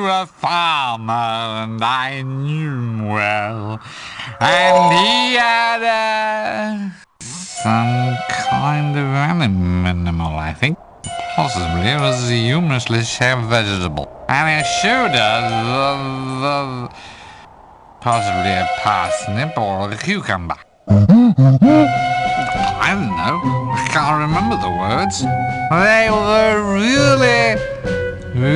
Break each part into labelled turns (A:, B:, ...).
A: a farmer and I knew him well. And he had some kind of animal, I think. Possibly it was a humorously shaped vegetable. And it showed us possibly a parsnip or a cucumber. I don't know. I can't remember the words. They were really... No,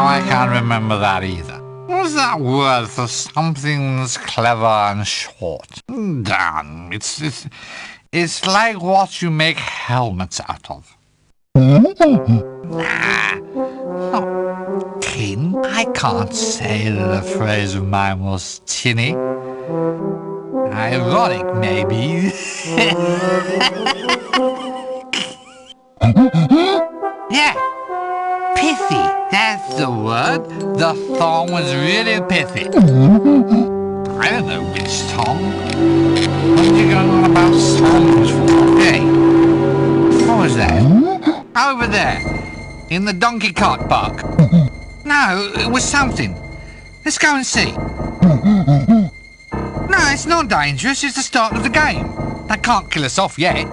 A: I can't remember that either. What was that word for something that's clever and short? Damn, it's like what you make helmets out of. Nah, not tin. I can't say that a phrase of mine was tinny. Ironic, maybe. Yeah, pithy, that's the word. The song was really pithy. I don't know which song. What are you going on about songs for? Hey, what was that? Over there, in the donkey cart park. No, it was something. Let's go and see. No, it's not dangerous, it's the start of the game. They can't kill us off yet.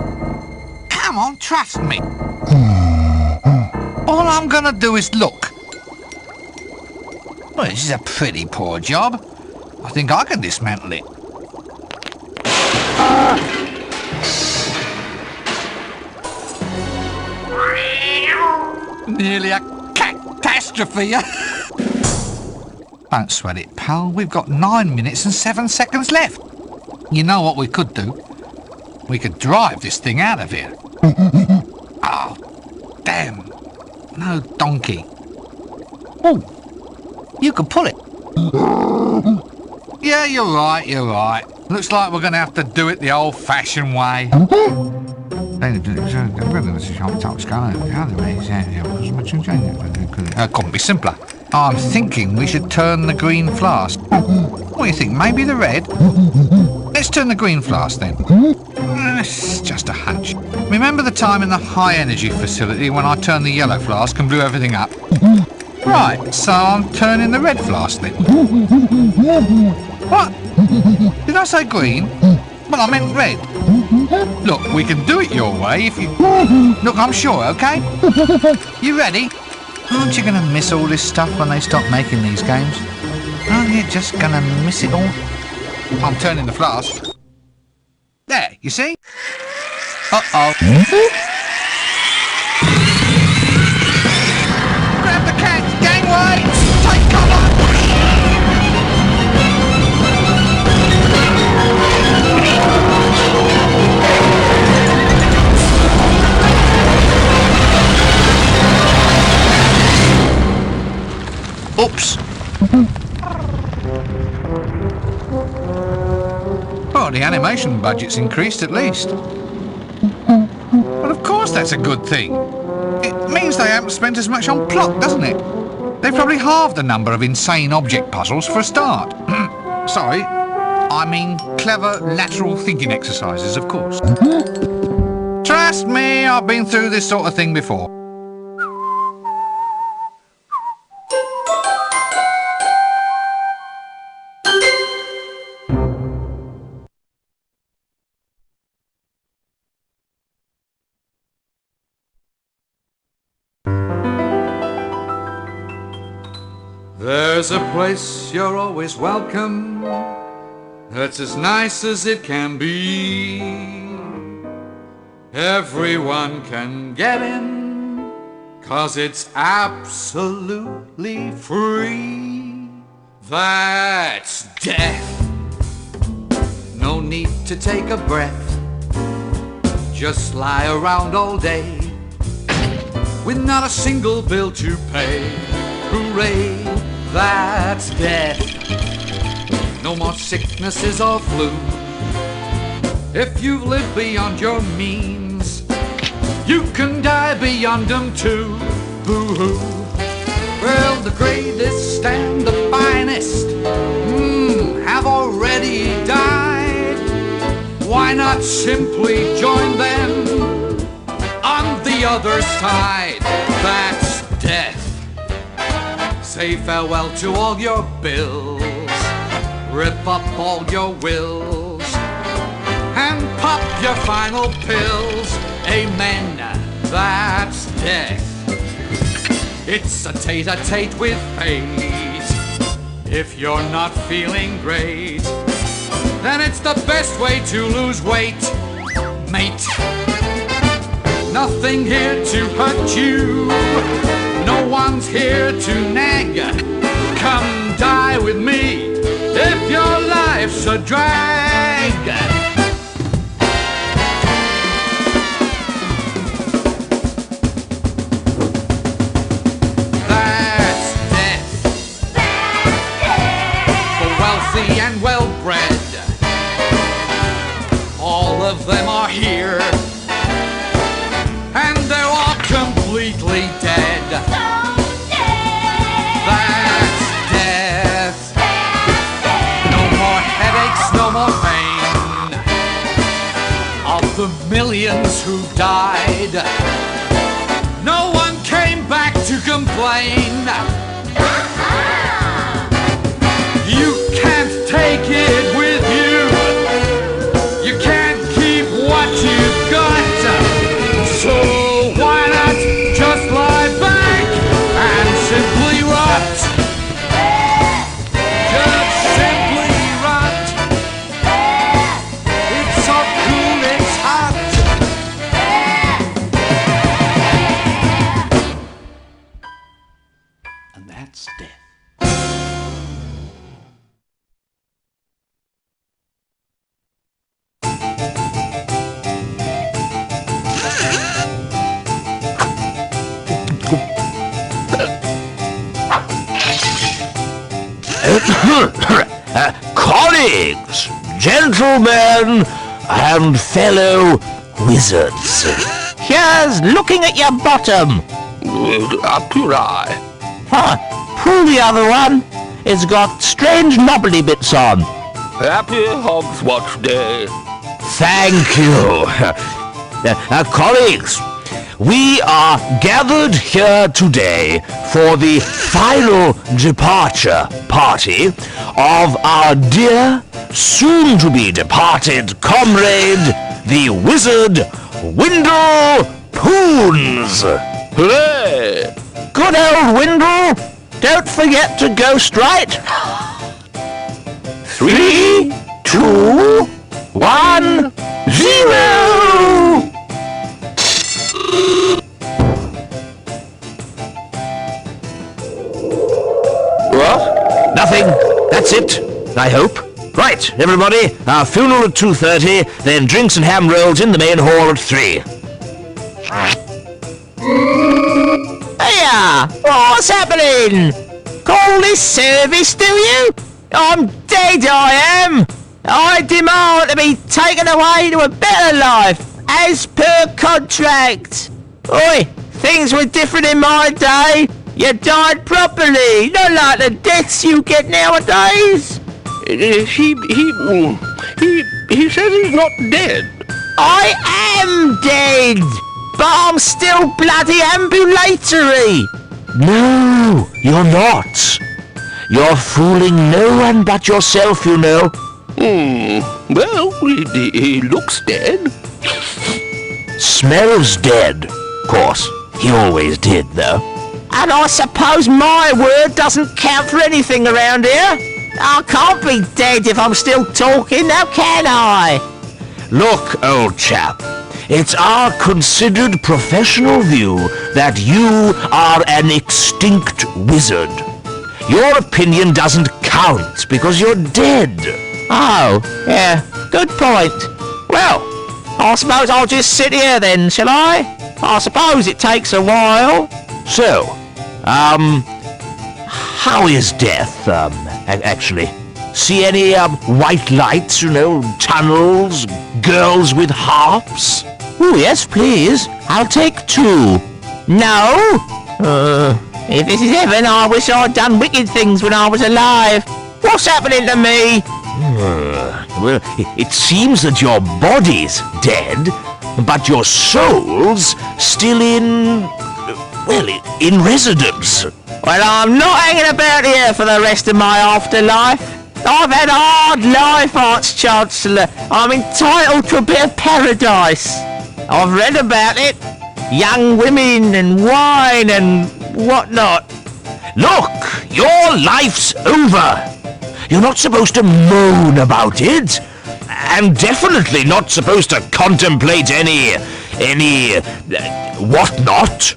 A: Come on, trust me. All I'm gonna do is look. Well, this is a pretty poor job. I think I can dismantle it. Nearly a catastrophe. Don't sweat it, pal. We've got 9 minutes and 7 seconds left. You know what we could do? We could drive this thing out of here. Oh, damn. No donkey. Oh, you could pull it. Yeah, you're right. Looks like we're going to have to do it the old-fashioned way. Couldn't be simpler. I'm thinking we should turn the green flask. What do you think, maybe the red? Let's turn the green flask then. It's just a hunch. Remember the time in the high-energy facility when I turned the yellow flask and blew everything up? Right, so I'm turning the red flask then. What? Did I say green? Well, I meant red. Look, we can do it your way if you... Look, I'm sure, okay? You ready? Aren't you going to miss all this stuff when they stop making these games? Aren't you just going to miss it all? I'm turning the flask. There, you see? Uh-oh. Grab the cats, gangway! Take cover! Oops. Well, the animation budget's increased at least. Well, of course that's a good thing. It means they haven't spent as much on plot, doesn't it? They've probably halved the number of insane object puzzles for a start. Sorry, I mean clever lateral thinking exercises, of course. Trust me, I've been through this sort of thing before.
B: There's a place you're always welcome, that's as nice as it can be. Everyone can get in, 'cause it's absolutely free. That's death. No need to take a breath, just lie around all day with not a single bill to pay. Hooray, that's death. No more sicknesses or flu. If you've lived beyond your means, you can die beyond them too. Boo-hoo. Well, the greatest and the finest have already died. Why not simply join them on the other side? That's death. say farewell to all your bills, rip up all your wills, and pop your final pills. Amen, that's death. It's a tete-a-tete with fate. If you're not feeling great, then it's the best way to lose weight, mate. Nothing here to hurt you, no one's here to nag. Come die with me if your life's a drag. That's death. For wealthy and well-bred, all of them are here, and they're all completely dead. That's death. No more headaches, no more pain. Of the millions who died, no one came back to complain. You can't take it with you. You can't keep what you've got. So why not just lie back and simply rot? Just simply rot. It's so cool, it's hot. And that's death.
C: Colleagues, gentlemen, and fellow wizards, here's looking at your bottom.
D: Up your eye.
C: Pull the other one. It's got strange knobbly bits on.
D: Happy Hogs Watch Day.
C: Thank you. Colleagues, we are gathered here today for the final departure party of our dear, soon-to-be departed comrade, the wizard Windle Poons.
D: Hooray!
C: Good old Windle, don't forget to go straight. 3, 2, 1, 0!
D: What?
C: Nothing. That's it, I hope. Right, everybody, our funeral at 2:30, then drinks and ham rolls in the main hall at 3. Hiya! What's happening? Call this service, do you? I'm dead, I am! I demand to be taken away to a better life, as per contract. Oi, things were different in my day. You died properly, not like the deaths you get nowadays.
D: He says he's not dead.
C: I am dead, but I'm still bloody ambulatory. No, you're not. You're fooling no one but yourself, you know.
D: Well, he looks dead.
C: Smells dead, of course. He always did, though. And I suppose my word doesn't count for anything around here. I can't be dead if I'm still talking, now can I? Look, old chap, it's our considered professional view that you are an extinct wizard. Your opinion doesn't count because you're dead. Oh, yeah, good point. Well, I suppose I'll just sit here then, shall I? I suppose it takes a while. So, how is death, actually? See any, white lights, tunnels, girls with harps? Oh, yes, please. I'll take 2. No? If this is heaven, I wish I'd done wicked things when I was alive. What's happening to me? Well, it seems that your body's dead, but your soul's still in residence. Well, I'm not hanging about here for the rest of my afterlife. I've had a hard life, Arch-Chancellor. I'm entitled to a bit of paradise. I've read about it. Young women and wine and whatnot.
E: Look, your life's over. You're not supposed to moan about it. And definitely not supposed to contemplate any whatnot.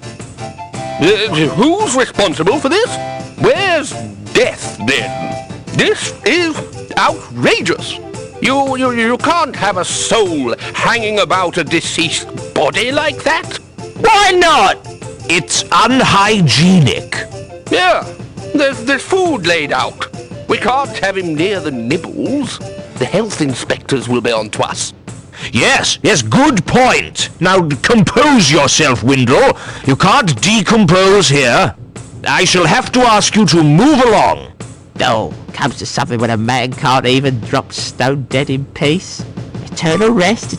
D: Who's responsible for this? Where's death, then? This is outrageous. You can't have a soul hanging about a deceased body like that.
C: Why not?
E: It's unhygienic.
D: Yeah, there's food laid out. We can't have him near the nibbles. The health inspectors will be on to us.
E: Yes, good point. Now compose yourself, Windle. You can't decompose here. I shall have to ask you to move along.
C: Oh, comes to something when a man can't even drop stone dead in peace. Eternal rest,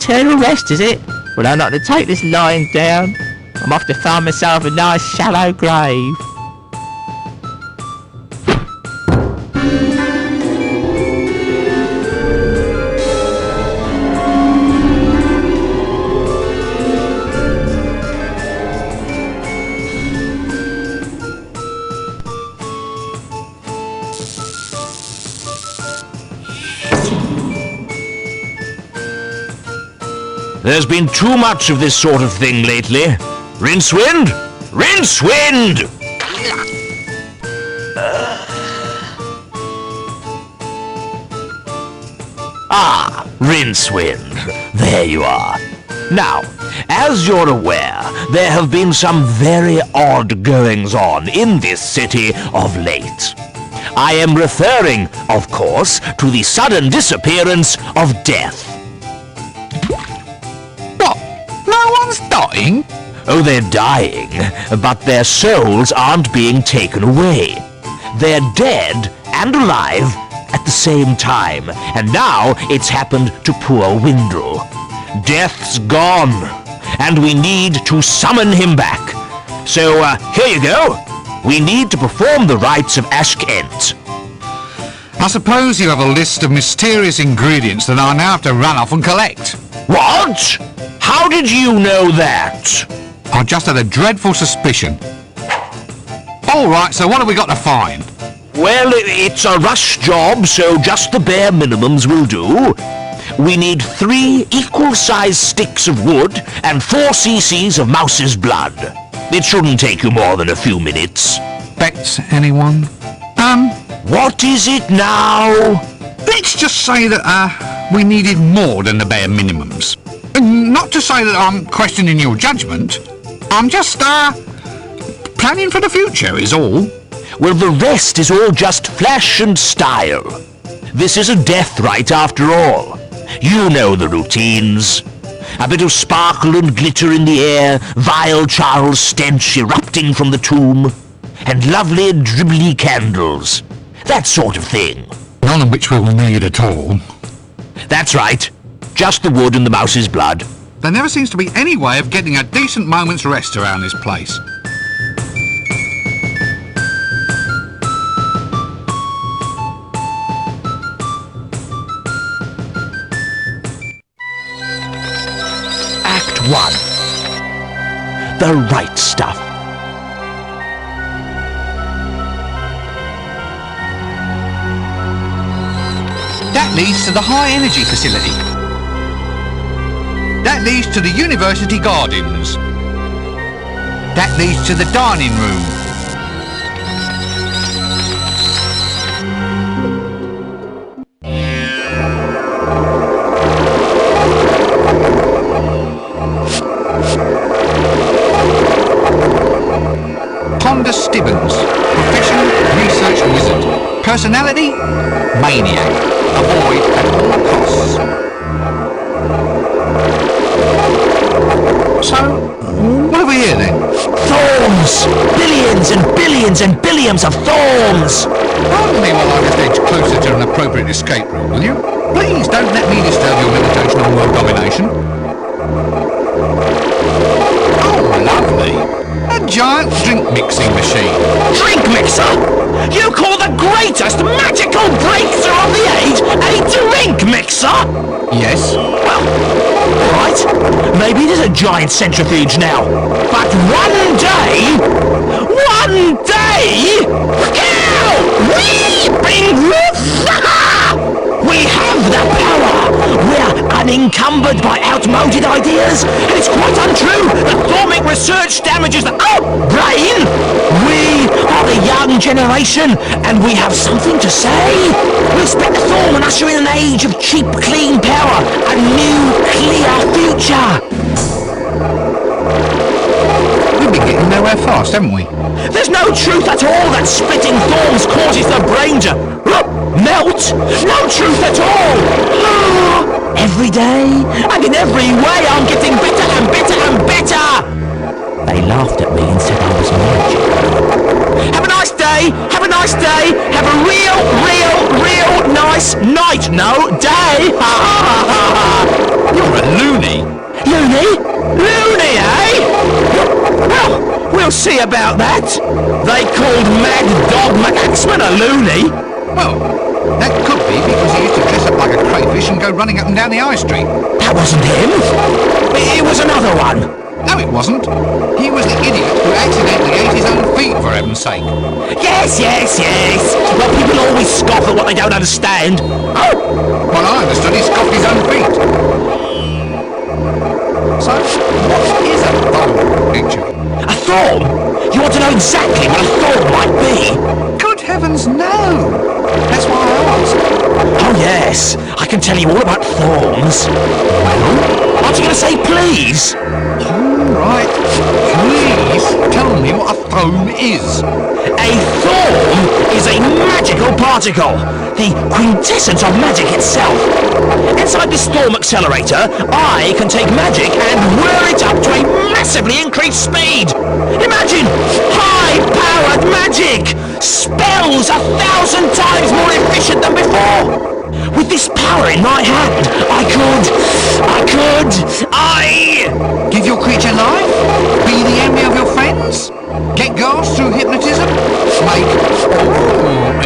C: is it? Well, I'm not to take this lying down. I'm off to find myself a nice shallow grave.
E: There's been too much of this sort of thing lately. Rincewind? Rincewind! Rincewind. There you are. Now, as you're aware, there have been some very odd goings-on in this city of late. I am referring, of course, to the sudden disappearance of Death.
A: What? No one's dying?
E: Oh, they're dying, but their souls aren't being taken away. They're dead and alive at the same time, and now it's happened to poor Windle. Death's gone, and we need to summon him back. So, here you go. We need to perform the rites of Ashkent.
A: I suppose you have a list of mysterious ingredients that I now have to run off and collect.
E: What? How did you know that?
A: I just had a dreadful suspicion. All right, so what have we got to find?
E: Well, it's a rush job, so just the bare minimums will do. We need 3 equal-sized sticks of wood and 4 cc's of mouse's blood. It shouldn't take you more than a few minutes.
A: Bets, anyone?
E: What is it now?
A: Let's just say that, we needed more than the bare minimums. Not to say that I'm questioning your judgment. I'm just, planning for the future is all.
E: Well, the rest is all just flash and style. This is a death rite after all. You know the routines. A bit of sparkle and glitter in the air, vile Charles stench erupting from the tomb, and lovely dribbly candles. That sort of thing.
A: None of which we'll need at all.
E: That's right. Just the wood and the mouse's blood.
A: There never seems to be any way of getting a decent moment's rest around this place.
E: Act 1. The Rite Stuff.
A: That leads to the high energy facility. That leads to the university gardens. That leads to the dining room. Ponda Stibbons, profession, research wizard. Personality, maniac. Avoid at all costs. So, what are we here then?
E: Thorns! Billions and billions and billions of thorns!
A: Pardon me while I just edge closer to an appropriate escape route, will you? Please don't let me disturb your meditation on world domination. Oh, lovely. A giant drink mixing machine.
C: Drink mixer? You call the greatest magical breakthrough of the age a drink mixer?
A: Yes.
C: Well, alright. Maybe it is a giant centrifuge now. But one day, we have the power! We're unencumbered by outmoded ideas, and it's quite untrue that Thormic research damages the brain! We are the young generation, and we have something to say! We expect the Thorm and usher in an age of cheap, clean power, a new, clear future!
A: We've been getting nowhere fast, haven't we?
C: There's no truth at all that splitting Thorms causes the brain to melt! No truth at all! Every day, and in every way, I'm getting better and better and better! They laughed at me and said I was magic. Have a nice day! Have a nice day! Have a real nice night! No, day!
A: You're a loony.
C: Loony? Loony, eh? Well, we'll see about that. They called Mad Dog McAxeman a loony.
A: Well, that could be because he used to dress up like a crayfish and go running up and down the high street.
C: That wasn't him. It was another one.
A: No, it wasn't. He was the idiot who accidentally ate his own feet, for heaven's sake.
C: Yes. Well, people always scoff at what they don't understand. Oh!
A: Well, I understood he scoffed his own feet. So, what is a thorm, actually?
C: A thorm? You want to know exactly what a thorm might be?
A: Good heavens, no! That's why I asked.
C: Oh, yes. I can tell you all about thorns. Well, aren't you going to say please?
A: All right. Please tell me what a thorm is.
C: A thorm is a magical particle, the quintessence of magic itself. Inside this Thorm accelerator, I can take magic and whir it up to a massively increased speed. Imagine high-powered magic! Spells 1,000 times more efficient than before! With this power in my hand, I
A: Give your creature life? Be the envy of your friends? Get girls through hypnotism? Make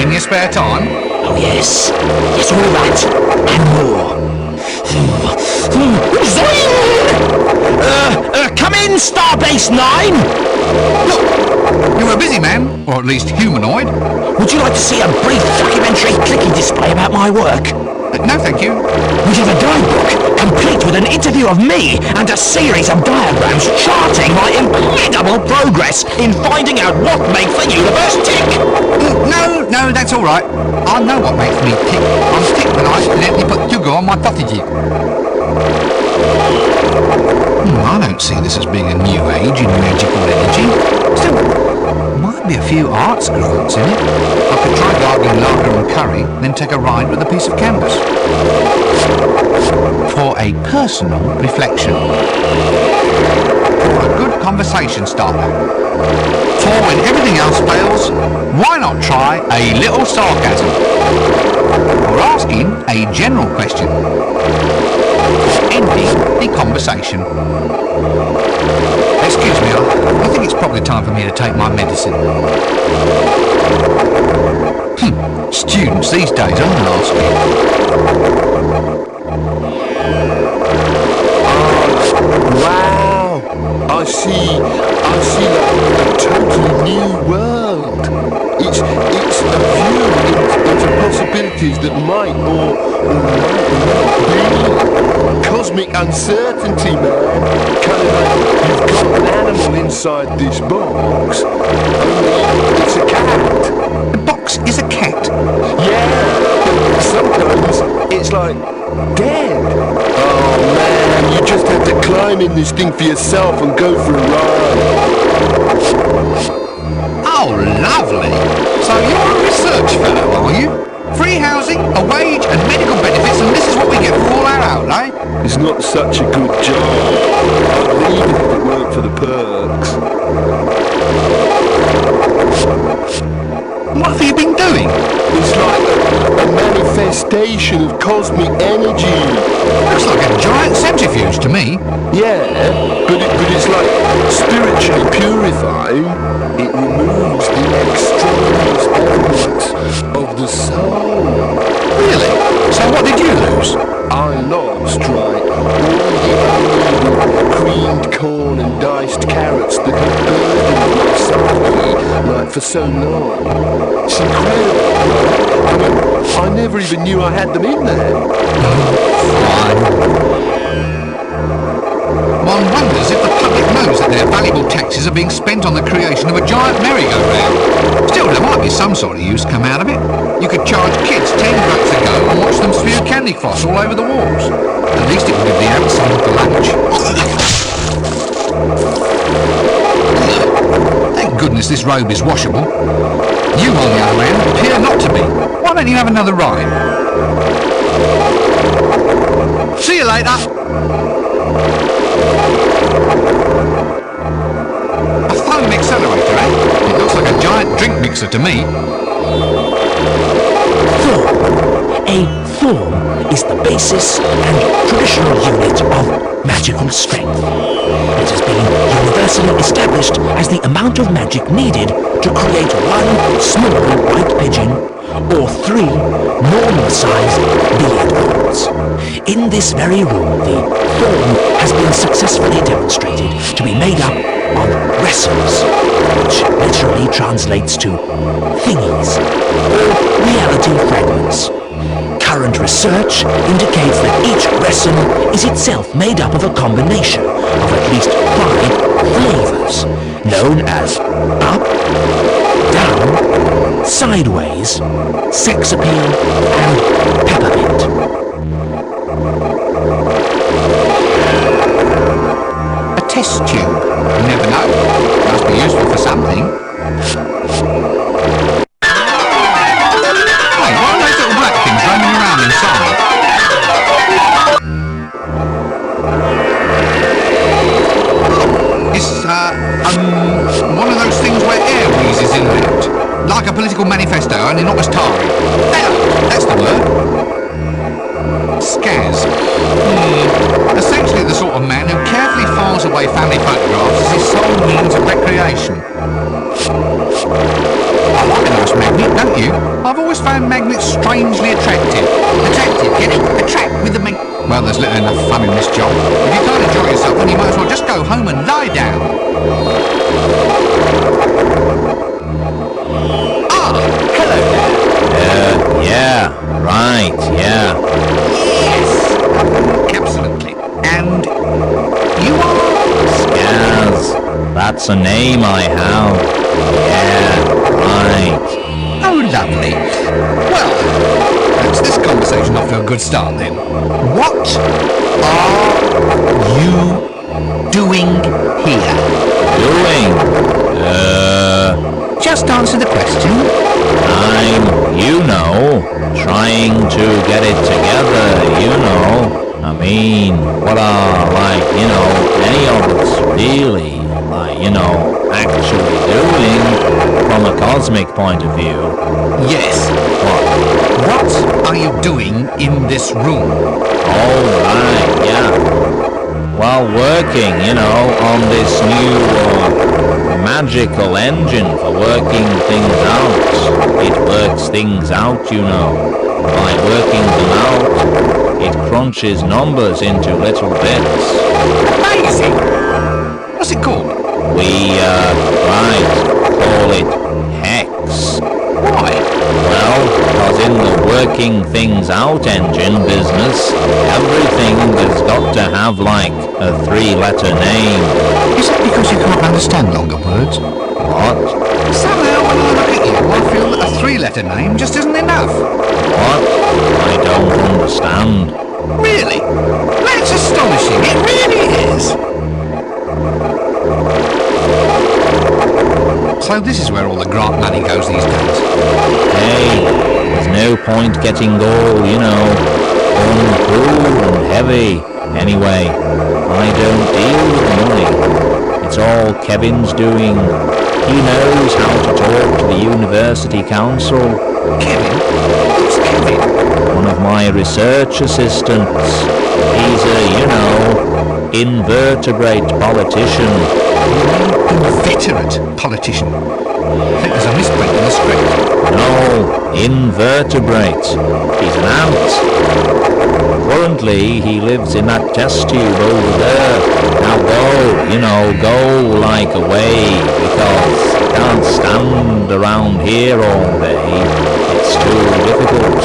A: in your spare time?
C: Oh yes, all that, and more. Come in, Starbase 9!
A: Look, you're a busy man, or at least humanoid.
C: Would you like to see a brief documentary clicky display about my work?
A: No, thank you.
C: We have a guidebook, complete with an interview of me and a series of diagrams charting my incredible progress in finding out what makes the universe tick.
A: No, that's all right. I know what makes me tick. I'm tick when I accidentally put sugar on my sausage. I don't see this as being a new age in magical energy. Still, might be a few arts grants in it. I could try gargling lager and curry, then take a ride with a piece of canvas. For a personal reflection. For a good conversation starter. For when everything else fails, why not try a little sarcasm? Or asking a general question. Ending the conversation. Excuse me, I think it's probably time for me to take my medicine. Students these days, aren't asking.
F: Wow! I see like a totally new world. It's a view into possibilities that might or might not be. Cosmic uncertainty, man. Kind of like you've got an animal inside this box, only it's a cat.
A: The box is a cat.
F: Yeah, but sometimes it's like dead. Oh man, you just have to climb in this thing for yourself and go for a ride.
A: Oh, lovely. So you're a research fellow, are you? Free housing, a wage and medical benefits, and this is what we get for all our outlay?
F: It's not such a good job. I'd leave it if it weren't for the perks.
A: What have you been doing?
F: It's like a manifestation of cosmic energy.
A: Looks like a giant centrifuge to me.
F: Yeah, but it's like spiritually purified. It removes the extraneous elements of the soul.
A: Really? So what did you lose?
F: I lost, right, all the creamed corn and diced carrots that had burdened my psyche, like, for so long. It's incredible, right? I mean, I never even knew I had them in there.
A: One wonders if the public knows that their valuable taxes are being spent on the creation of a giant merry-go-round. Still, there might be some sort of use come out of it. You could charge kids 10 bucks a go and watch them spew candy floss all over the walls. At least it would give the ants something for lunch. Thank goodness this robe is washable. You, on the other hand, appear not to be. Why don't you have another ride? See you later. A foam accelerator, eh? It looks like a giant drink mixer to me.
E: Form. A form is the basis and traditional unit of magical strength. It has been universally established as the amount of magic needed to create one small white pigeon or 3 normal-sized billiard balls. In this very room, the form has been successfully demonstrated to be made up of wrestles, which literally translates to thingies, or reality fragments. Current research indicates that each resin is itself made up of a combination of at least 5 flavors, known as up, down, sideways, sex appeal, and peppermint.
A: A test tube. You never know. Must be useful for something. Hey, what are those little black things roaming around inside? It's, one of those things where air wheezes in and out. Like a political manifesto, only not as tarry. There, that's the word. Scaz. Essentially the sort of man who carefully files away family photographs as his sole means of recreation. I like a nice magnet, don't you? I've always found magnets strangely attractive. Attractive, get it? Attract with the Well, there's little enough fun in this job. If you can't enjoy yourself, then you might as well just go home and lie down. Ah, hello there.
E: Yeah, right, yeah.
A: Yes, absolutely. And you are?
E: Scaz, that's a name I have. Yeah, right.
A: Oh, lovely. Well, that's this conversation off to a good start then. What are you doing here? Just answer the question.
E: I'm, trying to get it together, I mean, what are, any of us really, actually doing from a cosmic point of view?
A: Yes. What are you doing in this room?
E: Oh, right, yeah. Well, working, on this new magical engine for working things out. It works things out, By working them out, it crunches numbers into little bits.
A: Amazing. What's it called?
E: We, call it hex.
A: Why?
E: Well, because in the working things out engine business, everything has got to have, a 3-letter name.
A: Is that because you can't understand longer words?
E: What?
A: Somehow when I look at you, I feel that a 3-letter name just isn't enough.
E: What? I don't understand.
A: Really? That's astonishing. It really is. So this is where all the grant money goes these days.
E: Hey, there's no point getting all, uncool and heavy. Anyway, I don't deal with money. It's all Kevin's doing. He knows how to talk to the university council.
A: Kevin? Who's Kevin?
E: One of my research assistants. He's a, invertebrate politician.
A: Invertebrate? illiterate politician. I think there's a misprint in the script.
E: No, invertebrate. He's an ant. Currently, he lives in that test tube over there. Now go like away, because you can't stand around here all day. It's too difficult.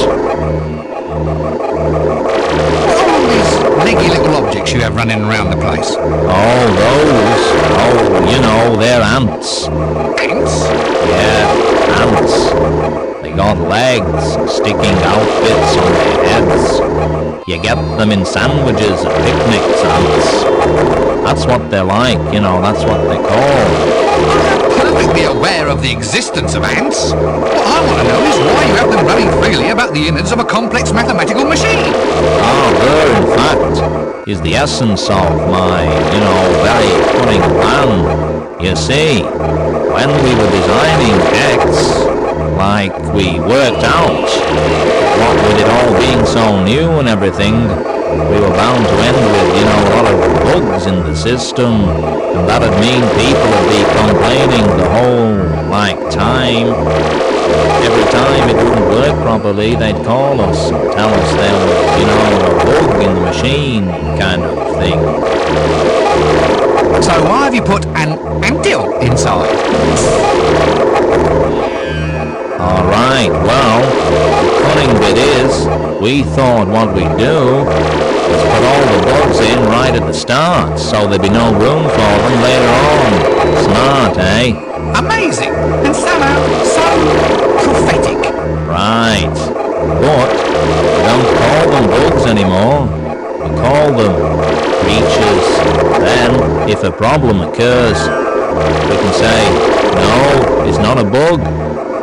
A: What are all these leggy little objects you have running around the place?
E: Oh, those. Oh, they're ants.
A: Ants?
E: Yeah, ants. They got legs, sticking out bits on their heads. You get them in sandwiches at picnics, ants. That's what they're like, that's what they're called.
A: I'm perfectly aware of the existence of ants. What I want to know is why you have them running freely about the innards of a complex mathematical machine.
E: There, in fact, is the essence of my, very cunning plan. You see, when we were designing X, we worked out, what with it all being so new and everything, we were bound to end with, a lot of bugs in the system, and that'd mean people would be complaining the whole, time. Every time it wouldn't work properly, they'd call us and tell us there was, a bug in the machine kind of thing.
A: So why have you put an antil inside?
E: Alright, well, the cunning bit is, we thought what we'd do is put all the bugs in right at the start, so there'd be no room for them later on. Smart, eh?
A: Amazing, and somehow so prophetic.
E: Right, but we don't call them bugs anymore. We call them creatures. Then, if a problem occurs, we can say, no, it's not a bug.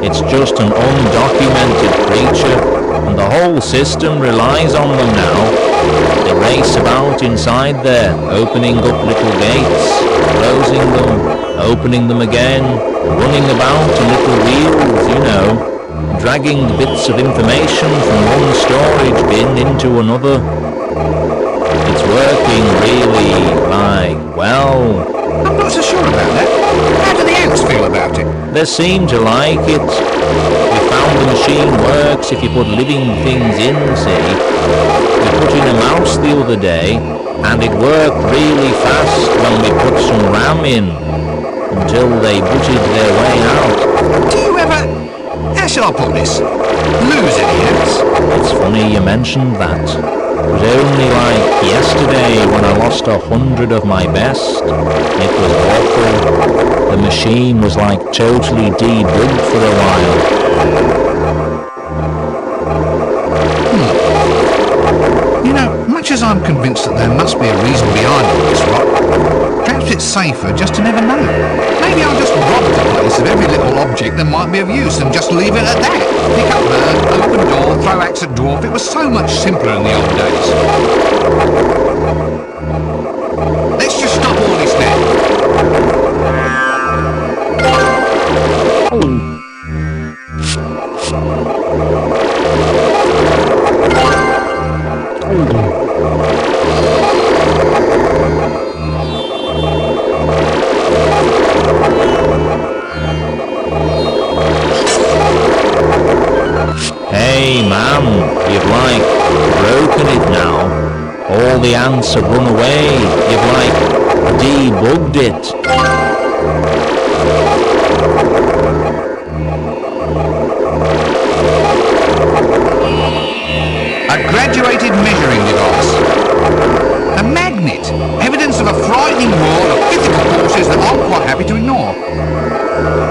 E: It's just an undocumented creature, and the whole system relies on them now. They race about inside there, opening up little gates, closing them, opening them again, running about in little wheels, dragging bits of information from one storage bin into another. It's working really, well.
A: I'm not so sure about that. How do the ants feel about it?
E: They seem to like it. We found the machine works if you put living things in, see. We put in a mouse the other day, and it worked really fast when we put some RAM in, until they butted their way out.
A: Do you ever, how shall I put this, lose any ants?
E: It's funny you mentioned that. It was only yesterday when I lost 100 of my best. It was awful. The machine was totally debugged for a while.
A: Much as I'm convinced that there must be a reason behind all this rot, perhaps it's safer just to never know. Maybe I'll just rob the place of every little object that might be of use and just leave it at that. Pick up bird, open door, throw axe at dwarf. It was so much simpler in the old days. Let's just stop all this now.
E: Hey man, you've broken it now. All the ants have run away. You've debugged it.
A: A graduated measuring device. A magnet. Evidence of a frightening world of physical forces that I'm quite happy to ignore.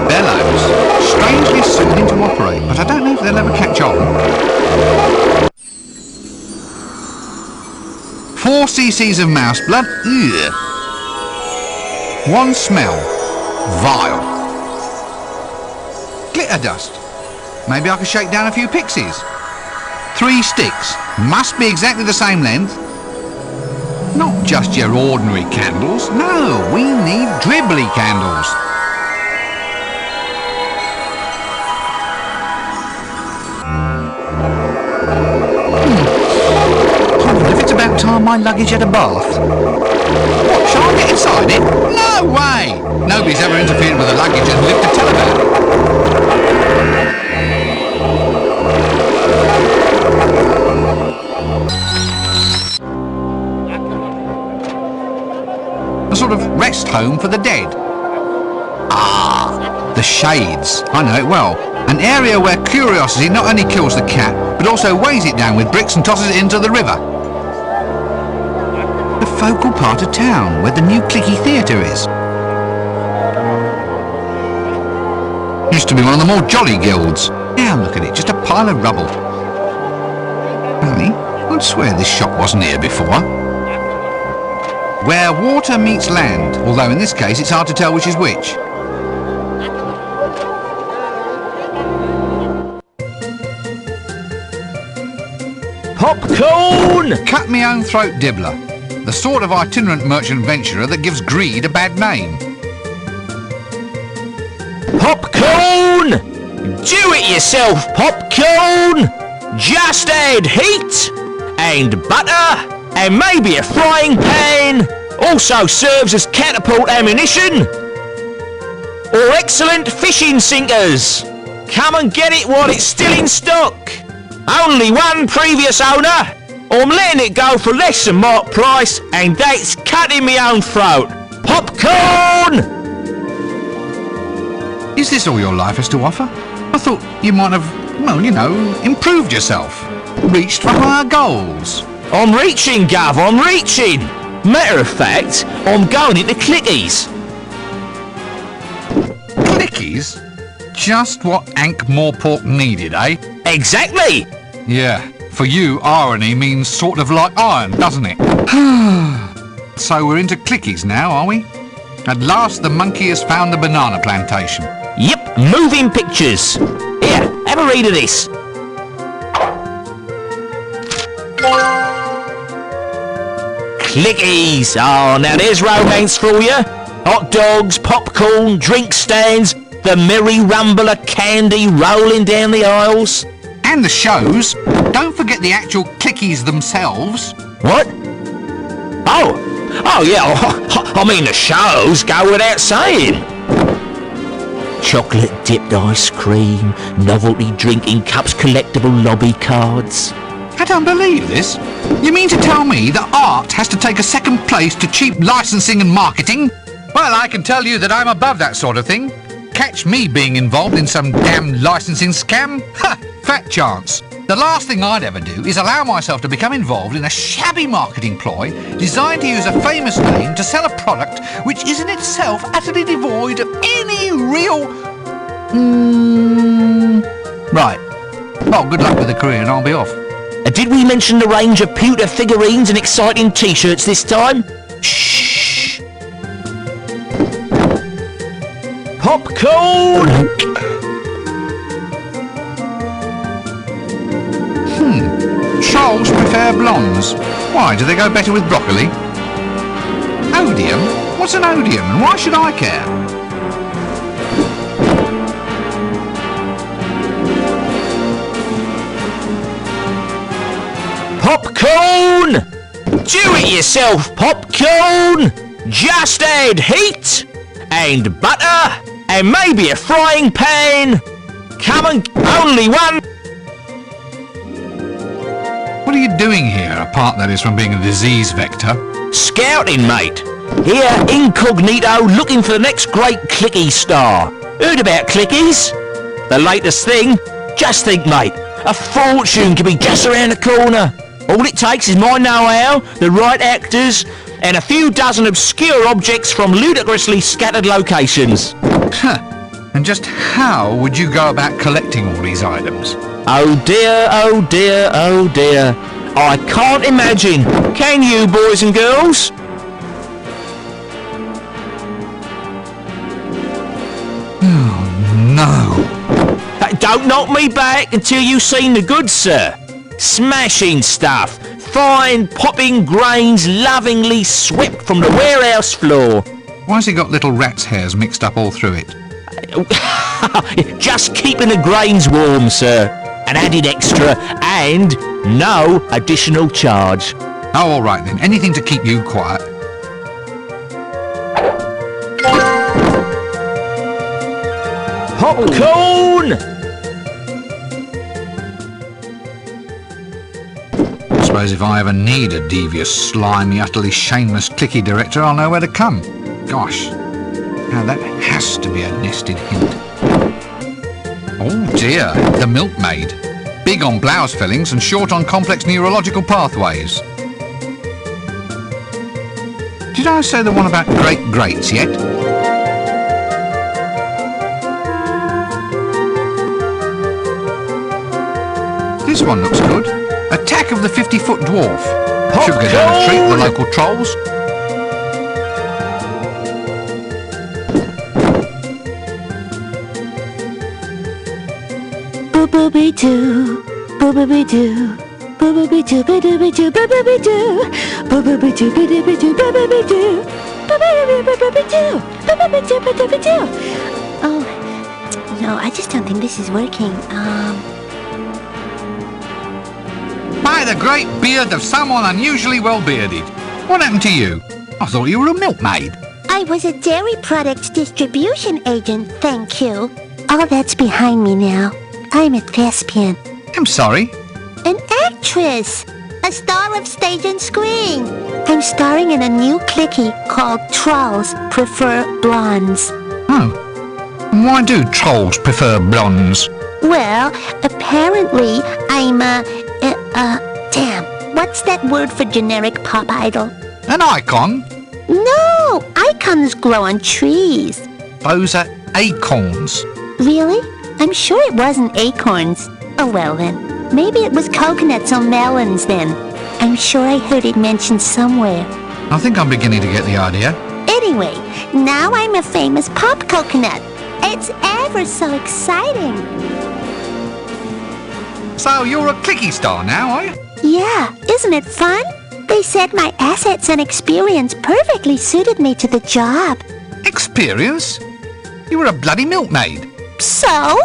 A: Bellows. Strangely soothing to operate, but I don't know if they'll ever catch on. 4 cc's of mouse blood. Ugh. 1 smell. Vile. Glitter dust. Maybe I could shake down a few pixies. 3 sticks. Must be exactly the same length. Not just your ordinary candles. No, we need dribbly candles. I wonder if it's about time my luggage had a bath. What Shall I get inside it? No way! Nobody's ever interfered with the luggage and lived to tell about it. A sort of rest home for the dead. Ah, the Shades. I know it well. An area where curiosity not only kills the cat, but also weighs it down with bricks and tosses it into the river. The focal part of town where the new clicky theatre is. Used to be one of the more jolly guilds. Now look at it, just a pile of rubble. Really? I'd swear this shop wasn't here before. Where water meets land, although in this case it's hard to tell which is which.
C: Popcorn!
A: Cut me own throat dibbler. The sort of itinerant merchant venturer that gives greed a bad name.
C: Popcorn! Do it yourself popcorn! Just add heat and butter and maybe a frying pan. Also serves as catapult ammunition or excellent fishing sinkers. Come and get it while it's still in stock. Only one previous owner. I'm letting it go for less than mark price, and that's cutting me own throat. Popcorn!
A: Is this all your life has to offer? I thought you might have, well, you know, improved yourself. Reached for higher goals.
C: I'm reaching, Gov, I'm reaching. Matter of fact, I'm going into Clickies.
A: Clickies? Just what Ankh-Morpork needed, eh?
C: Exactly!
A: Yeah, for you, irony means sort of like iron, doesn't it? So we're into Clickies now, are we? At last the monkey has found the banana plantation.
C: Yep, moving pictures. Here, have a read of this. Clickies! Oh, now there's romance for you. Hot dogs, popcorn, drink stands, the merry rumble of candy rolling down the aisles.
A: And the shows. Don't forget the actual Clickies themselves.
C: What? Oh yeah, I mean the shows go without saying. Chocolate dipped ice cream, novelty drinking cups, collectible lobby cards.
A: I don't believe this. You mean to tell me that art has to take a second place to cheap licensing and marketing? Well, I can tell you that I'm above that sort of thing. Catch me being involved in some damn licensing scam? Ha! Fat chance. The last thing I'd ever do is allow myself to become involved in a shabby marketing ploy designed to use a famous name to sell a product which is in itself utterly devoid of any real... Right. Well, good luck with the career and I'll be off.
C: Did we mention the range of pewter figurines and exciting t-shirts this time? Shh! Popcorn!
A: Trolls prefer blondes. Why, do they go better with broccoli? Odium? What's an odium and why should I care?
C: Popcorn! Do it yourself popcorn! Just add heat and butter and maybe a frying pan. Come and only one.
A: What are you doing here, apart that is from being a disease vector?
C: Scouting, mate. Here, incognito, looking for the next great Clicky star. Heard about Clickies? The latest thing? Just think, mate. A fortune could be just around the corner. All it takes is my know-how, the right actors, and a few dozen obscure objects from ludicrously scattered locations.
A: Huh. And just how would you go about collecting all these items?
C: Oh dear, oh dear, oh dear. I can't imagine. Can you, boys and girls?
A: No.
C: Don't knock me back until you've seen the goods, sir. Smashing stuff. Fine popping grains lovingly swept from the warehouse floor.
A: Why's he got little rat's hairs mixed up all through it?
C: Just keeping the grains warm, sir. An added extra and no additional charge.
A: Oh, all right then. Anything to keep you quiet.
E: Popcorn!
A: I suppose if I ever need a devious, slimy, utterly shameless clicky director, I'll know where to come. Gosh, now that has to be a nested hint. Oh dear, the milkmaid. Big on blouse fillings and short on complex neurological pathways. Did I say the one about great greats yet? This one looks good. Attack of the 50-foot dwarf. Should go down and treat the local trolls.
G: Boo-boo-be-doo, boo-boo-be-doo, boo-boo-be-doo, be-doo-be-doo, boo-boo-be-doo, boo-boo-be-doo, be-doo-be-doo, boo-boo-be-doo, boo-boo-be-doo, boo-boo-be-doo, be-doo-be-doo. Oh, no, I just don't think this is working.
A: By the great beard of someone unusually well bearded. What happened to you? I thought you were a milkmaid.
G: I was a dairy products distribution agent, thank you. All that's behind me now. I'm a thespian.
A: I'm sorry.
G: An actress. A star of stage and screen. I'm starring in a new clicky called Trolls Prefer Blondes.
A: Oh. And why do trolls prefer blondes?
G: Well, apparently I'm damn. What's that word for generic pop idol?
A: An icon?
G: No, icons grow on trees.
A: Those are acorns.
G: Really? I'm sure it wasn't acorns. Oh well then. Maybe it was coconuts or melons then. I'm sure I heard it mentioned somewhere.
A: I think I'm beginning to get the idea.
G: Anyway, now I'm a famous pop coconut. It's ever so exciting.
A: So you're a clicky star now, are you?
G: Yeah, isn't it fun? They said my assets and experience perfectly suited me to the job.
A: Experience? You were a bloody milkmaid.
G: So?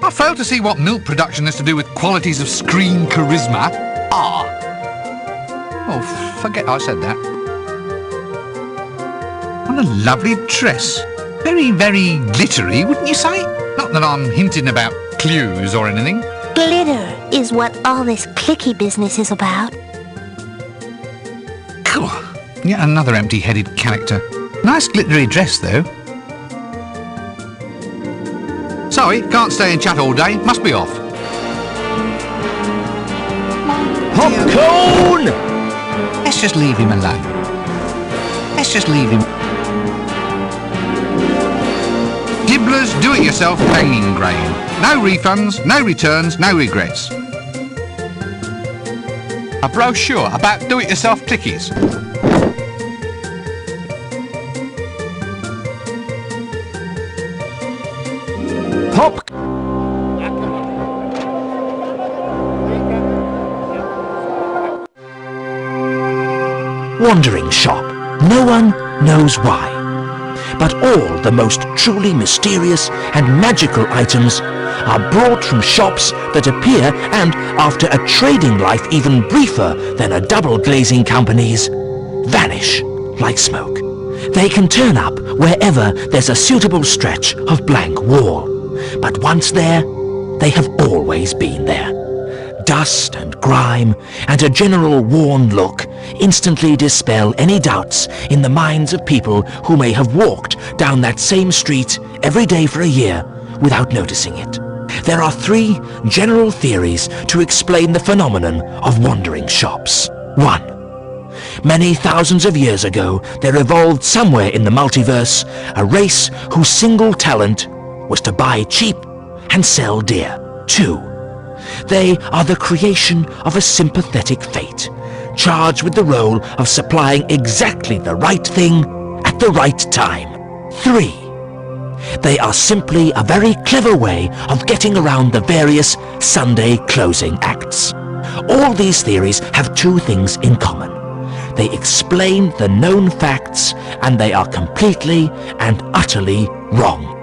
A: I fail to see what milk production has to do with qualities of screen charisma. Ah. Oh, forget I said that. What a lovely dress. Very, very glittery, wouldn't you say? Not that I'm hinting about clues or anything.
G: Glitter is what all this clicky business is about.
A: Cool. Yet another empty-headed character. Nice glittery dress, though. Sorry, can't stay and chat all day. Must be off.
E: Popcorn!
A: Let's just leave him alone. Let's just leave him. Gibbler's do-it-yourself banging grain. No refunds, no returns, no regrets. A brochure about do-it-yourself clickies.
E: Pop... Wandering shop. No one knows why. But all the most truly mysterious and magical items are brought from shops that appear and, after a trading life even briefer than a double glazing company's, vanish like smoke. They can turn up wherever there's a suitable stretch of blank wall. But once there, they have always been there. Dust and grime and a general worn look instantly dispel any doubts in the minds of people who may have walked down that same street every day for a year without noticing it. There are three general theories to explain the phenomenon of wandering shops. 1. Many thousands of years ago, there evolved somewhere in the multiverse a race whose single talent was to buy cheap and sell dear. 2. They are the creation of a sympathetic fate, charged with the role of supplying exactly the right thing at the right time. 3. They are simply a very clever way of getting around the various Sunday closing acts. All these theories have two things in common. They explain the known facts, and they are completely and utterly wrong.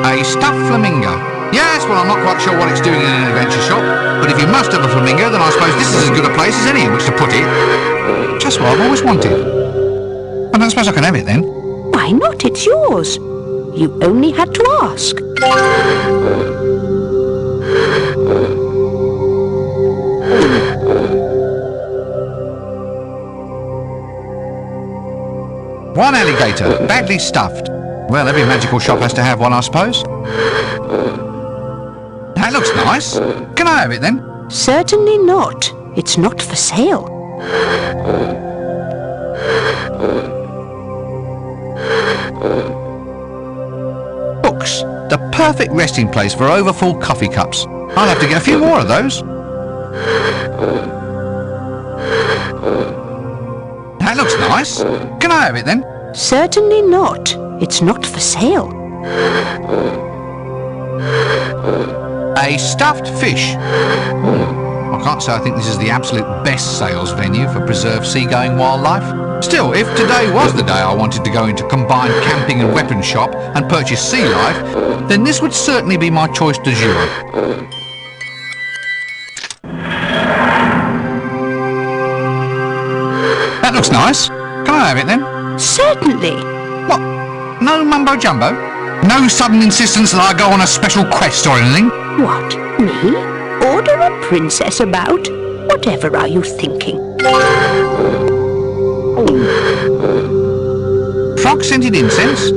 A: A stuffed flamingo. Yes, well, I'm not quite sure what it's doing in an adventure shop, but if you must have a flamingo, then I suppose this is as good a place as any in which to put it. Just what I've always wanted. I don't suppose I can have it then.
H: Why not? It's yours. You only had to ask.
A: One alligator, badly stuffed. Well, every magical shop has to have one, I suppose. That looks nice. Can I have it then?
H: Certainly not. It's not for sale.
A: Books. The perfect resting place for overfull coffee cups. I'll have to get a few more of those. That looks nice. Can I have it then?
H: Certainly not. It's not for sale.
A: A stuffed fish. I can't say I think this is the absolute best sales venue for preserved seagoing wildlife. Still, if today was the day I wanted to go into combined camping and weapons shop and purchase sea life, then this would certainly be my choice du jour. That looks nice. Can I have it then?
H: Certainly.
A: What? No mumbo jumbo? No sudden insistence that I go on a special quest or anything?
H: What? Me? Order a princess about? Whatever are you thinking?
A: Frog-scented incense?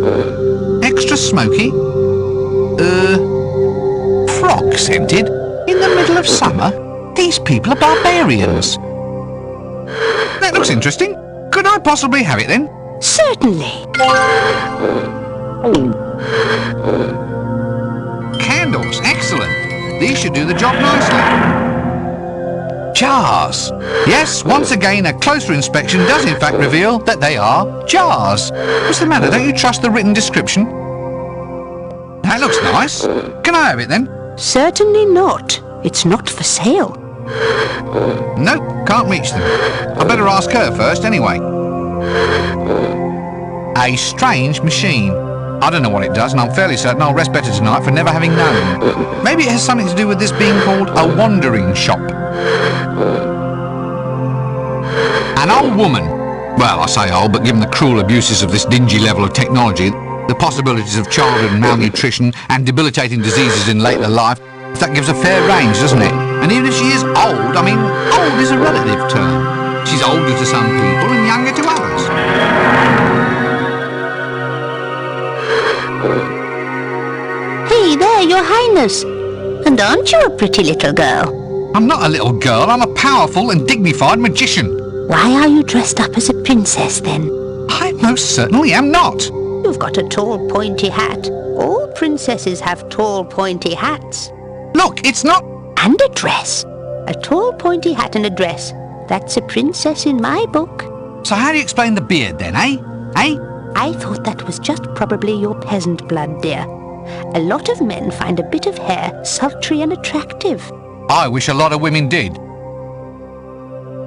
A: Extra smoky? Frog-scented? In the middle of summer? These people are barbarians. That looks interesting. Could I possibly have it then?
H: Certainly.
A: Candles, excellent. These should do the job nicely. Jars. Yes, once again, a closer inspection does in fact reveal that they are jars. What's the matter? Don't you trust the written description? That looks nice. Can I have it then?
H: Certainly not. It's not for sale.
A: Nope, can't reach them. I better ask her first anyway. A strange machine. I don't know what it does, and I'm fairly certain I'll rest better tonight for never having known. Maybe it has something to do with this being called a wandering shop. An old woman. Well, I say old, but given the cruel abuses of this dingy level of technology, the possibilities of childhood malnutrition and debilitating diseases in later life, that gives a fair range, doesn't it? And even if she is old, I mean, old is a relative term. She's older to some people and younger to others.
G: Hey there, Your Highness. And aren't you a pretty little girl?
A: I'm not a little girl, I'm a powerful and dignified magician.
G: Why are you dressed up as a princess then?
A: I most certainly am not.
H: You've got a tall, pointy hat. All princesses have tall, pointy hats.
A: Look, it's not...
H: And a dress. A tall, pointy hat and a dress. That's a princess in my book.
A: So how do you explain the beard then, eh? Eh?
H: I thought that was just probably your peasant blood, dear. A lot of men find a bit of hair sultry and attractive.
A: I wish a lot of women did.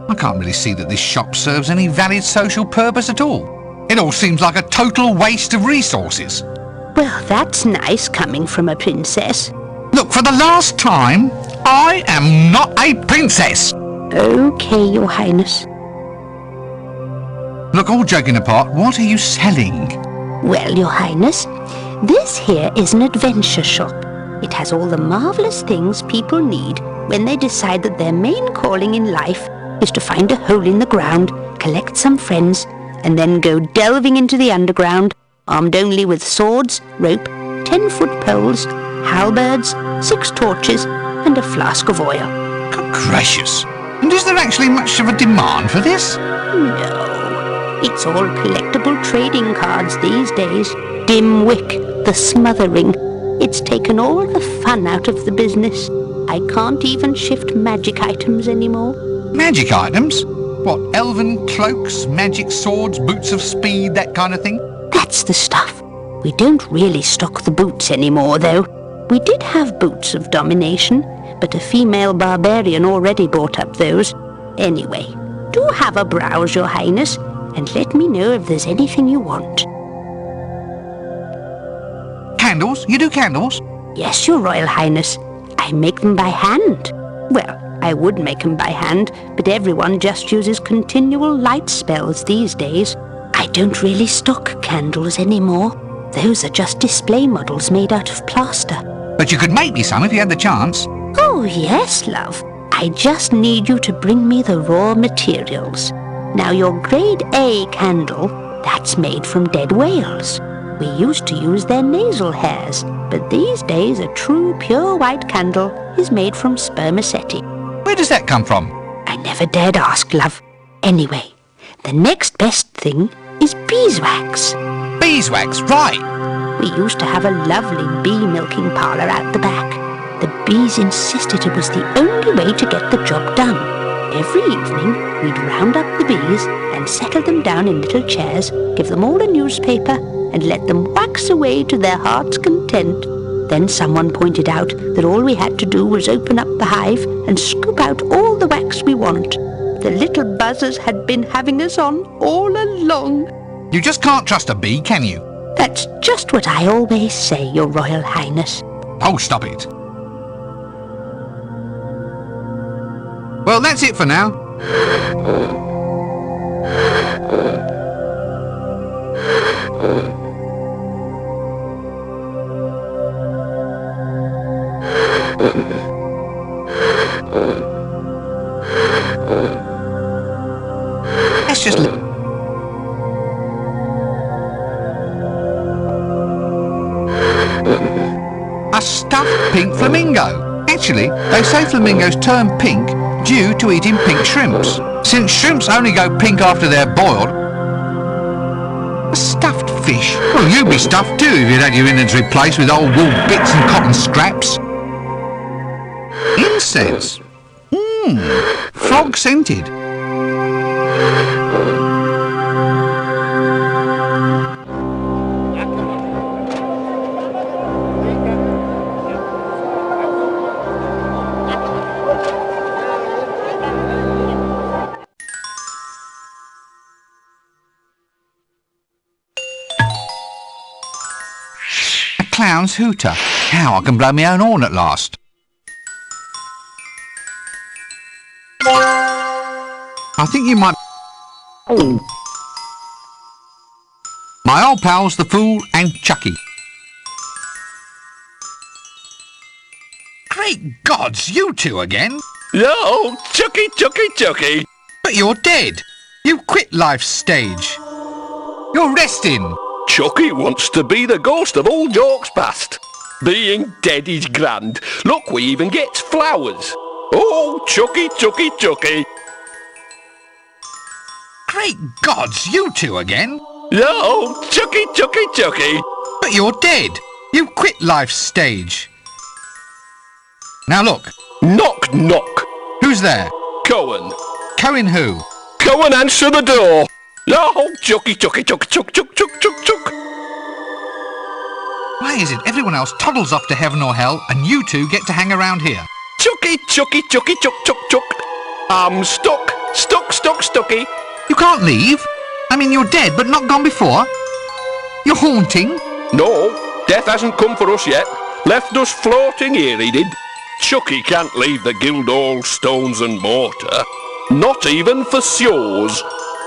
A: I can't really see that this shop serves any valid social purpose at all. It all seems like a total waste of resources.
H: Well, that's nice coming from a princess.
A: Look, for the last time, I am not a princess.
H: Okay, Your Highness.
A: Look, all joking apart, what are you selling?
H: Well, Your Highness, this here is an adventure shop. It has all the marvellous things people need when they decide that their main calling in life is to find a hole in the ground, collect some friends, and then go delving into the underground, armed only with swords, rope, 10-foot poles, halberds, 6 torches, and a flask of oil.
A: Good gracious. And is there actually much of a demand for this?
H: No. It's all collectible trading cards these days. Dimwick, the smothering. It's taken all the fun out of the business. I can't even shift magic items anymore.
A: Magic items? What, elven cloaks, magic swords, boots of speed, that kind of thing?
H: That's the stuff. We don't really stock the boots anymore, though. We did have boots of domination, but a female barbarian already bought up those. Anyway, do have a browse, Your Highness, and let me know if there's anything you want.
A: Candles? You do candles?
H: Yes, Your Royal Highness. I make them by hand. Well, I would make 'em by hand, but everyone just uses continual light spells these days. I don't really stock candles anymore. Those are just display models made out of plaster.
A: But you could make me some if you had the chance.
H: Oh, yes, love. I just need you to bring me the raw materials. Now, your grade A candle, that's made from dead whales. We used to use their nasal hairs, but these days a true pure white candle is made from spermaceti.
A: Where does that come from?
H: I never dared ask, love. Anyway, the next best thing is beeswax.
A: Beeswax, right.
H: We used to have a lovely bee milking parlour out the back. The bees insisted it was the only way to get the job done. Every evening, we'd round up the bees and settle them down in little chairs, give them all a newspaper, and let them wax away to their heart's content. Then someone pointed out that all we had to do was open up the hive and scoop out all the wax we want. The little buzzers had been having us on all along.
A: You just can't trust a bee, can you?
H: That's just what I always say, Your Royal Highness.
A: Oh, stop it. Well, that's it for now. Let's just look. A stuffed pink flamingo. Actually, they say flamingos turn pink due to eating pink shrimps. Since shrimps only go pink after they're boiled. A stuffed fish? Well, you'd be stuffed too if you'd had your innards replaced with old wool bits and cotton scraps. Incense. Frog scented. Clown's hooter. How I can blow my own horn at last. I think you might... My old pals, the Fool and Chucky. Great gods, you two again?
D: Yo, Chucky, Chucky, Chucky.
A: But you're dead. You quit life's stage. You're resting.
D: Chucky wants to be the ghost of all jokes past. Being dead is grand. Look, we even get flowers. Oh, Chucky, Chucky, Chucky.
A: Great gods, you two again?
D: Yo, Chucky, Chucky, Chucky.
A: But you're dead. You quit life's stage. Now look.
D: Knock, knock.
A: Who's there?
D: Cohen.
A: Cohen who?
D: Cohen, answer the door. Oh, Chucky, Chucky, Chuck, Chuck, Chuck, Chuck, Chuck, Chuck.
A: Why is it everyone else toddles off to heaven or hell and you two get to hang around here?
D: Chucky, Chucky, Chucky, Chuck, Chuck, Chuck. I'm stuck, stuck, stuck, stucky.
A: You can't leave. I mean, you're dead, but not gone before. You're haunting.
D: No, death hasn't come for us yet. Left us floating here, he did. Chucky can't leave the Guildhall stones and mortar. Not even for Sures.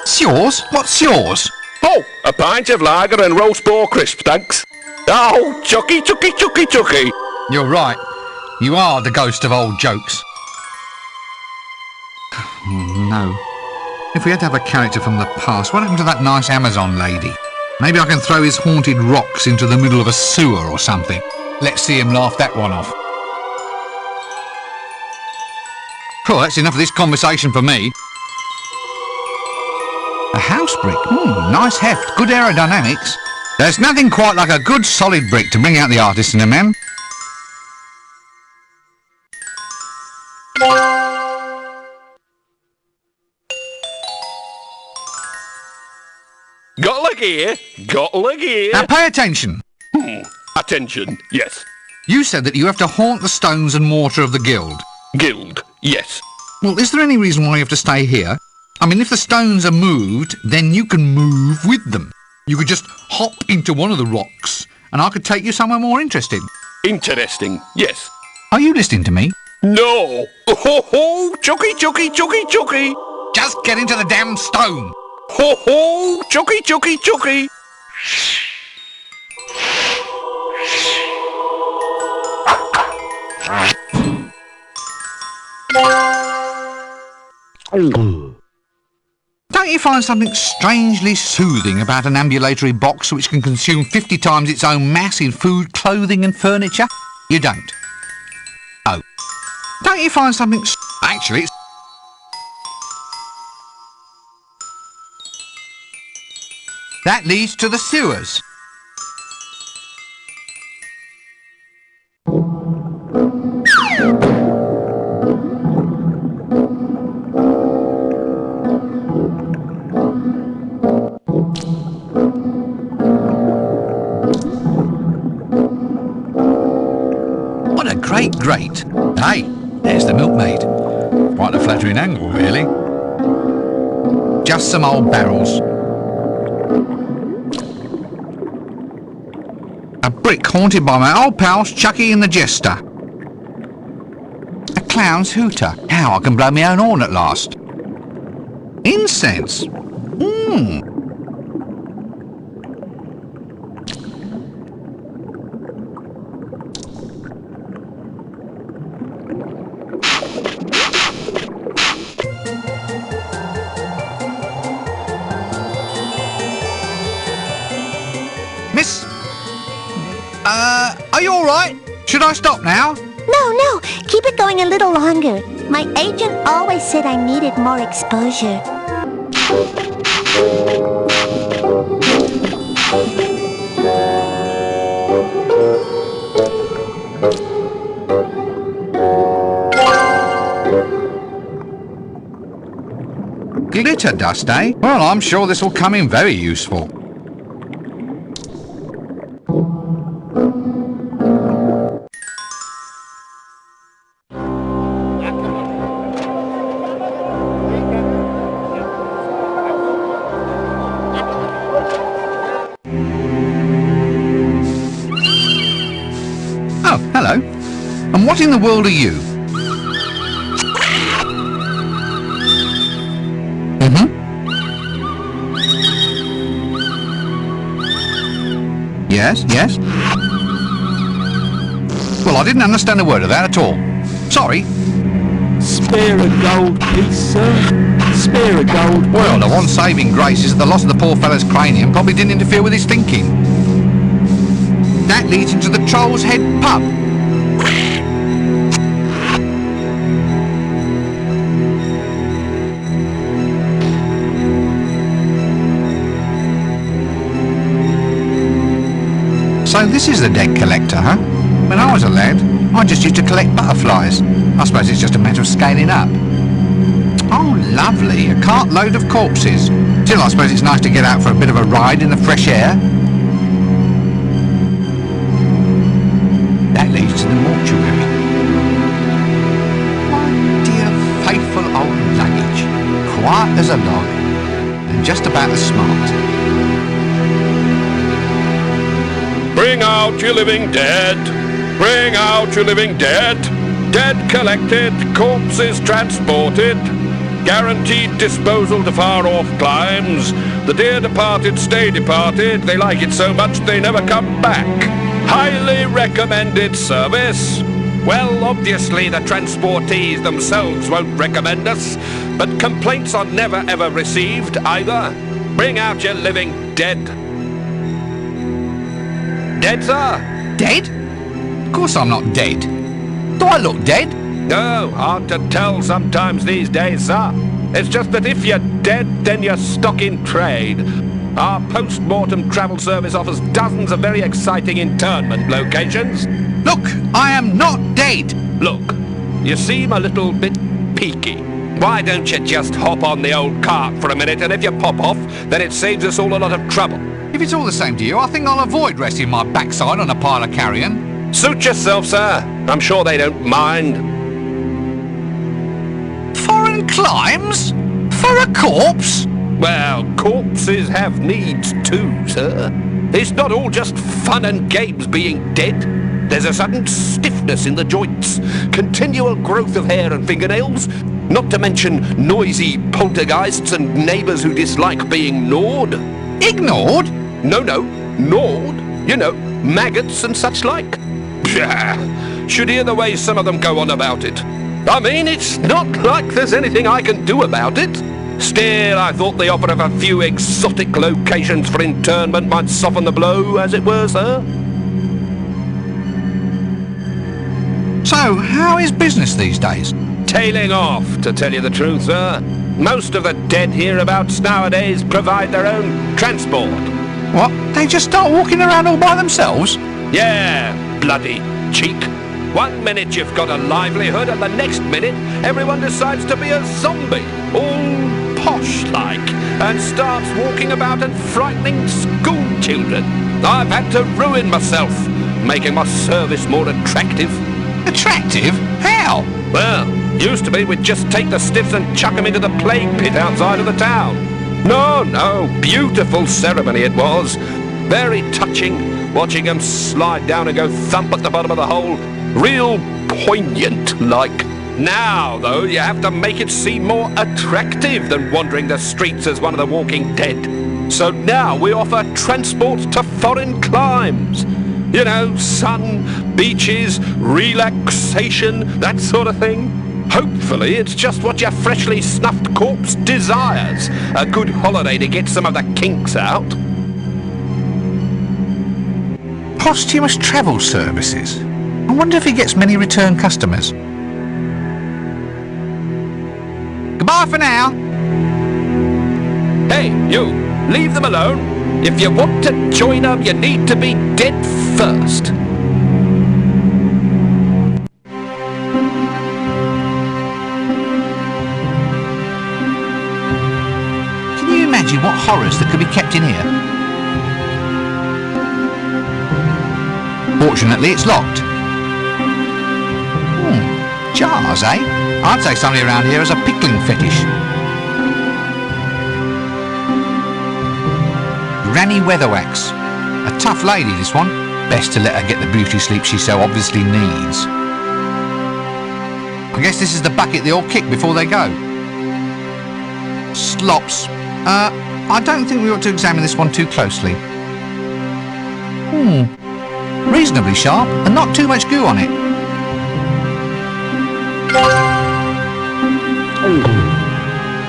A: Sures? What's yours?
D: Oh, a pint of lager and roast boar crisp, thanks. Oh, Chucky, Chucky, Chucky, Chucky.
A: You're right. You are the ghost of old jokes. Oh, no. If we had to have a character from the past, what happened to that nice Amazon lady? Maybe I can throw his haunted rocks into the middle of a sewer or something. Let's see him laugh that one off. Oh, that's enough of this conversation for me. A house brick. Nice heft. Good aerodynamics. There's nothing quite like a good solid brick to bring out the artist in a man.
D: Got leg here, got leg here.
A: Now pay attention.
D: Attention, yes.
A: You said that you have to haunt the stones and mortar of the guild.
D: Guild, yes.
A: Well, is there any reason why you have to stay here? I mean, if the stones are moved, then you can move with them. You could just hop into one of the rocks, and I could take you somewhere more interesting.
D: Interesting, yes.
A: Are you listening to me?
D: No! Ho ho! Chucky, chucky, chucky, chucky!
A: Just get into the damn stone.
D: Ho ho! Chucky, chucky, chucky!
A: Don't you find something strangely soothing about an ambulatory box which can consume 50 times its own mass in food, clothing and furniture? You don't. Oh. Don't you find something... Actually, it's... That leads to the sewers. What a great grate. Hey, there's the milkmaid. Quite a flattering angle, really. Just some old barrels. A brick haunted by my old pals Chucky and the Jester. A clown's hooter. How I can blow my own horn at last. Incense. Miss? Are you alright? Should I stop now?
G: No, keep it going a little longer. My agent always said I needed more exposure.
A: Glitter dust, eh? Well, I'm sure this will come in very useful. Oh, hello. And what in the world are you? Yes, yes. Well, I didn't understand a word of that at all. Sorry.
E: Spare a gold piece, sir. Spare a gold piece.
A: Well, the one saving grace is that the loss of the poor fellow's cranium probably didn't interfere with his thinking. That leads into the Troll's Head pub. So this is the dead collector, huh? When I was a lad, I just used to collect butterflies. I suppose it's just a matter of scaling up. Oh, lovely. A cartload of corpses. Still, I suppose it's nice to get out for a bit of a ride in the fresh air. That leads to the mortuary. My dear, faithful old luggage. Quiet as a log, and just about as smart.
D: Bring out your living dead. Bring out your living dead. Dead collected, corpses transported. Guaranteed disposal to far-off climes. The dear departed stay departed. They like it so much they never come back. Highly recommended service. Well, obviously the transportees themselves won't recommend us, but complaints are never ever received either. Bring out your living dead. Dead, sir?
A: Dead? Of course I'm not dead. Do I look dead?
D: No, hard to tell sometimes these days, sir. It's just that if you're dead, then you're stuck in trade. Our post-mortem travel service offers dozens of very exciting internment locations.
A: Look, I am not dead.
D: Look, you seem a little bit peaky. Why don't you just hop on the old cart for a minute, and if you pop off, then it saves us all a lot of trouble.
A: If it's all the same to you, I think I'll avoid resting my backside on a pile of carrion.
D: Suit yourself, sir. I'm sure they don't mind.
A: Foreign climes? For a corpse?
D: Well, corpses have needs too, sir. It's not all just fun and games being dead. There's a sudden stiffness in the joints, continual growth of hair and fingernails, not to mention noisy poltergeists and neighbours who dislike being gnawed.
A: Ignored?
D: No, gnawed. You know, maggots and such like. Pshaw. Should hear the way some of them go on about it. I mean, it's not like there's anything I can do about it. Still, I thought the offer of a few exotic locations for internment might soften the blow, as it were, sir.
A: So, how is business these days?
D: Tailing off, to tell you the truth, sir. Most of the dead hereabouts nowadays provide their own transport.
A: What? They just start walking around all by themselves?
D: Yeah, bloody cheek. 1 minute you've got a livelihood, and the next minute everyone decides to be a zombie, all posh-like, and starts walking about and frightening school children. I've had to ruin myself, making my service more attractive.
A: Attractive? How?
D: Well, used to be we'd just take the stiffs and chuck them into the plague pit outside of the town. No, beautiful ceremony it was. Very touching, watching them slide down and go thump at the bottom of the hole. Real poignant, like. Now, though, you have to make it seem more attractive than wandering the streets as one of the walking dead. So now we offer transport to foreign climes. You know, sun, beaches, relaxation, that sort of thing. Hopefully it's just what your freshly snuffed corpse desires. A good holiday to get some of the kinks out.
A: Posthumous travel services. I wonder if he gets many return customers. Goodbye for now.
D: Hey, you, leave them alone. If you want to join them, you need to be dead first.
A: Can you imagine what horrors that could be kept in here? Fortunately, it's locked. Jars, eh? I'd say somebody around here has a pickling fetish. Granny Weatherwax. A tough lady, this one. Best to let her get the beauty sleep she so obviously needs. I guess this is the bucket they all kick before they go. Slops. I don't think we ought to examine this one too closely. Reasonably sharp and not too much goo on it.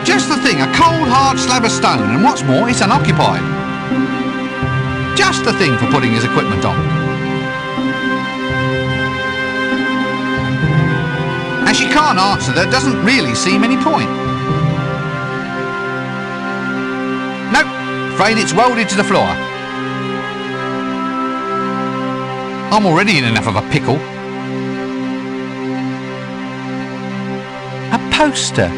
A: Just the thing, a cold hard slab of stone, and what's more, it's unoccupied. Just the thing for putting his equipment on. And she can't answer, there doesn't really seem any point. Nope, afraid it's welded to the floor. I'm already in enough of a pickle. A poster.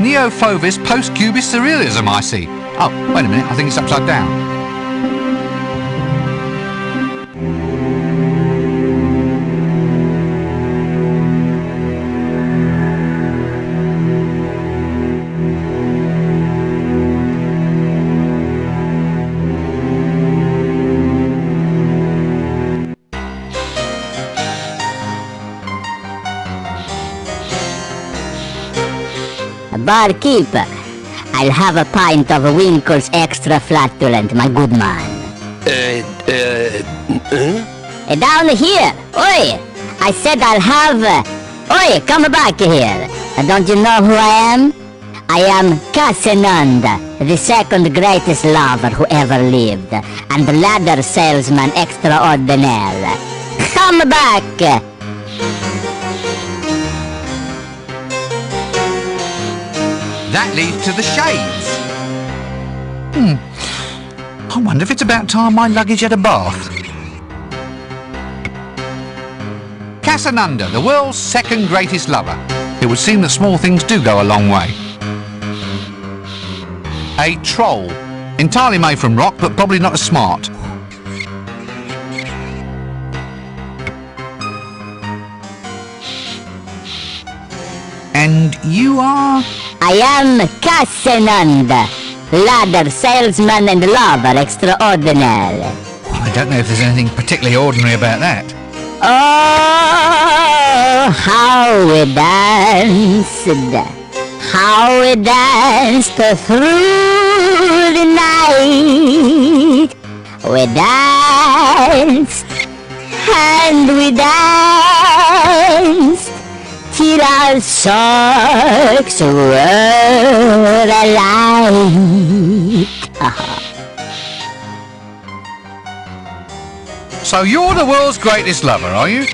A: Neo-Fauvist post-cubist surrealism, I see. Oh, wait a minute, I think it's upside down.
I: Barkeeper, I'll have a pint of Winkle's Extra Flatulent, my good man. Down here! Oi! I said I'll have... Oi, come back here! Don't you know who I am? I am Casananda, the second greatest lover who ever lived, and the ladder salesman extraordinaire. Come back!
A: That leads to the shades. I wonder if it's about time my luggage had a bath. Casananda, the world's second greatest lover. It would seem that small things do go a long way. A troll. Entirely made from rock, but probably not as smart. And you are?
I: I am Casananda, ladder salesman and lover extraordinaire.
A: I don't know if there's anything particularly ordinary about that.
I: Oh, how we danced, how we danced through the night. We danced and we danced till our socks were alight.
A: So you're the world's greatest lover, are you?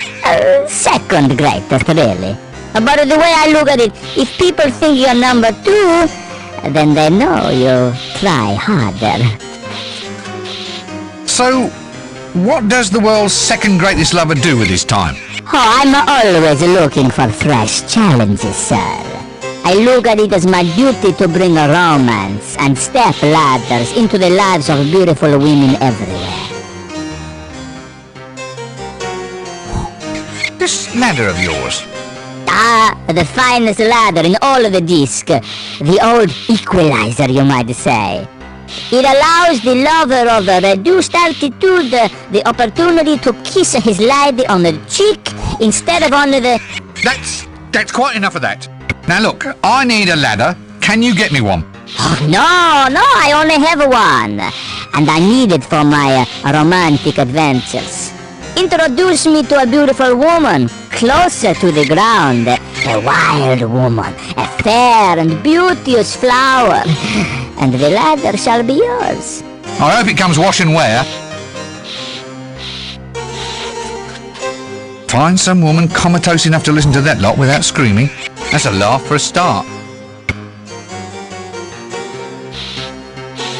I: Second greatest, really. But the way I look at it, if people think you're number 2, then they know you try harder.
A: So, what does the world's second greatest lover do with his time?
I: Oh, I'm always looking for fresh challenges, sir. I look at it as my duty to bring a romance and step ladders into the lives of beautiful women everywhere.
A: This ladder of yours.
I: Ah, the finest ladder in all of the disc. The old equalizer, you might say. It allows the lover of a reduced altitude the opportunity to kiss his lady on the cheek instead of on the...
A: That's quite enough of that. Now look, I need a ladder. Can you get me one?
I: Oh, no, I only have one. And I need it for my romantic adventures. Introduce me to a beautiful woman, closer to the ground. A wild woman, a fair and beauteous flower. And the ladder shall be yours.
A: I hope it comes wash and wear. Find some woman comatose enough to listen to that lot without screaming. That's a laugh for a start.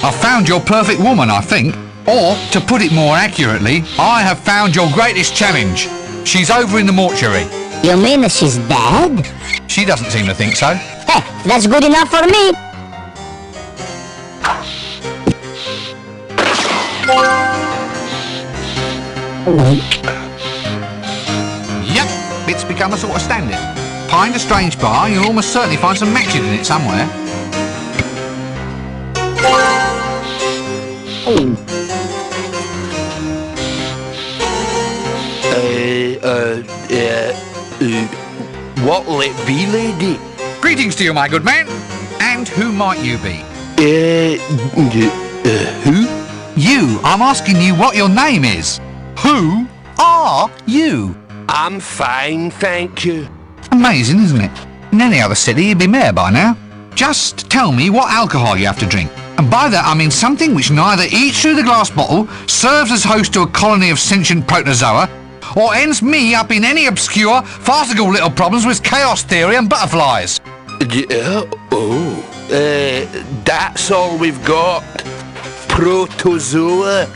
A: I've found your perfect woman, I think. Or, to put it more accurately, I have found your greatest challenge. She's over in the mortuary.
I: You mean she's dead?
A: She doesn't seem to think so.
I: Hey, that's good enough for me.
A: Yep, it's become a sort of standard. Find a strange bar, you'll almost certainly find some matches in it somewhere.
F: What'll it be, lady?
A: Greetings to you, my good man. And who might you be?
F: Who?
A: You. I'm asking you what your name is. Who are you?
F: I'm fine, thank you.
A: Amazing, isn't it? In any other city, you'd be mayor by now. Just tell me what alcohol you have to drink. And by that, I mean something which neither eats through the glass bottle, serves as host to a colony of sentient protozoa, or ends me up in any obscure, farcical little problems with chaos theory and butterflies.
F: That's all we've got. Protozoa.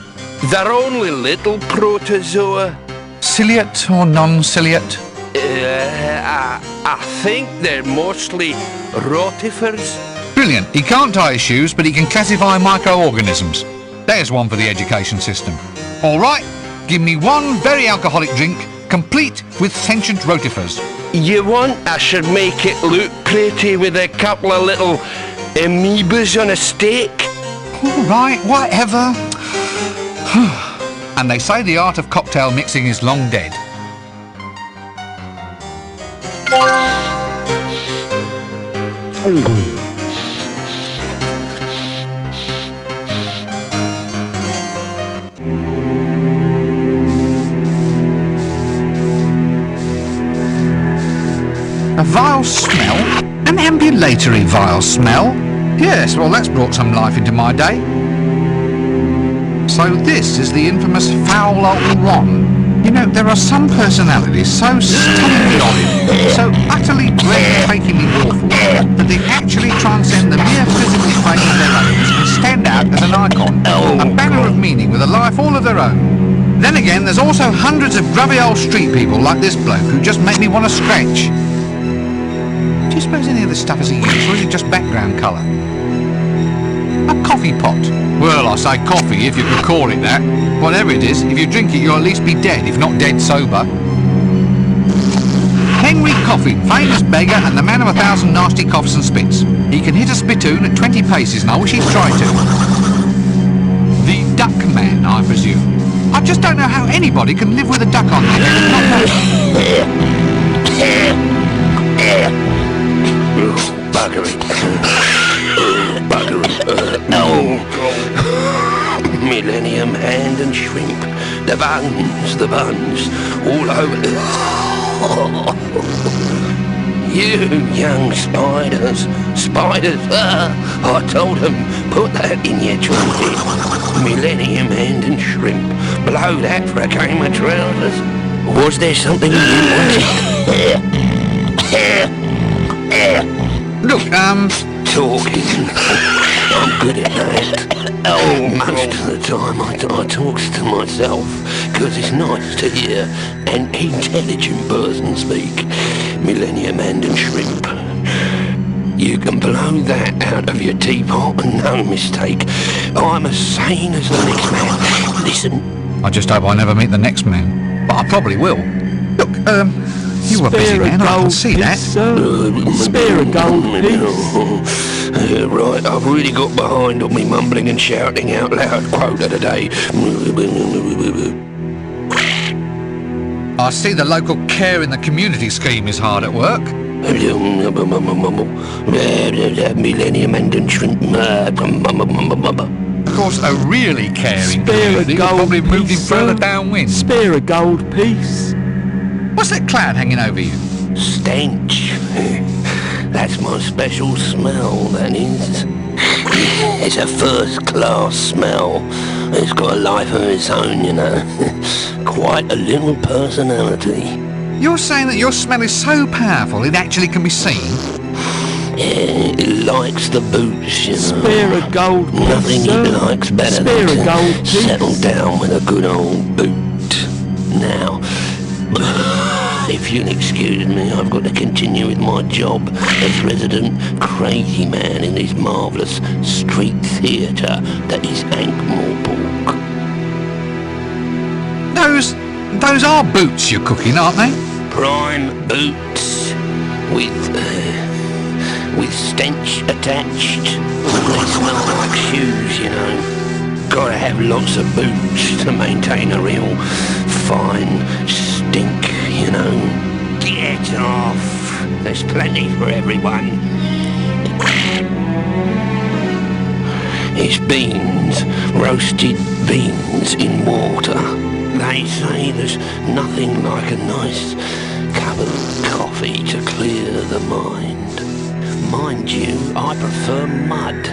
F: They're only little protozoa.
A: Ciliate or non-ciliate?
F: I think they're mostly rotifers.
A: Brilliant. He can't tie his shoes, but he can classify microorganisms. There's one for the education system. All right, give me one very alcoholic drink, complete with sentient rotifers.
F: You want I should make it look pretty with a couple of little amoebas on a steak?
A: All right, whatever. And they say the art of cocktail mixing is long dead. A vile smell? An ambulatory vile smell? Yes, well that's brought some life into my day. So this is the infamous foul old one. You know, there are some personalities so stunningly odd, so utterly breathtakingly awful, that they actually transcend the mere physical fame of their owners and stand out as an icon, a banner of meaning with a life all of their own. Then again, there's also hundreds of grubby old street people like this bloke who just make me want to scratch. Do you suppose any of this stuff is a use, or is it just background colour? A coffee pot. Well, I say coffee, if you could call it that. Whatever it is, if you drink it, you'll at least be dead, if not dead sober. Henry Coffin, famous beggar and the man of 1,000 nasty coughs and spits. He can hit a spittoon at 20 paces, and I wish he'd try to. The Duck Man, I presume. I just don't know how anybody can live with a duck on their head and not know.
D: Buggery. Buggery. Millennium hand and shrimp. The buns, all over. You young spiders. I told them, put that in your trumpet. Millennium hand and shrimp. Blow that for a game of trousers. Was there something you wanted?
A: Look,
D: Talking. I'm good at that. Most of the time I talk to myself, because it's nice to hear an intelligent person speak. Millennium hand and shrimp. You can blow that out of your teapot and no mistake. I'm as sane as the next man. Listen.
A: I just hope I never meet the next man. But I probably will. Look, you were busy, man. I can see that.
C: Spare a gold piece.
D: Right, I've really got behind on me mumbling and shouting out loud quote of the day.
A: I see the local care in the community scheme is hard at work.
D: Millennium and shrimp.
A: Of course, a really caring
C: Spare a
A: community would
C: gold
A: probably moved him
C: piece,
A: further
C: sir.
A: downwind.
C: Spare a gold piece.
A: What's that cloud hanging over you?
D: Stench. That's my special smell, that is. It's a first-class smell. It's got a life of its own, you know. Quite a little personality.
A: You're saying that your smell is so powerful it actually can be seen?
D: It likes the boots, you know.
C: Spare a gold piece,
D: Nothing
C: sir.
D: it likes better
C: Spare
D: than
C: a gold
D: to
C: piece.
D: settle down with a good old boot. Now, if you'll excuse me, I've got to continue with my job as resident crazy man in this marvellous street theatre that is Ankh-Morpork.
A: Those are boots you're cooking, aren't they?
D: Prime boots with stench attached. They smell like shoes, you know. Gotta have lots of boots to maintain a real fine stink, you know. Get off. There's plenty for everyone. It's beans, roasted beans in water. They say there's nothing like a nice cup of coffee to clear the mind. Mind you, I prefer mud.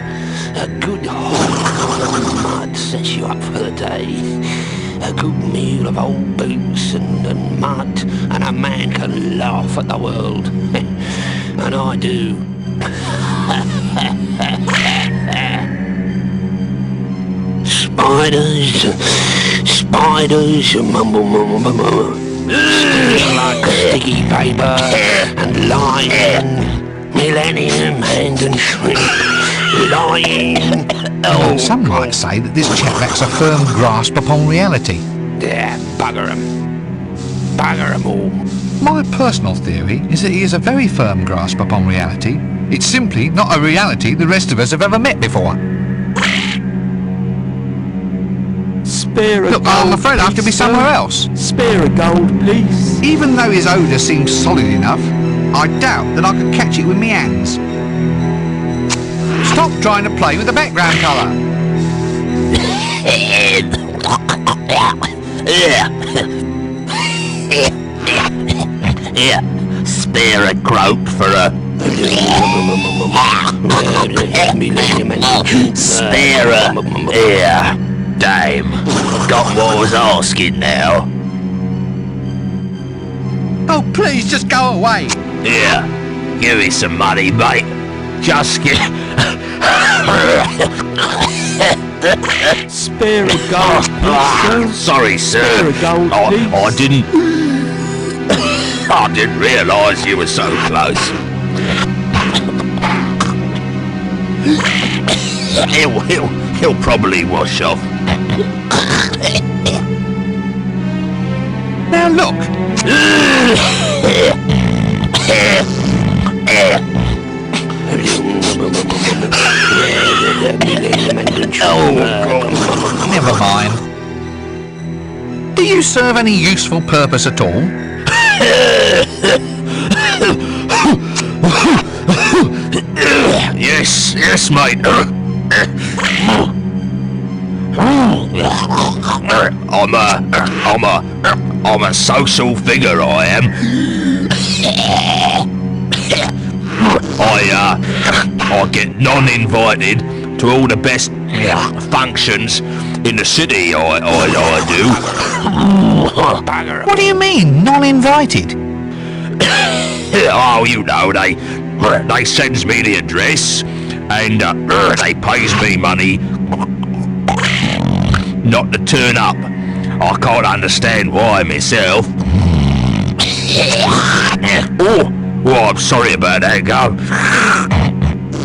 D: A good hot mud sets you up for the day. A good meal of old boots and mud, and a man can laugh at the world. And I do. Spiders, mumble, like sticky paper and lying. Millennium hand and shrimp, lying.
A: Some might say that this chap lacks a firm grasp upon reality.
D: Yeah, bugger 'em. Bugger 'em all.
A: My personal theory is that he has a very firm grasp upon reality. It's simply not a reality the rest of us have ever met before.
C: Spare a
A: Look,
C: gold
A: I'm afraid I have to be
C: piece, sir.
A: somewhere else.
C: Spare a gold piece.
A: Even though his odour seems solid enough, I doubt that I could catch it with my hands. Stop trying to play with the background colour.
E: Here, spare a groat for a... Spare a... Here, dame. Got what I was asking now.
A: Oh, please, just go away.
E: Here, give me some money, mate. Just get...
C: Spare a gold piece, sir.
E: Sorry, sir.
C: Spare a gold piece.
E: I didn't realise you were so close. He'll probably wash off.
A: Now look.
E: Oh,
A: Never mind. serve any useful purpose at all?
E: Yes, mate. I'm a social figure, I am. I get non-invited to all the best functions in the city, I do.
A: What do you mean, non-invited?
E: Oh, you know, they sends me the address and they pays me money not to turn up. I can't understand why myself. Oh, I'm sorry about that, go.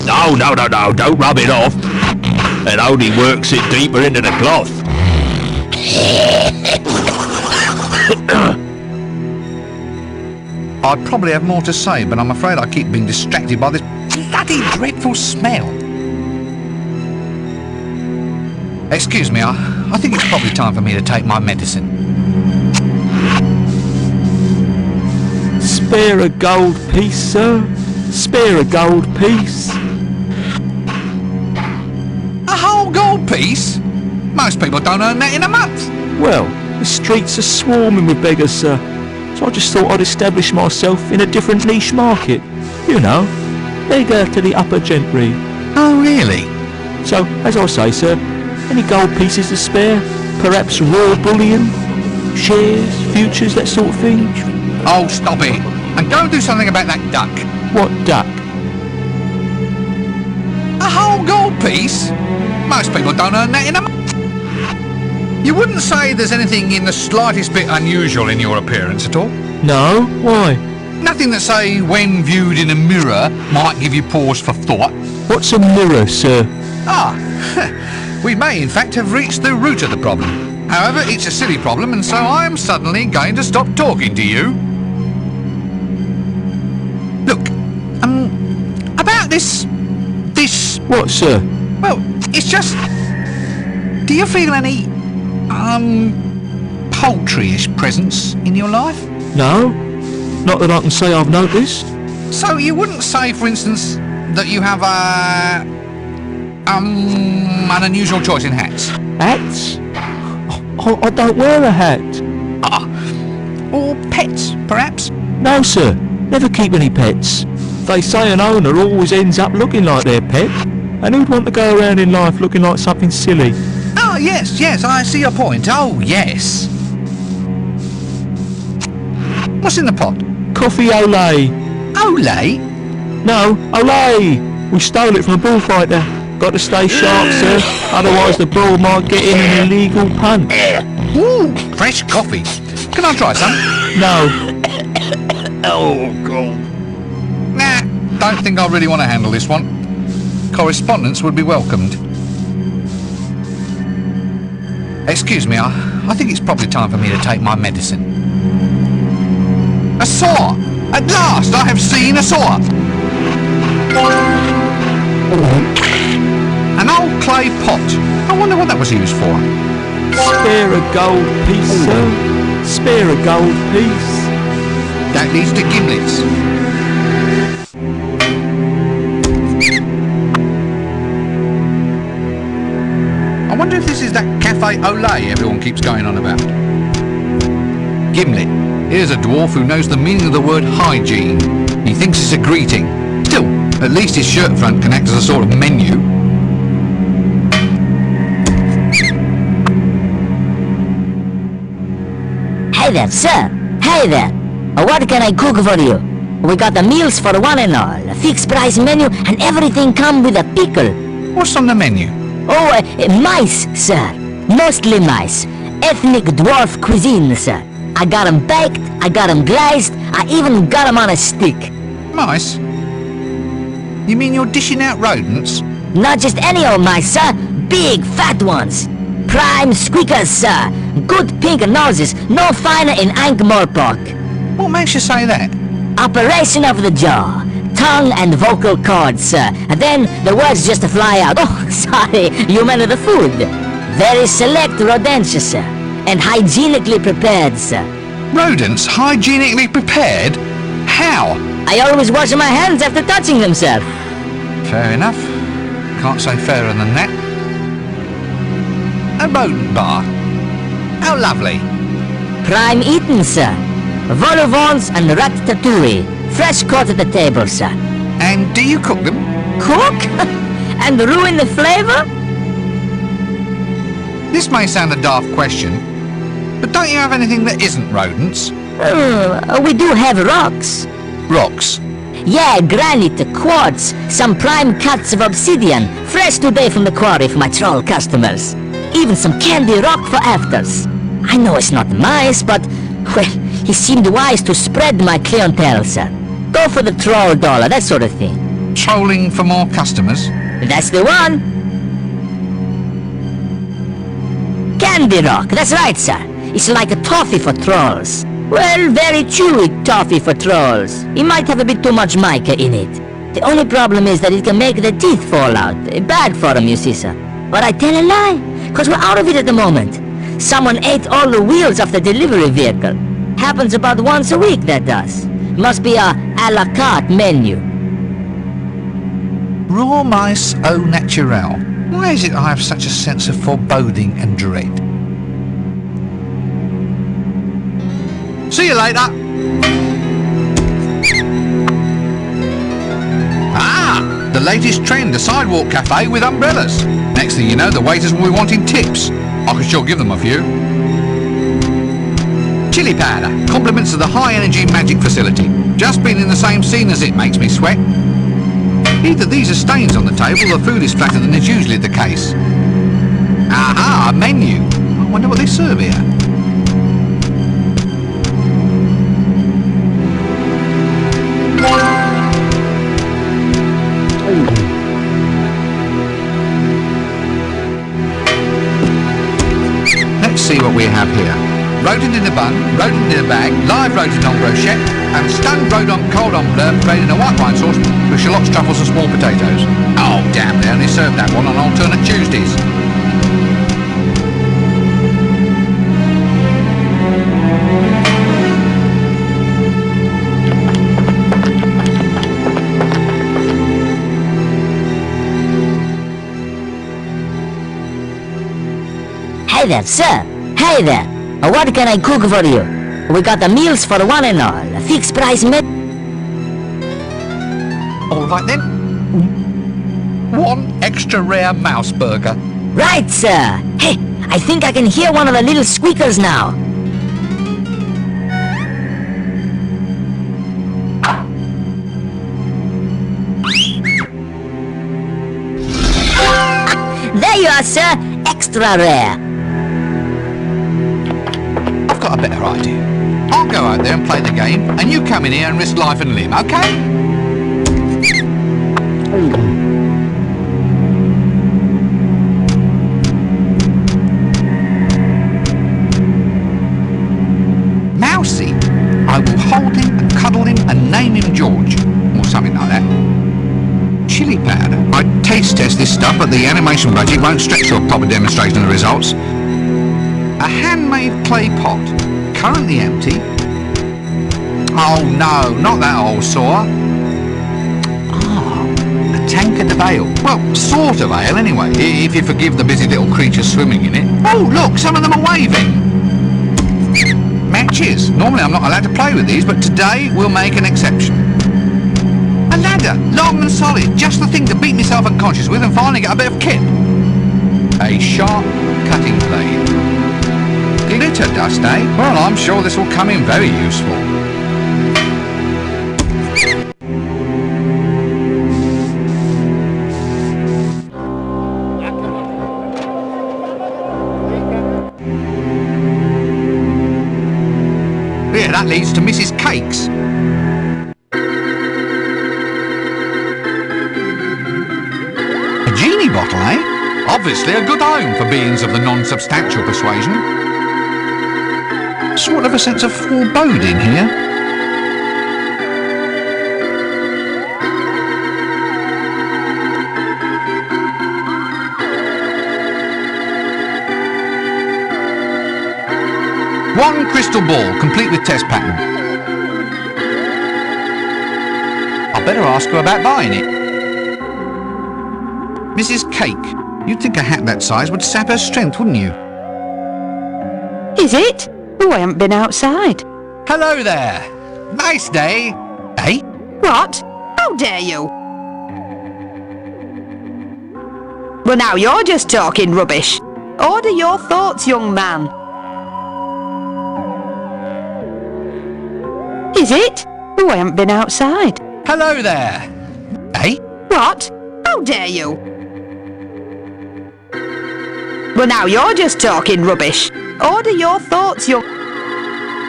E: No, don't rub it off. It only works it deeper into the cloth.
A: I'd probably have more to say, but I'm afraid I keep being distracted by this bloody dreadful smell. Excuse me, I think it's probably time for me to take my medicine.
J: Spare a gold piece, sir. Spare a gold piece.
A: A whole gold piece? Most people don't earn that in a month.
J: Well, the streets are swarming with beggars, sir. So I just thought I'd establish myself in a different niche market. You know, beggar to the upper gentry.
A: Oh, really?
J: So, as I say, sir, any gold pieces to spare? Perhaps raw bullion? Shares, futures, that sort of thing?
A: Oh, stop it. And go and do something about that duck.
J: What duck?
A: A whole gold piece? Most people don't earn that in a month. You wouldn't say there's anything in the slightest bit unusual in your appearance at all?
J: No? Why?
A: Nothing that, say, when viewed in a mirror, might give you pause for thought?
J: What's a mirror, sir?
A: Ah, we may in fact have reached the root of the problem. However, it's a silly problem, and so I am suddenly going to stop talking to you. Look, about this...
J: What, sir?
A: Well, it's just... Do you feel any, poultry-ish presence in your life?
J: No? Not that I can say I've noticed.
A: So you wouldn't say, for instance, that you have an unusual choice in hats?
J: Hats? I don't wear a hat.
A: Or pets, perhaps?
J: No, sir. Never keep any pets. They say an owner always ends up looking like their pet. And who'd want to go around in life looking like something silly?
A: Oh, yes, I see your point. Oh, yes. What's in the pot?
J: Coffee Olay.
A: Olay?
J: No, Olay. We stole it from a bullfighter. Got to stay sharp, sir. Otherwise the bull might get in an illegal punt.
A: Ooh, fresh coffee. Can I try some?
J: No.
A: Oh, God. Nah, don't think I really want to handle this one. Correspondence would be welcomed. Excuse me, I think it's probably time for me to take my medicine. A saw! At last I have seen a saw! An old clay pot. I wonder what that was used for.
J: Spare a gold piece, sir. Spare a gold piece.
A: That leads to gimlets. I wonder if this is that Cafe Olay everyone keeps going on about. Gimlet. Here's a dwarf who knows the meaning of the word hygiene. He thinks it's a greeting. Still, at least his shirt front can act as a sort of menu.
I: Hey there, sir. Hey there. What can I cook for you? We got the meals for one and all, a fixed price menu, and everything come with a pickle.
A: What's on the menu?
I: Oh, mice, sir. Mostly mice. Ethnic dwarf cuisine, sir. I got 'em baked, I got 'em glazed, I even got 'em on a stick.
A: Mice? You mean you're dishing out rodents?
I: Not just any old mice, sir. Big, fat ones. Prime squeakers, sir. Good pink noses, no finer in Ankh-Morpork.
A: What makes you say that?
I: Operation of the jaw. Tongue and vocal cords, sir. And then the words just fly out. Oh, sorry, you meant the food. Very select rodentia, sir. and hygienically prepared, sir.
A: Rodents hygienically prepared? How?
I: I always wash my hands after touching them, sir.
A: Fair enough. Can't say fairer than that. A rodent bar. How lovely.
I: Prime eaten, sir. Vol au vents and ratatouille. Fresh caught at the table, sir.
A: And do you cook them?
I: Cook? And ruin the flavor?
A: This may sound a daft question, but don't you have anything that isn't rodents?
I: We do have rocks.
A: Rocks.
I: Yeah, granite, quartz, some prime cuts of obsidian, fresh today from the quarry for my troll customers. Even some candy rock for afters. I know it's not mice, but, well, he seemed wise to spread my clientele, sir. Go for the troll dollar, that sort of thing.
A: Trolling for more customers?
I: That's the one. Candy rock, that's right, sir. It's like a toffee for trolls. Well, very chewy toffee for trolls. It might have a bit too much mica in it. The only problem is that it can make the teeth fall out. Bad for them, you see, sir. But I tell a lie, because we're out of it at the moment. Someone ate all the wheels off the delivery vehicle. Happens about once a week, that does. Must be a la carte menu.
A: Raw mice au naturel. Why is it I have such a sense of foreboding and dread? See you later. Ah, the latest trend, a sidewalk cafe with umbrellas. Next thing you know, the waiters will be wanting tips. I can sure give them a few. Chili powder, compliments of the high-energy magic facility. Just been in the same scene as it makes me sweat. Either these are stains on the table or the food is flatter than is usually the case. Aha, a menu. I wonder what they serve here. Let's see what we have here. Rodent in a bun, rodent in a bag, live rodent en brochette, and stunned rodent cordon bleu made in a white wine sauce with shallots, truffles and small potatoes. Oh damn, they only serve that one on alternate Tuesdays.
I: Hey there, sir. Hey there. What can I cook for you? We got the meals for one and all. Fixed price
A: All right then. One extra rare mouse burger.
I: Right, sir. Hey, I think I can hear one of the little squeakers now. There you are, sir. Extra rare.
A: I've got a better idea. I'll go out there and play the game, and you come in here and risk life and limb, okay? Mousy, I will hold him and cuddle him and name him George, or something like that. Chili powder. I taste test this stuff, but the animation budget won't stretch to a proper demonstration of the results. A handmade clay pot, currently empty. Oh no, not that old saw. Ah, a tankard of ale. Well, sort of ale anyway, if you forgive the busy little creatures swimming in it. Oh look, some of them are waving. Matches. Normally I'm not allowed to play with these, but today we'll make an exception. A ladder, long and solid, just the thing to beat myself unconscious with and finally get a bit of kip. A sharp cutting blade. Glitter dust, eh? Well, I'm sure this will come in very useful. Yeah, that leads to Mrs. Cakes. A genie bottle, eh? Obviously a good home for beings of the non-substantial persuasion. Sort of a sense of foreboding here. 1 crystal ball, complete with test pattern. I better ask her about buying it. Mrs. Cake, you'd think a hat that size would sap her strength, wouldn't you?
H: Is it? Oh, I haven't been outside.
A: Hello there. Nice day. Eh?
H: What? How dare you? Well, now you're just talking rubbish. Order your thoughts, young man. Is it? Oh, I haven't been outside.
A: Hello there. Eh?
H: What? How dare you? Well, now you're just talking rubbish. Order your thoughts, young...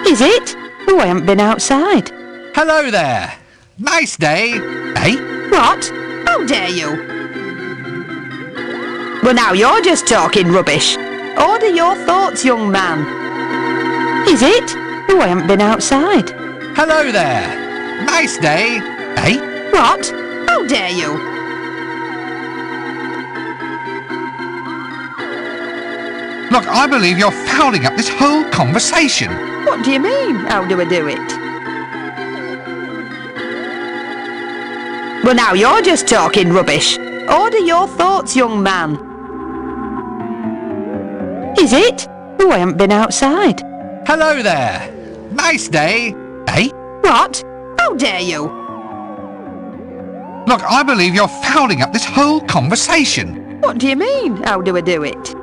H: Is it? Oh, I haven't been outside.
A: Hello there. Nice day. Eh?
H: What? How dare you? Well, now you're just talking rubbish. Order your thoughts, young man. Is it? Oh, I haven't been outside.
A: Hello there. Nice day. Eh?
H: What? How dare you?
A: Look, I believe you're fouling up this whole conversation.
H: What do you mean? How do I do it? Well, now you're just talking rubbish. Order your thoughts, young man. Is it? Oh, I haven't been outside.
A: Hello there. Nice day. Eh?
H: What? How dare you?
A: Look, I believe you're fouling up this whole conversation.
H: What do you mean? How do I do it?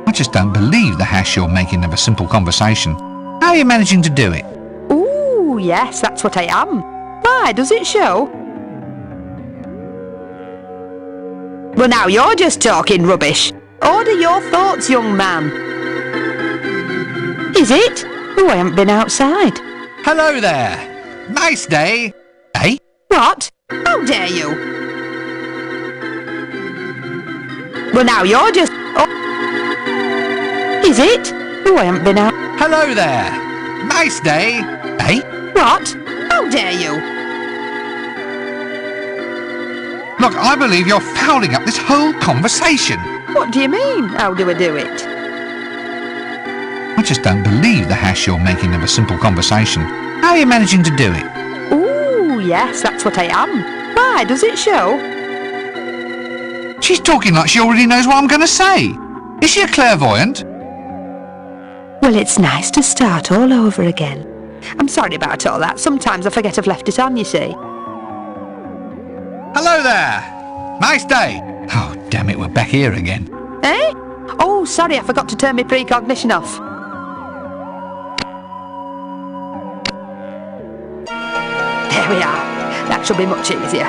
A: I just don't believe the hash you're making of a simple conversation. How are you managing to do it?
H: Ooh, yes, that's what I am. Why, does it show? Well, now you're just talking rubbish. Order your thoughts, young man. Is it? Oh, I haven't been outside.
A: Hello there. Nice day. Eh?
H: What? How dare you? Well, now you're just... Oh. Is it? Oh, I haven't been out...
A: Hello there. Nice day. Eh?
H: What? How dare you?
A: Look, I believe you're fouling up this whole conversation.
H: What do you mean? How do I do it?
A: I just don't believe the hash you're making of a simple conversation. How are you managing to do it?
H: Ooh, yes, that's what I am. Why, does it show?
A: She's talking like she already knows what I'm going to say. Is she a clairvoyant?
H: Well, it's nice to start all over again. I'm sorry about all that. Sometimes I forget I've left it on, you see.
A: Hello there. Nice day. Oh, damn it, we're back here again.
H: Eh? Oh, sorry, I forgot to turn my precognition off. There we are. That should be much easier.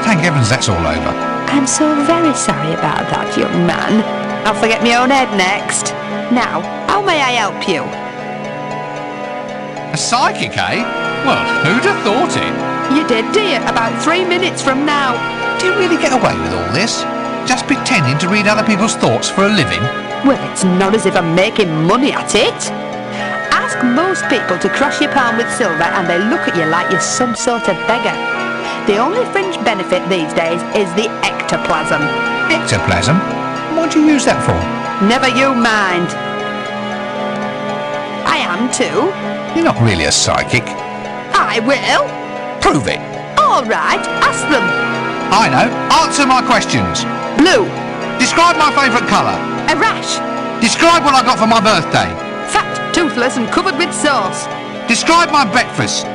A: Thank heavens that's all over.
H: I'm so very sorry about that, young man. I'll forget my own head next. Now, how may I help you?
A: A psychic, eh? Well, who'd have thought it?
H: You did, dear, about 3 minutes from now.
A: Do you really get away with all this? Just pretending to read other people's thoughts for a living?
H: Well, it's not as if I'm making money at it. Ask most people to cross your palm with silver and they look at you like you're some sort of beggar. The only fringe benefit these days is the ectoplasm.
A: Ectoplasm? What do you use that for?
H: Never you mind. I am too.
A: You're not really a psychic.
H: I will.
A: Prove it.
H: All right, ask them.
A: I know. Answer my questions.
H: Blue.
A: Describe my favourite colour.
H: A rash.
A: Describe what I got for my birthday.
H: Fat, toothless and covered with sauce.
A: Describe my breakfast.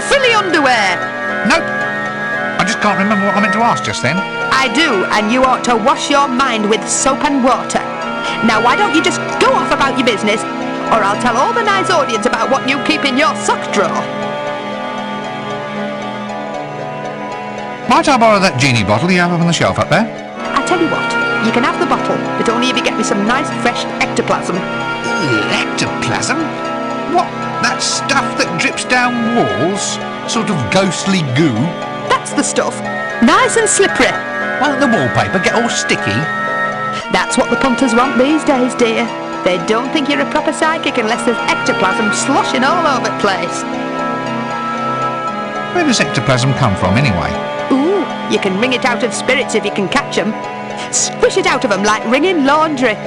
H: Frilly underwear.
A: Nope. I just can't remember what I meant to ask just then.
H: I do, and you ought to wash your mind with soap and water. Now, why don't you just go off about your business, or I'll tell all the nice audience about what you keep in your sock drawer.
A: Might I borrow that genie bottle you have up on the shelf up there?
H: I tell you what, you can have the bottle, but only if you get me some nice fresh ectoplasm.
A: Ectoplasm? What? That stuff that drips down walls? Sort of ghostly goo?
H: That's the stuff. Nice and slippery.
A: Won't the wallpaper get all sticky?
H: That's what the punters want these days, dear. They don't think you're a proper psychic unless there's ectoplasm sloshing all over the place.
A: Where does ectoplasm come from, anyway?
H: Ooh, you can wring it out of spirits if you can catch them. Squish it out of them like wringing laundry.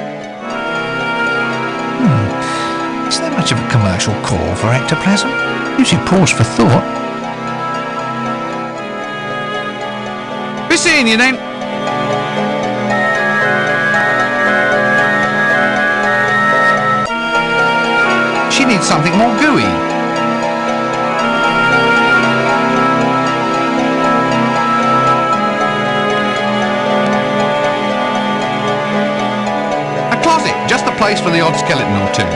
A: special core for ectoplasm? Gives you pause for thought. Be seeing you then. She needs something more gooey. A closet, just the place for the odd skeleton or two.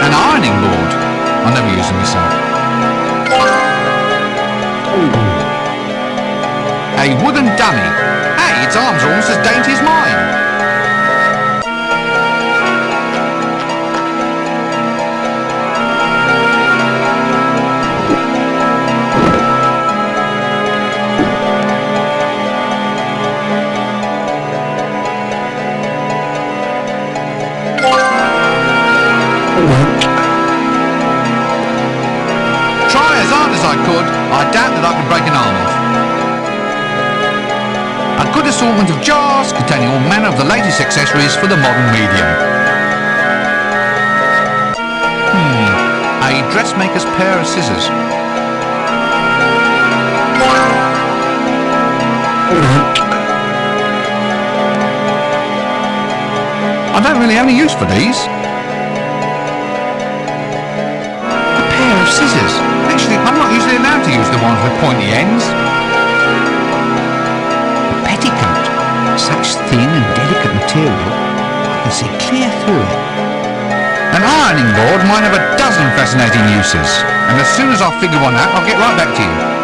A: An ironing board. I never use them myself. A wooden dummy. Hey, its arms are almost as dainty as mine. Try as hard as I could, I doubt that I could break an arm off. A good assortment of jars containing all manner of the latest accessories for the modern medium. A dressmaker's pair of scissors. I don't really have any use for these. A pair of scissors. Actually, I'm not usually allowed to use the ones with pointy ends. Such thin and delicate material, I can see clear through it. An ironing board might have a dozen fascinating uses, and as soon as I figure one out, I'll get right back to you.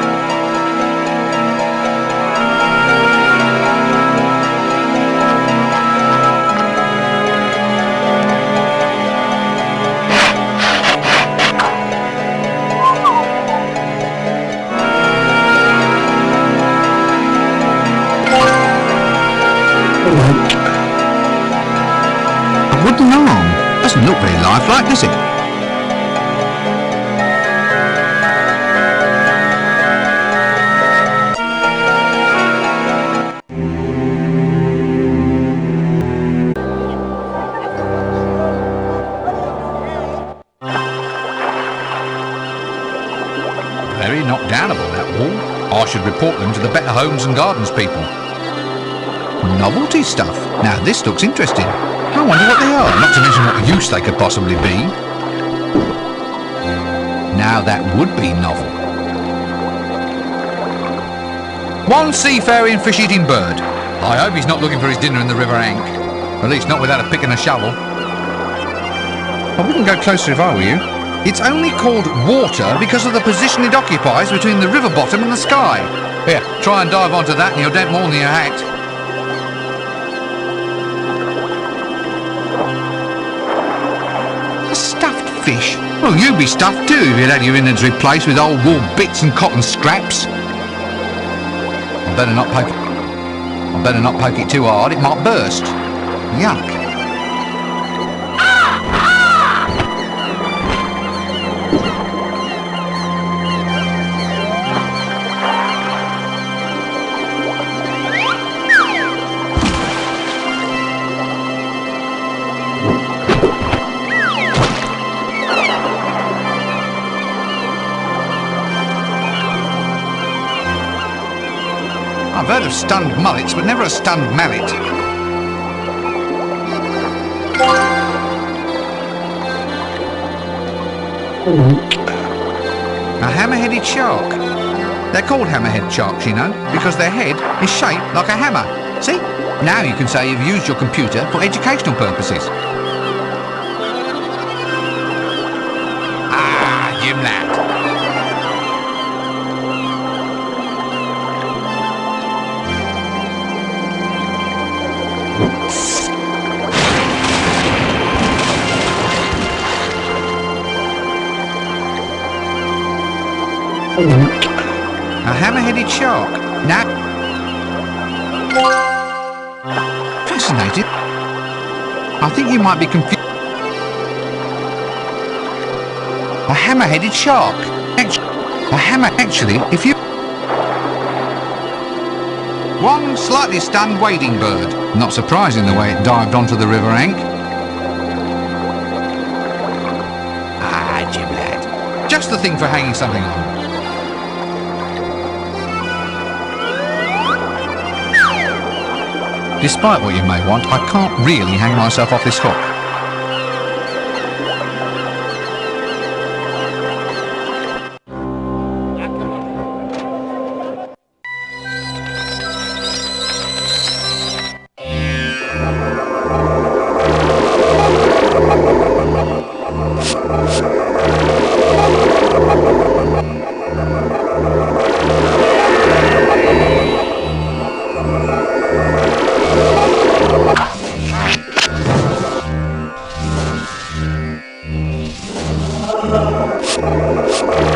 A: A wooden arm? Doesn't look very lifelike, does it? Very knocked down about that wall. I should report them to the Better Homes and Gardens people. Novelty stuff. Now this looks interesting. I wonder what they are, not to mention what use they could possibly be. Now that would be novel. One seafaring fish-eating bird. I hope he's not looking for his dinner in the River Ank. At least not without a pick and a shovel. I wouldn't go closer if I were you. It's only called water because of the position it occupies between the river bottom and the sky. Here, try and dive onto that and you'll dent more than your hat. Fish? Well, you'd be stuffed too if you'd had your innards replaced with old wool bits and cotton scraps. I better not poke it too hard, it might burst. Yuck. I've heard of stunned mullets, but never a stunned mallet. A hammer-headed shark. They're called hammerhead sharks, you know, because their head is shaped like a hammer. See? Now you can say you've used your computer for educational purposes. Ah, Jim lad. A hammer-headed shark. Now, fascinated. I think you might be confused. A hammer-headed shark. Actually, if you... One slightly stunned wading bird. Not surprising the way it dived onto the river bank. Ah, Jim lad. Just the thing for hanging something on. Despite what you may want, I can't really hang myself off this hook.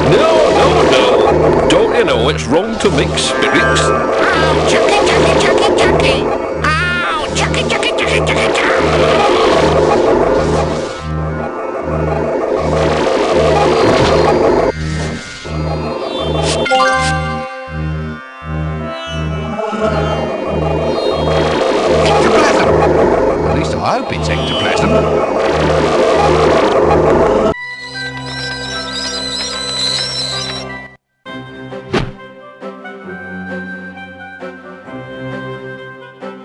D: No. Don't you know it's wrong to mix spirits?
C: Oh, chucky, chucky, chucky, chucky. Oh, chucky, chucky, chucky, chucky, chucky.
A: Ectoplasm! At least I hope it's ectoplasm.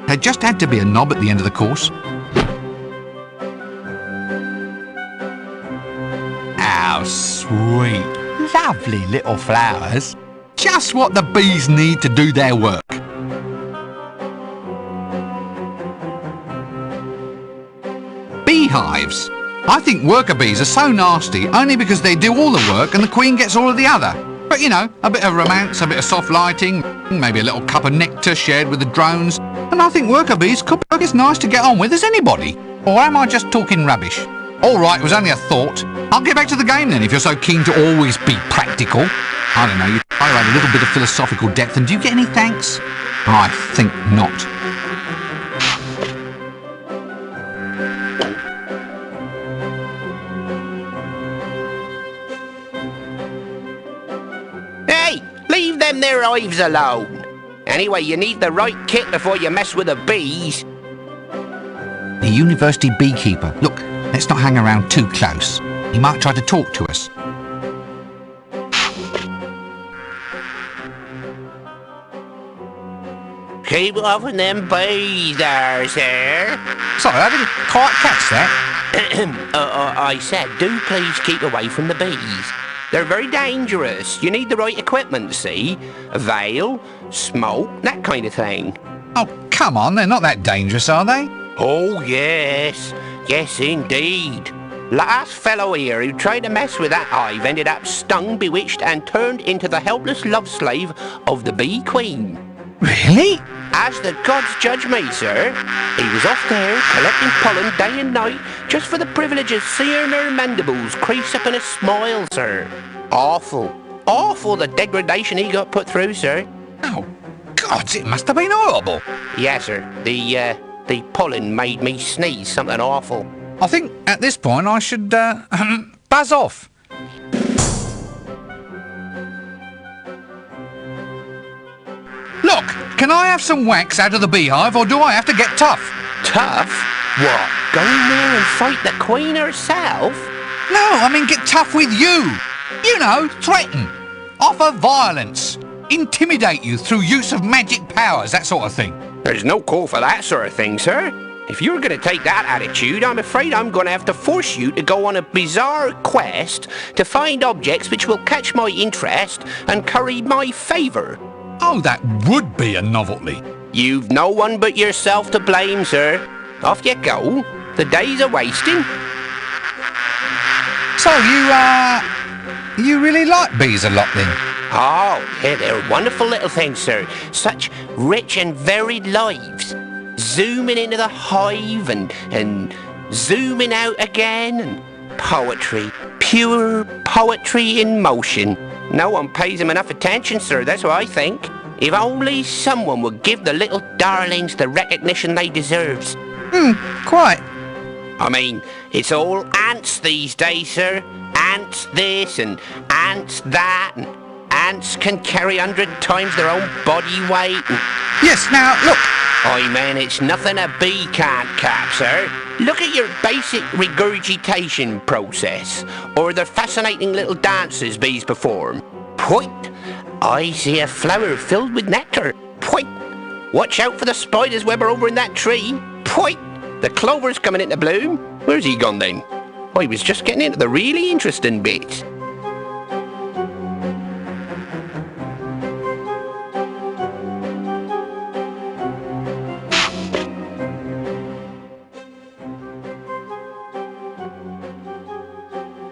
A: There just had to be a knob at the end of the course. How sweet. Lovely little flowers. Just what the bees need to do their work. Beehives. I think worker bees are so nasty only because they do all the work and the queen gets all of the other. But you know, a bit of romance, a bit of soft lighting, maybe a little cup of nectar shared with the drones, and I think worker bees could be as nice to get on with as anybody. Or am I just talking rubbish? All right, it was only a thought. I'll get back to the game then if you're so keen to always be practical. I don't know, you try to add a little bit of philosophical depth, and do you get any thanks? I think not.
C: Hey, leave them there hives alone. Anyway, you need the right kit before you mess with the bees.
A: The university beekeeper. Look, let's not hang around too close. He might try to talk to us.
C: Keep off of them bees there, sir.
A: Sorry, I didn't quite catch that.
C: I said, do please keep away from the bees. They're very dangerous. You need the right equipment, see? A veil, smoke, that kind of thing.
A: Oh, come on, they're not that dangerous, are they?
C: Oh, yes. Yes, indeed. Last fellow here who tried to mess with that hive ended up stung, bewitched, and turned into the helpless love slave of the bee queen.
A: Really?
C: As the gods judge me, sir. He was off there collecting pollen day and night just for the privilege of seeing her mandibles crease up in a smile, sir. Awful. Awful the degradation he got put through, sir.
A: Oh, gods, it must have been horrible.
C: Yes, sir. The pollen made me sneeze something awful.
A: I think at this point I should, buzz off. Look, can I have some wax out of the beehive, or do I have to get tough?
C: Tough? What? Go in there and fight the queen herself?
A: No, I mean get tough with you. You know, threaten, offer violence, intimidate you through use of magic powers, that sort of thing.
C: There's no call for that sort of thing, sir. If you're going to take that attitude, I'm afraid I'm going to have to force you to go on a bizarre quest to find objects which will catch my interest and curry my favour.
A: Oh, that would be a novelty.
C: You've no one but yourself to blame, sir. Off you go. The days are wasting.
A: So you really like bees a lot then?
C: Oh, yeah, they're wonderful little things, sir. Such rich and varied lives. Zooming into the hive and zooming out again, and poetry. Pure poetry in motion. No one pays them enough attention, sir, that's what I think. If only someone would give the little darlings the recognition they deserve.
A: Quite.
C: I mean, it's all ants these days, sir. Ants this and ants that. And ants can carry 100 times their own body weight?
A: Yes, now, look.
C: I mean, it's nothing a bee can't cap, sir. Look at your basic regurgitation process, or the fascinating little dances bees perform. Point. I see a flower filled with nectar. Point. Watch out for the spider's web over in that tree. Point. The clover's coming into bloom. Where's he gone then? I was just getting into the really interesting bit.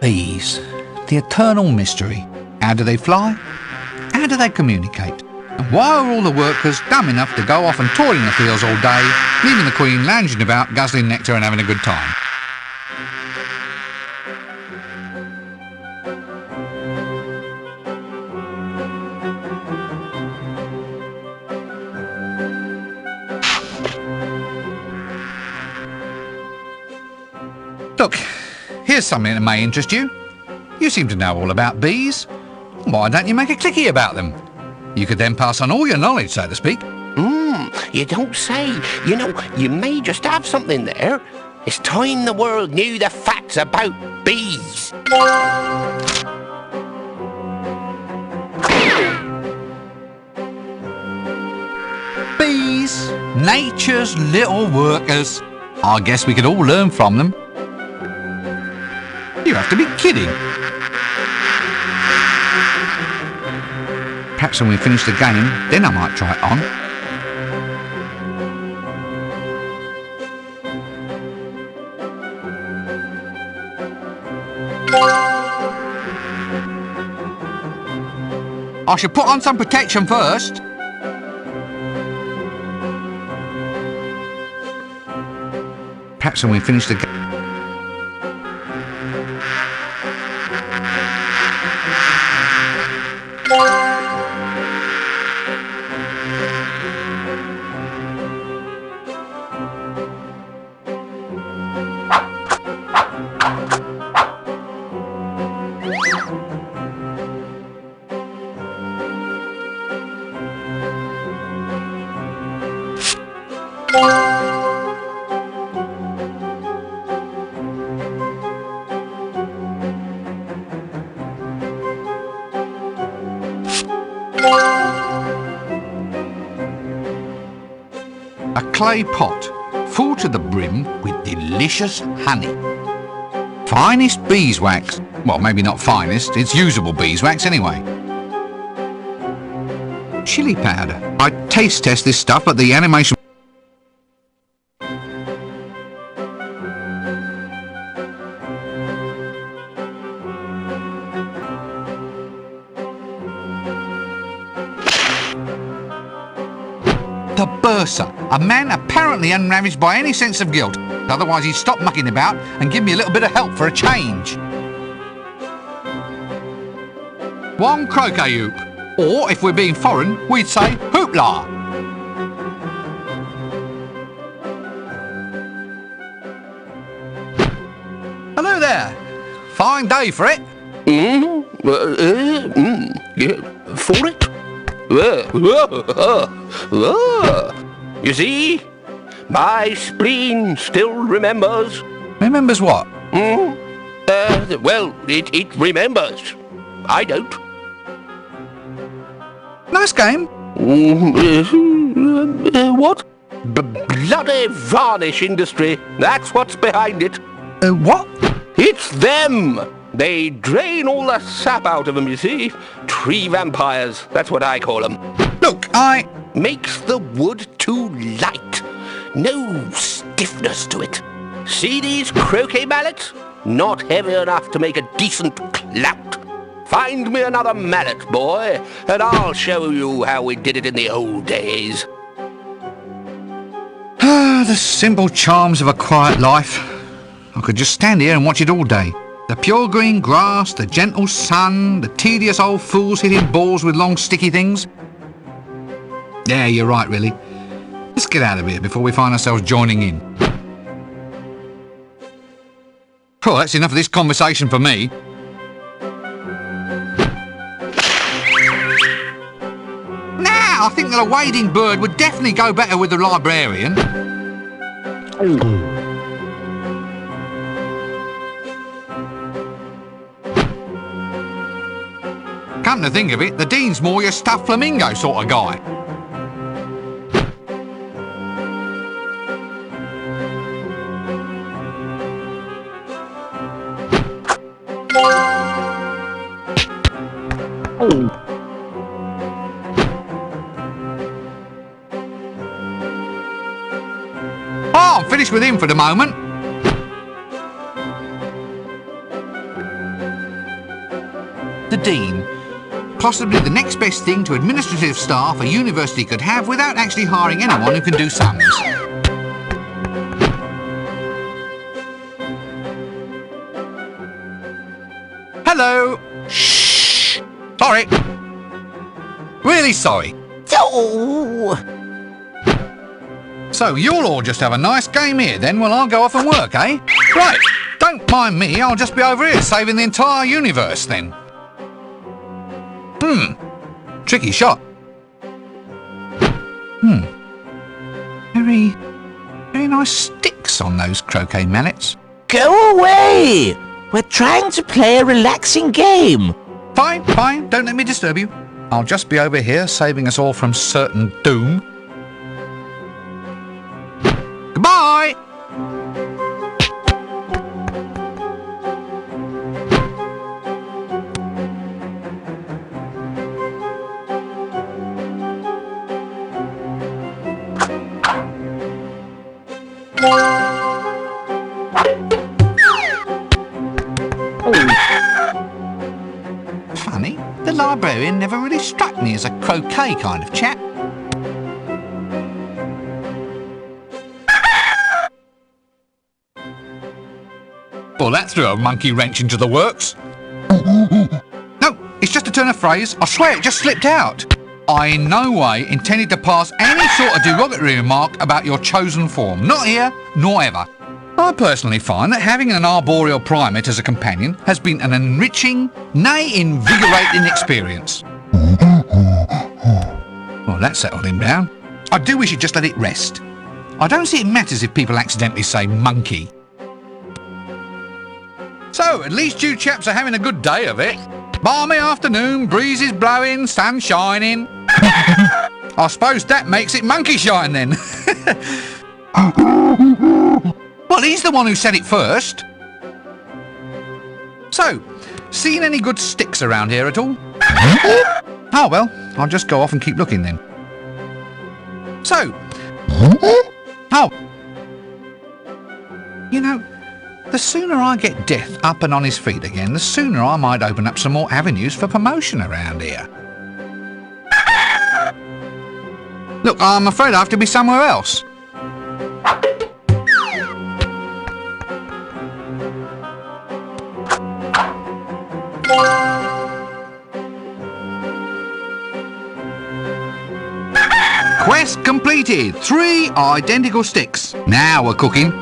A: Bees. The eternal mystery. How do they fly? How do they communicate? And why are all the workers dumb enough to go off and toil in the fields all day, leaving the queen lounging about, guzzling nectar and having a good time? Look, here's something that may interest you. You seem to know all about bees. Why don't you make a clicky about them? You could then pass on all your knowledge, so to speak.
C: You don't say. You know, you may just have something there. It's time the world knew the facts about bees.
A: Bees, nature's little workers. I guess we could all learn from them. You have to be kidding. Perhaps when we finish the game, then I might try it on. I should put on some protection first. Perhaps when we finish the game. A clay pot, full to the brim with delicious honey. Finest beeswax. Well, maybe not finest, it's usable beeswax anyway. Chili powder. I taste test this stuff at the animation. The bursar, a man apparently unravaged by any sense of guilt. Otherwise he'd stop mucking about and give me a little bit of help for a change. One croquet hoop. Or, if we're being foreign, we'd say hoopla. Hello there. Fine day for it.
C: For it? You see? My spleen still remembers.
A: Remembers what?
C: Well, it remembers. I don't.
A: Nice game.
C: What? Bloody varnish industry. That's what's behind it.
A: What?
C: It's them. They drain all the sap out of them, you see. Tree vampires, that's what I call them.
A: Look,
C: Makes the wood too light. No stiffness to it. See these croquet mallets? Not heavy enough to make a decent clout. Find me another mallet, boy, and I'll show you how we did it in the old days.
A: The simple charms of a quiet life. I could just stand here and watch it all day. The pure green grass, the gentle sun, the tedious old fools hitting balls with long sticky things. Yeah, you're right, really. Let's get out of here before we find ourselves joining in. Oh, that's enough of this conversation for me. I think that a wading bird would definitely go better with the librarian. Come to think of it, the Dean's more your stuffed flamingo sort of guy. Oh, I'm finished with him for the moment. The Dean. Possibly the next best thing to administrative staff a university could have without actually hiring anyone who can do sums. Hello. Shh. Sorry. Really sorry.
C: Oh!
A: So you'll all just have a nice game here then while I'll go off and work, eh? Right. Don't mind me, I'll just be over here saving the entire universe then. Tricky shot. Very nice sticks on those croquet mallets.
C: Go away! We're trying to play a relaxing game.
A: Fine, fine, don't let me disturb you. I'll just be over here saving us all from certain doom. Goodbye! Funny, the librarian never really struck me as a croquet kind of chap. Well, that threw a monkey wrench into the works. No, it's just a turn of phrase. I swear it just slipped out. I in no way intended to pass any sort of derogatory remark about your chosen form. Not here, nor ever. I personally find that having an arboreal primate as a companion has been an enriching, nay invigorating experience. Well, that settled him down. I do wish he'd just let it rest. I don't see it matters if people accidentally say monkey. So, at least you chaps are having a good day of it. Balmy afternoon, breezes blowing, sun shining. I suppose that makes it monkey shine then. Well, he's the one who said it first. So, seen any good sticks around here at all? Oh well, I'll just go off and keep looking then. So, oh, you know, the sooner I get Death up and on his feet again, the sooner I might open up some more avenues for promotion around here. Look, I'm afraid I have to be somewhere else. Quest completed. 3 identical sticks. Now we're cooking.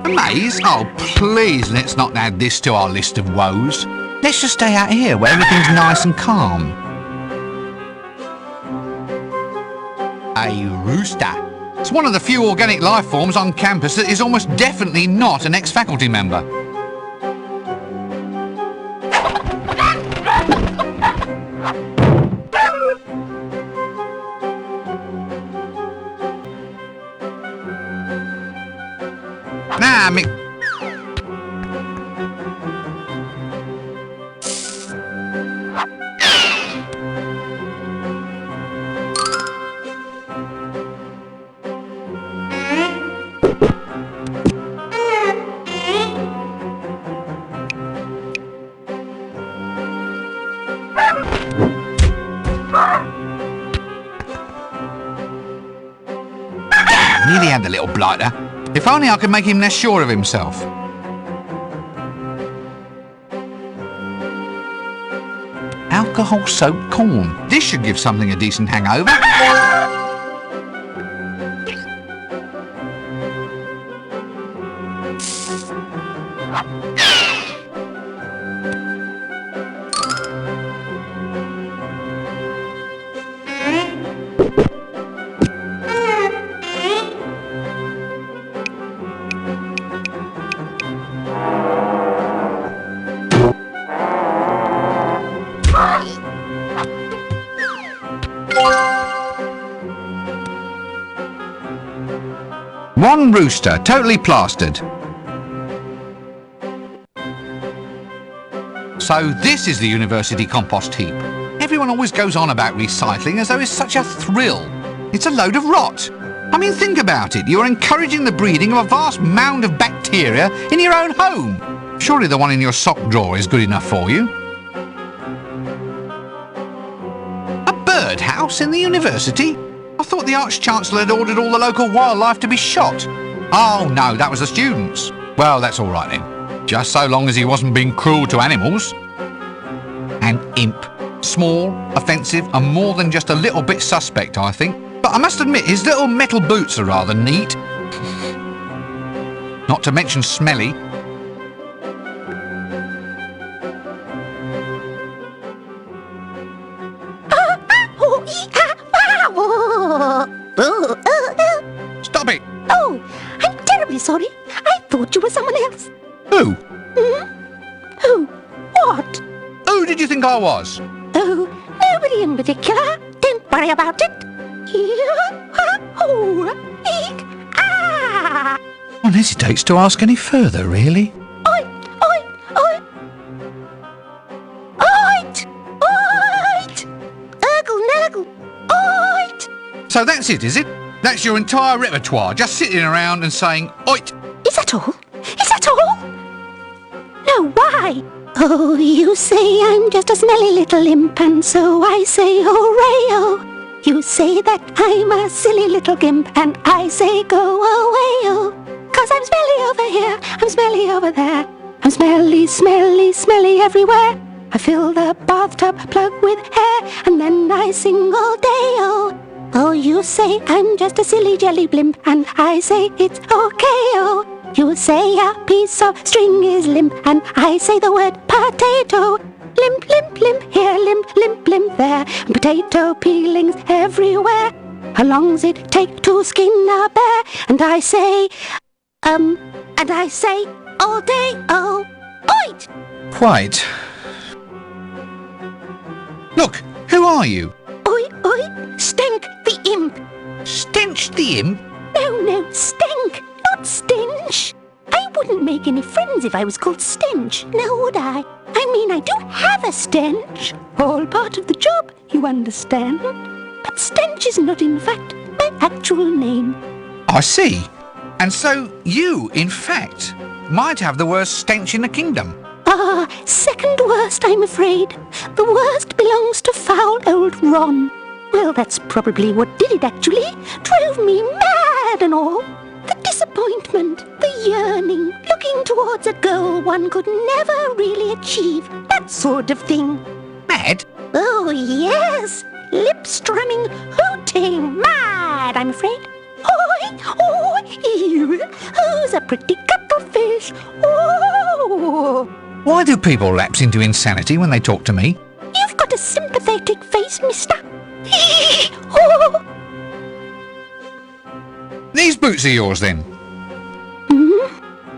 A: A maze? Oh, please, let's not add this to our list of woes. Let's just stay out here where everything's nice and calm. A rooster. It's one of the few organic life forms on campus that is almost definitely not an ex-faculty member. Nah, me... Nearly had the little blighter. If only I could make him less sure of himself. Alcohol-soaked corn. This should give something a decent hangover. One rooster, totally plastered. So this is the university compost heap. Everyone always goes on about recycling as though it's such a thrill. It's a load of rot. I mean, think about it. You're encouraging the breeding of a vast mound of bacteria in your own home. Surely the one in your sock drawer is good enough for you. A birdhouse in the university? I thought the Arch-Chancellor had ordered all the local wildlife to be shot. Oh, no, that was the students. Well, that's all right then. Just so long as he wasn't being cruel to animals. An imp. Small, offensive, and more than just a little bit suspect, I think. But I must admit, his little metal boots are rather neat. Not to mention smelly. Stop it!
H: Oh, I'm terribly sorry. I thought you were someone else.
A: Who?
H: Who? What?
A: Who did you think I was?
H: Oh, nobody in particular. Don't worry about it.
A: One hesitates to ask any further, really.
H: Oit! Oit! Oit! Oit! Oit! Urgle nurgle! Oit!
A: So that's it, is it? That's your entire repertoire, just sitting around and saying, oit!
H: Is that all? Is that all? No, why? Oh, you say I'm just a smelly little imp, and so I say hooray-oh. You say that I'm a silly little gimp, and I say go away-oh. 'Cause I'm smelly over here, I'm smelly over there. I'm smelly, smelly, smelly everywhere. I fill the bathtub plug with hair, and then I sing all day-oh. Oh, you say I'm just a silly jelly blimp, and I say it's okay-oh. You say a piece of string is limp, and I say the word potato. Limp, limp, limp here, limp, limp, limp there. And potato peelings everywhere. How long's it take to skin a bear? And I say, all day, oh, oit!
A: Quite. Look, who are you?
H: Oi, oi, Stench the imp.
A: Stench the imp?
H: No, Stench, not Stench. I wouldn't make any friends if I was called Stench, now would I? I mean, I do have a stench. All part of the job, you understand. But Stench is not, in fact, my actual name.
A: I see. And so you, in fact, might have the worst stench in the kingdom.
H: Ah, second worst, I'm afraid. The worst belongs to foul old Ron. Well, that's probably what did it, actually. Drove me mad and all. The disappointment, the yearning, looking towards a goal one could never really achieve. That sort of thing.
A: Mad?
H: Oh, yes. Lip-strumming, hooting, mad, I'm afraid. Oi, oi, who's a pretty cuttlefish? Oh.
A: Why do people lapse into insanity when they talk to me?
H: You've got a sympathetic face, mister. Oh.
A: These boots are yours, then?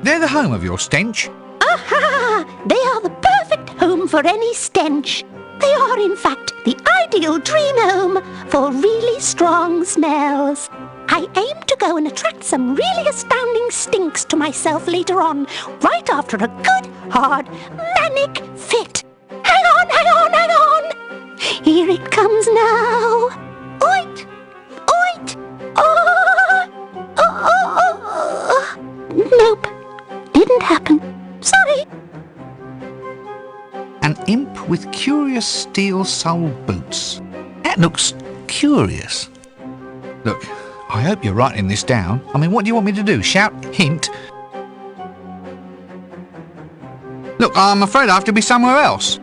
A: They're the home of your stench.
H: Aha! They are the perfect home for any stench. They are, in fact, the ideal dream home for really strong smells. I aim to go and attract some really astounding stinks to myself later on, right after a good, hard, manic fit. Hang on, hang on, hang on! Here it comes now. Oit! Oit! Nope. Didn't happen. Sorry.
A: An imp with curious steel-soled boots. That looks curious. Look, I hope you're writing this down. I mean, what do you want me to do? Shout hint? Look, I'm afraid I have to be somewhere else.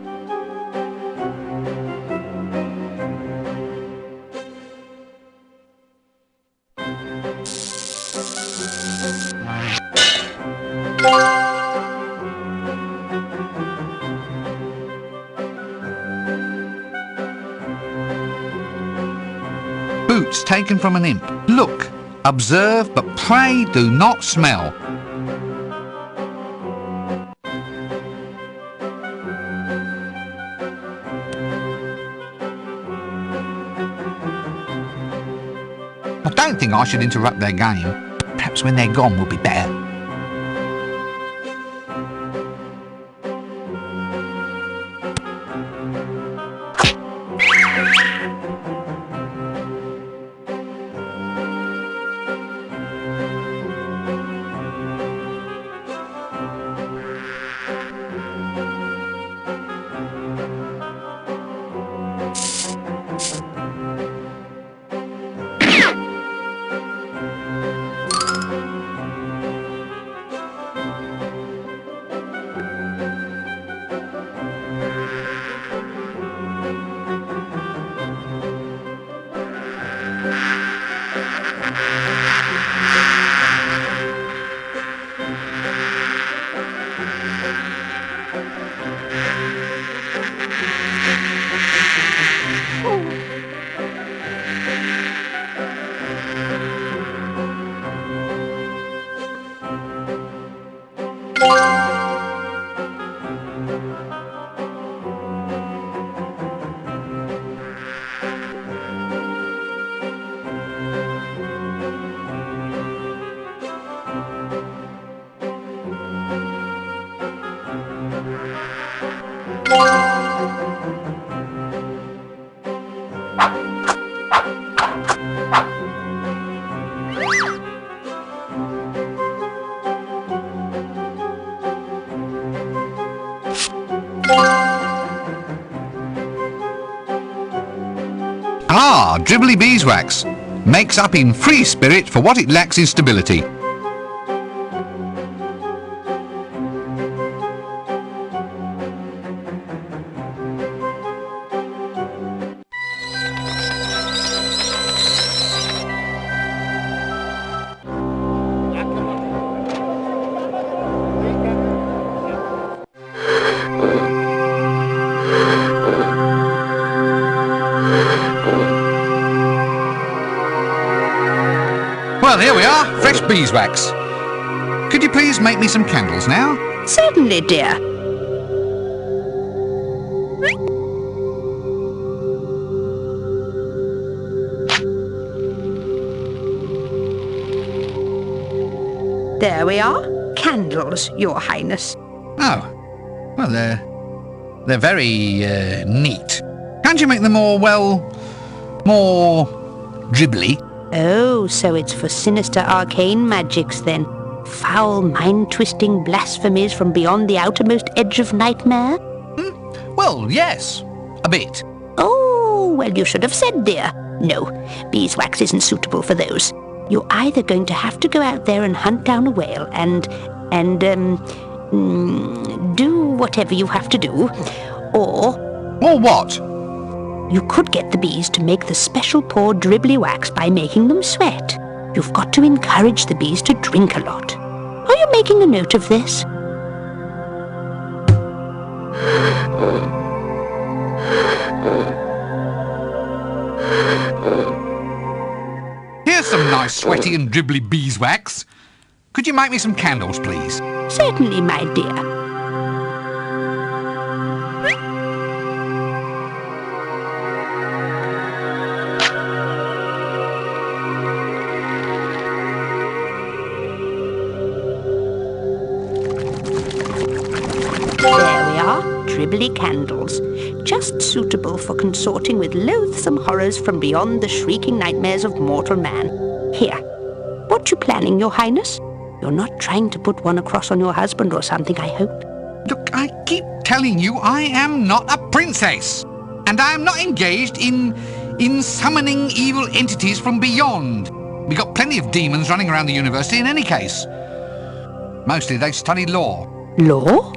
A: Boots taken from an imp. Look, observe, but pray do not smell. I don't think I should interrupt their game. perhaps when they're gone will be better. Ah, dribbly beeswax. Makes up in free spirit for what it lacks in stability. Well, here we are, fresh beeswax. Could you please make me some candles now?
H: Certainly, dear. There we are. Candles, Your Highness.
A: Oh, well, they're very neat. Can't you make them more, well, more dribbly?
H: Oh, so it's for sinister arcane magics then. Foul, mind-twisting blasphemies from beyond the outermost edge of nightmare?
A: Well, yes, a bit.
H: Oh, well, you should have said, dear. No, beeswax isn't suitable for those. You're either going to have to go out there and hunt down a whale and do whatever you have to do, or...
A: Or what?
H: You could get the bees to make the special pour dribbly wax by making them sweat. You've got to encourage the bees to drink a lot. Are you making a note of this?
A: Here's some nice sweaty and dribbly beeswax. Could you make me some candles, please?
H: Certainly, my dear. Dribbly candles, just suitable for consorting with loathsome horrors from beyond the shrieking nightmares of mortal man. Here, what you planning, Your Highness? You're not trying to put one across on your husband or something, I hope.
A: Look, I keep telling you I am not a princess, and I am not engaged in summoning evil entities from beyond. We got plenty of demons running around the university in any case. Mostly they study law.
H: Law?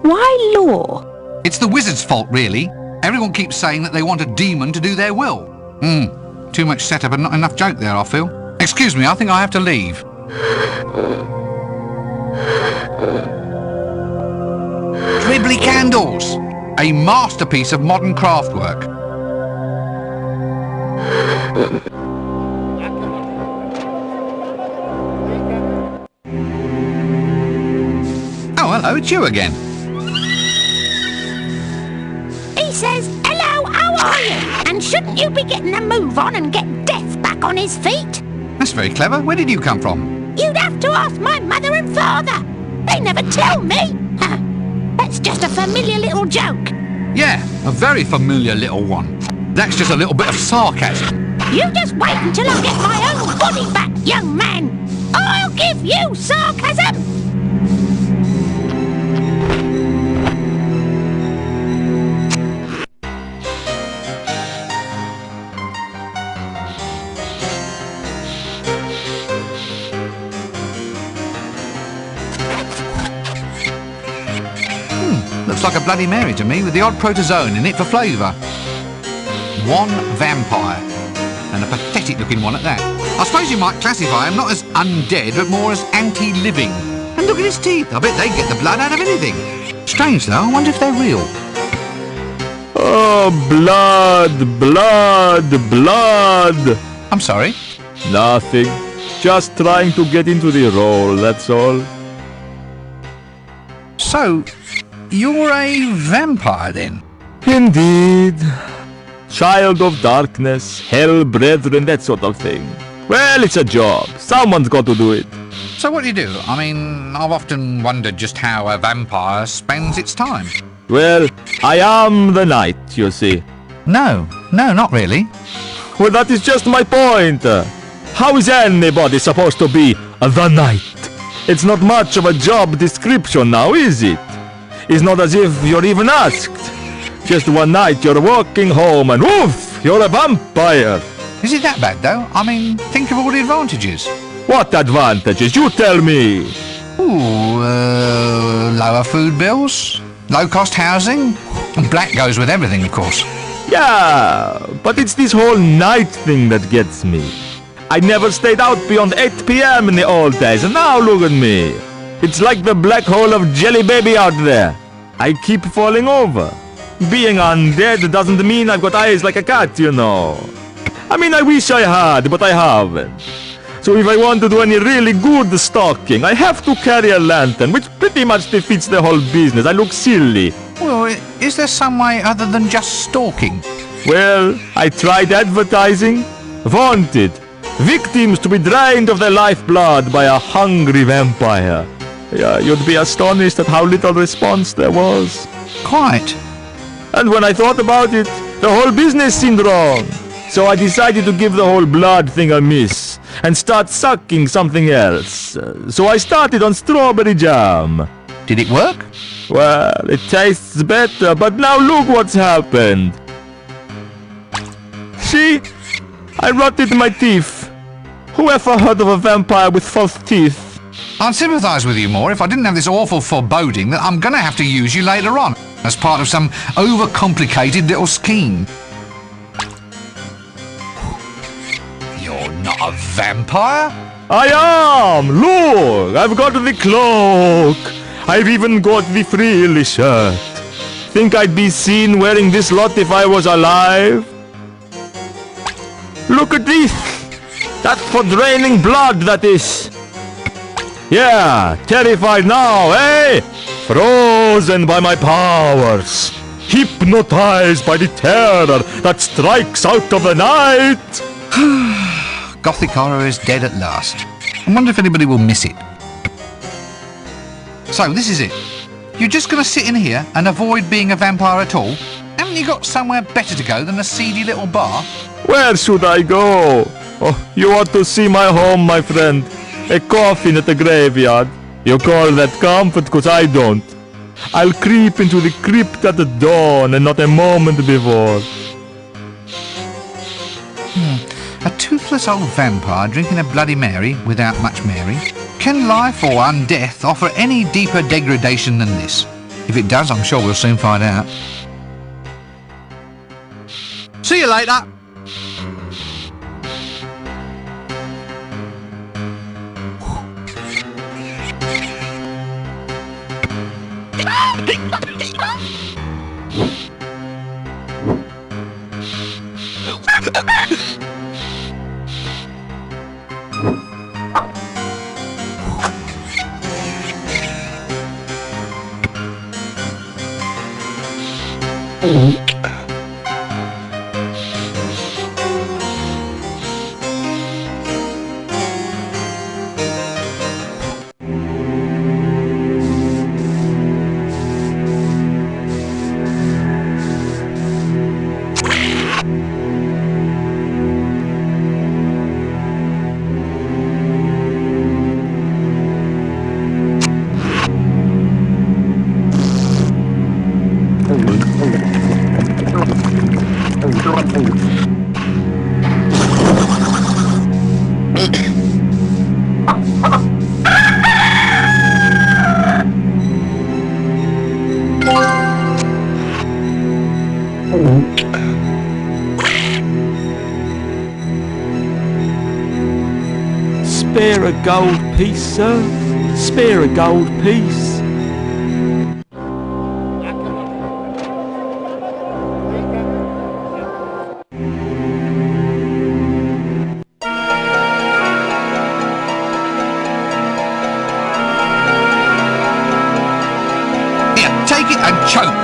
H: Why law?
A: It's the wizard's fault, really. Everyone keeps saying that they want a demon to do their will. Too much setup and not enough joke there, I feel. Excuse me, I think I have to leave. Dribbly candles, a masterpiece of modern craftwork. Oh, hello, it's you again.
G: He says, hello, how are you? And shouldn't you be getting a move on and get Death back on his feet?
A: That's very clever. Where did you come from?
H: You'd have to ask my mother and father. They never tell me. That's just a familiar little joke.
A: Yeah, a very familiar little one. That's just a little bit of sarcasm.
H: You just wait until I get my own body back, young man. I'll give you sarcasm.
A: Looks like a Bloody Mary to me, with the odd protozoan in it for flavour. One vampire, and a pathetic-looking one at that. I suppose you might classify him not as undead, but more as anti-living. And look at his teeth. I bet they get the blood out of anything. Strange, though. I wonder if they're real.
J: Oh, blood, blood, blood.
A: I'm sorry.
J: Nothing. Just trying to get into the role, that's all.
A: So, you're a vampire, then?
J: Indeed. Child of darkness, hell brethren, that sort of thing. Well, it's a job. Someone's got to do it.
A: So what do you do? I mean, I've often wondered just how a vampire spends its time.
J: Well, I am the night, you see.
A: No, not really.
J: Well, that is just my point. How is anybody supposed to be the night? It's not much of a job description now, is it? It's not as if you're even asked. Just one night you're walking home and woof, you're a vampire.
A: Is it that bad, though? I mean, think of all the advantages.
J: What advantages? You tell me.
A: Ooh, lower food bills, low-cost housing, and black goes with everything, of course.
J: Yeah, but it's this whole night thing that gets me. I never stayed out beyond 8 p.m. in the old days, and now look at me. It's like the black hole of Jelly Baby out there. I keep falling over. Being undead doesn't mean I've got eyes like a cat, you know. I mean, I wish I had, but I haven't. So if I want to do any really good stalking, I have to carry a lantern, which pretty much defeats the whole business. I look silly.
A: Well, is there some way other than just stalking?
J: Well, I tried advertising. Wanted. Victims to be drained of their lifeblood by a hungry vampire. Yeah, you'd be astonished at how little response there was.
A: Quite.
J: And when I thought about it, the whole business seemed wrong. So I decided to give the whole blood thing a miss and start sucking something else. So I started on strawberry jam.
A: Did it work?
J: Well, it tastes better, but now look what's happened. See? I rotted my teeth. Who ever heard of a vampire with false teeth?
A: I'd sympathise with you more if I didn't have this awful foreboding that I'm going to have to use you later on as part of some overcomplicated little scheme. You're not a vampire?
J: I am! Look! I've got the cloak! I've even got the frilly shirt. Think I'd be seen wearing this lot if I was alive? Look at this! That's for draining blood, that is! Yeah, terrified now, eh? Frozen by my powers. Hypnotized by the terror that strikes out of the night.
A: Gothic horror is dead at last. I wonder if anybody will miss it. So, this is it. You're just going to sit in here and avoid being a vampire at all? Haven't you got somewhere better to go than a seedy little bar?
J: Where should I go? Oh, you ought to see my home, my friend. A coffin at the graveyard. You call that comfort, 'cause I don't. I'll creep into the crypt at the dawn and not a moment before.
A: A toothless old vampire drinking a Bloody Mary without much Mary? Can life or undeath offer any deeper degradation than this? If it does, I'm sure we'll soon find out. See you later!
J: Spare a gold piece, sir. Spare a gold piece.
A: Here, take it and choke.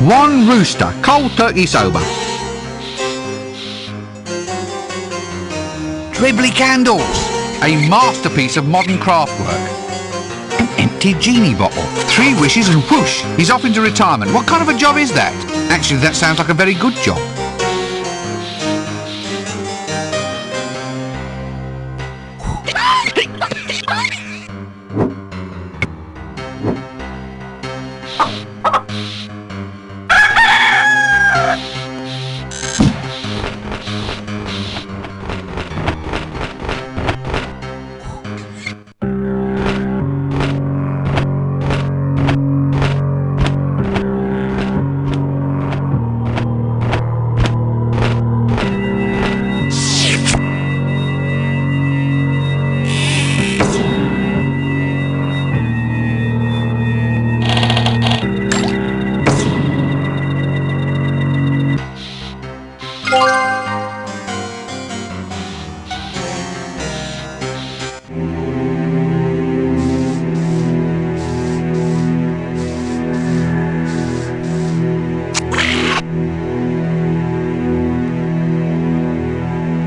A: One rooster, cold turkey sober. Dribbly candles, a masterpiece of modern craftwork. An empty genie bottle, 3 wishes and whoosh, he's off into retirement. What kind of a job is that? Actually, that sounds like a very good job.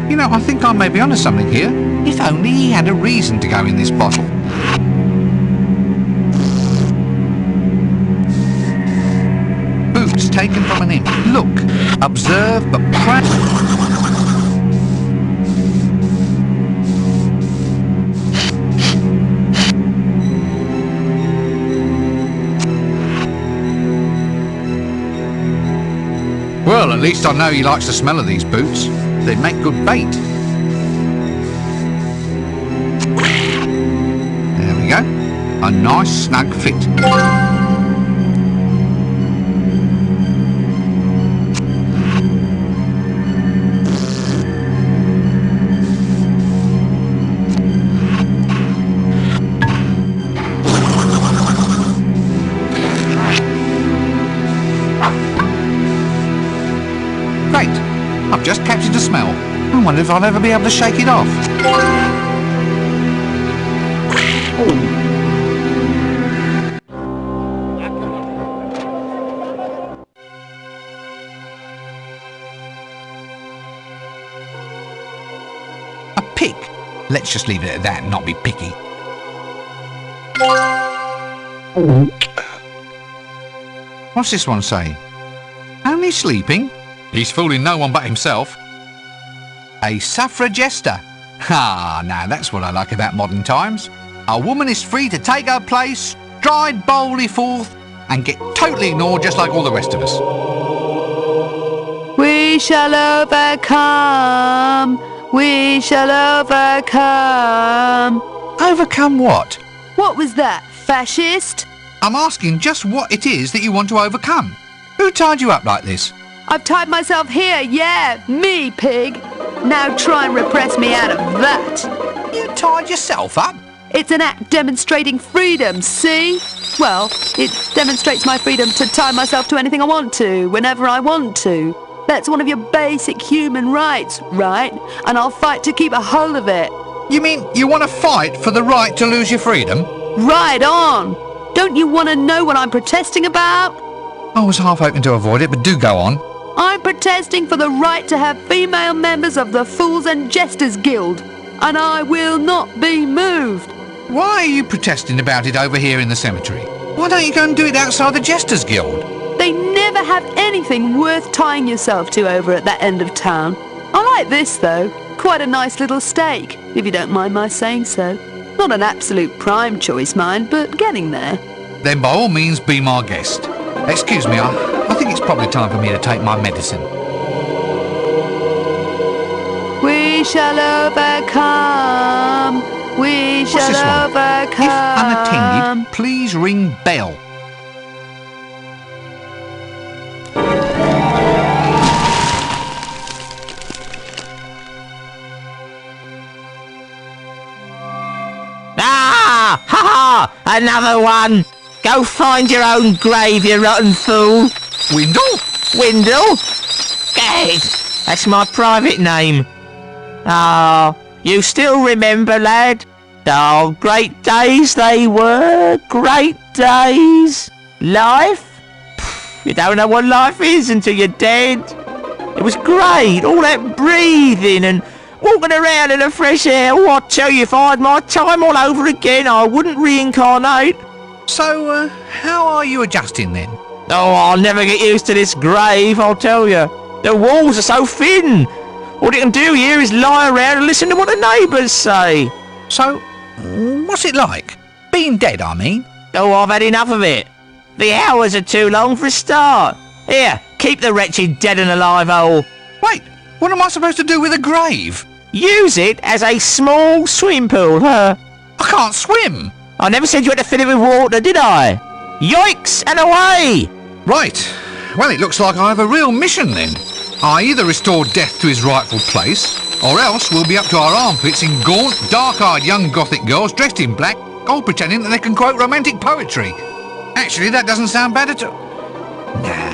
A: You know, I think I may be onto something here. If only he had a reason to go in this bottle. Boots taken from an imp. Look, observe but pray. Well, at least I know he likes the smell of these boots. They make good bait. There we go. A nice snug fit. Great. I've just captured a smell. I wonder if I'll ever be able to shake it off. A pick. Let's just leave it at that and not be picky. What's this one say? Only sleeping? He's fooling no one but himself. A suffrajester. Ah, now that's what I like about modern times. A woman is free to take her place, stride boldly forth, and get totally ignored just like all the rest of us.
H: We shall overcome. We shall overcome.
A: Overcome what?
H: What was that, fascist?
A: I'm asking just what it is that you want to overcome. Who tied you up like this?
H: I've tied myself here, yeah, me, pig. Now try and repress me out of that.
A: You tied yourself up?
H: It's an act demonstrating freedom, see? Well, it demonstrates my freedom to tie myself to anything I want to, whenever I want to. That's one of your basic human rights, right? And I'll fight to keep a hold of it.
A: You mean you want to fight for the right to lose your freedom?
H: Right on! Don't you want to know what I'm protesting about?
A: I was half hoping to avoid it, but do go on.
H: I'm protesting for the right to have female members of the Fools and Jesters Guild, and I will not be moved.
A: Why are you protesting about it over here in the cemetery? Why don't you go and do it outside the Jesters Guild?
H: They never have anything worth tying yourself to over at that end of town. I like this, though. Quite a nice little steak, if you don't mind my saying so. Not an absolute prime choice, mind, but getting there.
A: Then by all means be my guest. Excuse me, I think it's probably time for me to take my medicine.
H: We shall overcome. We
A: What's
H: shall
A: this one?
H: overcome.
A: If unattended, please ring bell.
C: Ah! Ha ha! Another one! Go find your own grave, you rotten fool!
A: Windle?
C: Windle? Gad! That's my private name. Ah, you still remember, lad? Oh, great days they were, great days. Life? Pff, you don't know what life is until you're dead. It was great, all that breathing and walking around in the fresh air. Oh, I tell you, if I had my time all over again, I wouldn't reincarnate.
A: So, how are you adjusting then?
C: Oh, I'll never get used to this grave, I'll tell you. The walls are so thin. All you can do here is lie around and listen to what the neighbours say.
A: So, what's it like? Being dead, I mean.
C: Oh, I've had enough of it. The hours are too long for a start. Here, keep the wretched dead and alive hole.
A: Wait, what am I supposed to do with a grave?
C: Use it as a small swimming pool, huh?
A: I can't swim.
C: I never said you had to fill it with water, did I? Yoicks and away!
A: Right, well it looks like I have a real mission then. I either restore death to his rightful place, or else we'll be up to our armpits in gaunt, dark-eyed young gothic girls dressed in black, all pretending that they can quote romantic poetry. Actually, that doesn't sound bad at all. Nah.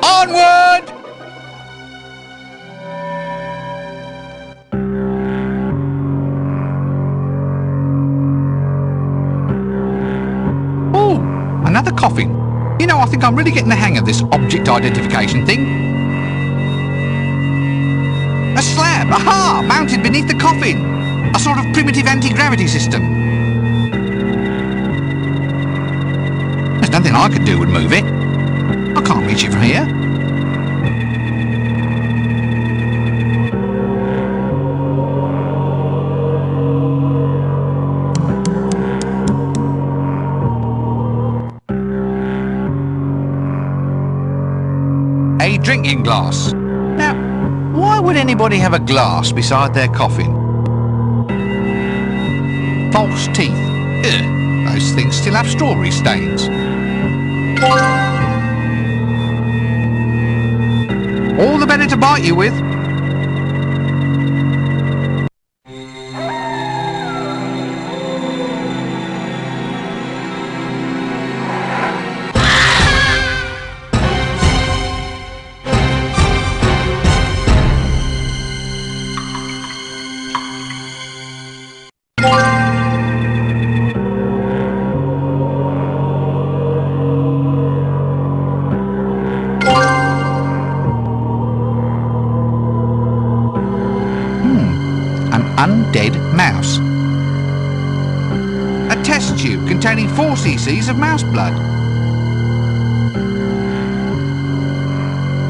A: Onward! Oh, another coffin. You know, I think I'm really getting the hang of this object identification thing. A slab, aha, mounted beneath the coffin. A sort of primitive anti-gravity system. There's nothing I could do would move it. I can't reach it from here. A drinking glass. Now, why would anybody have a glass beside their coffin? False teeth. Ugh, those things still have strawberry stains. All the better to bite you with. Undead mouse. A test tube containing 4 cc's of mouse blood.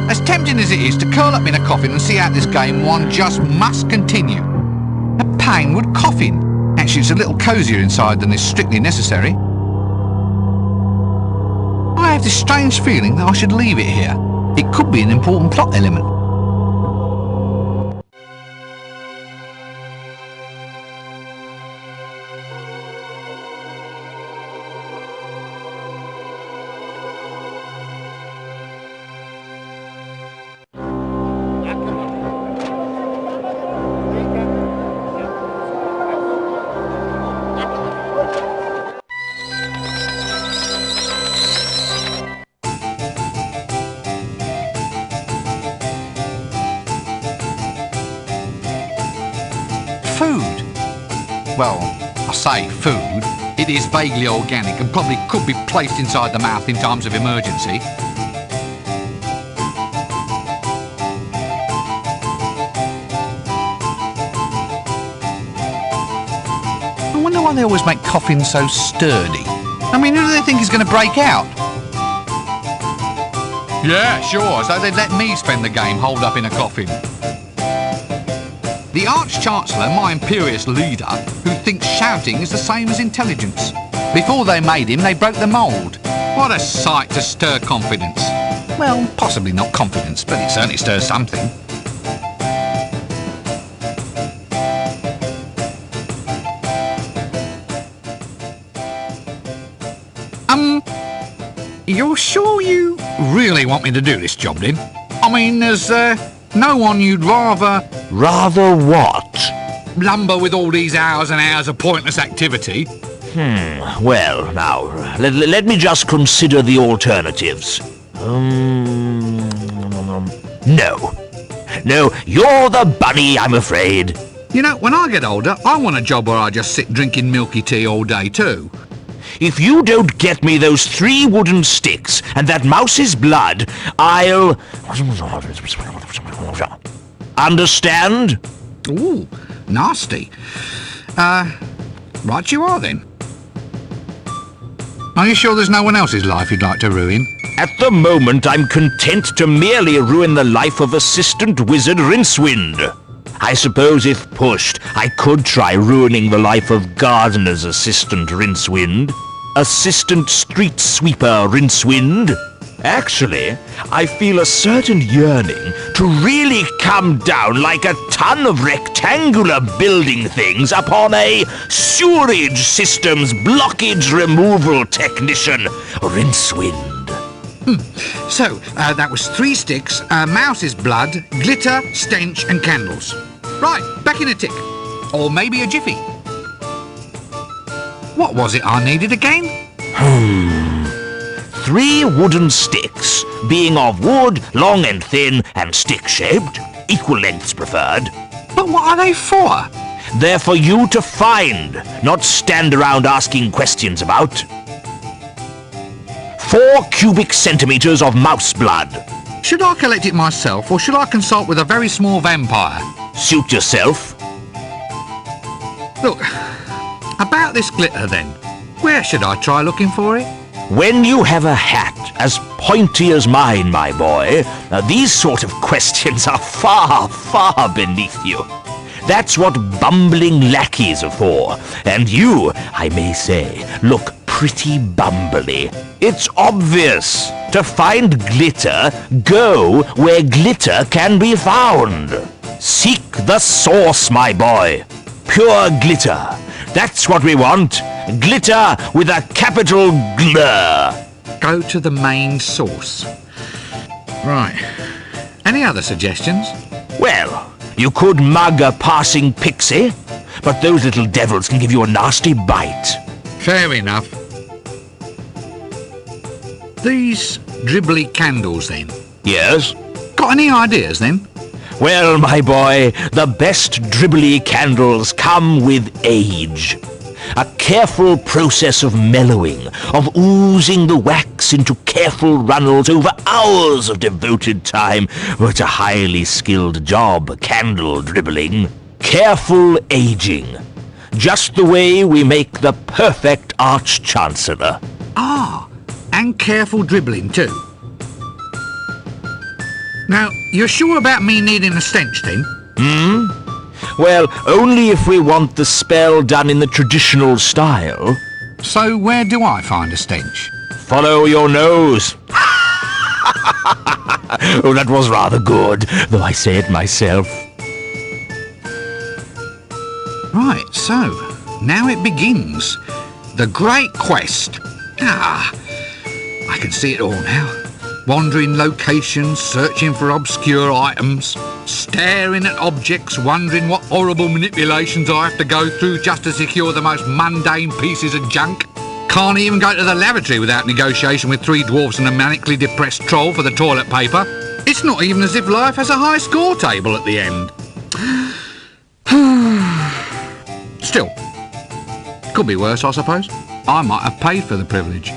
A: As tempting as it is to curl up in a coffin and see out this game, one just must continue. A pinewood coffin. Actually, it's a little cosier inside than is strictly necessary. I have this strange feeling that I should leave it here. It could be an important plot element. Food. Well, I say food. It is vaguely organic and probably could be placed inside the mouth in times of emergency. I wonder why they always make coffins so sturdy. I mean, who do they think is going to break out? Yeah, sure, so they'd let me spend the game holed up in a coffin. The Arch-Chancellor, my imperious leader, who thinks shouting is the same as intelligence. Before they made him, they broke the mould. What a sight to stir confidence. Well, possibly not confidence, but it certainly stirs something. You're sure you really want me to do this job, then? I mean, there's no one you'd rather...
E: Rather what?
A: lumber with all these hours and hours of pointless activity?
E: Well, now, let me just consider the alternatives. No. No, you're the bunny, I'm afraid.
A: You know, when I get older, I want a job where I just sit drinking milky tea all day too.
E: If you don't get me those 3 wooden sticks and that mouse's blood, I'll... Understand?
A: Ooh, nasty. Right you are then. Are you sure there's no one else's life you'd like to ruin?
E: At the moment, I'm content to merely ruin the life of Assistant Wizard Rincewind. I suppose if pushed, I could try ruining the life of Gardener's Assistant Rincewind, Assistant Street Sweeper Rincewind. Actually, I feel a certain yearning to really come down like a ton of rectangular building things upon a sewerage systems blockage removal technician, Rincewind.
A: So, that was 3 sticks, mouse's blood, glitter, stench and candles. Right, back in a tick. Or maybe a jiffy. What was it I needed again?
E: 3 wooden sticks, being of wood, long and thin, and stick-shaped, equal lengths preferred.
A: But what are they for?
E: They're for you to find, not stand around asking questions about. 4 cubic centimeters of mouse blood.
A: Should I collect it myself, or should I consult with a very small vampire?
E: Suit yourself.
A: Look, about this glitter then. Where should I try looking for it?
E: When you have a hat as pointy as mine, my boy, these sort of questions are far, far beneath you. That's what bumbling lackeys are for. And you, I may say, look pretty bumbly. It's obvious. To find glitter, go where glitter can be found. Seek the source, my boy. Pure glitter. That's what we want. Glitter with a capital GLR.
A: Go to the main source. Right. Any other suggestions?
E: Well, you could mug a passing pixie, but those little devils can give you a nasty bite.
A: Fair enough. These dribbly candles then?
E: Yes?
A: Got any ideas then?
E: Well, my boy, the best dribbly candles come with age. A careful process of mellowing, of oozing the wax into careful runnels over hours of devoted time. It's a highly skilled job, candle dribbling. Careful aging. Just the way we make the perfect Arch-Chancellor.
A: Ah, and careful dribbling too. Now, you're sure about me needing a stench then?
E: Well, only if we want the spell done in the traditional style.
A: So where do I find a stench?
E: Follow your nose. Oh, that was rather good, though I say it myself.
A: Right, so, now it begins. The Great Quest. I can see it all now. Wandering locations, searching for obscure items, staring at objects, wondering what horrible manipulations I have to go through just to secure the most mundane pieces of junk. Can't even go to the lavatory without negotiation with 3 dwarfs and a manically depressed troll for the toilet paper. It's not even as if life has a high score table at the end. Still, could be worse, I suppose. I might have paid for the privilege.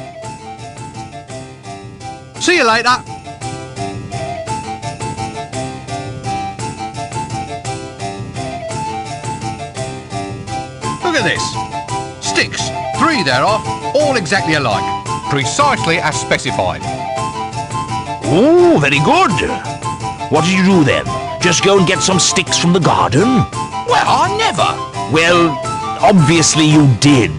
A: See you later. Look at this. Sticks, 3 thereof, all exactly alike. Precisely as specified.
E: Oh, very good. What did you do then? Just go and get some sticks from the garden?
A: Well, I never.
E: Well, obviously you did.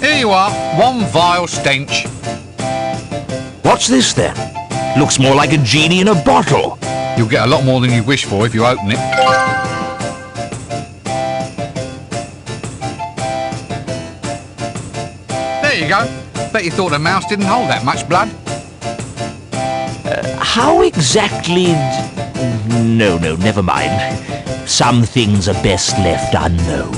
A: Here you are, one vile stench.
E: What's this then? Looks more like a genie in a bottle.
A: You'll get a lot more than you wish for if you open it. There you go. Bet you thought a mouse didn't hold that much blood.
E: How exactly... No, never mind. Some things are best left unknown.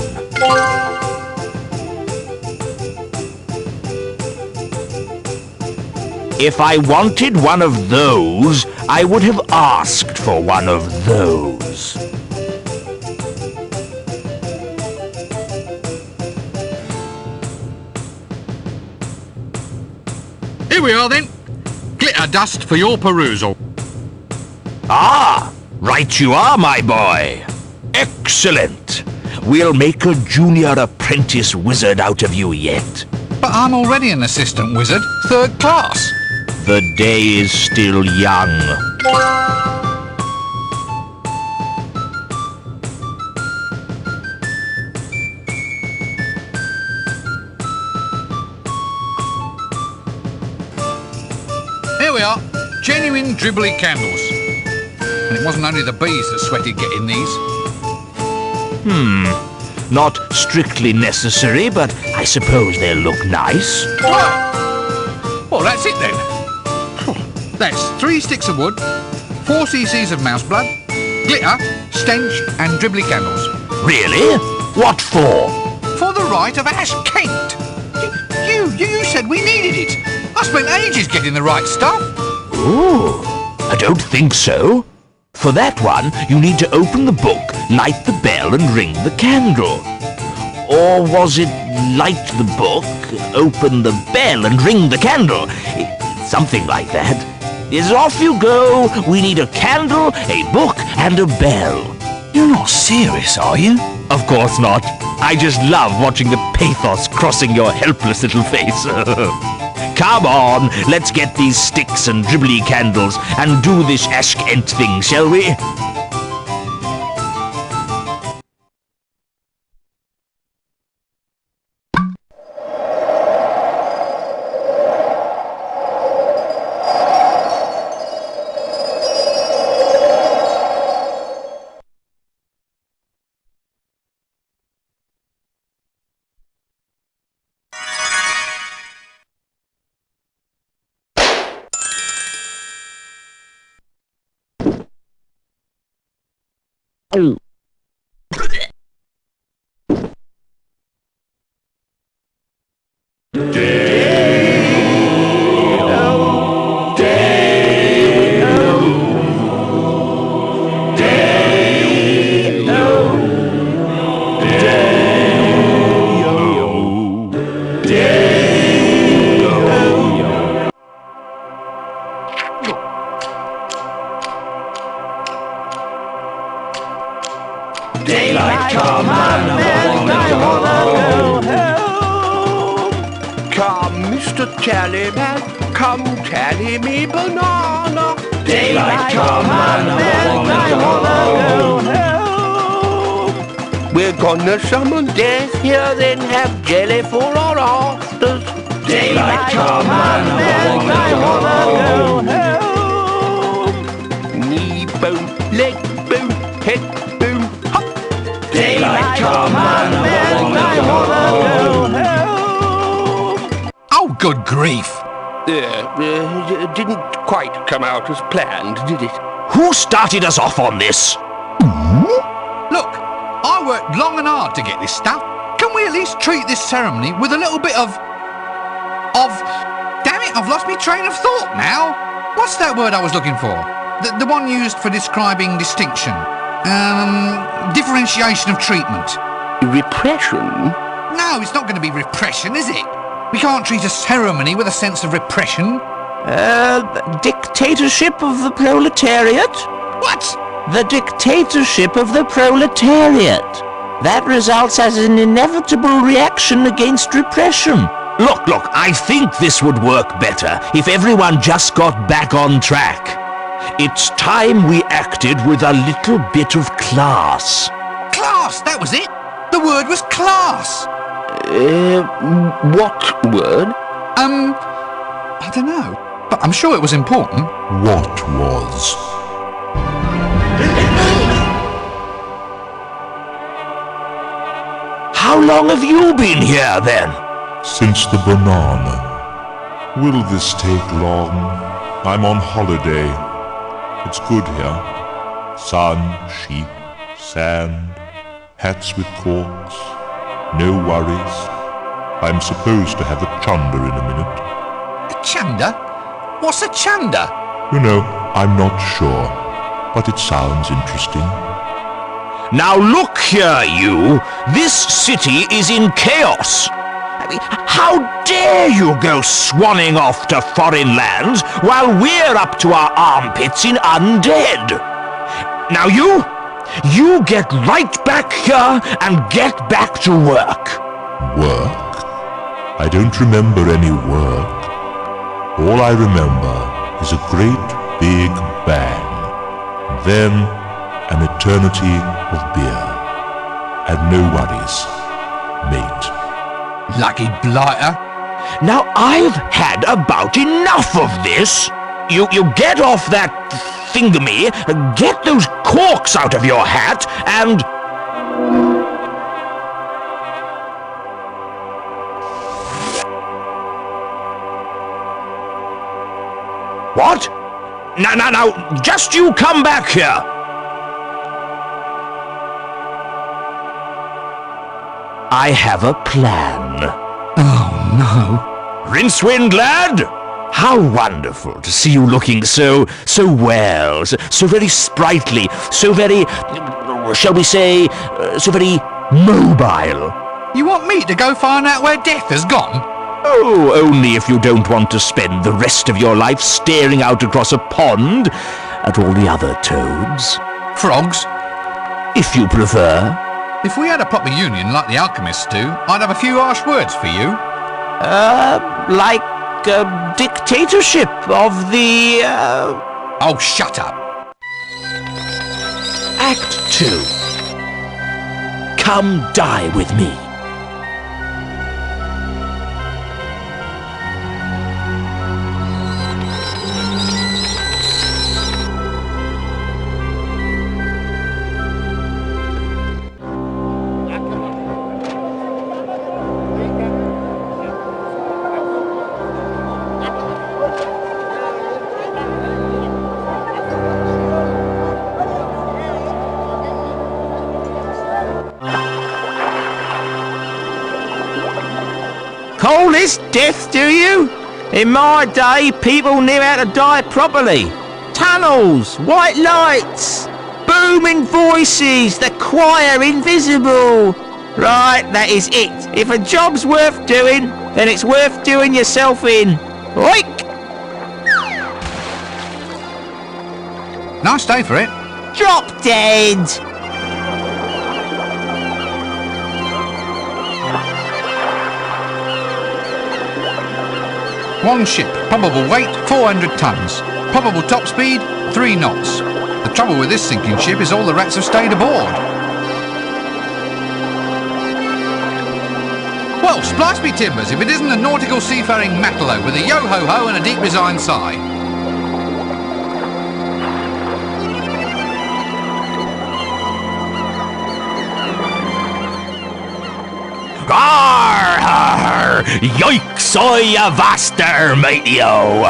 E: If I wanted one of those, I would have asked for one of those.
A: Here we are then. Glitter dust for your perusal.
E: Ah, right you are, my boy. Excellent. We'll make a junior apprentice wizard out of you yet.
A: But I'm already an assistant wizard, 3rd class.
E: The day is still young.
A: Here we are, genuine dribbly candles. And it wasn't only the bees that sweated getting these.
E: Not strictly necessary, but I suppose they'll look nice.
A: Right. Well, that's it then. That's 3 sticks of wood, 4 cc's of mouse blood, glitter, stench and dribbly candles.
E: Really? What for?
A: For the Rite of Ash Kent. You said we needed it. I spent ages getting the right stuff.
E: Ooh, I don't think so. For that one, you need to open the book, light the bell and ring the candle. Or was it light the book, open the bell and ring the candle? Something like that. Is off you go. We need a candle, a book and a bell.
A: You're not serious, are you?
E: Of course not. I just love watching the pathos crossing your helpless little face. Come on, let's get these sticks and dribbly candles and do this Ash Kent thing, shall we?
D: Come, Mr. Tallyman, come tally me banana. Daylight come and I wanna go home. We're gonna summon death here, then have jelly for our afters. Daylight come and I wanna go home. Knee boom, leg boom, head boom, hop. Daylight come and I wanna go home.
A: Oh, good grief.
D: Didn't quite come out as planned, did it?
E: Who started us off on this?
A: Look, I worked long and hard to get this stuff. Can we at least treat this ceremony with a little bit of... Damn it, I've lost my train of thought now. What's that word I was looking for? The one used for describing distinction. Differentiation of treatment.
D: Repression?
A: No, it's not going to be repression, is it? We can't treat a ceremony with a sense of repression.
E: Dictatorship of the proletariat?
A: What?
E: The dictatorship of the proletariat. That results as an inevitable reaction against repression. Look, I think this would work better if everyone just got back on track. It's time we acted with a little bit of class.
A: Class, that was it. The word was class.
D: What word?
A: I don't know. But I'm sure it was important.
F: What was?
E: How long have you been here, then?
K: Since the banana. Will this take long? I'm on holiday. It's good here. Sun, sheep, sand, hats with corks. No worries. I'm supposed to have a chunder in a minute.
A: A chunder? What's a chunder?
K: You know, I'm not sure, but it sounds interesting.
E: Now look here, you! This city is in chaos! I mean, how dare you go swanning off to foreign lands while we're up to our armpits in undead? Now you get right back here and get back to work.
K: Work? I don't remember any work. All I remember is a great big bang. Then an eternity of beer. And no worries, mate.
A: Lucky blighter.
E: Now I've had about enough of this. You get off that thingamy, get those corks out of your hat, and... What? Now, just you come back here. I have a plan.
A: Oh, no.
E: Rincewind, lad! How wonderful to see you looking so well, so very sprightly, so very, shall we say, so very mobile.
A: You want me to go find out where Death has gone?
E: Oh, only if you don't want to spend the rest of your life staring out across a pond at all the other toads.
A: Frogs?
E: If you prefer.
A: If we had a proper union like the alchemists do, I'd have a few harsh words for you.
E: Like a dictatorship of the,
A: Oh, shut up.
E: Act 2. Come die with me. Call this death, do you? In my day, people knew how to die properly. Tunnels, white lights, booming voices, the choir invisible. Right, that is it. If a job's worth doing, then it's worth doing yourself in. Oik!
A: Nice day for it.
E: Drop dead!
A: One ship, probable weight 400 tons, probable top speed 3 knots. The trouble with this sinking ship is all the rats have stayed aboard. Well, splice me timbers if it isn't a nautical seafaring matelot with a yo-ho-ho and a deep resigned sigh.
E: Arr, arr, yikes, I avaster, matey-o.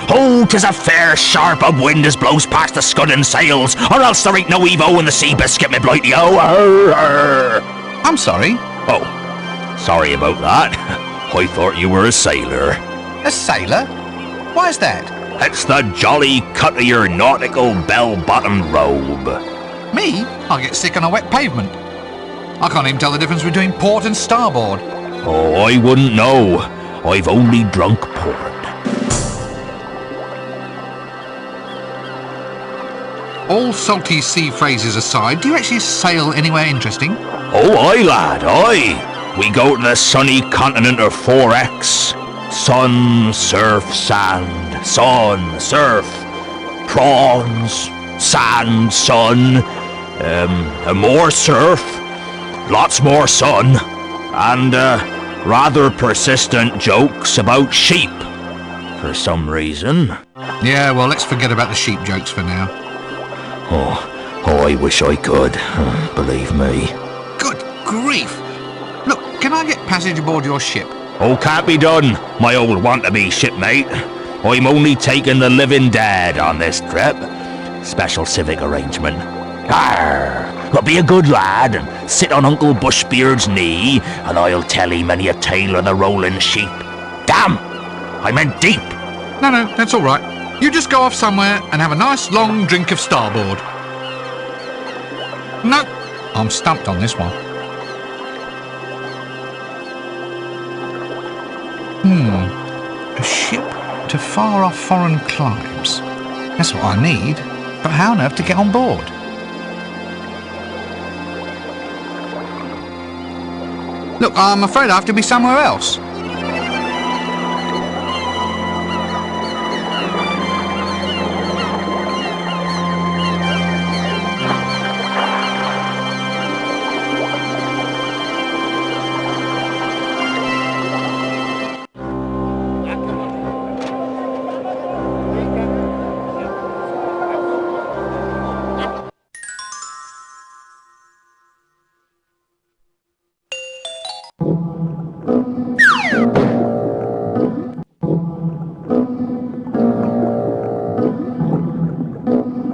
E: Oh, 'tis a fair sharp upwind as blows past the scudding sails, or else there ain't no Evo in the sea biscuit, me blighty-o.
A: I'm sorry.
E: Oh, sorry about that. I thought you were a sailor.
A: A sailor? Why's that?
E: It's the jolly cut of your nautical bell-bottom robe.
A: Me? I get sick on a wet pavement. I can't even tell the difference between port and starboard.
E: Oh, I wouldn't know. I've only drunk port.
A: All salty sea phrases aside, do you actually sail anywhere interesting?
E: Oh, aye, lad, aye. We go to the sunny continent of 4X. Sun, surf, sand. Sun, surf. Prawns. Sand, sun. More surf. Lots more sun. And, rather persistent jokes about sheep. For some reason.
A: Yeah, well, let's forget about the sheep jokes for now.
E: Oh, I wish I could. Believe me.
A: Good grief! Look, can I get passage aboard your ship?
E: Oh, can't be done, my old want-to-be shipmate. I'm only taking the living dead on this trip. Special civic arrangement. Arr! But be a good lad and sit on Uncle Bushbeard's knee, and I'll tell him many a tale of the rolling sheep. Damn! I meant deep.
A: No, that's all right. You just go off somewhere and have a nice long drink of starboard. No, I'm stumped on this one. A ship to far-off foreign climes. That's what I need, but how on earth to get on board? Look, I'm afraid I have to be somewhere else.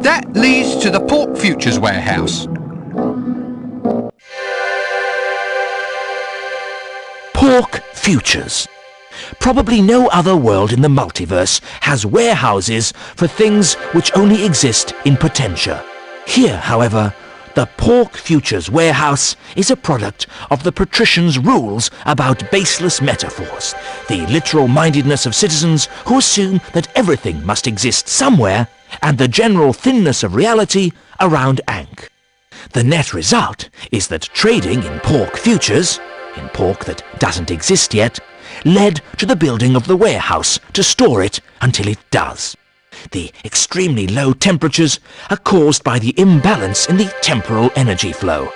A: That leads to the Pork Futures warehouse.
E: Pork Futures. Probably no other world in the multiverse has warehouses for things which only exist in Potentia. Here, however, the Pork Futures warehouse is a product of the patricians' rules about baseless metaphors, the literal mindedness of citizens who assume that everything must exist somewhere, and the general thinness of reality around Ankh. The net result is that trading in pork futures, in pork that doesn't exist yet, led to the building of the warehouse to store it until it does. The extremely low temperatures are caused by the imbalance in the temporal energy flow.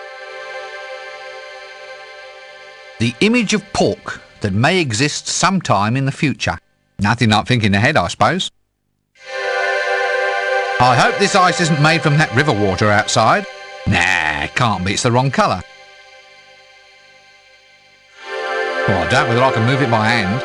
A: The image of pork that may exist sometime in the future. Nothing like thinking ahead, I suppose. I hope this ice isn't made from that river water outside. Nah, it can't be, it's the wrong colour. Well, I doubt whether I can move it by hand.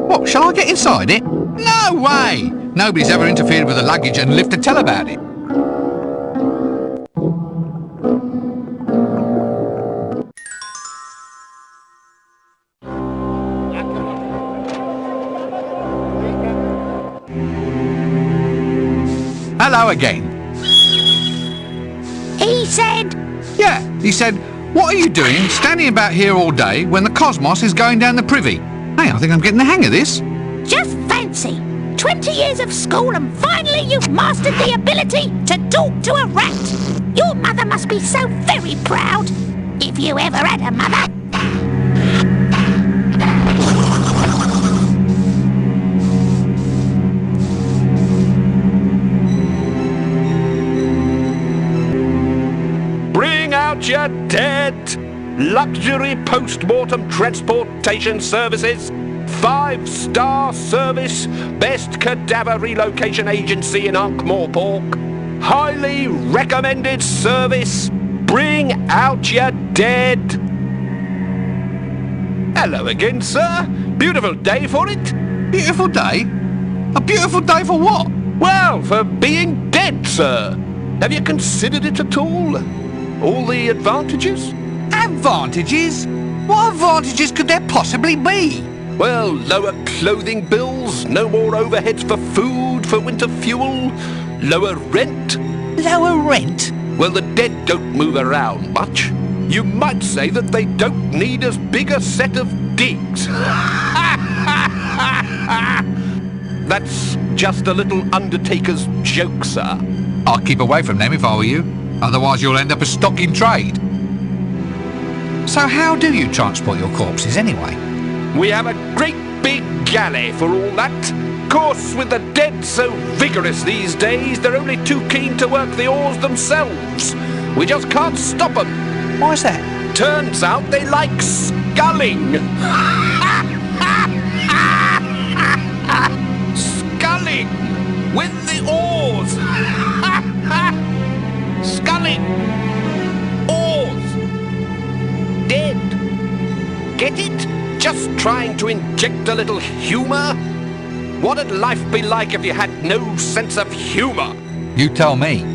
A: What, shall I get inside it? No way! Nobody's ever interfered with the luggage and lived to tell about it. Hello again.
H: He said...
A: Yeah, he said, what are you doing standing about here all day when the cosmos is going down the privy? Hey, I think I'm getting the hang of this.
H: Just fancy! 20 years of school and finally you've mastered the ability to talk to a rat! Your mother must be so very proud, if you ever had a mother.
D: Bring out your dead! Luxury post-mortem transportation services. 5-star service. Best cadaver relocation agency in Ankh-Morpork. Highly recommended service. Bring out your dead. Hello again, sir. Beautiful day for it.
A: Beautiful day? A beautiful day for what?
D: Well, for being dead, sir. Have you considered it at all? All the advantages?
A: Advantages? What advantages could there possibly be?
D: Well, lower clothing bills, no more overheads for food, for winter fuel, lower rent.
A: Lower rent?
D: Well, the dead don't move around much. You might say that they don't need as big a set of digs. That's just a little undertaker's joke, sir.
A: I'd keep away from them if I were you. Otherwise you'll end up as stock in trade. So how do you transport your corpses anyway?
D: We have a great big galley for all that. Course, with the dead so vigorous these days, they're only too keen to work the oars themselves. We just can't stop them.
A: Why's that?
D: Turns out they like sculling. Sculling with the oars. Sculling. Oars. Dead. Get it? Just trying to inject a little humour? What'd life be like if you had no sense of humour?
A: You tell me.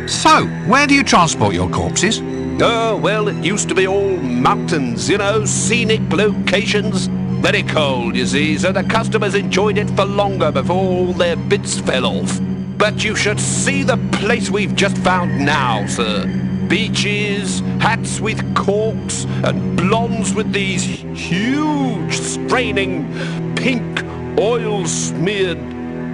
A: So, where do you transport your corpses?
D: Oh, well, it used to be all mountains, you know, scenic locations. Very cold, you see, so the customers enjoyed it for longer before all their bits fell off. But you should see the place we've just found now, sir. Beaches, hats with corks, and blondes with these huge, straining, pink, oil-smeared...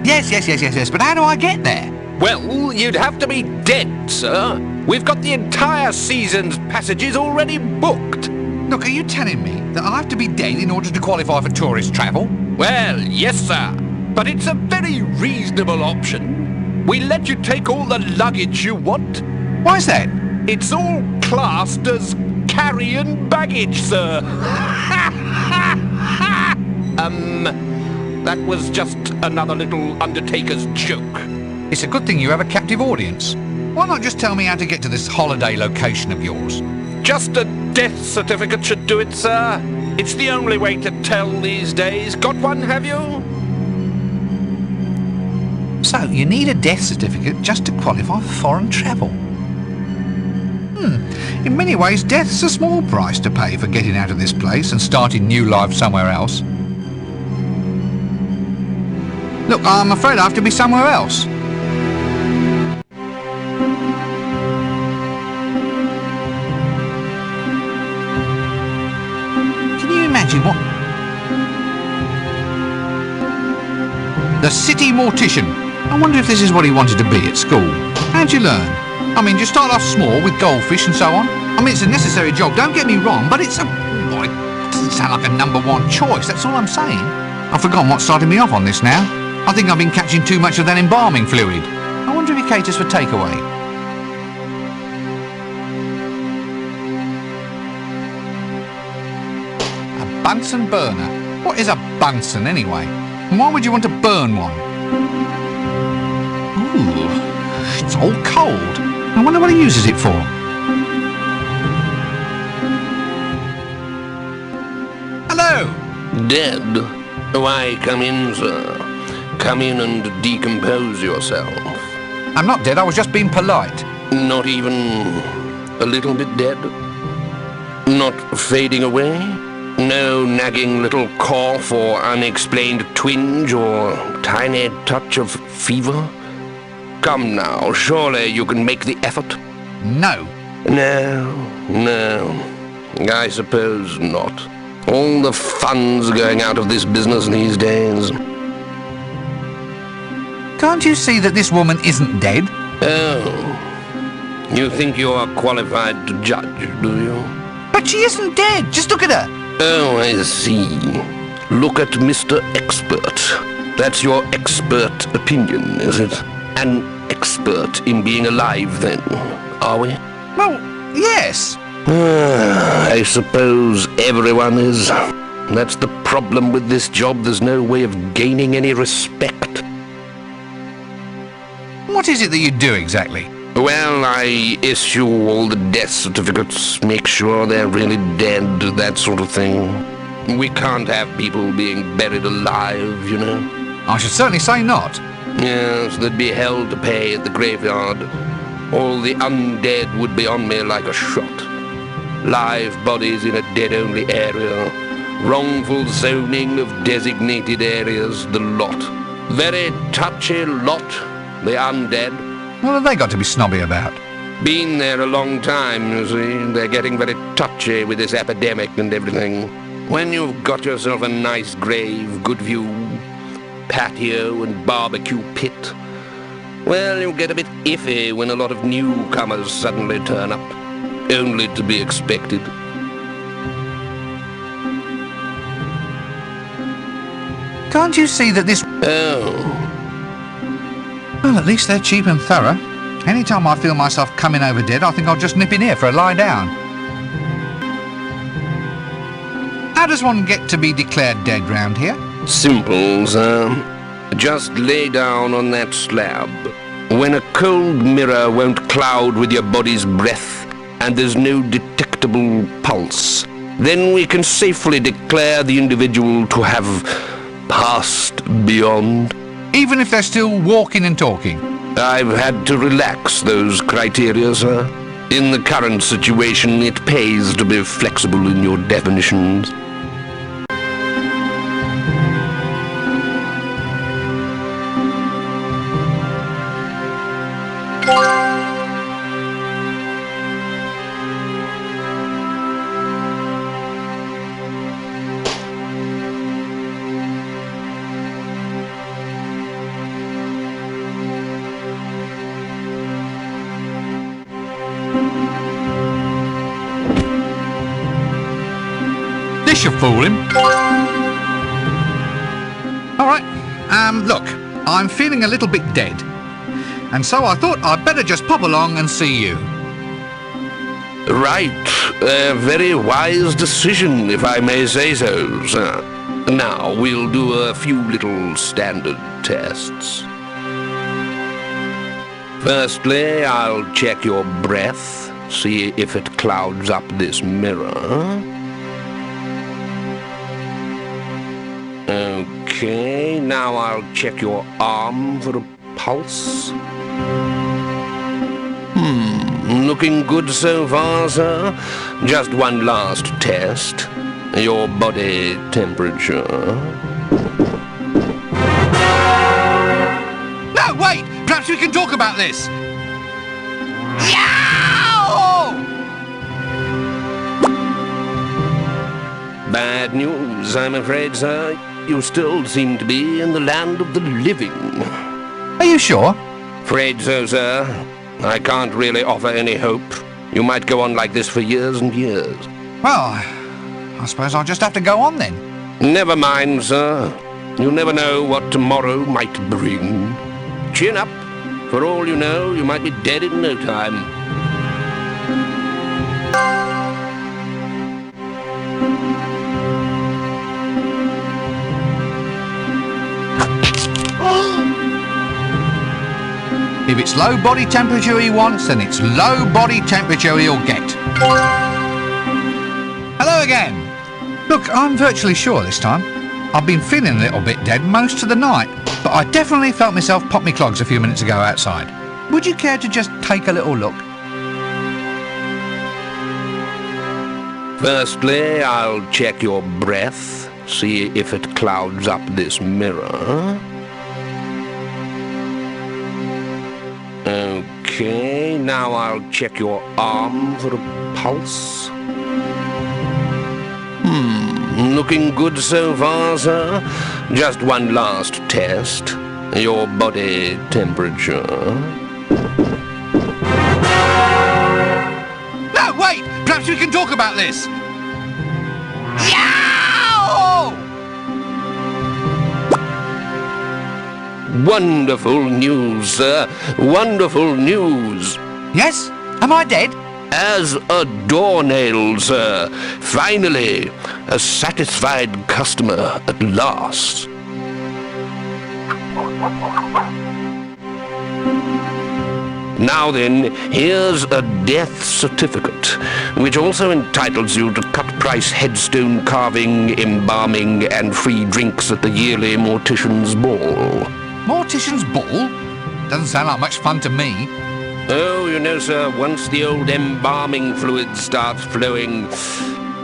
A: Yes, but how do I get there?
D: Well, you'd have to be dead, sir. We've got the entire season's passages already booked.
A: Look, are you telling me that I'll have to be dead in order to qualify for tourist travel?
D: Well, yes, sir. But it's a very reasonable option. We let you take all the luggage you want.
A: Why's that?
D: It's all classed as carrying baggage, sir. That was just another little undertaker's joke.
A: It's a good thing you have a captive audience. Why not just tell me how to get to this holiday location of yours?
D: Just a death certificate should do it, sir. It's the only way to tell these days. Got one, have you?
A: So, you need a death certificate just to qualify for foreign travel. In many ways, death's a small price to pay for getting out of this place and starting new life somewhere else. Look, I'm afraid I have to be somewhere else. Can you imagine what... The City Mortician. I wonder if this is what he wanted to be at school. How'd you learn? I mean, you start off small with goldfish and so on. I mean, it's a necessary job, don't get me wrong, but it's a... Well, it doesn't sound like a number one choice, that's all I'm saying. I've forgotten what started me off on this now. I think I've been catching too much of that embalming fluid. I wonder if he caters for takeaway. A Bunsen burner? What is a Bunsen anyway? And why would you want to burn one? Ooh, it's all cold. I wonder what he uses it for. Hello!
D: Dead? Why, come in, sir. Come in and decompose yourself.
A: I'm not dead, I was just being polite.
D: Not even a little bit dead? Not fading away? No nagging little cough or unexplained twinge or tiny touch of fever? Come now, surely you can make the effort?
A: No.
D: No. I suppose not. All the fun's going out of this business these days.
A: Can't you see that this woman isn't dead?
D: Oh. You think you are qualified to judge, do you?
A: But she isn't dead. Just look at her.
D: Oh, I see. Look at Mr. Expert. That's your expert opinion, is it? An expert in being alive, then, are we?
A: Well, yes.
D: I suppose everyone is. That's the problem with this job. There's no way of gaining any respect.
A: What is it that you do exactly?
D: Well, I issue all the death certificates, make sure they're really dead, that sort of thing. We can't have people being buried alive, you know.
A: I should certainly say not.
D: Yes, there'd be hell to pay at the graveyard. All the undead would be on me like a shot. Live bodies in a dead-only area. Wrongful zoning of designated areas, the lot. Very touchy lot, the undead.
A: What have they got to be snobby about?
D: Been there a long time, you see. They're getting very touchy with this epidemic and everything. When you've got yourself a nice grave, good view, patio and barbecue pit, well, you get a bit iffy when a lot of newcomers suddenly turn up, only to be expected.
A: Can't you see that this...
D: Oh.
A: Well, at least they're cheap and thorough. Anytime I feel myself coming over dead, I think I'll just nip in here for a lie down. How does one get to be declared dead round here?
D: Simple, sir. Just lay down on that slab. When a cold mirror won't cloud with your body's breath, and there's no detectable pulse, then we can safely declare the individual to have passed beyond.
A: Even if they're still walking and talking?
D: I've had to relax those criteria, sir. In the current situation, it pays to be flexible in your definitions.
A: This should fool him. Alright, look, I'm feeling a little bit dead. And so I thought I'd better just pop along and see you.
D: Right. A very wise decision, if I may say so, sir. Now, we'll do a few little standard tests. Firstly, I'll check your breath, see if it clouds up this mirror. Okay, now I'll check your arm for a pulse. Looking good so far, sir. Just one last test. Your body temperature.
A: No, wait! Perhaps we can talk about this! Yow!
D: Bad news, I'm afraid, sir. You still seem to be in the land of the living.
A: Are you sure?
D: Afraid so, sir. I can't really offer any hope. You might go on like this for years and years.
A: Well, I suppose I'll just have to go on then.
D: Never mind, sir. You never know what tomorrow might bring. Chin up. For all you know, you might be dead in no time.
A: If it's low body temperature he wants, then it's low body temperature he'll get. Hello again. Look, I'm virtually sure this time. I've been feeling a little bit dead most of the night, but I definitely felt myself pop me clogs a few minutes ago outside. Would you care to just take a little look?
D: Firstly, I'll check your breath, see if it clouds up this mirror. Okay, now I'll check your arm for a pulse. Looking good so far, sir. Just one last test. Your body temperature.
A: No, wait! Perhaps we can talk about this! Yow!
D: Wonderful news, sir. Wonderful news.
A: Yes? Am I dead?
D: As a doornail, sir. Finally, a satisfied customer at last. Now then, here's a death certificate, which also entitles you to cut-price headstone carving, embalming, and free drinks at the yearly Mortician's Ball.
A: Mortician's Ball? Doesn't sound like much fun to me.
D: Oh, you know, sir, once the old embalming fluid starts flowing,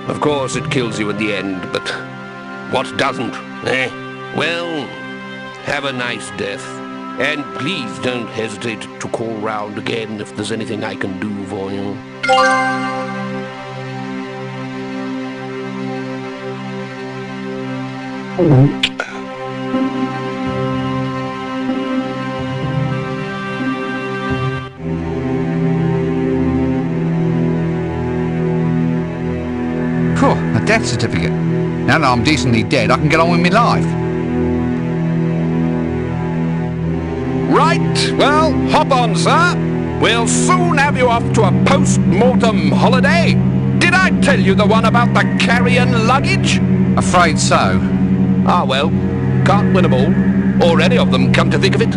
D: of course it kills you at the end, but what doesn't, eh? Well, have a nice death. And please don't hesitate to call round again if there's anything I can do for you.
A: Cool, a death certificate. Now that I'm decently dead, I can get on with my life.
D: Right, well, hop on, sir. We'll soon have you off to a post-mortem holiday. Did I tell you the one about the carrion luggage?
A: Afraid so.
D: Ah, well, can't win 'em all. Or any of them, come to think of it.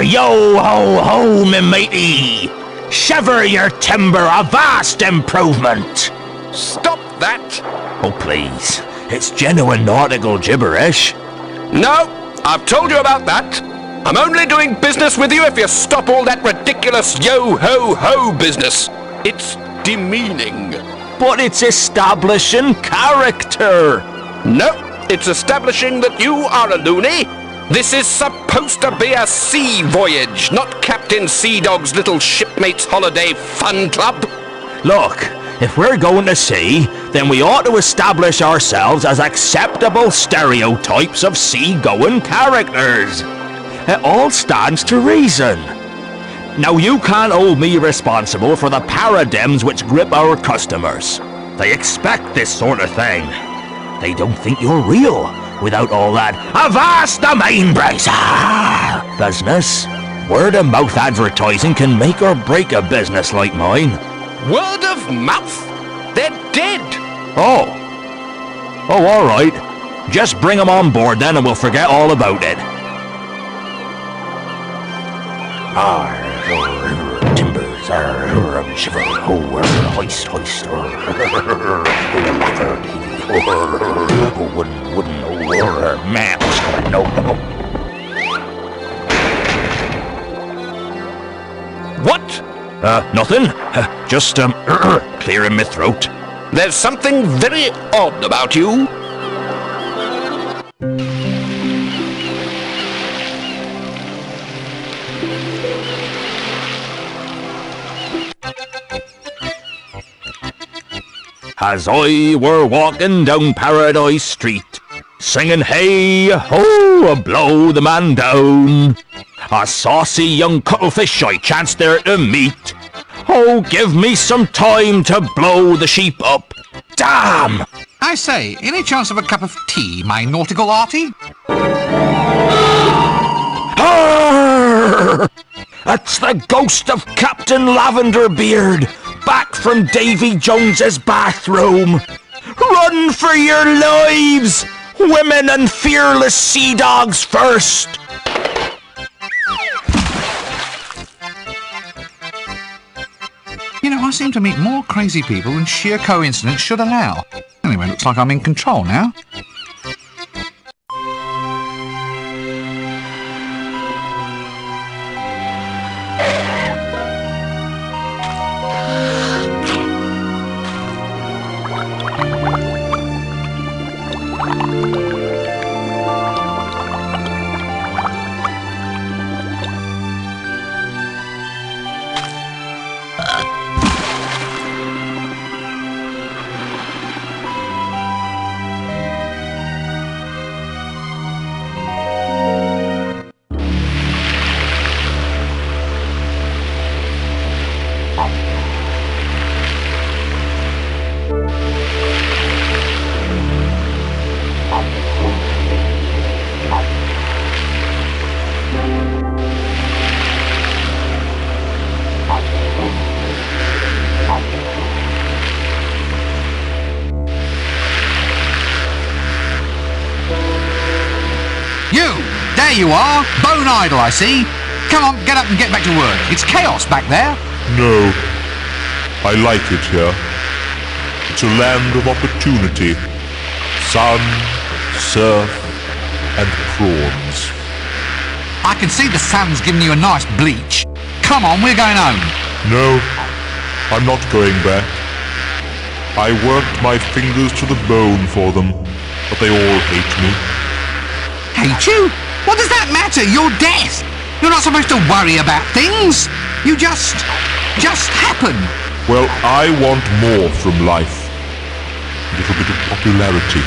E: Yo ho ho, me matey! Shiver your timber, a vast improvement!
D: Stop that!
E: Oh please, it's genuine nautical gibberish.
D: No, I've told you about that. I'm only doing business with you if you stop all that ridiculous yo-ho-ho business. It's demeaning.
E: But it's establishing character.
D: No, it's establishing that you are a loony. This is supposed to be a sea voyage, not Captain Sea Dog's little shipmates holiday fun club.
E: Look, if we're going to sea, then we ought to establish ourselves as acceptable stereotypes of sea-going characters. It all stands to reason. Now you can't hold me responsible for the paradigms which grip our customers. They expect this sort of thing. They don't think you're real without all that avast the main brace business. Word of mouth advertising can make or break a business like mine.
D: Word of mouth? They're dead.
E: Oh, all right. Just bring them on board then and we'll forget all about it. Timbers, shiver, hoist, wooden, man, no.
D: What?
E: Nothing. Just, clearing my throat.
D: There's something very odd about you.
E: As I were walking down Paradise Street, singing hey ho, blow the man down, a saucy young cuttlefish I chanced there to meet. Oh, give me some time to blow the sheep up. Damn!
A: I say, any chance of a cup of tea, my nautical arty?
E: Arr! That's the ghost of Captain Lavenderbeard, back from Davy Jones's bathroom. Run for your lives! Women and fearless sea dogs first!
A: You know, I seem to meet more crazy people than sheer coincidence should allow. Anyway, looks like I'm in control now. There you are, bone idle, I see. Come on, get up and get back to work. It's chaos back there.
K: No. I like it here. It's a land of opportunity. Sun, surf, and prawns.
A: I can see the sun's giving you a nice bleach. Come on, we're going home.
K: No, I'm not going back. I worked my fingers to the bone for them, but they all hate me.
A: Hate you? What does that matter? You're death. You're not supposed to worry about things. You just happen.
K: Well, I want more from life. A little bit of popularity.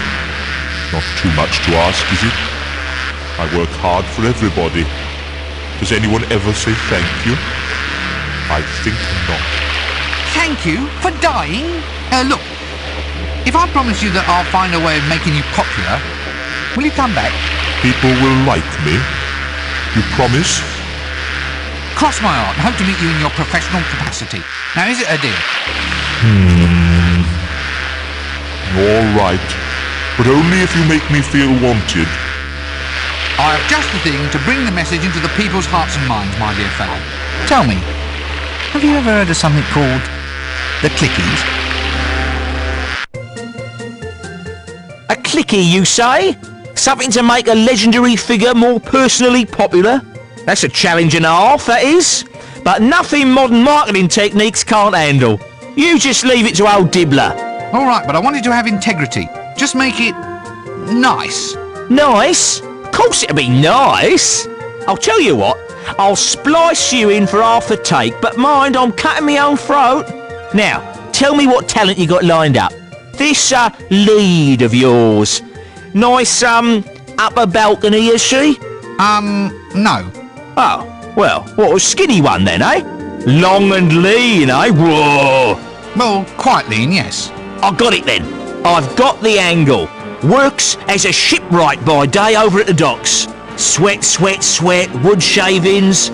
K: Not too much to ask, is it? I work hard for everybody. Does anyone ever say thank you? I think not.
A: Thank you for dying? Look, if I promise you that I'll find a way of making you popular, will you come back?
K: People will like me. You promise?
A: Cross my heart and hope to meet you in your professional capacity. Now, is it a deal?
K: All right. But only if you make me feel wanted.
A: I have just the thing to bring the message into the people's hearts and minds, my dear fellow. Tell me, have you ever heard of something called the Clickies?
E: A clicky, you say? Something to make a legendary figure more personally popular? That's a challenge and a half, that is. But nothing modern marketing techniques can't handle. You just leave it to old Dibbler.
A: All right, but I wanted to have integrity. Just make it nice.
E: Nice? Of course it'll be nice. I'll tell you what, I'll splice you in for half the take, but mind, I'm cutting my own throat. Now, tell me what talent you got lined up. This, lead of yours. Nice, upper balcony, is she?
A: No.
E: Oh, well, what a skinny one then, eh? Long and lean, eh? Whoa!
A: Well, quite lean, yes.
E: I got it then. I've got the angle. Works as a shipwright by day over at the docks. Sweat, sweat, sweat, wood shavings,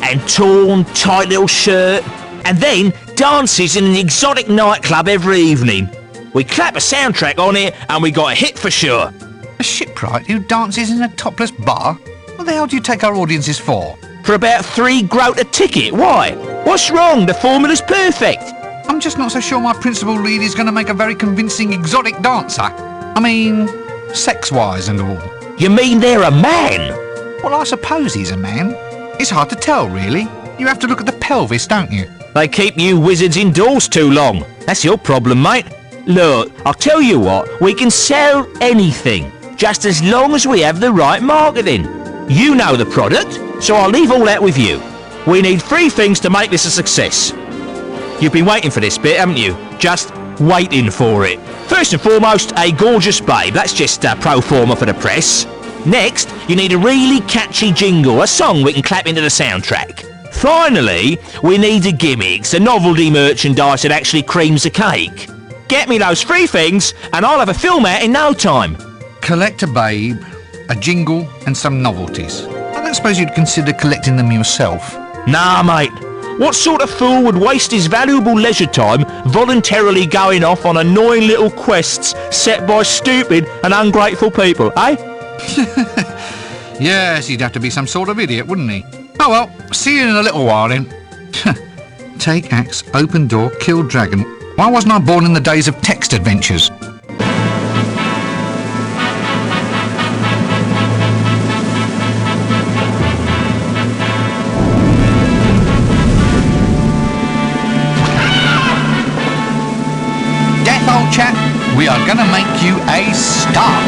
E: and torn, tight little shirt, and then dances in an exotic nightclub every evening. We clap a soundtrack on it, and we got a hit for sure.
A: A shipwright who dances in a topless bar? What the hell do you take our audiences for?
E: For about 3 groat a ticket. Why? What's wrong? The formula's perfect.
A: I'm just not so sure my principal lead is going to make a very convincing exotic dancer. I mean, sex-wise and all.
E: You mean they're a man?
A: Well, I suppose he's a man. It's hard to tell, really. You have to look at the pelvis, don't you?
E: They keep you wizards indoors too long. That's your problem, mate. Look, I'll tell you what, we can sell anything, just as long as we have the right marketing. You know the product, so I'll leave all that with you. We need 3 things to make this a success. You've been waiting for this bit, haven't you? Just waiting for it. First and foremost, a gorgeous babe. That's just pro forma for the press. Next, you need a really catchy jingle, a song we can clap into the soundtrack. Finally, we need a gimmick, a novelty merchandise that actually creams the cake. Get me those 3 things, and I'll have a film out in no time.
A: Collect a babe, a jingle, and some novelties. I don't suppose you'd consider collecting them yourself.
E: Nah, mate. What sort of fool would waste his valuable leisure time voluntarily going off on annoying little quests set by stupid and ungrateful people, eh?
A: Yes, he'd have to be some sort of idiot, wouldn't he? Oh well, see you in a little while then. Take axe, open door, kill dragon. Why wasn't I born in the days of text adventures? Death, old chap, we are gonna make you a star.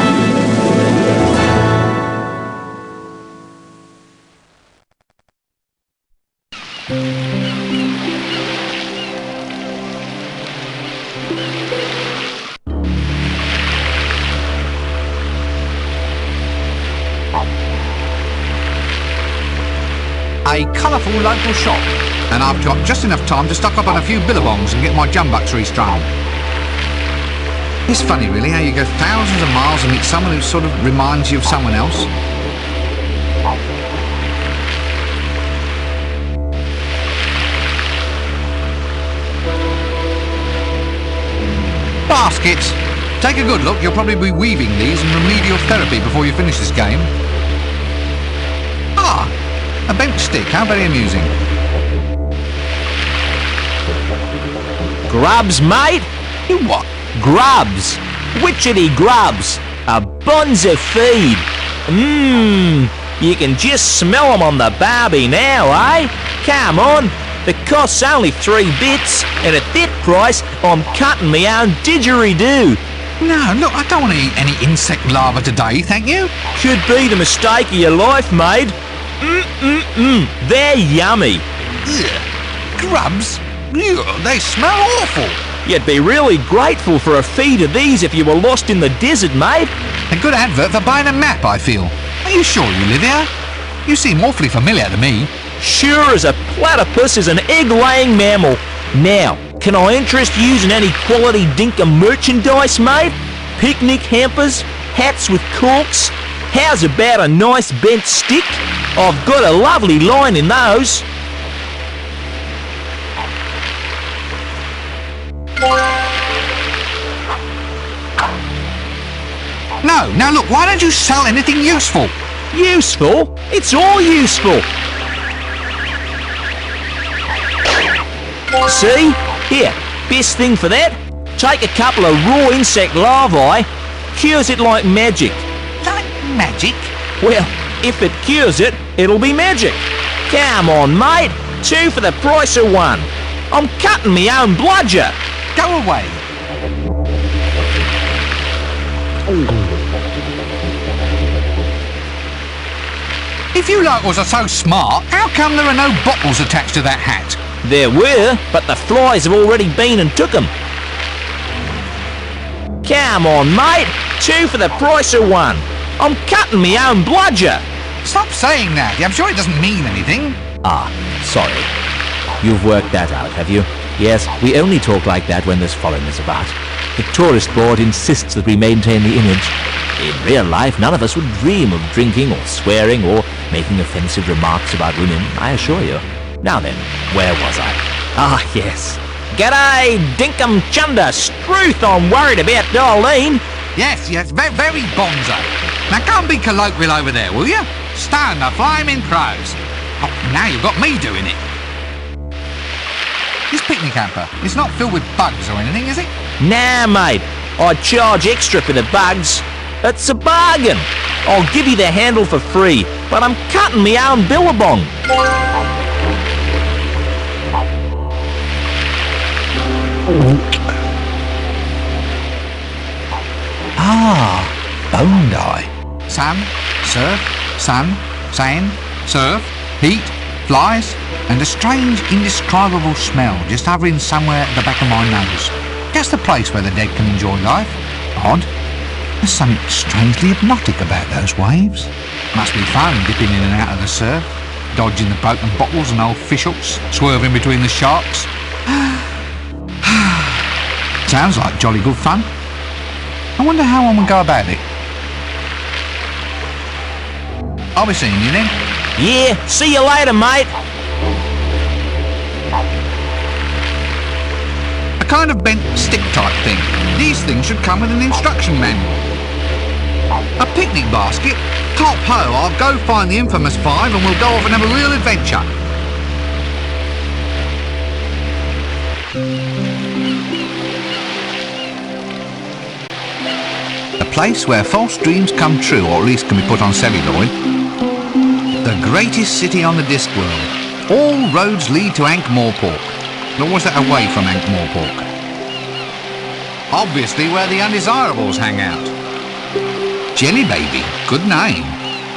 A: A colourful local shop, and I've got just enough time to stock up on a few billabongs and get my jumbucks restrung. It's funny really how you go thousands of miles and meet someone who sort of reminds you of someone else. Baskets! Take a good look, you'll probably be weaving these in remedial therapy before you finish this game. A bent stick, how very amusing.
E: Grubs, mate?
A: You what?
E: Grubs. Witchetty grubs. A bonza feed. You can just smell them on the barbie now, eh? Come on. The cost's only 3 bits, and at that price, I'm cutting me own didgeridoo.
A: No, look, I don't want to eat any insect larvae today, thank you.
E: Could be the mistake of your life, mate. They're yummy.
A: Ugh. Grubs? Ugh, they smell awful.
E: You'd be really grateful for a feed of these if you were lost in the desert, mate.
A: A good advert for buying a map, I feel. Are you sure you live here? You seem awfully familiar to me.
E: Sure as a platypus is an egg-laying mammal. Now, can I interest you in any quality dinkum merchandise, mate? Picnic hampers? Hats with corks? How's about a nice bent stick? I've got a lovely line in those.
A: No, now look, why don't you sell anything useful?
E: Useful? It's all useful. See? Here, best thing for that? Take a couple of raw insect larvae, cures it like magic.
A: Like magic?
E: Well, if it cures it, it'll be magic. Come on, mate. 2 for the price of 1. I'm cutting me own bludger.
A: Go away. If you locals are so smart, how come there are no bottles attached to that hat?
E: There were, but the flies have already been and took them. Come on, mate. 2 for the price of 1. I'm cutting me own bludger.
A: Stop saying that. I'm sure it doesn't mean anything.
E: Ah, sorry. You've worked that out, have you? Yes, we only talk like that when there's foreigners about. The tourist board insists that we maintain the image. In real life, none of us would dream of drinking or swearing or making offensive remarks about women, I assure you. Now then, where was I? Ah, yes. G'day, Dinkum Chunder, Struth, I'm worried about Darlene.
A: Yes, very bonzo. Now go and be colloquial over there, will you? Stand the flaming crows. Oh, now you've got me doing it. This picnic hamper, it's not filled with bugs or anything, is it?
E: Nah, mate. I'd charge extra for the bugs. It's a bargain. I'll give you the handle for free, but I'm cutting me own billabong.
A: Ah, Bondi. Sun, surf, sun, sand, surf, heat, flies, and a strange, indescribable smell just hovering somewhere at the back of my nose. Just the place where the dead can enjoy life. Odd. There's something strangely hypnotic about those waves. Must be fun dipping in and out of the surf, dodging the broken bottles and old fish hooks, swerving between the sharks. Sounds like jolly good fun. I wonder how one would go about it. I'll be seeing you then.
E: Yeah, see you later, mate.
A: A kind of bent stick type thing. These things should come with an instruction manual. A picnic basket? Top ho, I'll go find the infamous 5 and we'll go off and have a real adventure. A place where false dreams come true, or at least can be put on celluloid. The greatest city on the Discworld. All roads lead to Ankh-Morpork. Nor was that away from Ankh-Morpork. Obviously where the undesirables hang out. Jelly Baby, good name.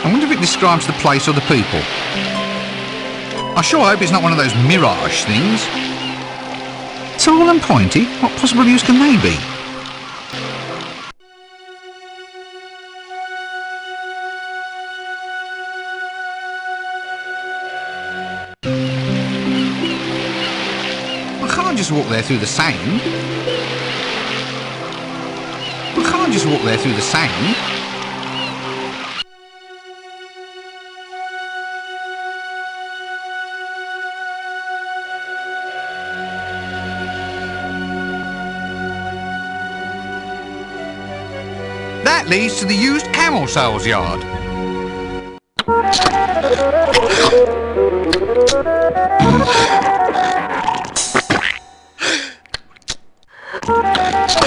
A: I wonder if it describes the place or the people. I sure hope it's not one of those mirage things. Tall and pointy, what possible use can they be? I can't just walk there through the sand. I can't just walk there through the sand. That leads to the used camel sales yard.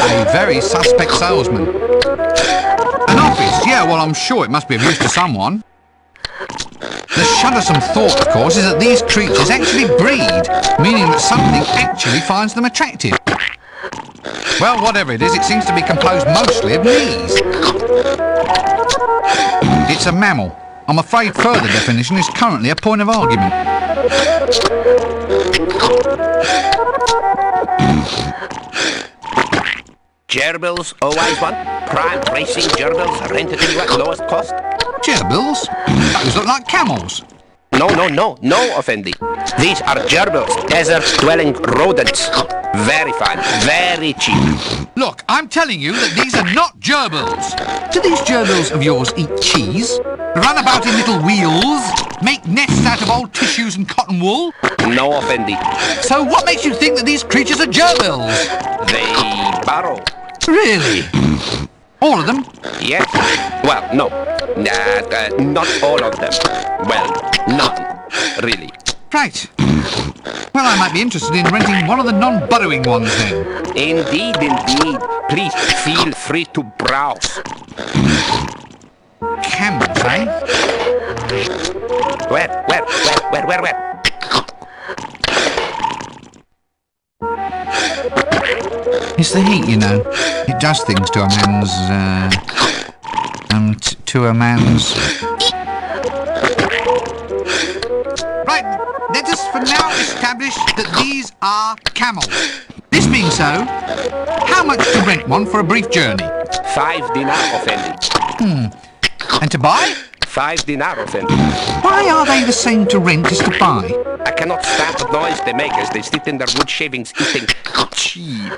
A: A very suspect salesman. An office, yeah, well, I'm sure it must be of use to someone. The shuddersome thought, of course, is that these creatures actually breed, meaning that something actually finds them attractive. Well, whatever it is, it seems to be composed mostly of knees. It's a mammal. I'm afraid further definition is currently a point of argument.
C: Gerbils, always one. Prime racing gerbils, rented to you at lowest cost.
A: Gerbils? Those look like camels.
C: No, Effendi. These are gerbils, desert-dwelling rodents. Very fine, very cheap.
A: Look, I'm telling you that these are not gerbils. Do these gerbils of yours eat cheese? Run about in little wheels? Make nests out of old tissues and cotton wool?
C: No, Effendi.
A: So what makes you think that these creatures are gerbils?
C: They burrow.
A: Really? All of them?
C: Yes. Well, no. Not all of them. Well, none. Really.
A: Right. Well, I might be interested in renting one of the non-burrowing ones then.
C: Indeed. Please, feel free to browse.
A: Camels, eh?
C: Where?
A: It's the heat, you know. It does things to a man's, to a man's... Right, let us for now establish that these are camels. This being so, how much to rent one for a brief journey?
C: 5 dinar, Effendi.
A: And to buy?
C: 5 dinar, Effendi.
A: Why are they the same to rent as to buy?
C: I cannot stand the noise they make as they sit in their wood shavings eating cheese.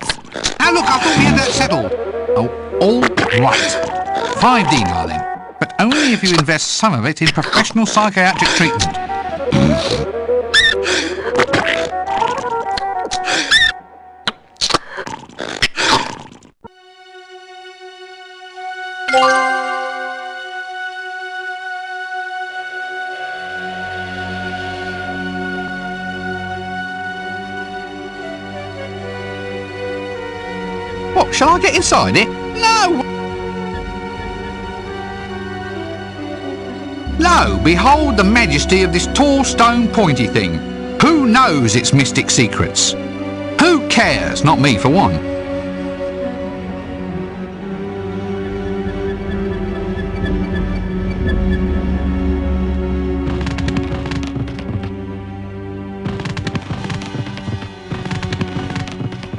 A: Now look, I thought we had that settled. Oh, all right. 5 dinar then. But only if you invest some of it in professional psychiatric treatment. What, shall I get inside it? No! Lo, behold the majesty of this tall stone pointy thing. Who knows its mystic secrets? Who cares? Not me, for one.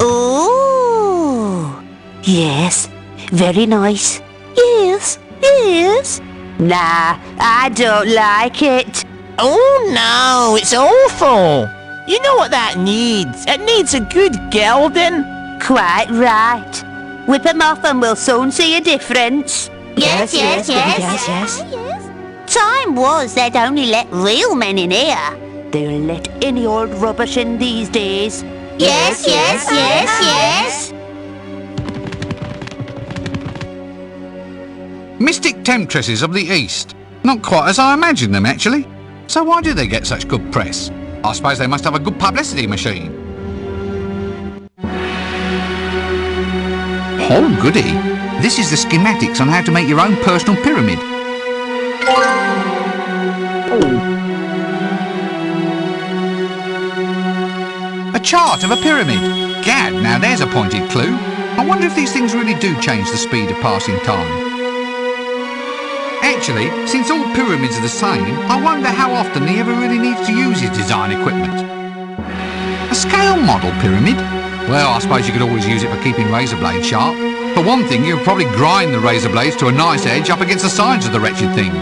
H: Oh, yes, very nice. Yes. Nah, I don't like it.
C: Oh no, it's awful. You know what that needs? It needs a good gelding.
H: Quite right. Whip 'em off and we'll soon see a difference.
G: Yes.
H: Time was they'd only let real men in here. They'll let any old rubbish in these days.
G: Yes.
A: Mystic temptresses of the East. Not quite as I imagined them, actually. So why do they get such good press? I suppose they must have a good publicity machine. Oh, goody. This is the schematics on how to make your own personal pyramid. A chart of a pyramid. Gad, now there's a pointed clue. I wonder if these things really do change the speed of passing time. Actually, since all pyramids are the same, I wonder how often he ever really needs to use his design equipment. A scale model pyramid? Well, I suppose you could always use it for keeping razor blades sharp. For one thing, you'd probably grind the razor blades to a nice edge up against the sides of the wretched thing.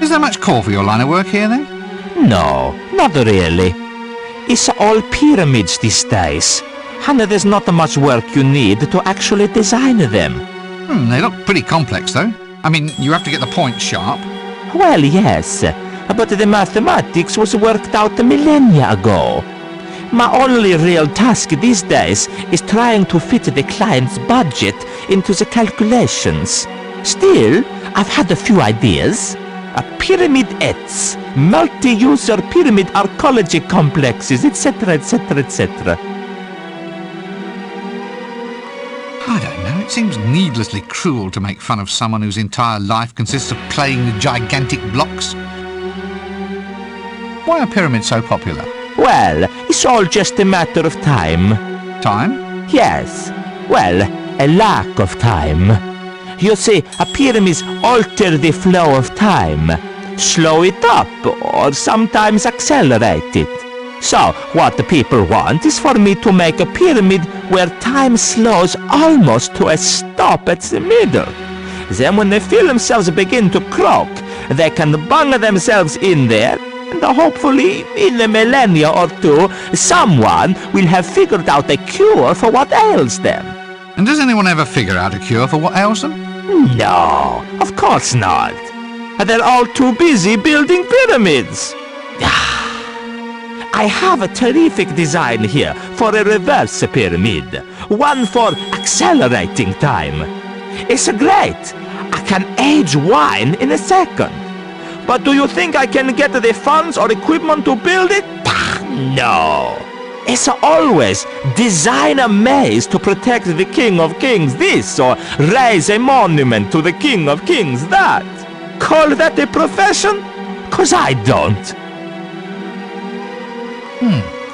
A: Is there much call for your line of work here, then?
E: No, not really. It's all pyramids these days, and there's not much work you need to actually design them.
A: They look pretty complex, though. I mean, you have to get the points sharp.
E: Well, yes, but the mathematics was worked out millennia ago. My only real task these days is trying to fit the client's budget into the calculations. Still, I've had a few ideas. Pyramid-ettes, multi-user pyramid archaeology complexes, etc., etc., etc.
A: I don't know, it seems needlessly cruel to make fun of someone whose entire life consists of playing the gigantic blocks. Why are pyramids so popular?
E: Well, it's all just a matter of time.
A: Time?
E: Yes. Well, a lack of time. You see, pyramids alter the flow of time. Slow it up, or sometimes accelerate it. So, what the people want is for me to make a pyramid where time slows almost to a stop at the middle. Then when they feel themselves begin to croak, they can bung themselves in there, and hopefully, in a millennia or two, someone will have figured out a cure for what ails them.
A: And does anyone ever figure out a cure for what ails them?
E: No, of course not. They're all too busy building pyramids. I have a terrific design here for a reverse pyramid. One for accelerating time. It's great. I can age wine in a second. But do you think I can get the funds or equipment to build it? No. It's always design a maze to protect the King of Kings this, or raise a monument to the King of Kings that. Call that a profession? 'Cause I don't.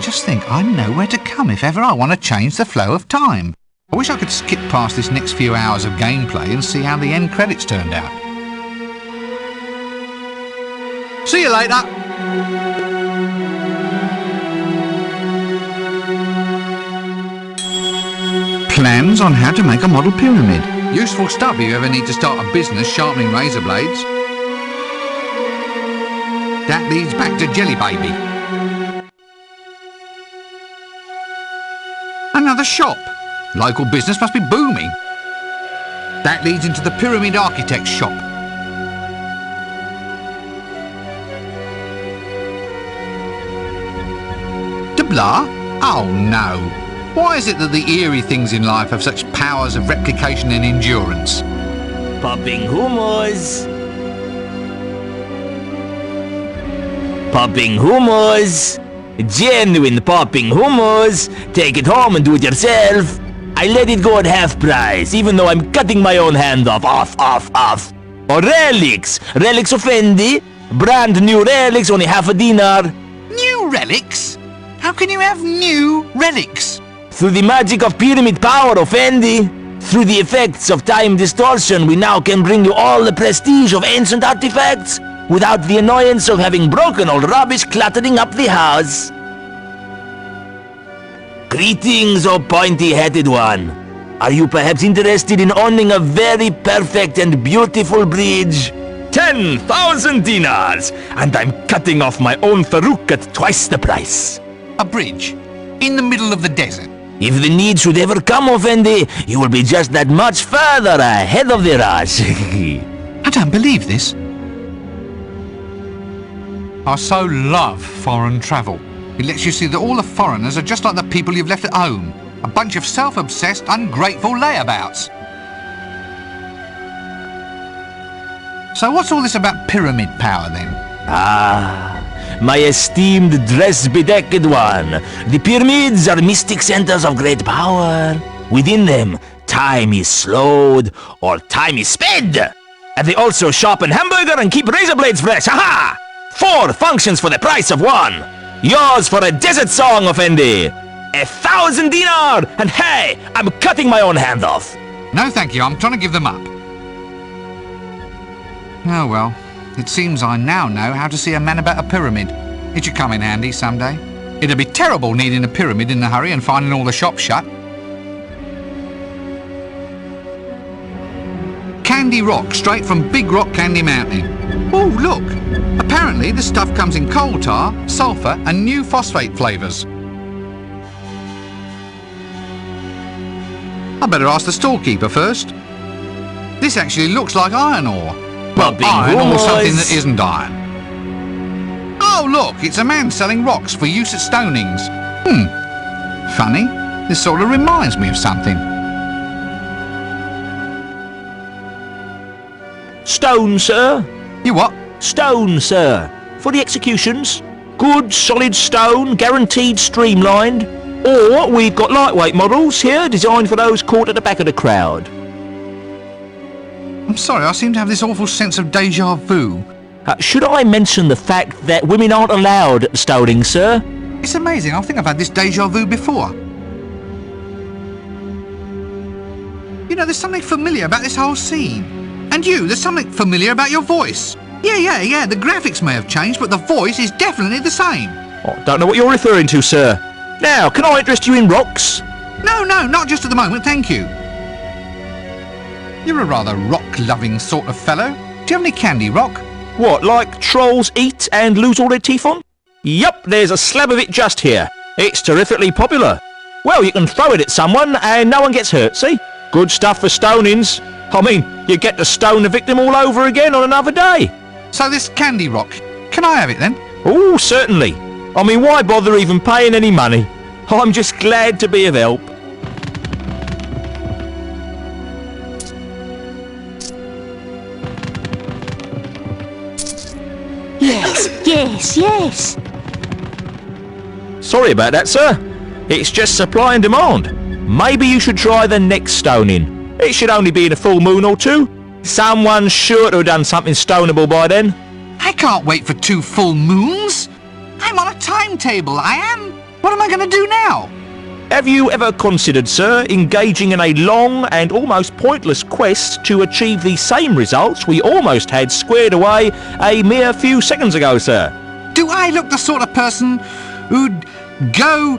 A: Just think, I know where to come if ever I want to change the flow of time. I wish I could skip past this next few hours of gameplay and see how the end credits turned out. See you later! Plans on how to make a model pyramid. Useful stuff if you ever need to start a business sharpening razor blades. That leads back to Jelly Baby. Another shop. Local business must be booming. That leads into the Pyramid Architect's shop. De blah? Oh no. Why is it that the eerie things in life have such powers of replication and endurance?
E: Popping hummus. Popping hummus. Genuine popping hummus. Take it home and do it yourself. I let it go at half price, even though I'm cutting my own hand off. Off. Or relics. Relics of Fendi. Brand new relics, only half a dinar.
A: New relics? How can you have new relics?
E: Through the magic of pyramid power, Fendi. Through the effects of time distortion, we now can bring you all the prestige of ancient artifacts without the annoyance of having broken old rubbish cluttering up the house. Greetings, O pointy-headed one. Are you perhaps interested in owning a very perfect and beautiful bridge? 10,000 dinars! And I'm cutting off my own Farouk at twice the price.
A: A bridge? In the middle of the desert?
E: If the need should ever come, Fendi, you will be just that much further ahead of the rush.
A: I don't believe this. I so love foreign travel. It lets you see that all the foreigners are just like the people you've left at home. A bunch of self-obsessed, ungrateful layabouts. So what's all this about pyramid power then?
E: My esteemed dress-bedecked one. The pyramids are mystic centers of great power. Within them, time is slowed or time is sped. And they also sharpen hamburger and keep razor blades fresh. Aha! 4 functions for the price of 1. Yours for a desert song, Fendi. 1,000 dinar! And hey, I'm cutting my own hand off.
A: No, thank you. I'm trying to give them up. Oh, well. It seems I now know how to see a man about a pyramid. It should come in handy someday. It'd be terrible needing a pyramid in a hurry and finding all the shops shut. Candy Rock, straight from Big Rock Candy Mountain. Oh, look! Apparently the stuff comes in coal tar, sulphur and new phosphate flavours. I better ask the storekeeper first. This actually looks like iron ore. Well, iron or something that isn't iron. Oh, look, it's a man selling rocks for use at stonings. Funny. This sort of reminds me of something.
E: Stone, sir.
A: You what?
E: Stone, sir. For the executions. Good, solid stone, guaranteed streamlined. Or we've got lightweight models here designed for those caught at the back of the crowd.
A: I'm sorry, I seem to have this awful sense of déjà vu.
E: Should I mention the fact that women aren't allowed at the stoning, sir?
A: It's amazing, I think I've had this déjà vu before. You know, there's something familiar about this whole scene. And you, there's something familiar about your voice. Yeah, the graphics may have changed, but the voice is definitely the same.
E: Oh, don't know what you're referring to, sir. Now, can I interest you in rocks?
A: No, not just at the moment, thank you. You're a rather rock-loving sort of fellow. Do you have any candy rock?
E: What, like trolls eat and lose all their teeth on? Yup, there's a slab of it just here. It's terrifically popular. Well, you can throw it at someone and no one gets hurt, see? Good stuff for stonings. I mean, you get to stone the victim all over again on another day.
A: So this candy rock, can I have it then?
E: Oh, certainly. I mean, why bother even paying any money? I'm just glad to be of help.
G: Yes.
E: Sorry about that, sir. It's just supply and demand. Maybe you should try the next stoning. It should only be in a full moon or two. Someone's sure to have done something stonable by then.
A: I can't wait for 2 full moons. I'm on a timetable, I am. What am I going to do now?
E: Have you ever considered, sir, engaging in a long and almost pointless quest to achieve the same results we almost had squared away a mere few seconds ago, sir?
A: Do I look the sort of person who'd go...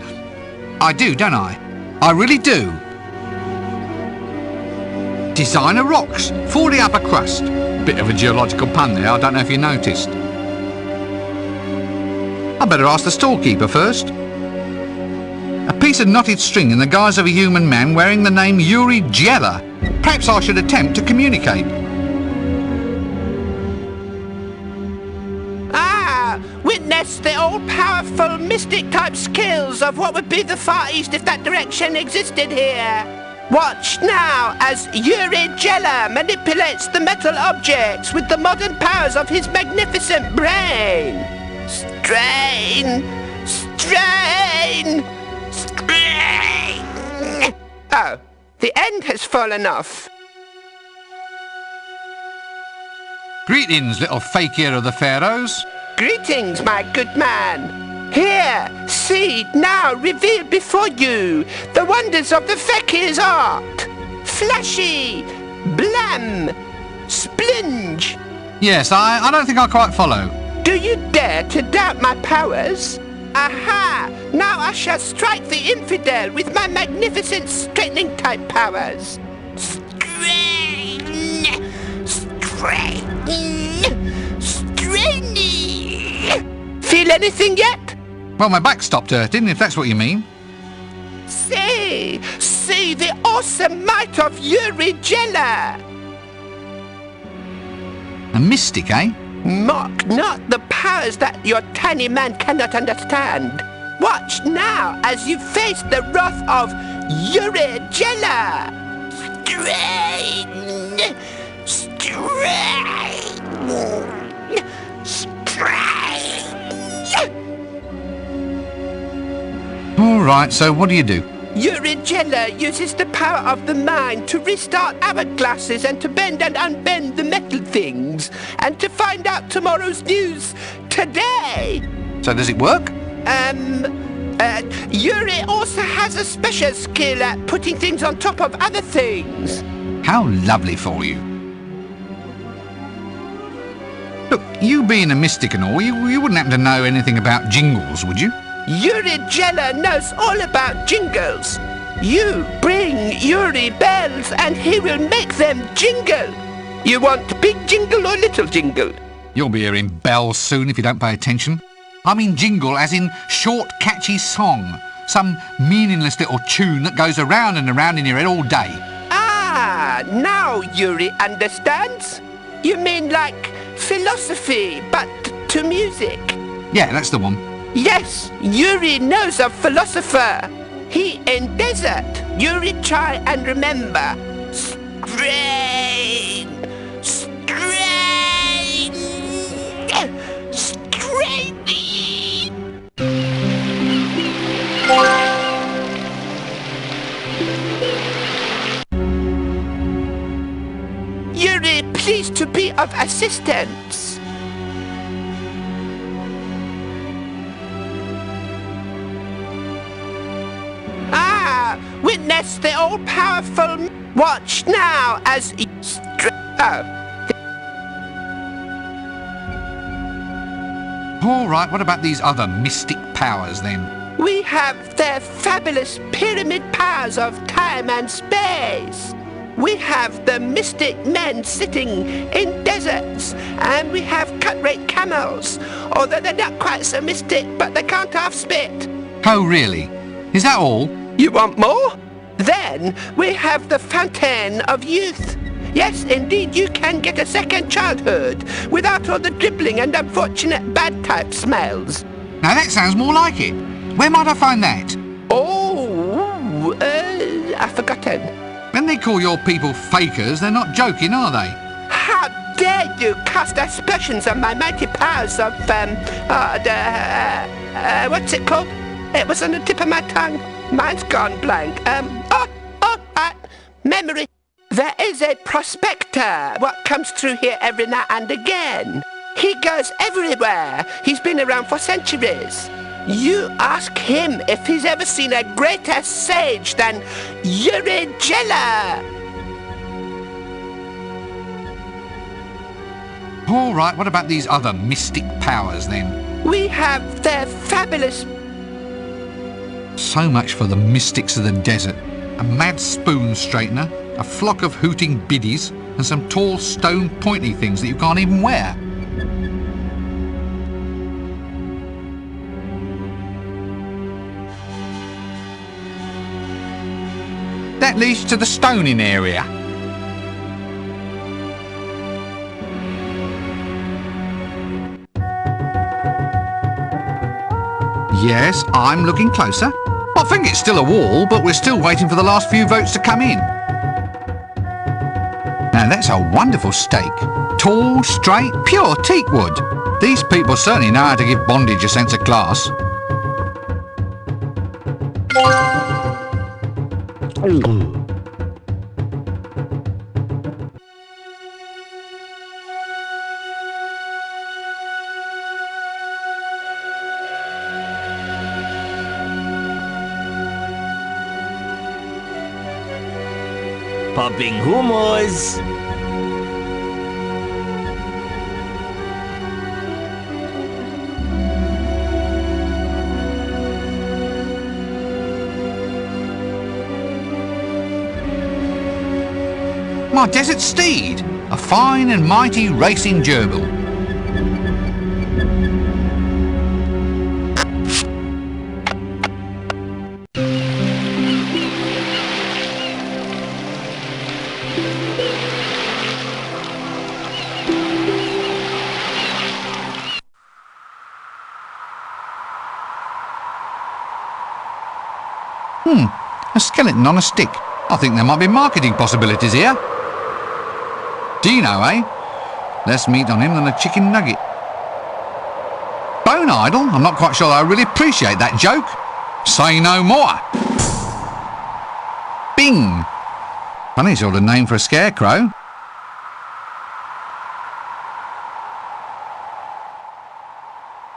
A: I do, don't I? I really do. Designer rocks for the upper crust. Bit of a geological pun there, I don't know if you noticed. I better ask the storekeeper first. A piece of knotted string in the guise of a human man wearing the name Uri Geller. Perhaps I should attempt to communicate.
C: Witness the all-powerful mystic-type skills of what would be the Far East if that direction existed here. Watch now as Uri Geller manipulates the metal objects with the modern powers of his magnificent brain. Strain! Oh, the end has fallen off.
A: Greetings, little fakir of the pharaohs.
C: Greetings, my good man. Here, see, now revealed before you the wonders of the fakir's art. Flashy, blam, splinge.
A: Yes, I don't think I quite follow.
C: Do you dare to doubt my powers? Aha! Now I shall strike the infidel with my magnificent straightening-type powers. Straining. Feel anything yet?
A: Well, my back stopped hurting, if that's what you mean.
C: See the awesome might of Uri Geller.
A: A mystic, eh?
C: Mock not the powers that your tiny man cannot understand. Watch now as you face the wrath of Uri Geller.
A: All right, so what do you do?
C: Uri Geller uses the power of the mind to restart hourglasses and to bend and unbend the metal things, and to find out tomorrow's news today.
A: So does it work?
C: Uri also has a special skill at putting things on top of other things.
A: How lovely for you. Look, you being a mystic and all, you wouldn't happen to know anything about jingles, would you?
C: Uri Geller knows all about jingles. You bring Uri bells and he will make them jingle. You want big jingle or little jingle?
A: You'll be hearing bells soon if you don't pay attention. I mean jingle as in short, catchy song. Some meaningless little tune that goes around and around in your head all day.
C: Ah, now Uri understands. You mean like philosophy, but to music.
A: Yeah, that's the one.
C: Yes, Yuri knows a philosopher. He in desert. Yuri, try and remember. Strain! Strain! Strain! Yuri, pleased to be of assistance. Witness the all-powerful... Watch now as...
A: All right, what about these other mystic powers then?
C: We have their fabulous pyramid powers of time and space. We have the mystic men sitting in deserts, and we have cut-rate camels, although they're not quite so mystic, but they can't half spit.
A: Oh, really? Is that all?
C: You want more? Then we have the fountain of youth. Yes, indeed, you can get a second childhood without all the dribbling and unfortunate bad type smells.
A: Now that sounds more like it. Where might I find that?
C: Oh, I've forgotten.
A: When they call your people fakers, they're not joking, are they?
C: How dare you cast aspersions on my mighty powers of, what's it called? It was on the tip of my tongue. Mine's gone blank. Memory. There is a prospector what comes through here every now and again. He goes everywhere. He's been around for centuries. You ask him if he's ever seen a greater sage than Uri Geller.
A: All right, what about these other mystic powers then?
C: We have their fabulous...
A: So much for the mystics of the desert. A mad spoon straightener, a flock of hooting biddies, and some tall stone pointy things that you can't even wear. That leads to the stoning area. Yes, I'm looking closer. I think it's still a wall, but we're still waiting for the last few votes to come in. Now that's a wonderful stake. Tall, straight, pure teak wood. These people certainly know how to give bondage a sense of class.
E: Popping humors.
A: My desert steed, a fine and mighty racing gerbil. A skeleton on a stick. I think there might be marketing possibilities here. Dino, eh? Less meat on him than a chicken nugget. Bone idol? I'm not quite sure I really appreciate that joke. Say no more. Bing. Funny sort of name for a scarecrow.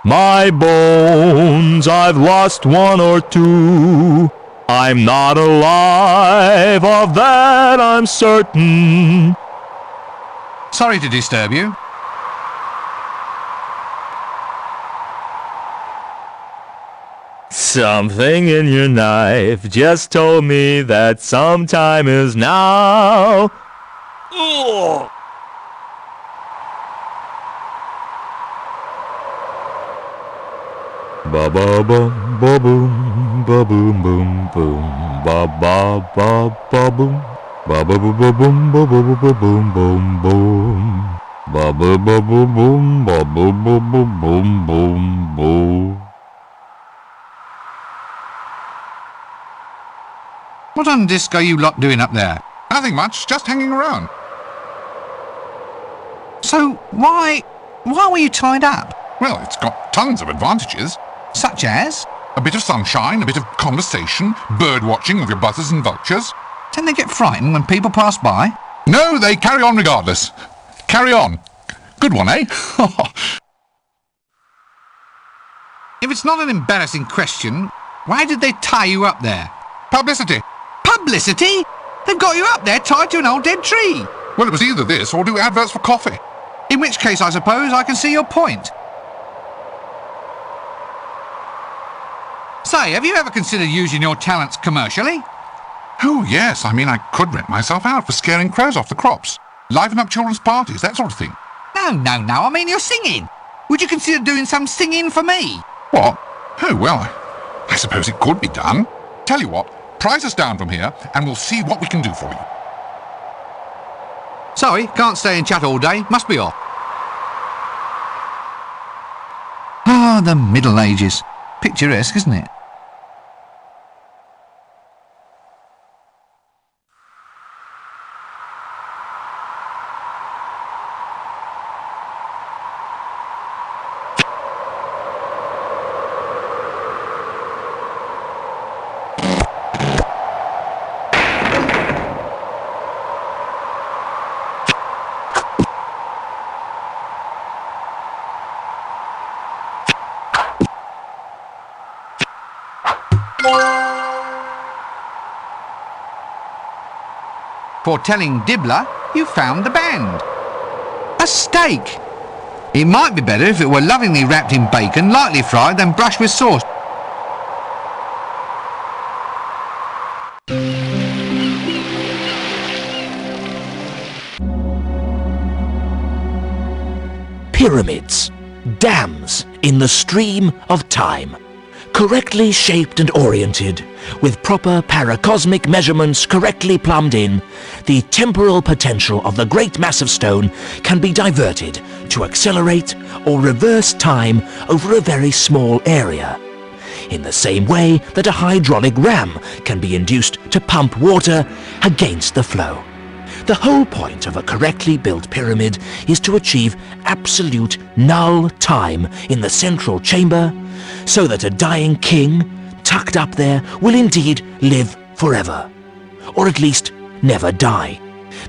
J: My bones, I've lost one or two. I'm not alive, of that I'm certain.
A: Sorry to disturb you.
J: Something in your knife just told me that some time is now. Ugh. Ba ba bum ba boom ba boom boom boom ba ba ba ba boom ba ba ba ba boom ba ba ba ba boom boom boom. Ba ba ba ba boom, ba ba ba ba boom, boom, boom.
A: What on disc are you lot doing up there?
K: Nothing much, just hanging around.
A: So, why were you tied up?
K: Well, it's got tons of advantages.
A: Such as?
K: A bit of sunshine, a bit of conversation, bird watching with your buzzers and vultures.
A: Don't they get frightened when people pass by?
K: No, they carry on regardless. Carry on. Good one, eh?
A: If it's not an embarrassing question, why did they tie you up there?
K: Publicity.
A: Publicity? They've got you up there tied to an old dead tree.
K: Well, it was either this or do adverts for coffee.
A: In which case, I suppose, I can see your point. Say, have you ever considered using your talents commercially?
K: Oh, yes. I mean, I could rent myself out for scaring crows off the crops. Liven up children's parties, that sort of thing.
A: No, I mean you're singing. Would you consider doing some singing for me?
K: What? Oh, well, I suppose it could be done. Tell you what, prize us down from here and we'll see what we can do for you.
A: Sorry, can't stay and chat all day. Must be off. Ah, the Middle Ages. Picturesque, isn't it? For telling Dibbler, you found the band. A steak! It might be better if it were lovingly wrapped in bacon, lightly fried, then brushed with sauce.
E: Pyramids, dams in the stream of time. Correctly shaped and oriented, with proper paracosmic measurements correctly plumbed in, the temporal potential of the great mass of stone can be diverted to accelerate or reverse time over a very small area, in the same way that a hydraulic ram can be induced to pump water against the flow. The whole point of a correctly built pyramid is to achieve absolute null time in the central chamber, so that a dying king, tucked up there, will indeed live forever, or at least never die.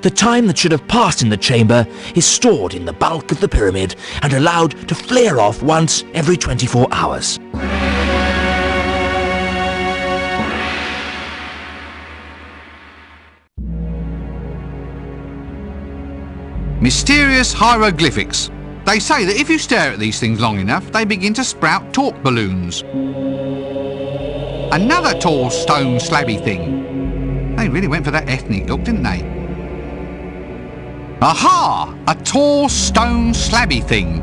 E: The time that should have passed in the chamber is stored in the bulk of the pyramid and allowed to flare off once every 24 hours.
A: Mysterious hieroglyphics. They say that if you stare at these things long enough, they begin to sprout talk balloons. Another tall stone slabby thing. They really went for that ethnic look, didn't they? Aha! A tall stone slabby thing.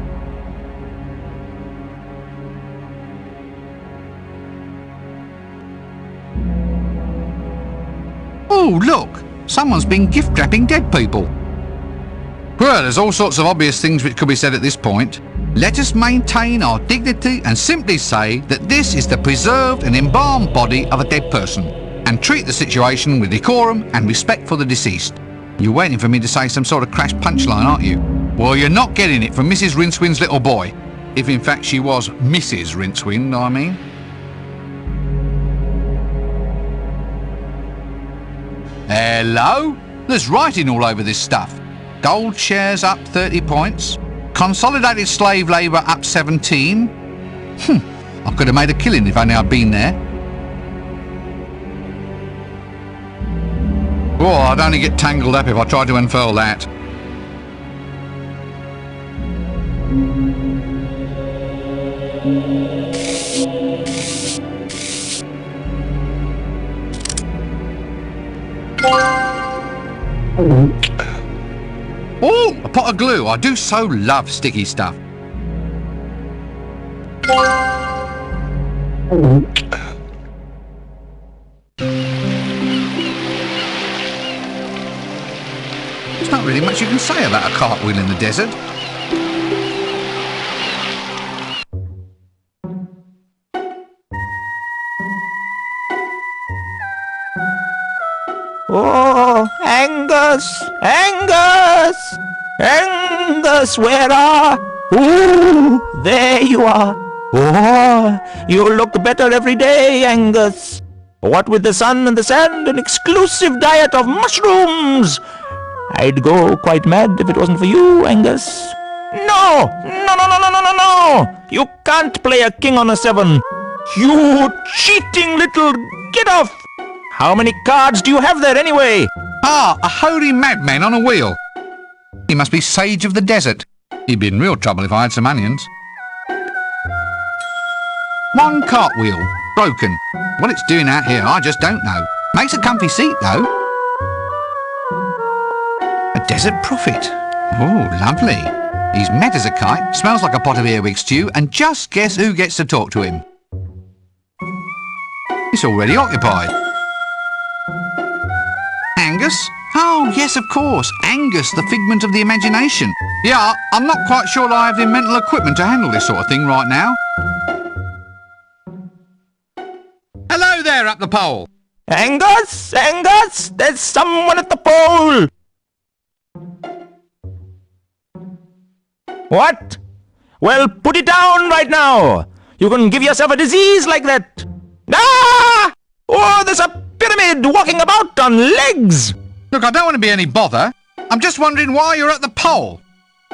A: Oh, look! Someone's been gift wrapping dead people. Well, there's all sorts of obvious things which could be said at this point. Let us maintain our dignity and simply say that this is the preserved and embalmed body of a dead person, and treat the situation with decorum and respect for the deceased. You're waiting for me to say some sort of crash punchline, aren't you? Well, you're not getting it from Mrs. Rincewind's little boy. If in fact she was Mrs. Rincewind, I mean. Hello? There's writing all over this stuff. Gold shares up 30 points. Consolidated slave labour up 17. I could have made a killing if only I'd been there. Oh, I'd only get tangled up if I tried to unfurl that. Oh, a pot of glue. I do so love sticky stuff. It's not really much you can say about a cartwheel in the desert.
C: Oh, Angus! Angus! Angus, where are... Ooh, there you are. Oh, you look better every day, Angus. What with the sun and the sand, an exclusive diet of mushrooms. I'd go quite mad if it wasn't for you, Angus. No! No, no, no, no, no, no, no! You can't play a king on a 7. You cheating little... Get off! How many cards do you have there, anyway?
A: Ah, a holy madman on a wheel. He must be sage of the desert. He'd be in real trouble if I had some onions. One cartwheel, broken. What it's doing out here, I just don't know. Makes a comfy seat, though. A desert prophet. Oh, lovely. He's met as a kite, smells like a pot of earwig stew, and just guess who gets to talk to him. It's already occupied. Angus? Oh, yes, of course. Angus, the figment of the imagination. Yeah, I'm not quite sure I have the mental equipment to handle this sort of thing right now. Hello there up the pole.
C: Angus! Angus! There's someone at the pole! What? Well, put it down right now! You can give yourself a disease like that! Ah! Oh, there's a pyramid walking about on legs!
A: Look, I don't want to be any bother. I'm just wondering why you're at the pole.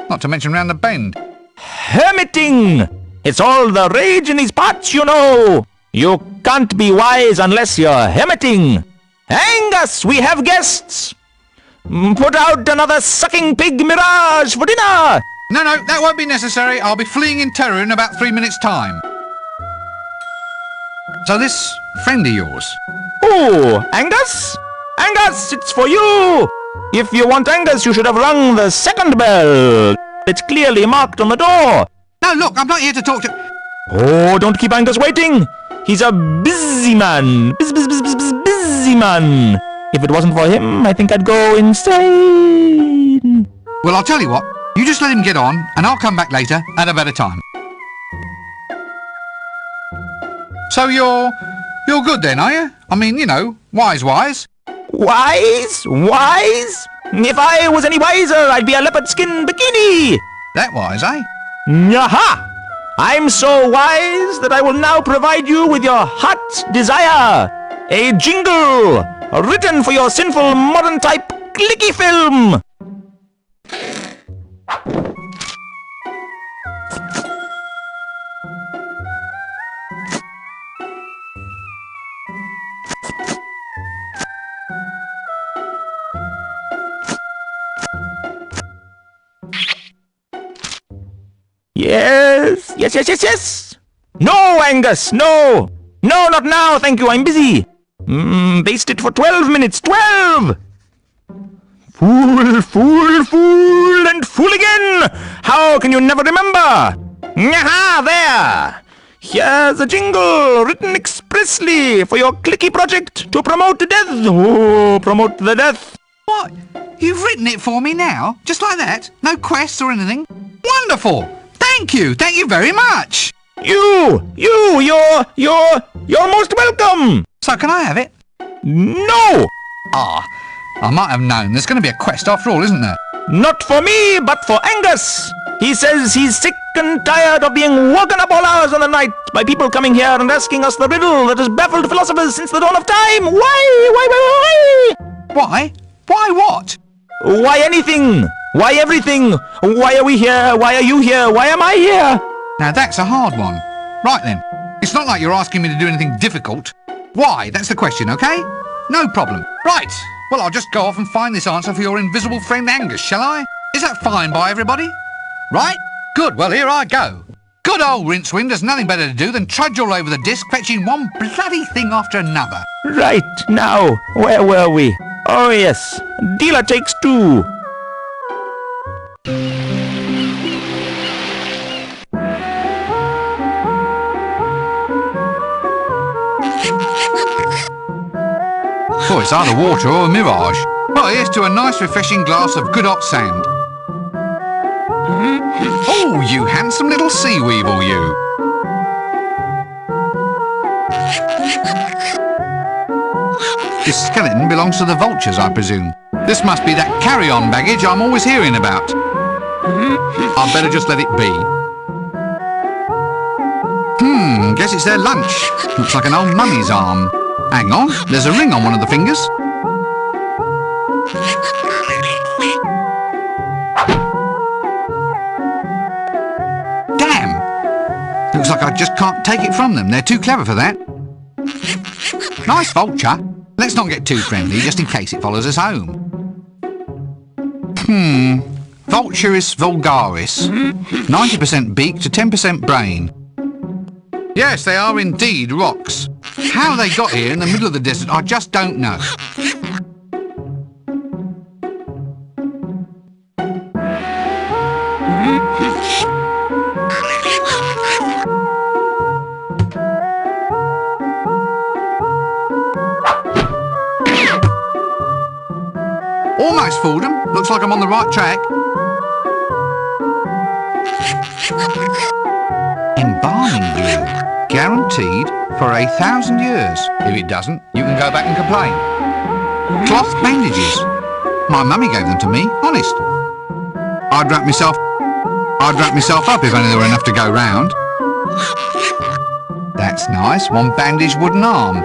A: Not to mention round the bend.
C: Hermiting! It's all the rage in these parts, you know! You can't be wise unless you're hermiting! Angus, we have guests! Put out another sucking pig mirage for dinner!
A: No, that won't be necessary. I'll be fleeing in terror in about 3 minutes' time. So this friend of yours?
C: Oh, Angus? Angus, it's for you! If you want Angus, you should have rung the second bell. It's clearly marked on the door.
A: No, look, I'm not here to talk to...
C: Oh, don't keep Angus waiting. He's a busy man. Busy man. If it wasn't for him, I think I'd go insane.
A: Well, I'll tell you what. You just let him get on, and I'll come back later at a better time. So you're good then, are you? I mean, you know, wise.
C: Wise? Wise? If I was any wiser, I'd be a leopard skin bikini.
A: That wise, eh?
C: Yaha! I'm so wise that I will now provide you with your heart's desire. A jingle written for your sinful modern type clicky film. Yes. No, Angus, no. No, not now, thank you, I'm busy. Baste it for 12 minutes, 12! Fool, and fool again! How can you never remember? Aha, there! Here's a jingle written expressly for your clicky project to promote death. Oh, promote the death.
A: What? You've written it for me now? Just like that? No quests or anything? Wonderful! Thank you very much!
C: You're most welcome!
A: So can I have it?
C: No!
A: Ah, I might have known. There's going to be a quest after all, isn't there?
C: Not for me, but for Angus! He says he's sick and tired of being woken up all hours of the night by people coming here and asking us the riddle that has baffled philosophers since the dawn of time. Why?
A: Why? Why what?
C: Why anything? Why everything? Why are we here? Why are you here? Why am I here?
A: Now that's a hard one. Right then. It's not like you're asking me to do anything difficult. Why? That's the question, okay? No problem. Right. Well, I'll just go off and find this answer for your invisible friend Angus, shall I? Is that fine by everybody? Right? Good. Well, here I go. Good old Rincewind has nothing better to do than trudge all over the disc, fetching one bloody thing after another.
C: Right. Now, where were we? Oh, yes. Dealer takes 2.
A: Oh, it's either water or a mirage. Well, here's to a nice refreshing glass of good hot sand. Oh, you handsome little sea weevil, you. This skeleton belongs to the vultures, I presume. This must be that carry-on baggage I'm always hearing about. I'd better just let it be. Guess it's their lunch. Looks like an old mummy's arm. Hang on, there's a ring on one of the fingers. Damn! Looks like I just can't take it from them. They're too clever for that. Nice vulture. Let's not get too friendly, just in case it follows us home. Vulturus vulgaris. 90% beak to 10% brain. Yes, they are indeed rocks. How they got here in the middle of the desert, I just don't know. Almost fooled them. Looks like I'm on the right track. Embalming glue. Guaranteed for 1,000 years. If it doesn't, you can go back and complain. Cloth bandages. My mummy gave them to me, honest. I'd wrap myself up if only there were enough to go round. That's nice. One bandaged wooden arm.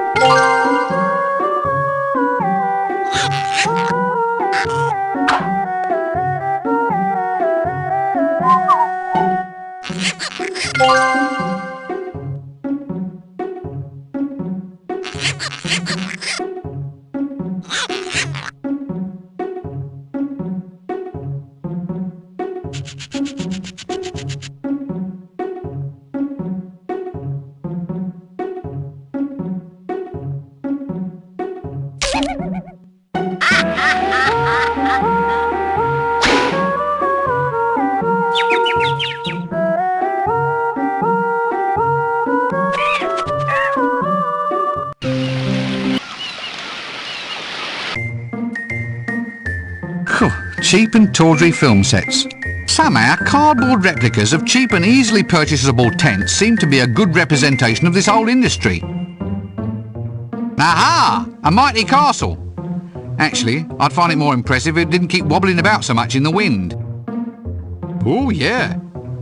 A: Cheap and tawdry film sets. Somehow, cardboard replicas of cheap and easily purchasable tents seem to be a good representation of this whole industry. Aha! A mighty castle. Actually, I'd find it more impressive if it didn't keep wobbling about so much in the wind. Oh, yeah.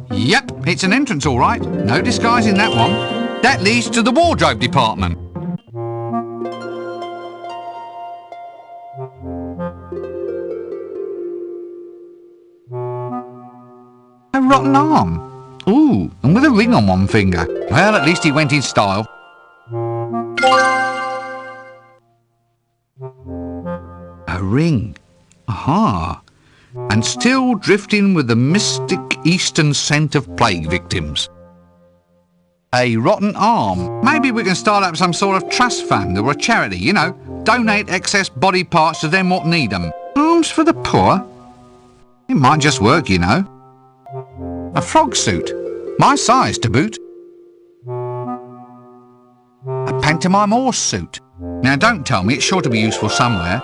A: Yep, it's an entrance all right. No disguising that one. That leads to the wardrobe department. A rotten arm. Ooh, and with a ring on one finger. Well, at least he went in style. A ring. Aha. And still drifting with the mystic eastern scent of plague victims. A rotten arm. Maybe we can start up some sort of trust fund or a charity, you know. Donate excess body parts to them what need them. Arms for the poor? It might just work, you know. A frog suit. My size to boot. A pantomime horse suit. Now don't tell me, it's sure to be useful somewhere.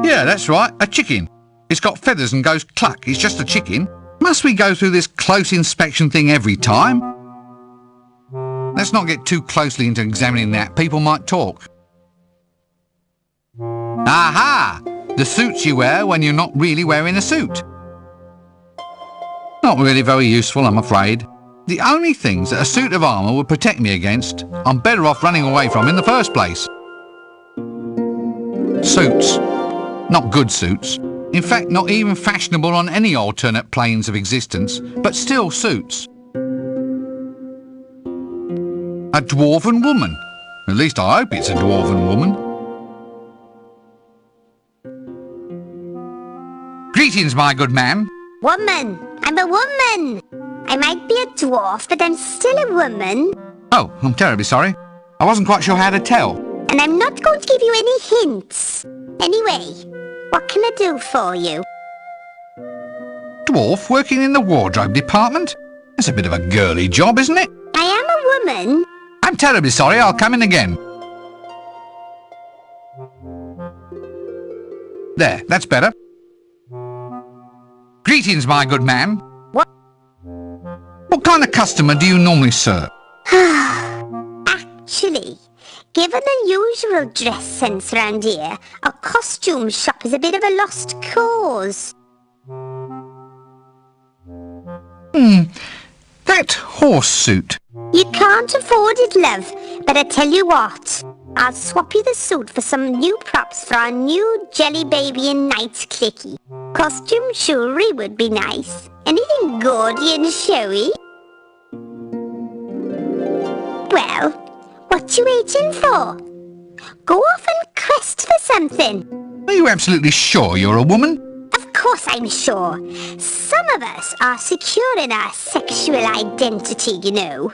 A: Yeah, that's right, a chicken. It's got feathers and goes cluck, it's just a chicken. Must we go through this close inspection thing every time? Let's not get too closely into examining that, people might talk. Aha! The suits you wear when you're not really wearing a suit. Not really very useful, I'm afraid. The only things that a suit of armour would protect me against, I'm better off running away from in the first place. Suits. Not good suits. In fact, not even fashionable on any alternate planes of existence, but still suits. A dwarven woman. At least I hope it's a dwarven woman. Greetings, my good man.
G: Woman! I'm a woman! I might be a dwarf, but I'm still a woman.
A: Oh, I'm terribly sorry. I wasn't quite sure how to tell.
G: And I'm not going to give you any hints. Anyway, what can I do for you?
A: Dwarf working in the wardrobe department? That's a bit of a girly job, isn't it?
G: I am a woman.
A: I'm terribly sorry, I'll come in again. There, that's better. Greetings, my good man. What kind of customer do you normally serve?
G: Actually, given the usual dress sense round here, a costume shop is a bit of a lost cause.
A: That horse suit.
G: You can't afford it, love, but I tell you what, I'll swap you the suit for some new props for our new jelly baby and night clicky. Costume jewellery would be nice. Anything gaudy and showy? Well, what you waiting for? Go off and quest for something.
A: Are you absolutely sure you're a woman?
G: Of course I'm sure. Some of us are secure in our sexual identity, you know.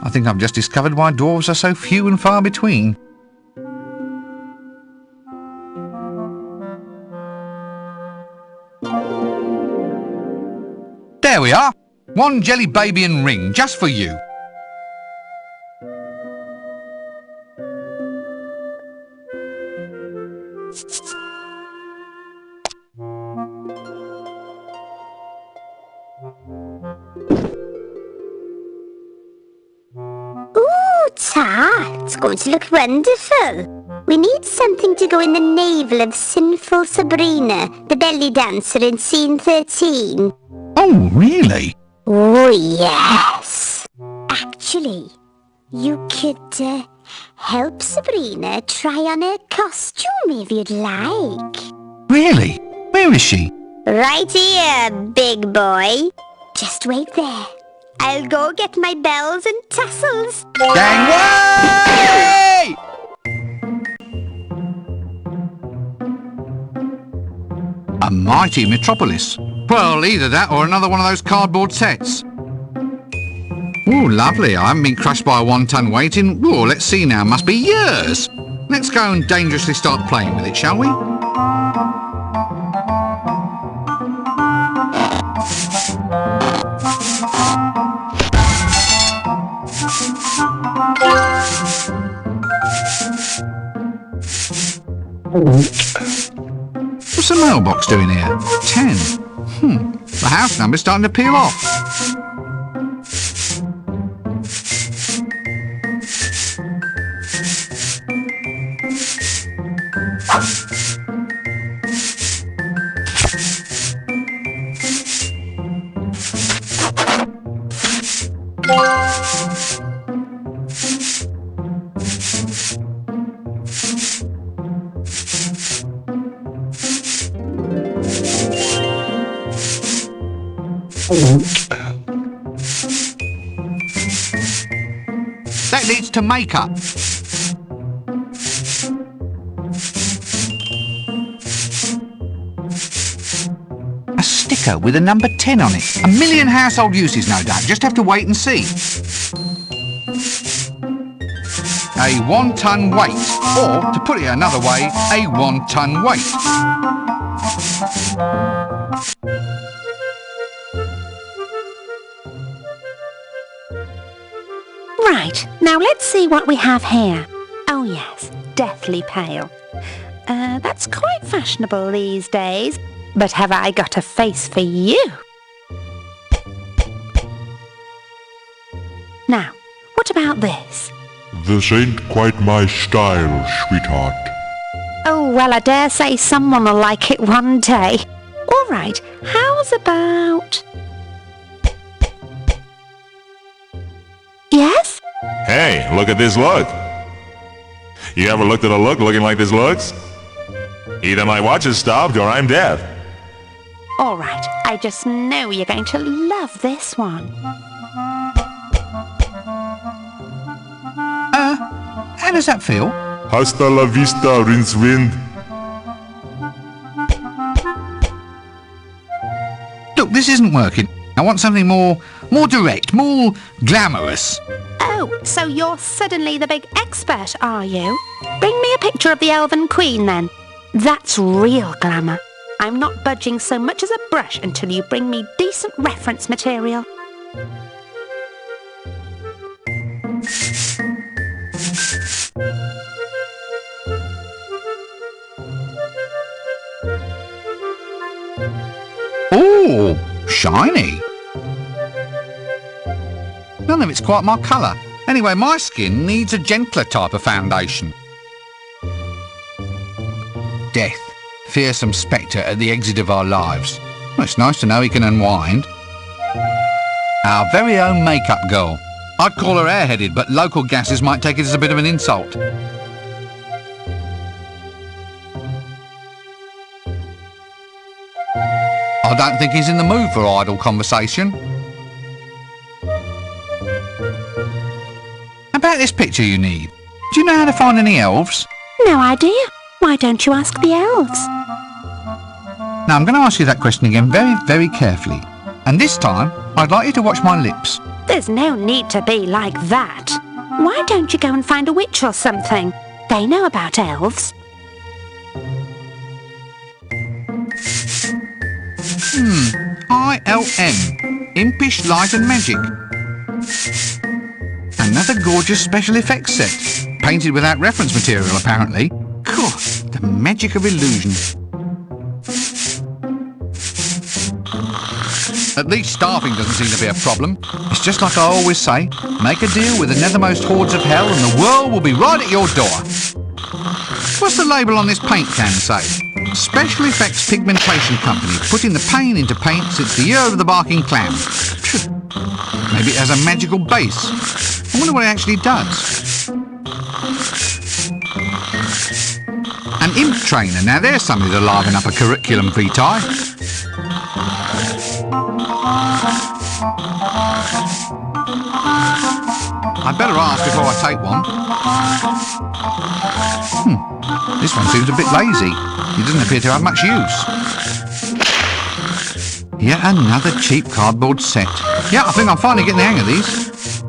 A: I think I've just discovered why dwarves are so few and far between. There we are. One jelly baby and ring, just for you.
G: It's going to look wonderful. We need something to go in the navel of sinful Sabrina, the belly dancer in scene 13.
A: Oh, really?
G: Oh, yes. Actually, you could help Sabrina try on her costume if you'd like.
A: Really? Where is she?
G: Right here, big boy. Just wait there. I'll go get my bells and tassels.
A: Gangway! A mighty metropolis. Well, either that or another one of those cardboard sets. Ooh, lovely. I haven't been crushed by a 1-ton weight in, ooh, let's see now, must be years. Let's go and dangerously start playing with it, shall we? What's the mailbox doing here? 10. The house number's starting to peel off. That leads to makeup. A sticker with a number 10 on it. A million household uses, no doubt. Just have to wait and see. A 1-ton weight. Or, to put it another way, a 1-ton weight.
H: Right, now let's see what we have here. Oh yes, deathly pale. That's quite fashionable these days. But have I got a face for you? Now, what about this?
K: This ain't quite my style, sweetheart.
H: Oh, well, I dare say someone will like it one day. All right, how's about... Yes?
K: Hey, look at this look. You ever looked at a look looking like this looks? Either my watch is stopped or I'm deaf.
H: All right, I just know you're going to love this one.
A: How does that feel?
K: Hasta la vista, Rincewind.
A: Look, this isn't working. I want something more direct, more glamorous.
H: Oh, so you're suddenly the big expert, are you? Bring me a picture of the Elven Queen, then. That's real glamour. I'm not budging so much as a brush until you bring me decent reference material.
A: shiny. None of it's quite my colour. Anyway, my skin needs a gentler type of foundation. Death, fearsome spectre at the exit of our lives. Well, it's nice to know he can unwind. Our very own makeup girl. I'd call her airheaded, but local gases might take it as a bit of an insult. I don't think he's in the mood for idle conversation. About this picture you need. Do you know how to find any elves?
H: No idea. Why don't you ask the elves?
A: Now I'm going to ask you that question again very, very carefully. And this time, I'd like you to watch my lips.
H: There's no need to be like that. Why don't you go and find a witch or something? They know about elves.
A: ILM. Impish Light and Magic. Another gorgeous special effects set. Painted without reference material, apparently. Cool. The magic of illusion. At least staffing doesn't seem to be a problem. It's just like I always say, make a deal with the nethermost hordes of hell and the world will be right at your door. What's the label on this paint can say? Special Effects Pigmentation Company, putting the pain into paint since the year of the barking clam. Maybe it has a magical base. I wonder what it actually does. An imp trainer, now there's something to liven up a curriculum vitae. I'd better ask before I take one. This one seems a bit lazy. It doesn't appear to have much use. Yet another cheap cardboard set. Yeah, I think I'm finally getting the hang of these.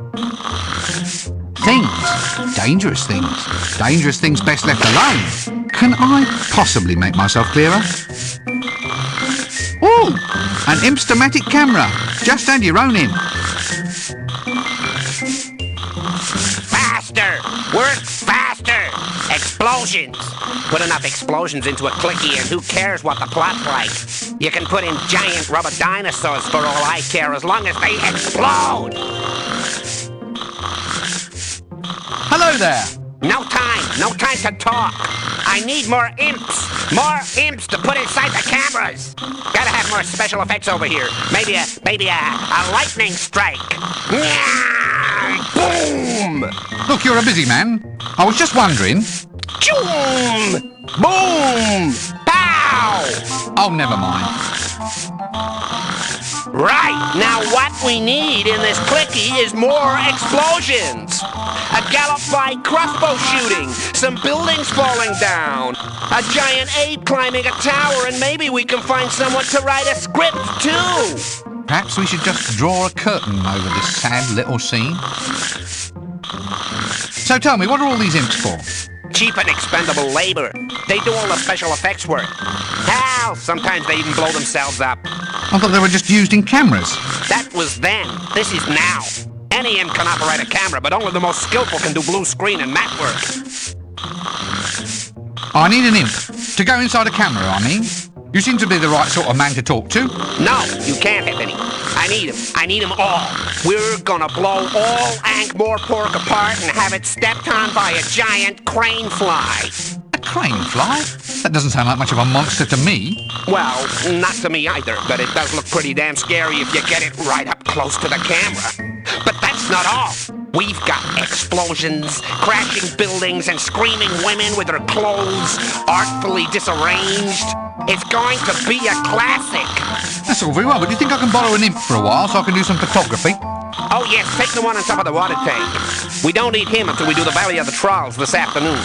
A: Things. Dangerous things. Dangerous things best left alone. Can I possibly make myself clearer? Ooh! An Impstomatic camera. Just add your own in.
C: Faster! Work faster! Explosions! Put enough explosions into a clicky and who cares what the plot's like? You can put in giant rubber dinosaurs for all I care as long as they explode!
A: Hello there!
C: No time to talk! I need more imps to put inside the cameras! Gotta have more special effects over here. Maybe a lightning strike. Boom!
A: Look, you're a busy man. I was just wondering.
C: Choom! Boom! Pow!
A: Oh, never mind.
C: Right, now what we need in this clicky is more explosions. A gallop-fly crossbow shooting, some buildings falling down, a giant ape climbing a tower, and maybe we can find someone to write a script too.
A: Perhaps we should just draw a curtain over this sad little scene. So tell me, what are all these imps for?
C: Cheap and expendable labor. They do all the special effects work. Hell, sometimes they even blow themselves up.
A: I thought they were just used in cameras.
C: That was then. This is now. Any imp can operate a camera, but only the most skillful can do blue screen and matte work.
A: I need an imp. To go inside a camera, I mean. You seem to be the right sort of man to talk to.
C: No, you can't have any. I need them all. We're gonna blow all Ankh-Morpork apart and have it stepped on by a giant crane fly.
A: A crane fly? That doesn't sound like much of a monster to me.
C: Well, not to me either, but it does look pretty damn scary if you get it right up close to the camera. But that's not all. We've got explosions, crashing buildings, and screaming women with their clothes artfully disarranged. It's going to be a classic.
A: That's all very well, but do you think I can borrow an imp for a while so I can do some photography?
C: Oh yes, take the one on top of the water tank. We don't need him until we do the Valley of the Trolls this afternoon.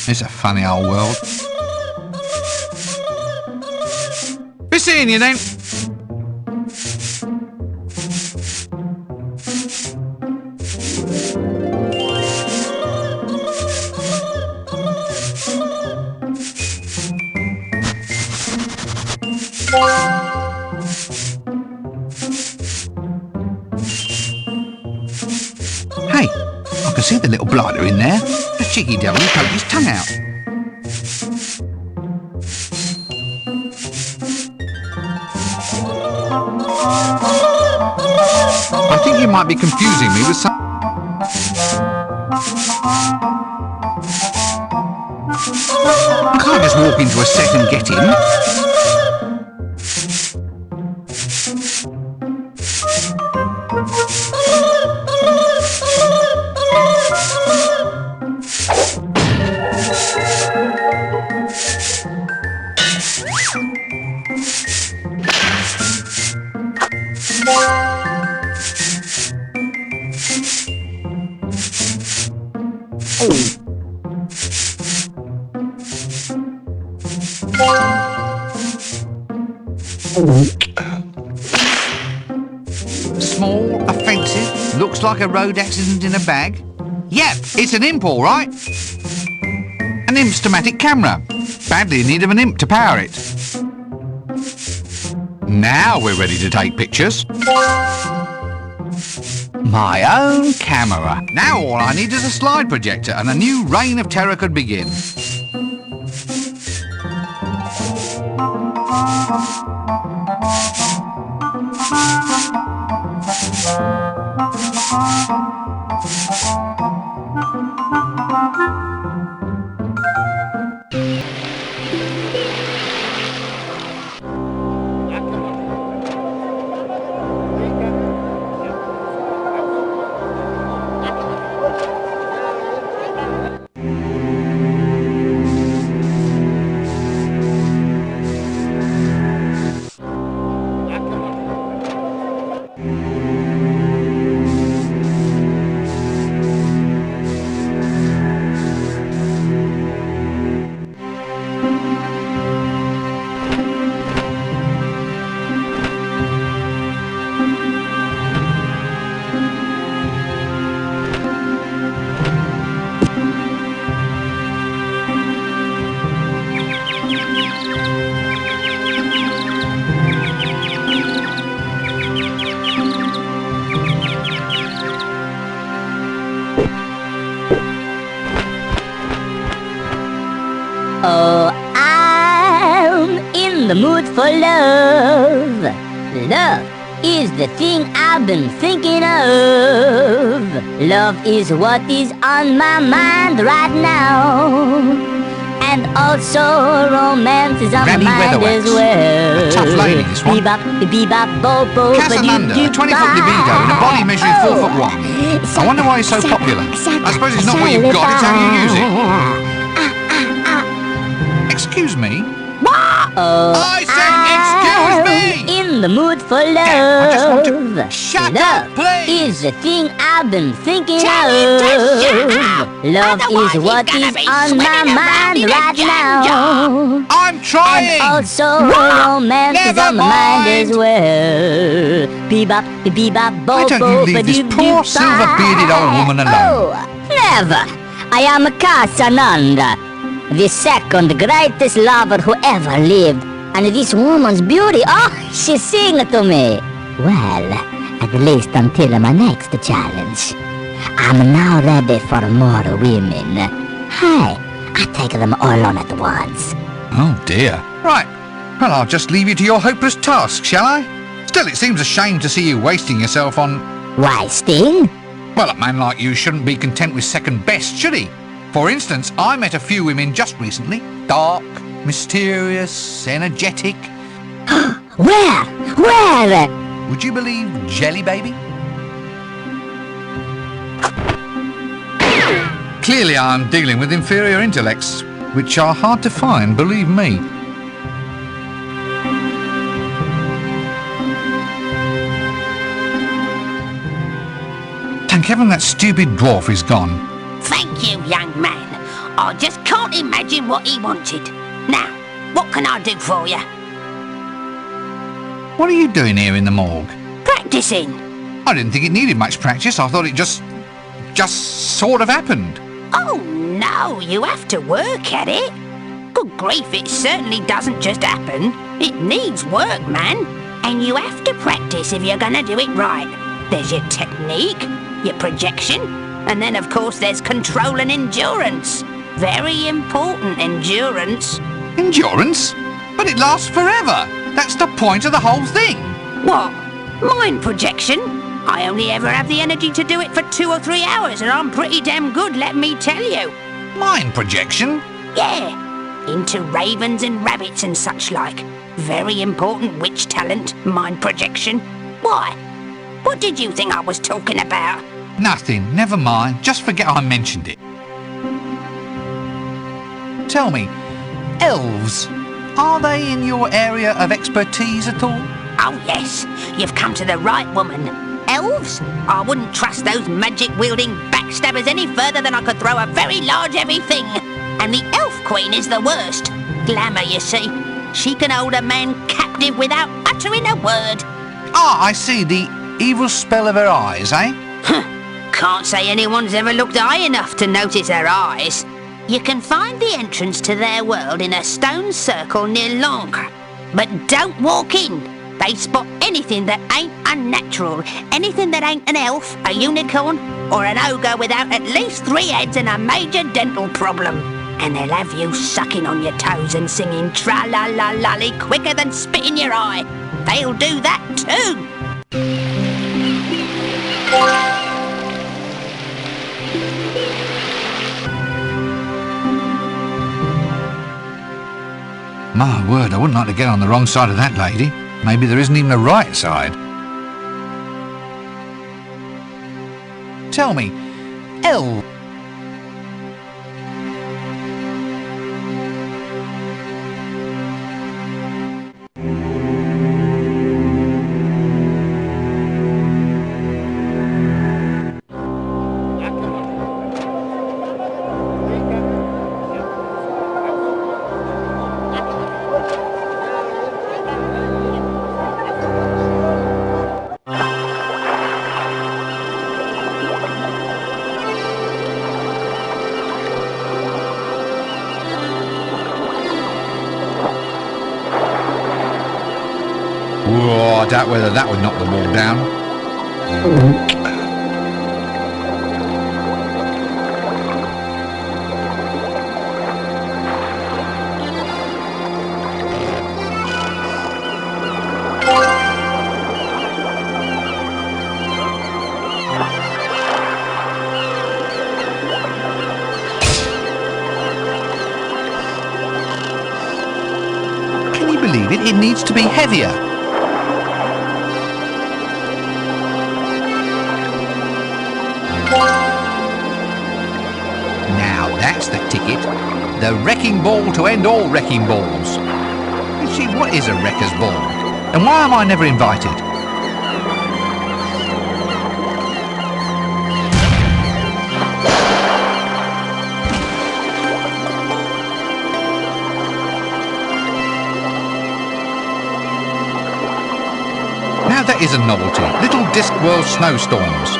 A: It's a funny old world. Be seeing you then. Hey, I can see the little blighter in there. The cheeky devil who poked his tongue out. I think you might be confusing me with some... I can't just walk into a set and get him. Small, offensive, looks like a road accident in a bag. Yep, it's an imp, all right. An impstomatic camera. Badly in need of an imp to power it. Now we're ready to take pictures. My own camera. Now all I need is a slide projector and a new reign of terror could begin.
I: Oh, I'm in the mood for love. Love is the thing I've been thinking of. Love is what is on my mind right now. And also romance is on my mind as well.
A: A tough lady, this one.
I: Bebop, bebop, bo-bo,
A: Casananda, a 20-foot libido in a body measuring 4'1". I wonder why he's so popular. I suppose it's not what you've got, it's how you use it. Excuse me? I said excuse me!
I: In the mood for love.
A: I just want to... Shut
I: love
A: up, please!
I: is the thing I've been thinking of. Love is what is on my mind right now.
A: I'm trying!
I: And also romance is on my mind as well. Bebop, bebop, bo,
A: Why don't you leave this poor silver-bearded old woman alone?
I: Oh, never! I am Casananda, the second greatest lover who ever lived. And this woman's beauty, oh, she sings to me. Well, at least until my next challenge. I'm now ready for more women. Hey, I take them all on at once.
A: Oh dear. Right. Well, I'll just leave you to your hopeless task, shall I? Still, it seems a shame to see you wasting yourself on...
I: Wasting?
A: Well, a man like you shouldn't be content with second best, should he? For instance, I met a few women just recently. Dark, mysterious, energetic.
I: Where? Where?
A: Would you believe Jelly Baby? Clearly I'm dealing with inferior intellects, which are hard to find, believe me. Thank heaven that stupid dwarf is gone.
L: Thank you, young man. I just can't imagine what he wanted. Now, what can I do for you?
A: What are you doing here in the morgue?
L: Practicing.
A: I didn't think it needed much practice. I thought it just sort of happened.
L: Oh, no, you have to work at it. Good grief, it certainly doesn't just happen. It needs work, man. And you have to practice if you're gonna do it right. There's your technique, your projection, and then of course there's control and endurance. Very important endurance.
A: Endurance? But it lasts forever. That's the point of the whole thing.
L: What? Mind projection? I only ever have the energy to do it for 2 or 3 hours, and I'm pretty damn good, let me tell you.
A: Mind projection?
L: Yeah. Into ravens and rabbits and such like. Very important witch talent, mind projection. Why? What did you think I was talking about?
A: Nothing. Never mind. Just forget I mentioned it. Tell me, elves, are they in your area of expertise at all?
L: Oh yes, you've come to the right woman. Elves? I wouldn't trust those magic-wielding backstabbers any further than I could throw a very large heavy thing. And the elf queen is the worst. Glamour, you see. She can hold a man captive without uttering a word.
A: Ah, I see. The evil spell of her eyes, eh?
L: Can't say anyone's ever looked high enough to notice her eyes. You can find the entrance to their world in a stone circle near Lancre. But don't walk in. They spot anything that ain't unnatural, anything that ain't an elf, a unicorn, or an ogre without at least 3 heads and a major dental problem. And they'll have you sucking on your toes and singing tra-la-la-lolly quicker than spit in your eye. They'll do that too.
A: My word, I wouldn't like to get on the wrong side of that lady. Maybe there isn't even a right side. Tell me, elf... Whoa, I doubt whether that would knock the wall down. Can you believe it? It needs to be heavier. Now that's the ticket. The wrecking ball to end all wrecking balls. You see, what is a wrecker's ball? And why am I never invited? Now that is a novelty. Little Discworld snowstorms.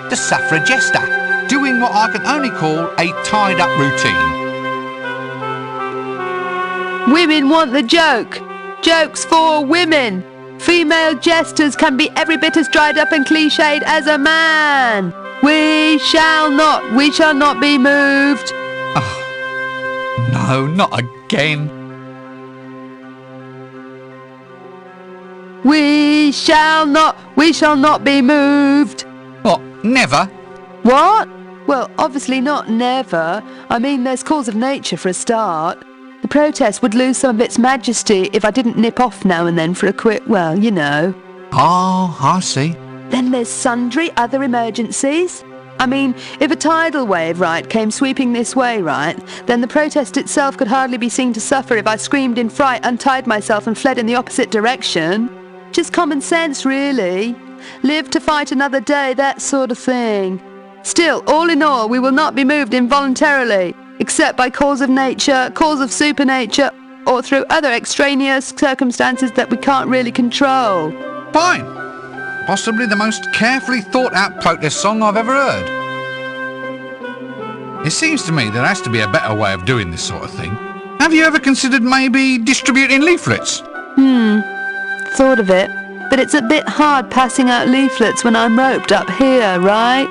A: The suffrajester, doing what I can only call a tied-up routine.
M: Women want the joke. Jokes for women. Female jesters can be every bit as dried up and cliched as a man. We shall not be moved.
A: Oh, no, not again.
M: We shall not be moved.
A: What, never?
M: What? Well, obviously not never. I mean, there's calls of nature for a start. The protest would lose some of its majesty if I didn't nip off now and then for a quick, well, you know.
A: Oh, I see.
M: Then there's sundry other emergencies. I mean, if a tidal wave, right, came sweeping this way, right, then the protest itself could hardly be seen to suffer if I screamed in fright, untied myself and fled in the opposite direction. Just common sense, really. Live to fight another day, that sort of thing. Still, all in all, we will not be moved involuntarily, except by calls of nature, calls of supernature, or through other extraneous circumstances that we can't really control.
A: Fine. Possibly the most carefully thought-out protest song I've ever heard. It seems to me there has to be a better way of doing this sort of thing. Have you ever considered maybe distributing leaflets?
M: Thought of it, but it's a bit hard passing out leaflets when I'm roped up here, right?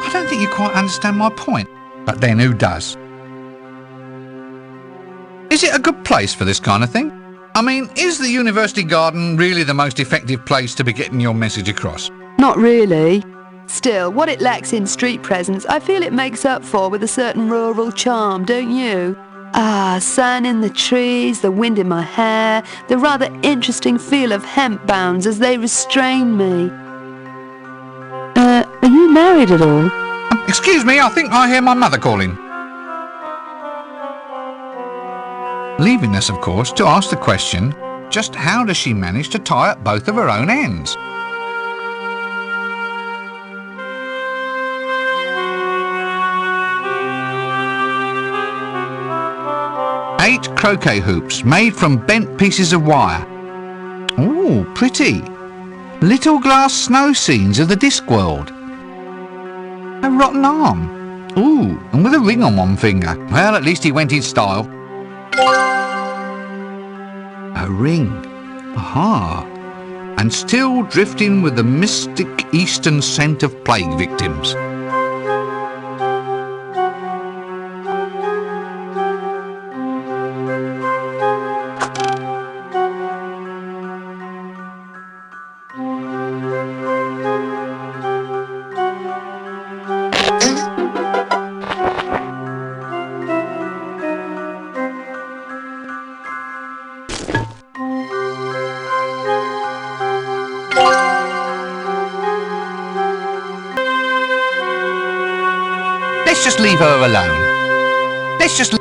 A: I don't think you quite understand my point. But then who does? Is it a good place for this kind of thing? I mean, is the university garden really the most effective place to be getting your message across?
M: Not really. Still, what it lacks in street presence, I feel it makes up for with a certain rural charm, don't you? Ah, sun in the trees, the wind in my hair, the rather interesting feel of hemp bounds as they restrain me. Are you married at all?
A: Excuse me, I think I hear my mother calling. Leaving us, of course, to ask the question, just how does she manage to tie up both of her own ends? Eight croquet hoops made from bent pieces of wire. Ooh, pretty. Little glass snow scenes of the Discworld. A rotten arm. Ooh, and with a ring on one finger. Well, at least he went in style. A ring. Aha. And still drifting with the mystic eastern scent of plague victims. Let's just leave her alone. Let's just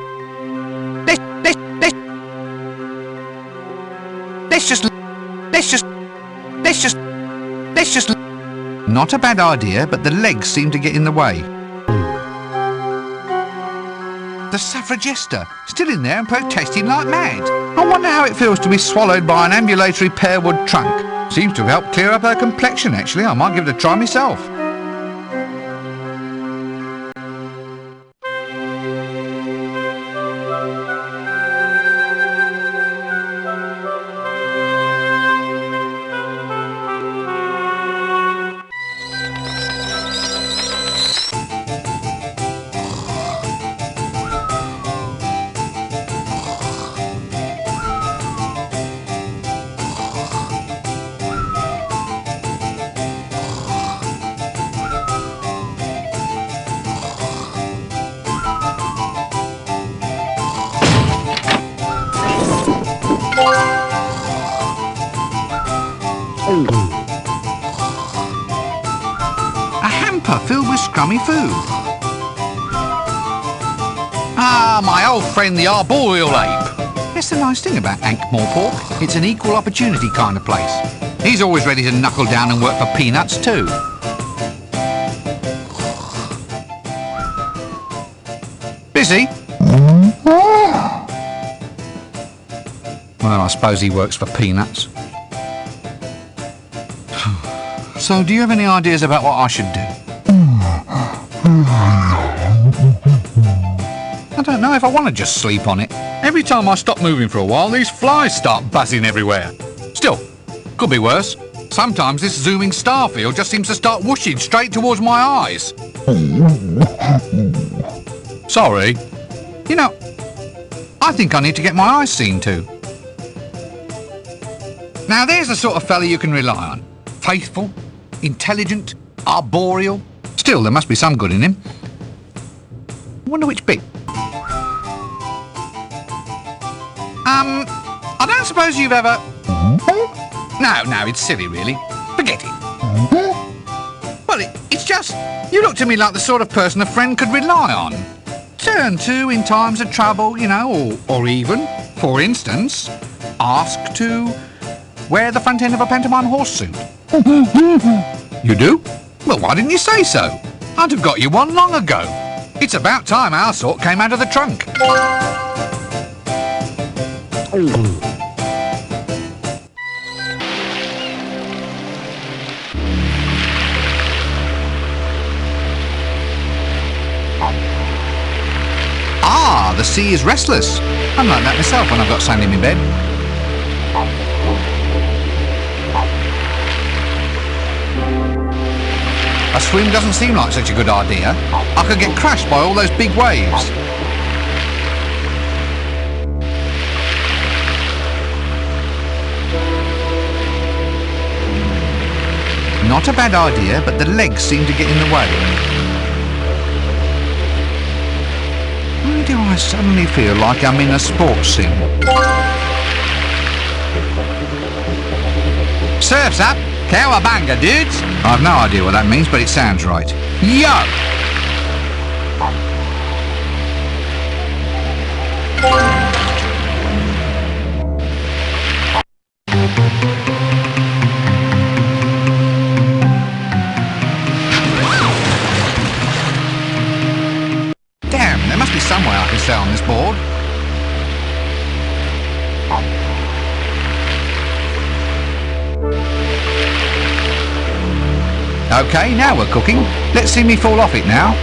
A: Not a bad idea, but the legs seem to get in the way. The suffrajester, still in there and protesting like mad. I wonder how it feels to be swallowed by an ambulatory pearwood trunk. Seems to have helped clear up her complexion, actually. I might give it a try myself. A hamper filled with scrummy food. Ah, my old friend the arboreal ape. That's the nice thing about Ankh-Morpork. It's an equal opportunity kind of place. He's always ready to knuckle down and work for peanuts too. Busy? Well, I suppose he works for peanuts. So, do you have any ideas about what I should do? I don't know if I want to just sleep on it. Every time I stop moving for a while, these flies start buzzing everywhere. Still, could be worse. Sometimes this zooming star field just seems to start whooshing straight towards my eyes. Sorry. You know, I think I need to get my eyes seen to. Now there's the sort of fella you can rely on. Faithful, intelligent, arboreal, still Still, there must be some good in him. I wonder which bit. I don't suppose you've ever... No, it's silly, really. Forget it. Well, it's just... You look to me like the sort of person a friend could rely on. Turn to in times of trouble, you know, or even, for instance, ask to wear the front end of a pantomime horse suit. You do? Well, why didn't you say so? I'd have got you one long ago. It's about time our sort came out of the trunk. Ah, the sea is restless. I'm like that myself when I've got sand in my bed. A swim doesn't seem like such a good idea. I could get crashed by all those big waves. Not a bad idea, but the legs seem to get in the way. Why do I suddenly feel like I'm in a sports sim? Surf's up! Cowabunga, dudes! I've no idea what that means, but it sounds right. Yo! Damn, there must be some way I can stay on this board. Okay, now we're cooking. Let's see me fall off it now.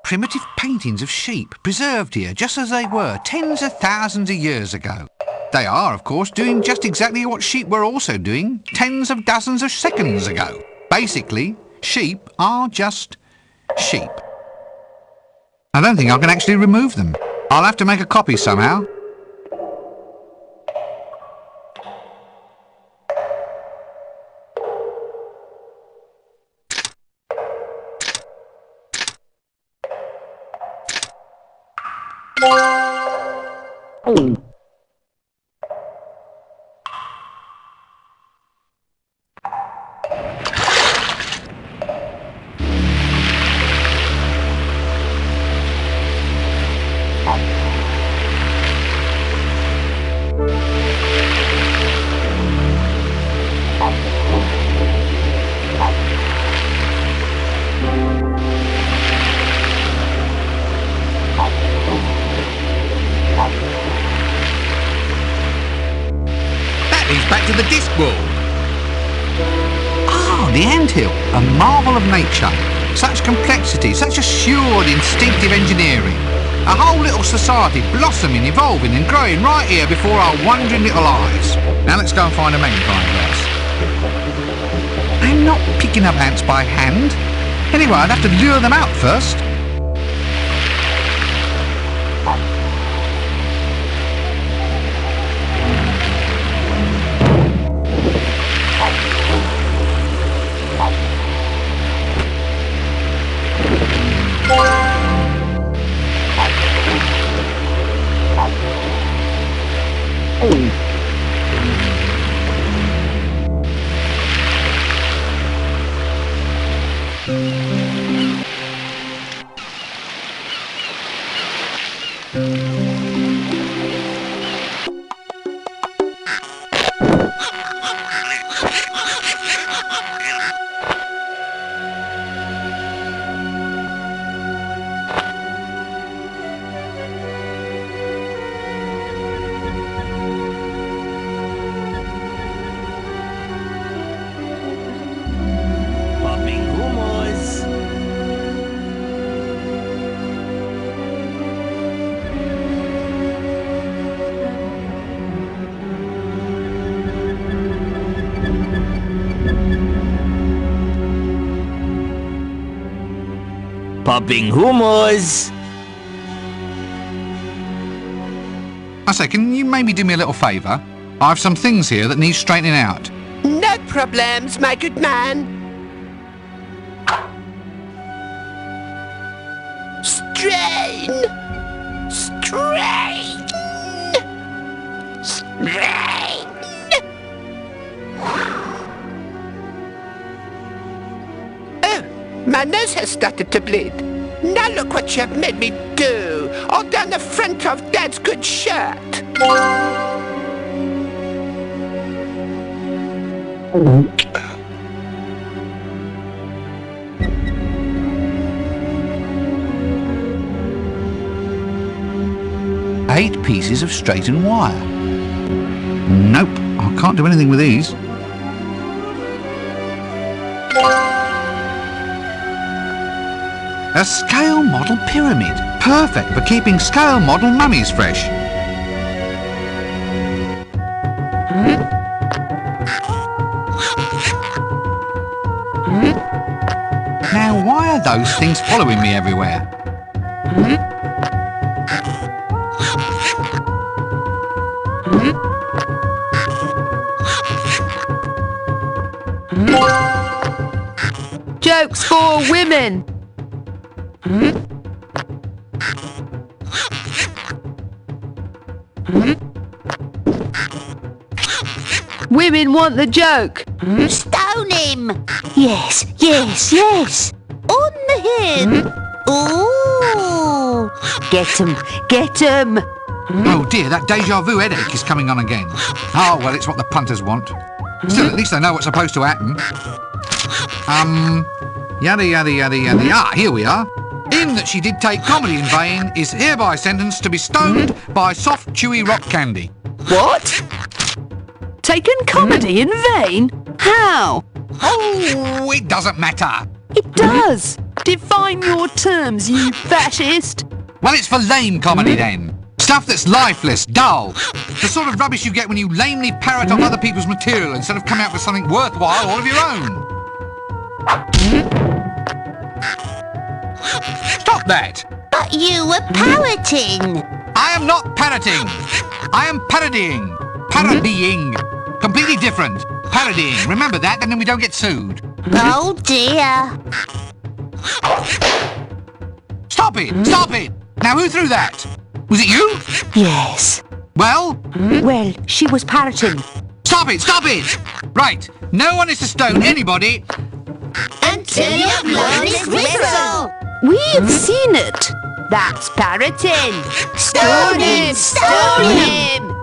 A: Primitive paintings of sheep, preserved here just as they were tens of thousands of years ago. They are, of course, doing just exactly what sheep were also doing tens of dozens of seconds ago. Basically, sheep are just sheep. I don't think I can actually remove them. I'll have to make a copy somehow. Back to the Discworld. Ah, the anthill, a marvel of nature. Such complexity, such assured instinctive engineering. A whole little society blossoming, evolving and growing right here before our wondering little eyes. Now let's go and find a magnifying glass. I'm not picking up ants by hand. Anyway, I'd have to lure them out first.
C: Popping humors.
A: I say, can you maybe do me a little favour? I have some things here that need straightening out.
D: No problems, my good man. Strain! Strain! Strain! Oh, my nose has started to bleed. Now look what you have made me do, all down the front of Dad's good shirt.
A: Eight pieces of straightened wire. Nope, I can't do anything with these. A scale model pyramid. Perfect for keeping scale model mummies fresh. Now, why are those things following me everywhere?
M: Jokes for women. Women want the joke.
L: Stone him!
H: Yes, yes, yes.
L: On the head! Ooh!
H: Get 'em, get 'em.
A: Oh dear, that deja vu headache is coming on again. Oh, well, it's what the punters want. Still, at least they know what's supposed to happen. Yada, yada, yada, yada. Ah, here we are. In that she did take comedy in vain is hereby sentenced to be stoned by soft, chewy rock candy.
M: What? Taken comedy in vain? How?
A: Oh, it doesn't matter.
M: It does. Define your terms, you fascist.
A: Well, it's for lame comedy then. Stuff that's lifeless, dull. The sort of rubbish you get when you lamely parrot off other people's material instead of coming out with something worthwhile all of your own. Stop that!
L: But you were parroting.
A: I am not parroting. I am parodying. Parodying. Completely different. Parodying. Remember that, and then we don't get sued.
L: Oh dear.
A: Stop it! Stop it! Now who threw that? Was it you?
H: Yes.
A: Well?
H: Well, she was parroting.
A: Stop it! Stop it! Right. No one is to stone anybody
L: Until you've blown his whistle.
M: We've seen it. That's parroting.
L: Stone him! Stone him!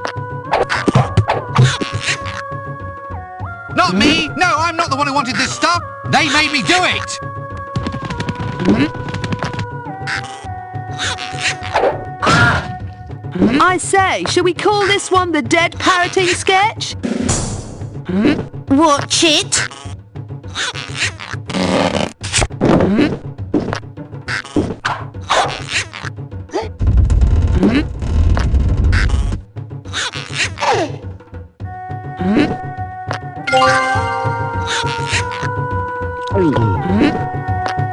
A: Not me! No, I'm not the one who wanted this stuff! They made me do it!
M: I say, shall we call this one the dead parroting sketch?
L: Watch it.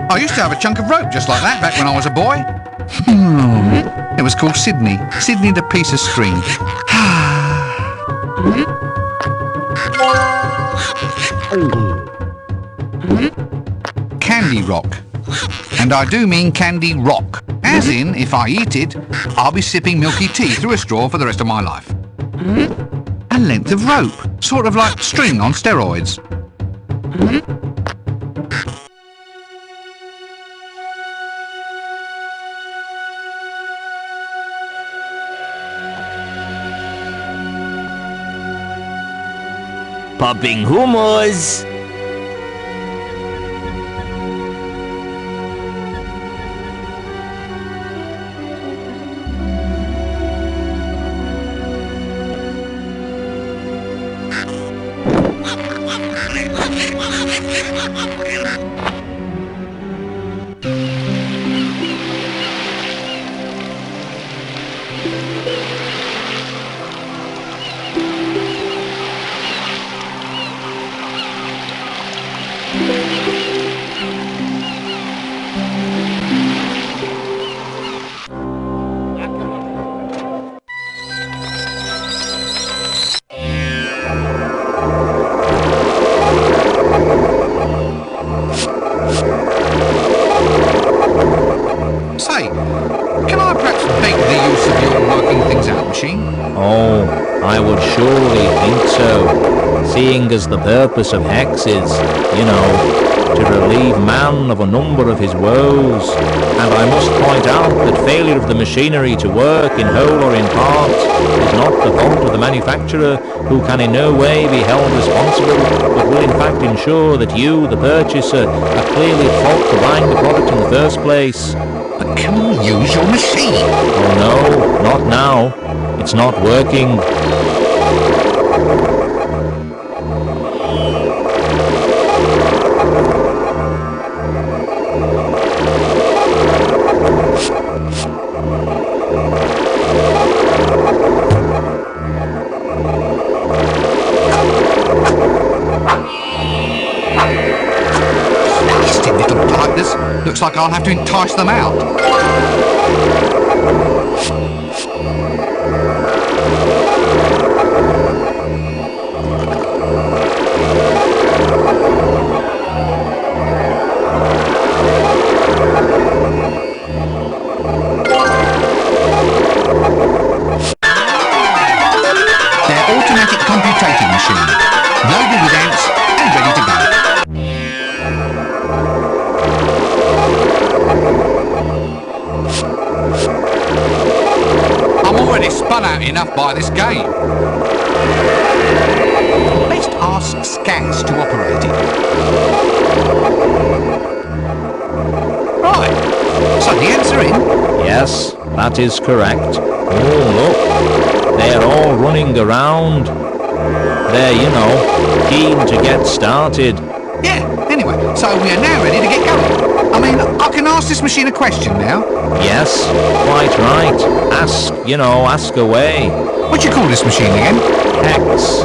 A: I used to have a chunk of rope just like that back when I was a boy. It was called Sydney. Sydney and a piece of string. Candy rock. And I do mean candy rock. As in, if I eat it, I'll be sipping milky tea through a straw for the rest of my life. A length of rope. Sort of like string on steroids.
C: Popping humors.
A: Say, can I perhaps beg the use of your working things out machine?
E: Oh, I would surely think so, seeing as the purpose of Hex is, you know, to relieve man of a number of his woes. And I must point out that failure of the machinery to work in whole or in part is not the fault of the manufacturer, who can in no way be held responsible, but will in fact ensure that you, the purchaser, are clearly at fault for buying the product in the first place.
A: But can we use your machine?
E: Oh no, not now. It's not working.
A: Nasty little blighters. Looks like I'll have to entice them out. Their automatic computating machine, loaded with ants and ready to go. I'm already spun out enough by this game. Best ask Scats to operate it. Right, so the ants are in.
E: Yes, that is correct. Oh, look. They're all running around. They're, you know, keen to get started.
A: Yeah, anyway, so we are now ready to get going. I mean, I can ask this machine a question now.
E: Yes, quite right. Ask away.
A: What do you call this machine again?
E: Hex.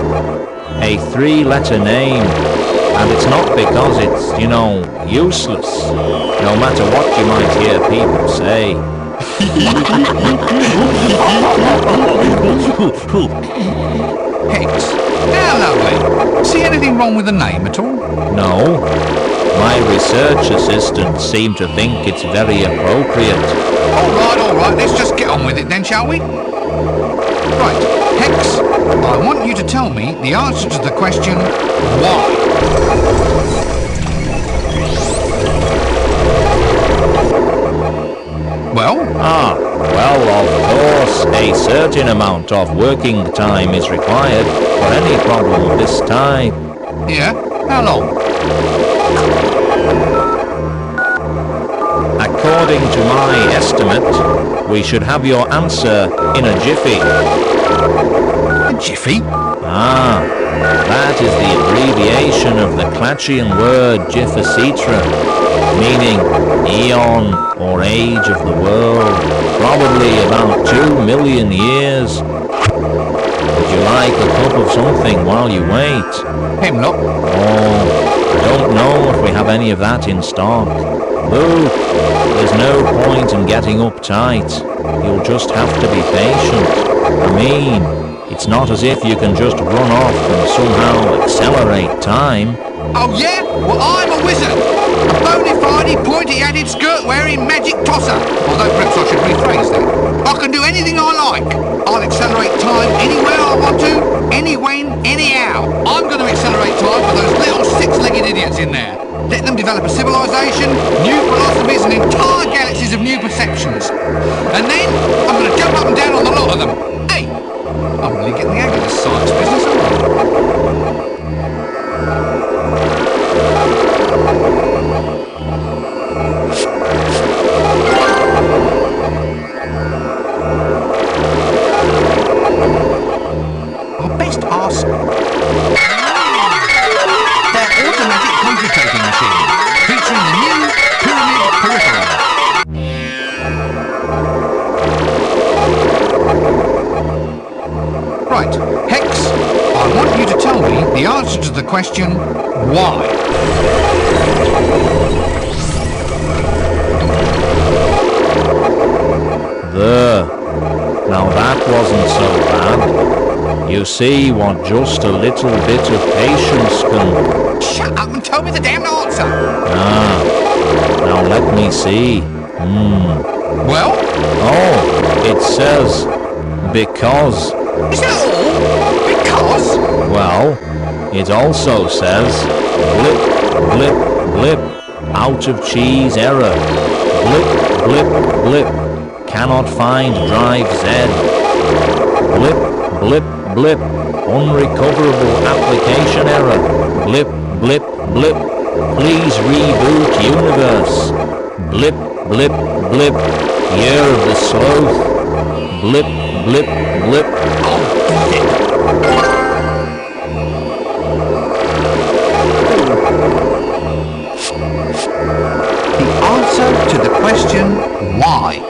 E: A 3-letter name. And it's not because it's, useless. No matter what you might hear people say.
A: Hex. How lovely. See anything wrong with the name at all?
E: No. My research assistants seem to think it's very appropriate.
A: All right, let's just get on with it then, shall we? Right, Hex, I want you to tell me the answer to the question, why? Well?
E: Well, of course, a certain amount of working time is required for any problem of this type.
A: Yeah? How long?
E: According to my estimate, we should have your answer in a jiffy.
A: A jiffy?
E: That is the abbreviation of the Clatchian word Jiffacitra, meaning eon or age of the world, probably about 2 million years. Would you like a cup of something while you wait?
A: Hemlock?
E: Oh, I don't know if we have any of that in stock. Luke, there's no point in getting uptight. You'll just have to be patient. I mean, it's not as if you can just run off and somehow accelerate time.
A: Oh yeah? Well, I'm a wizard! A bona fide, pointy-headed, skirt-wearing magic tosser! Although perhaps I should rephrase that. I can do anything I like. I'll accelerate time anywhere I want to, anywhen, anyhow. I'm going to accelerate time for those little six-legged idiots in there. Let them develop a civilization, new philosophies, and entire galaxies of new perceptions. And then I'm going to jump up and down on the lot of them. Hey, I'm really getting the hang of this science business, aren't I? I'll best ask their automatic computating machine, featuring the new pyramid peripheral. Right, Hex, I want you to tell me the answer to the question, why?
E: Now that wasn't so bad. You see what just a little bit of patience can
A: Shut up and tell me the damn answer.
E: Now let me see.
A: Well?
E: Oh, it says because.
A: Is that all? Because?
E: Well, it also says blip, blip, blip, out of cheese error. Blip, blip, blip, cannot find drive Z. Blip, blip, blip, unrecoverable application error. Blip, blip, blip, please reboot universe. Blip, blip, blip, year of the sloth. Blip, blip, blip.
A: The answer to the question, why?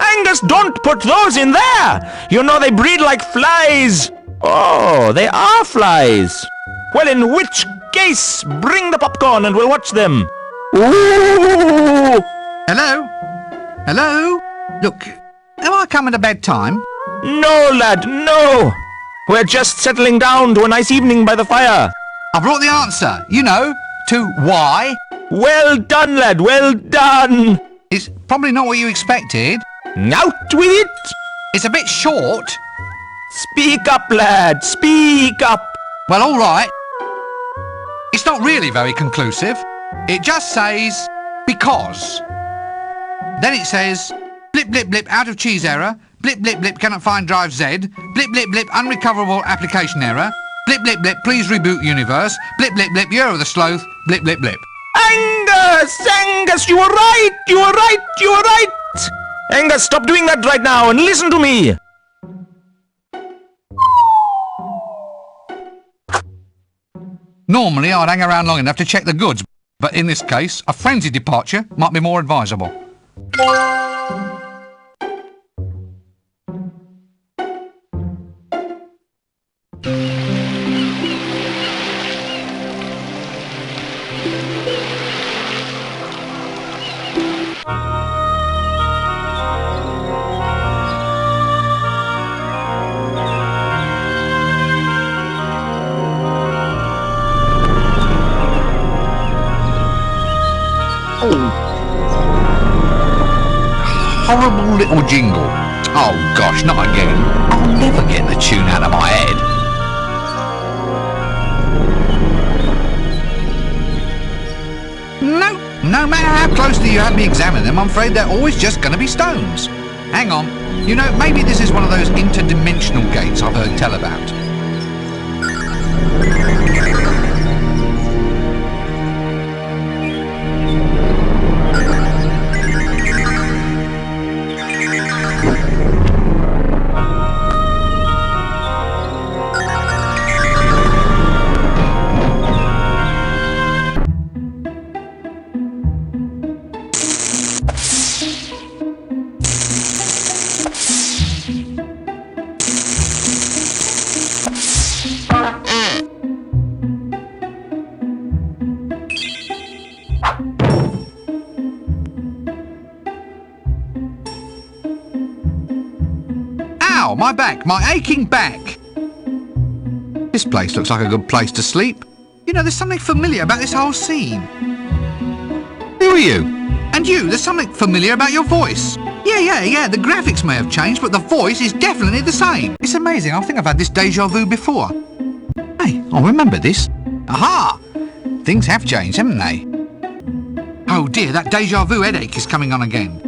J: Angus, don't put those in there! You know they breed like flies! Oh, they are flies! Well, in which case, bring the popcorn and we'll watch them! Ooh!
A: Hello? Hello? Look, am I coming to bedtime?
J: No, lad, no! We're just settling down to a nice evening by the fire.
A: I brought the answer, you know, to why.
J: Well done, lad, well done!
A: It's probably not what you expected.
J: Out with it!
A: It's a bit short.
J: Speak up, lad, speak up!
A: Well, all right. It's not really very conclusive. It just says, because. Then it says, blip, blip, blip, out of cheese error. Blip, blip, blip, cannot find drive Z. Blip, blip, blip, unrecoverable application error. Blip, blip, blip, please reboot universe. Blip, blip, blip, year of the sloth. Blip, blip, blip.
J: Angus, you were right, you were right, you were right! Angus, stop doing that right now and listen to me!
A: Normally, I'd hang around long enough to check the goods, but in this case, a frenzied departure might be more advisable. Horrible little jingle. Oh gosh, not again. I'll never get the tune out of my head. No matter how closely you have me examine them, I'm afraid they're always just going to be stones. Hang on. You know, maybe this is one of those interdimensional gates I've heard tell about. Ow, my back, my aching back. This place looks like a good place to sleep. You know, there's something familiar about this whole scene. Who are you? And you, there's something familiar about your voice. Yeah, the graphics may have changed, but the voice is definitely the same. It's amazing, I think I've had this deja vu before. Hey, I remember this. Aha! Things have changed, haven't they? Oh dear, that deja vu headache is coming on again.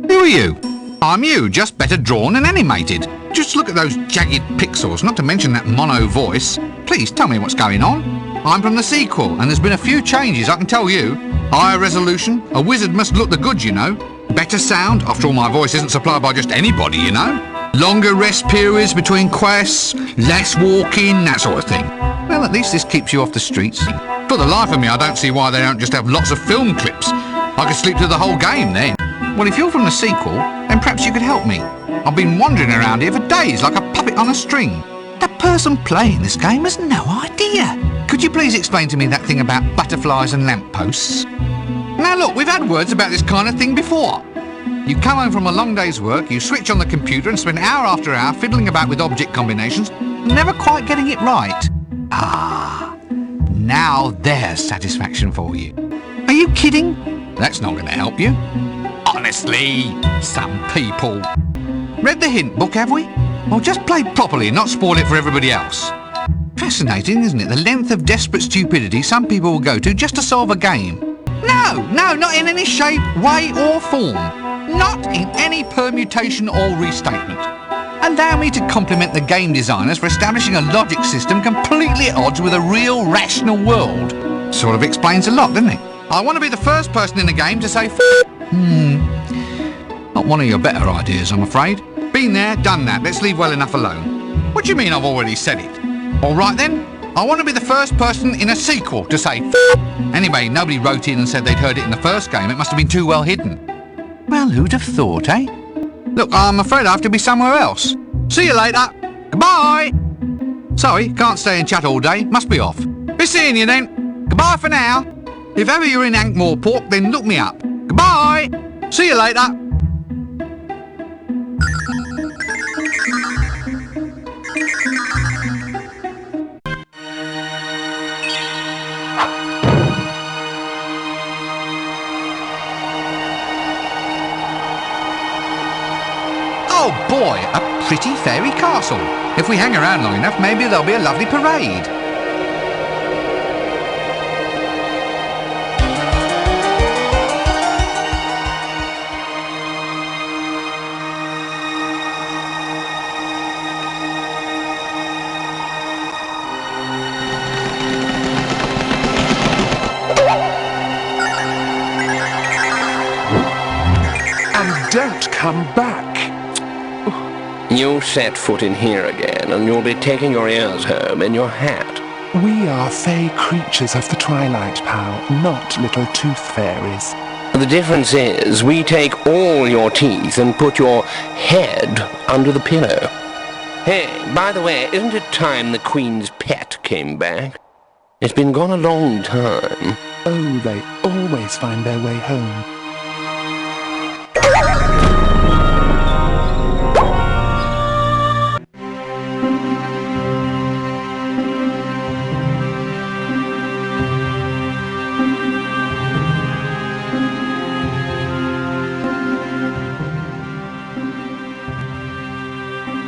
A: Who are you? I'm you, just better drawn and animated. Just look at those jagged pixels, not to mention that mono voice. Please tell me what's going on. I'm from the sequel, and there's been a few changes, I can tell you. Higher resolution, a wizard must look the good, you know. Better sound, after all my voice isn't supplied by just anybody, you know. Longer rest periods between quests, less walking, that sort of thing. Well, Well, at least this keeps you off the streets. For the life of me, I don't see why they don't just have lots of film clips. I could sleep through the whole game then. Well, if you're from the sequel, then perhaps you could help me. I've been wandering around here for days like a puppet on a string. The person playing this game has no idea. Could you please explain to me that thing about butterflies and lampposts? Now look, we've had words about this kind of thing before. You come home from a long day's work, you switch on the computer and spend hour after hour fiddling about with object combinations, never quite getting it right. Ah, now there's satisfaction for you. Are you kidding? That's not going to help you. Honestly, some people. Read the hint book, have we? Well, just play properly and not spoil it for everybody else. Fascinating, isn't it? The length of desperate stupidity some people will go to just to solve a game. No, not in any shape, way or form. Not in any permutation or restatement. Allow me to compliment the game designers for establishing a logic system completely at odds with a real, rational world. Sort of explains a lot, doesn't it? I want to be the first person in the game to say not one of your better ideas, I'm afraid. Been there, done that. Let's leave well enough alone. What do you mean I've already said it? All right then. I want to be the first person in a sequel to say Anyway, nobody wrote in and said they'd heard it in the first game. It must have been too well hidden. Well, who'd have thought, eh? Look, I'm afraid I have to be somewhere else. See you later. Goodbye. Sorry, can't stay and chat all day. Must be off. Be seeing you then. Goodbye for now. If ever you're in Ankh-Morpork, then look me up. Goodbye. See you later. Oh boy, a pretty fairy castle. If we hang around long enough, maybe there'll be a lovely parade.
F: And don't come back.
D: You set foot in here again, and you'll be taking your ears home in your hat.
F: We are fey creatures of the twilight, pal, not little tooth fairies.
D: The difference is, we take all your teeth and put your head under the pillow. Hey, by the way, isn't it time the Queen's pet came back? It's been gone a long time.
F: Oh, they always find their way home.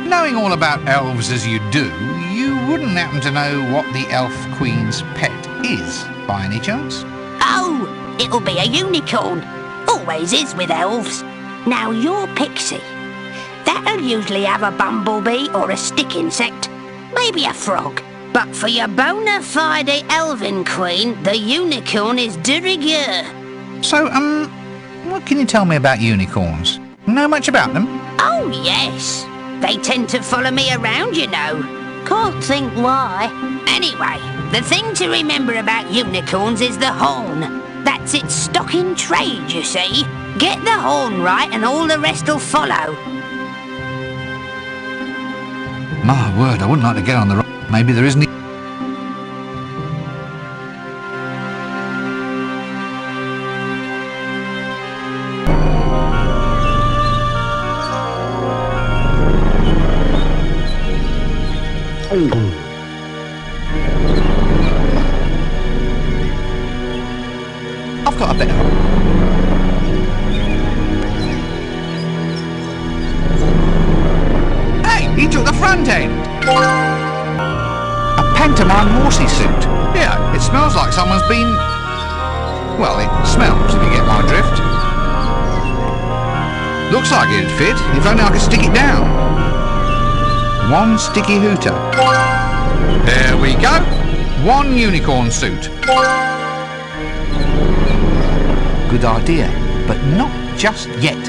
A: Knowing all about elves as you do, you wouldn't happen to know what the Elf Queen's pet is, by any chance?
L: Oh, it'll be a unicorn. Always is with elves. Now your pixie. That'll usually have a bumblebee or a stick insect, maybe a frog. But for your bona fide elven queen, the unicorn is de rigueur.
A: So, what can you tell me about unicorns? Know much about them?
L: Oh, yes. They tend to follow me around, you know. Can't think why. Anyway, the thing to remember about unicorns is the horn. That's its stock in trade, you see. Get the horn right and all the rest'll follow.
A: My word, I wouldn't like to get on the road. Maybe there isn't... I've got a better. Hey, he took the front end. A pantomime horsey suit. Yeah, it smells like someone's been... Well, it smells, if you get my drift. Looks like it'd fit, if only I could stick it down. One sticky hooter. There we go. One unicorn suit. Good idea, but not just yet.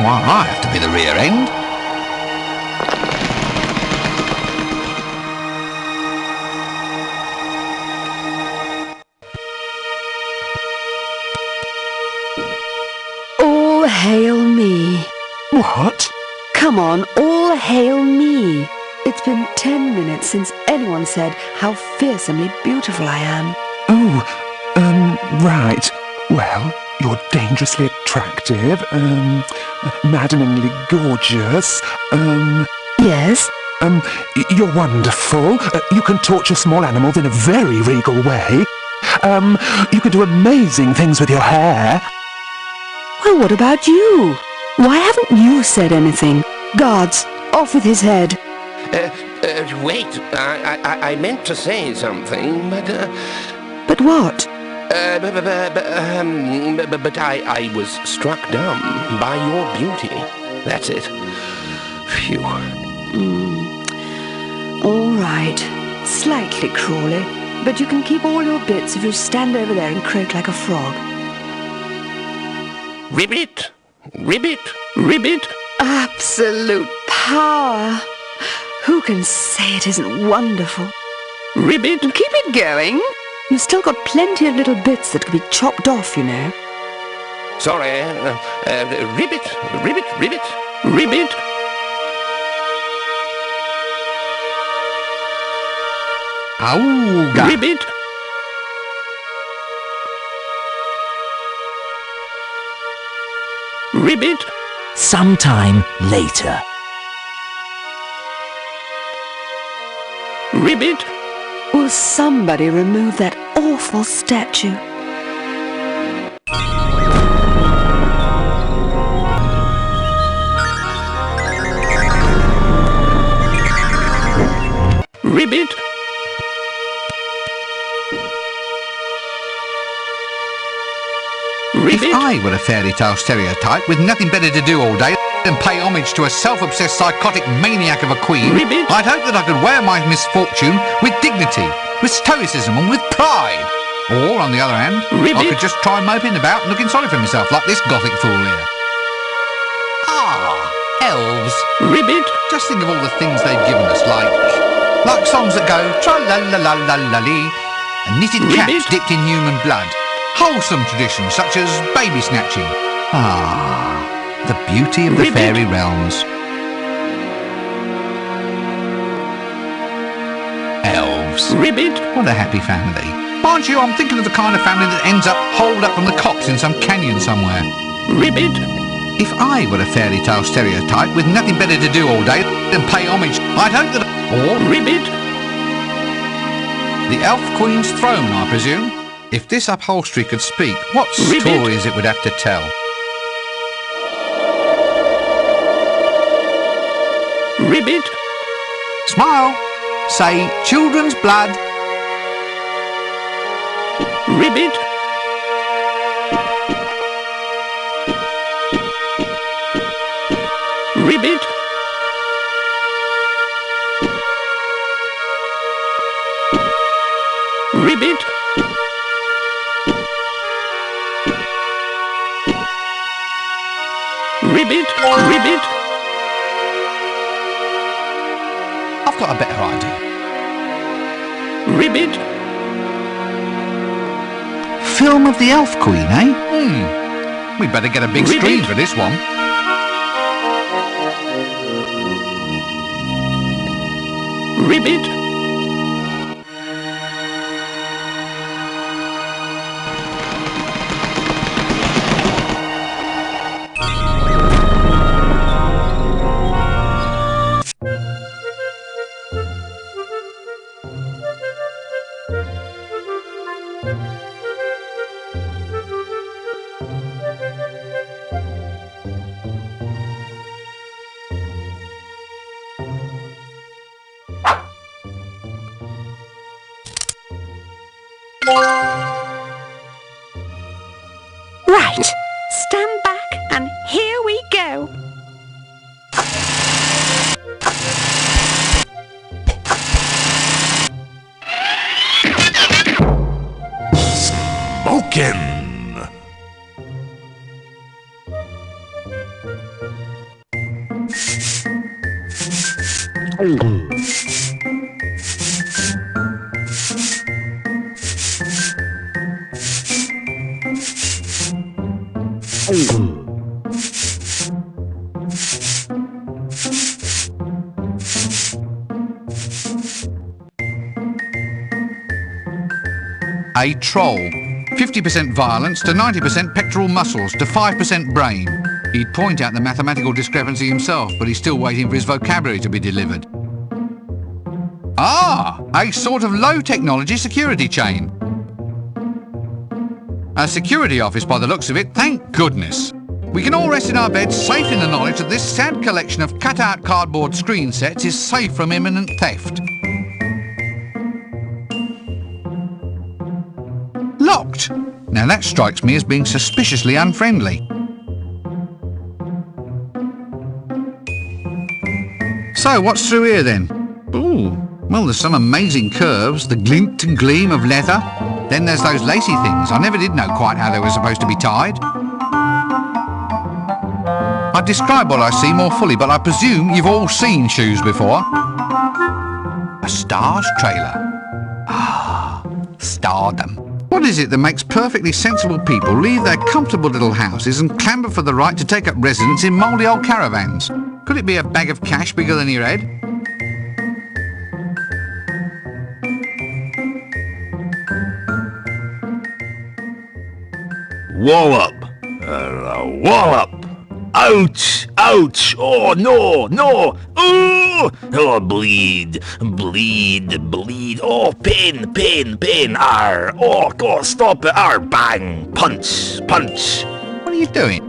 A: why I have to be the rear end.
M: All hail me.
N: What?
M: Come on, all hail me. It's been 10 minutes since anyone said how fearsomely beautiful I am.
N: Oh, right. Well, you're dangerously attractive, maddeningly gorgeous,
M: Yes?
N: you're wonderful. You can torture small animals in a very regal way. You can do amazing things with your hair.
M: Well, what about you? Why haven't you said anything? Guards, off with his head.
D: Wait, I meant to say something, but...
M: But what?
D: But I was struck dumb by your beauty. That's it. Phew.
M: All right. Slightly crawly, but you can keep all your bits if you stand over there and croak like a frog.
D: Ribbit! Ribbit! Ribbit!
M: Absolute power! Who can say it isn't wonderful?
D: Ribbit!
M: Keep it going. You've still got plenty of little bits that can be chopped off, you know.
D: Sorry, ribbit! Ribbit! Ribbit! Ribbit!
A: Auga!
D: Ribbit! Ribbit!
E: Sometime later.
D: Ribbit!
M: Will somebody remove that awful statue?
D: Ribbit!
A: If I were a fairy tale stereotype with nothing better to do all day than pay homage to a self-obsessed psychotic maniac of a queen,
D: Ribbit.
A: I'd hope that I could wear my misfortune with dignity, with stoicism and with pride. Or, on the other hand, I
D: Ribbit.
A: could just try moping about and looking sorry for myself like this gothic fool here. Ah, elves.
D: Ribbit!
A: Just think of all the things they've given us, like songs that go tra-la-la-la-la-la-lee, and knitted caps
D: Ribbit.
A: dipped in human blood. Wholesome traditions such as baby snatching. Ah, the beauty of the
D: Ribbit.
A: fairy realms. Elves.
D: Ribbit!
A: What a happy family. Aren't you? I'm thinking of the kind of family that ends up holed up from the cops in some canyon somewhere.
D: Ribbit!
A: If I were a fairy tale stereotype with nothing better to do all day than pay homage, I'd hope that... Or
D: Ribbit!
A: the Elf Queen's throne, I presume. If this upholstery could speak, what
D: Ribbit.
A: stories it would have to tell.
D: Ribbit!
A: Smile. Say children's blood.
D: Ribbit! Ribbit! Ribbit! Ribbit! Ribbit!
A: I've got a better idea.
D: Ribbit!
A: Film of the Elf Queen, eh? We'd better get a big
D: Ribbit.
A: screen for this one.
D: Ribbit!
H: Right, stand back and here we go.
K: Spoken!
A: A troll. 50% violence to 90% pectoral muscles to 5% brain. He'd point out the mathematical discrepancy himself, but he's still waiting for his vocabulary to be delivered. Ah, a sort of low-technology security chain. A security office by the looks of it, thank goodness. We can all rest in our beds safe in the knowledge that this sad collection of cut-out cardboard screen sets is safe from imminent theft. Locked! Now that strikes me as being suspiciously unfriendly. So, what's through here then? Ooh, well, there's some amazing curves, the glint and gleam of leather. Then there's those lacy things. I never did know quite how they were supposed to be tied. I'd describe what I see more fully, but I presume you've all seen shoes before. A Stars trailer. Ah, stardom. What is it that makes perfectly sensible people leave their comfortable little houses and clamber for the right to take up residence in mouldy old caravans? Could it be a bag of cash bigger than your head?
J: Wallop! Wallop! Ouch! Ouch! Oh, no! No! Oh! Oh, bleed! Bleed! Bleed! Oh, pain! Pain! Pain! Arr! Oh, God, stop it! Arr! Bang! Punch! Punch!
A: What are you doing?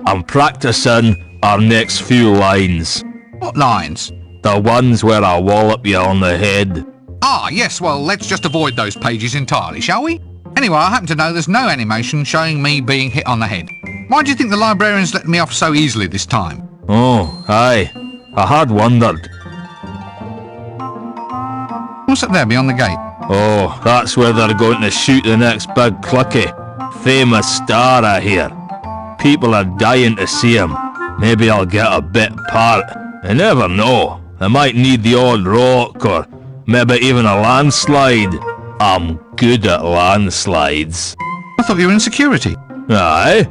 J: I'm practicing our next few lines.
A: What lines?
J: The ones where I wallop you on the head.
A: Ah, yes, well, let's just avoid those pages entirely, shall we? Anyway, I happen to know there's no animation showing me being hit on the head. Why do you think the librarians let me off so easily this time?
J: Oh, aye. I had wondered.
A: What's up there beyond the gate?
J: Oh, that's where they're going to shoot the next big clicky. Famous star, I hear. People are dying to see him. Maybe I'll get a bit part. I never know. I might need the odd rock or maybe even a landslide. I'm good at landslides.
A: I thought you were in security.
J: Aye,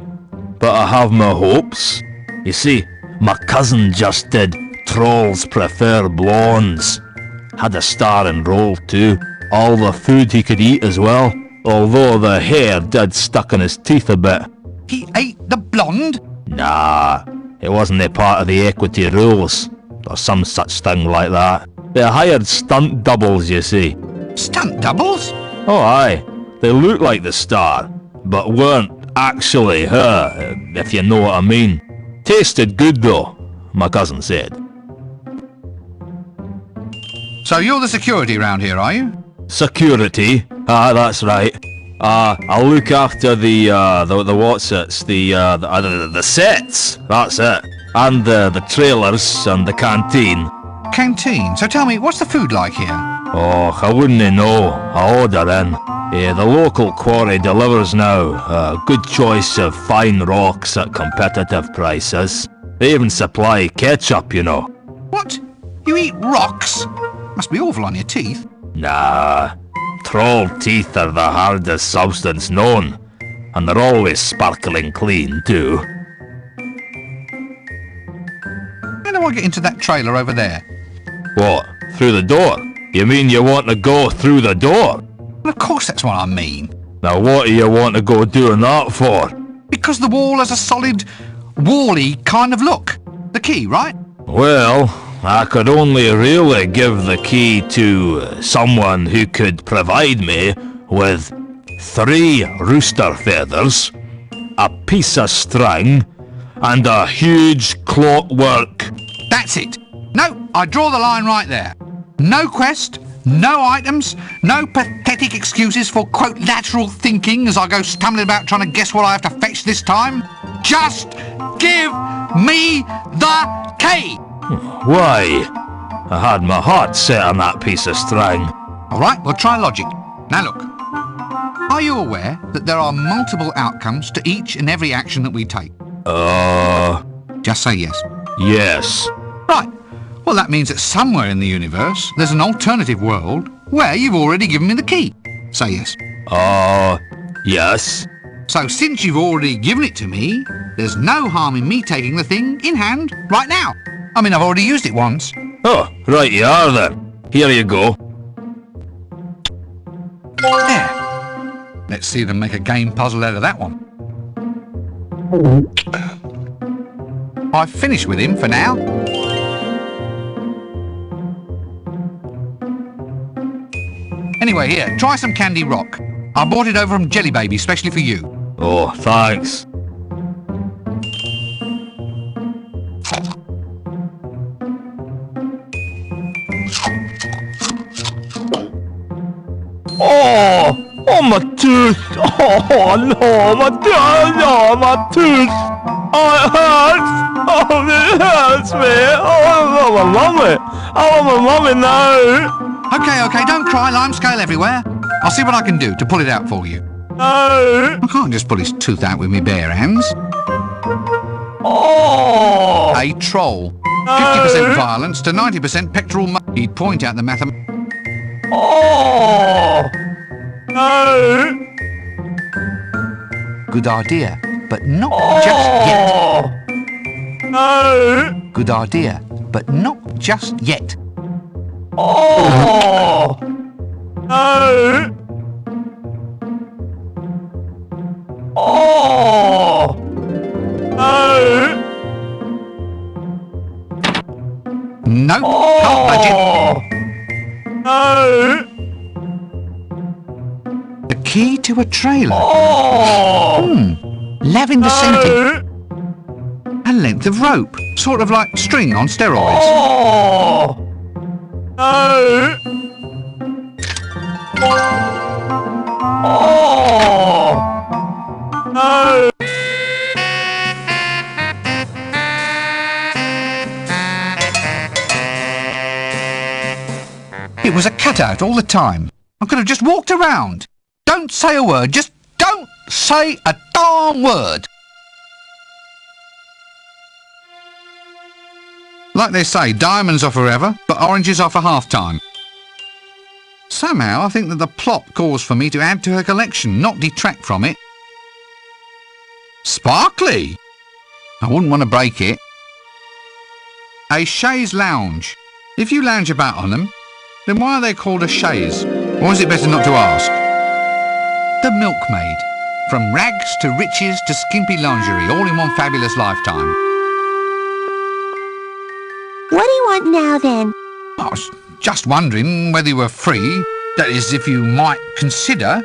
J: but I have my hopes. You see, my cousin just did Trolls Prefer Blondes. Had a star enrolled too. All the food he could eat as well. Although the hair did stuck in his teeth a bit.
A: He ate the blonde?
J: Nah, it wasn't a part of the equity rules. Or some such thing like that. They hired stunt doubles, you see.
A: Stunt doubles?
J: Oh aye, they looked like the star, but weren't actually her, if you know what I mean. Tasted good though, my cousin said.
A: So you're the security around here, are you?
J: Security? Ah, that's right. I'll look after the what's-its, the sets, that's it. And the trailers and the canteen.
A: Canteen? So tell me, what's the food like here?
J: Oh, I wouldn't know. I order in. The local quarry delivers now. A good choice of fine rocks at competitive prices. They even supply ketchup, you know.
A: What? You eat rocks? Must be awful on your teeth.
J: Nah. Troll teeth are the hardest substance known. And they're always sparkling clean, too.
A: How do I get into that trailer over there?
J: What? Through the door? You mean you want to go through the door?
A: Well, of course that's what I mean.
J: Now what do you want to go doing that for?
A: Because the wall has a solid, wall-y kind of look. The key, right?
J: Well, I could only really give the key to someone who could provide me with 3 rooster feathers, a piece of string, and a huge clockwork.
A: That's it. No, I draw the line right there. No quest, no items, no pathetic excuses for, quote, lateral thinking as I go stumbling about trying to guess what I have to fetch this time. Just give me the key!
J: Why? I had my heart set on that piece of string.
A: All right, we'll try logic. Now look, are you aware that there are multiple outcomes to each and every action that we take?
J: Just
A: say yes.
J: Yes.
A: Right, Well, that means that somewhere in the universe there's an alternative world where you've already given me the key. Say yes.
J: Yes.
A: So since you've already given it to me, there's no harm in me taking the thing in hand right now. I mean, I've already used it once.
J: Oh, right you are then. Here you go.
A: There. Let's see them make a game puzzle out of that one. I've finished with him for now. Anyway, here, try some Candy Rock. I bought it over from Jelly Baby, specially for you.
J: Oh, thanks. Oh, my tooth. Oh, no, my tooth. No, my tooth. Oh, it hurts. Oh, it hurts me. Oh, my mummy. I want my mummy now.
A: Okay, don't cry, limescale everywhere. I'll see what I can do to pull it out for you.
J: No.
A: I can't just pull his tooth out with me bare hands.
J: Oh.
A: A troll. 50% violence to 90% pectoral he'd point out the mathematics.
J: Oh. No.
A: Good idea, but not just yet.
J: No.
A: Good idea, but not just yet.
J: Oh. No. Oh. No.
A: No, can't budge it.
J: No.
A: The key to a trailer.
J: Oh.
A: Lavender scented. A length of rope, sort of like string on steroids.
J: Oh. No. Oh. No.
A: It was a cutout all the time. I could have just walked around. Don't say a word, just don't say a darn word. Like they say, diamonds are forever, but oranges are for half-time. Somehow I think that the plot calls for me to add to her collection, not detract from it. Sparkly! I wouldn't want to break it. A chaise lounge. If you lounge about on them, then why are they called a chaise? Or is it better not to ask? The milkmaid. From rags to riches to skimpy lingerie, all in one fabulous lifetime.
G: What do you want now, then?
A: I was just wondering whether you were free, that is, if you might consider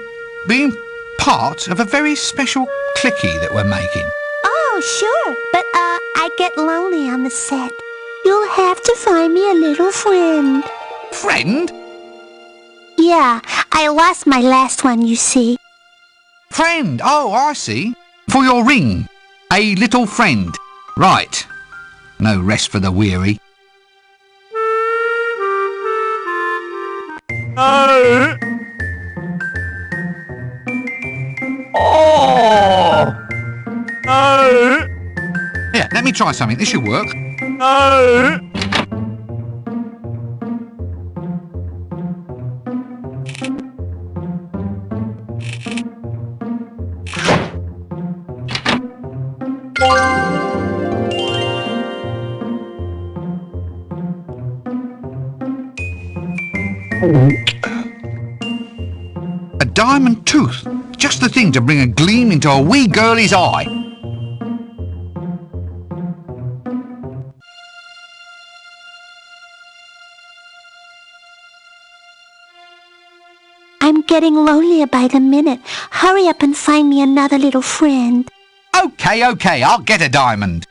A: being part of a very special clicky that we're making.
G: Oh, sure. But, I get lonely on the set. You'll have to find me a little friend.
A: Friend?
G: Yeah, I lost my last one, you see.
A: Friend, oh, I see. For your ring. A little friend. Right. No rest for the weary.
J: No. Oh. No.
A: Here, let me try something. This should work.
J: No.
A: A diamond tooth. Just the thing to bring a gleam into a wee girlie's eye.
G: I'm getting lonelier by the minute. Hurry up and find me another little friend.
A: Okay, I'll get a diamond.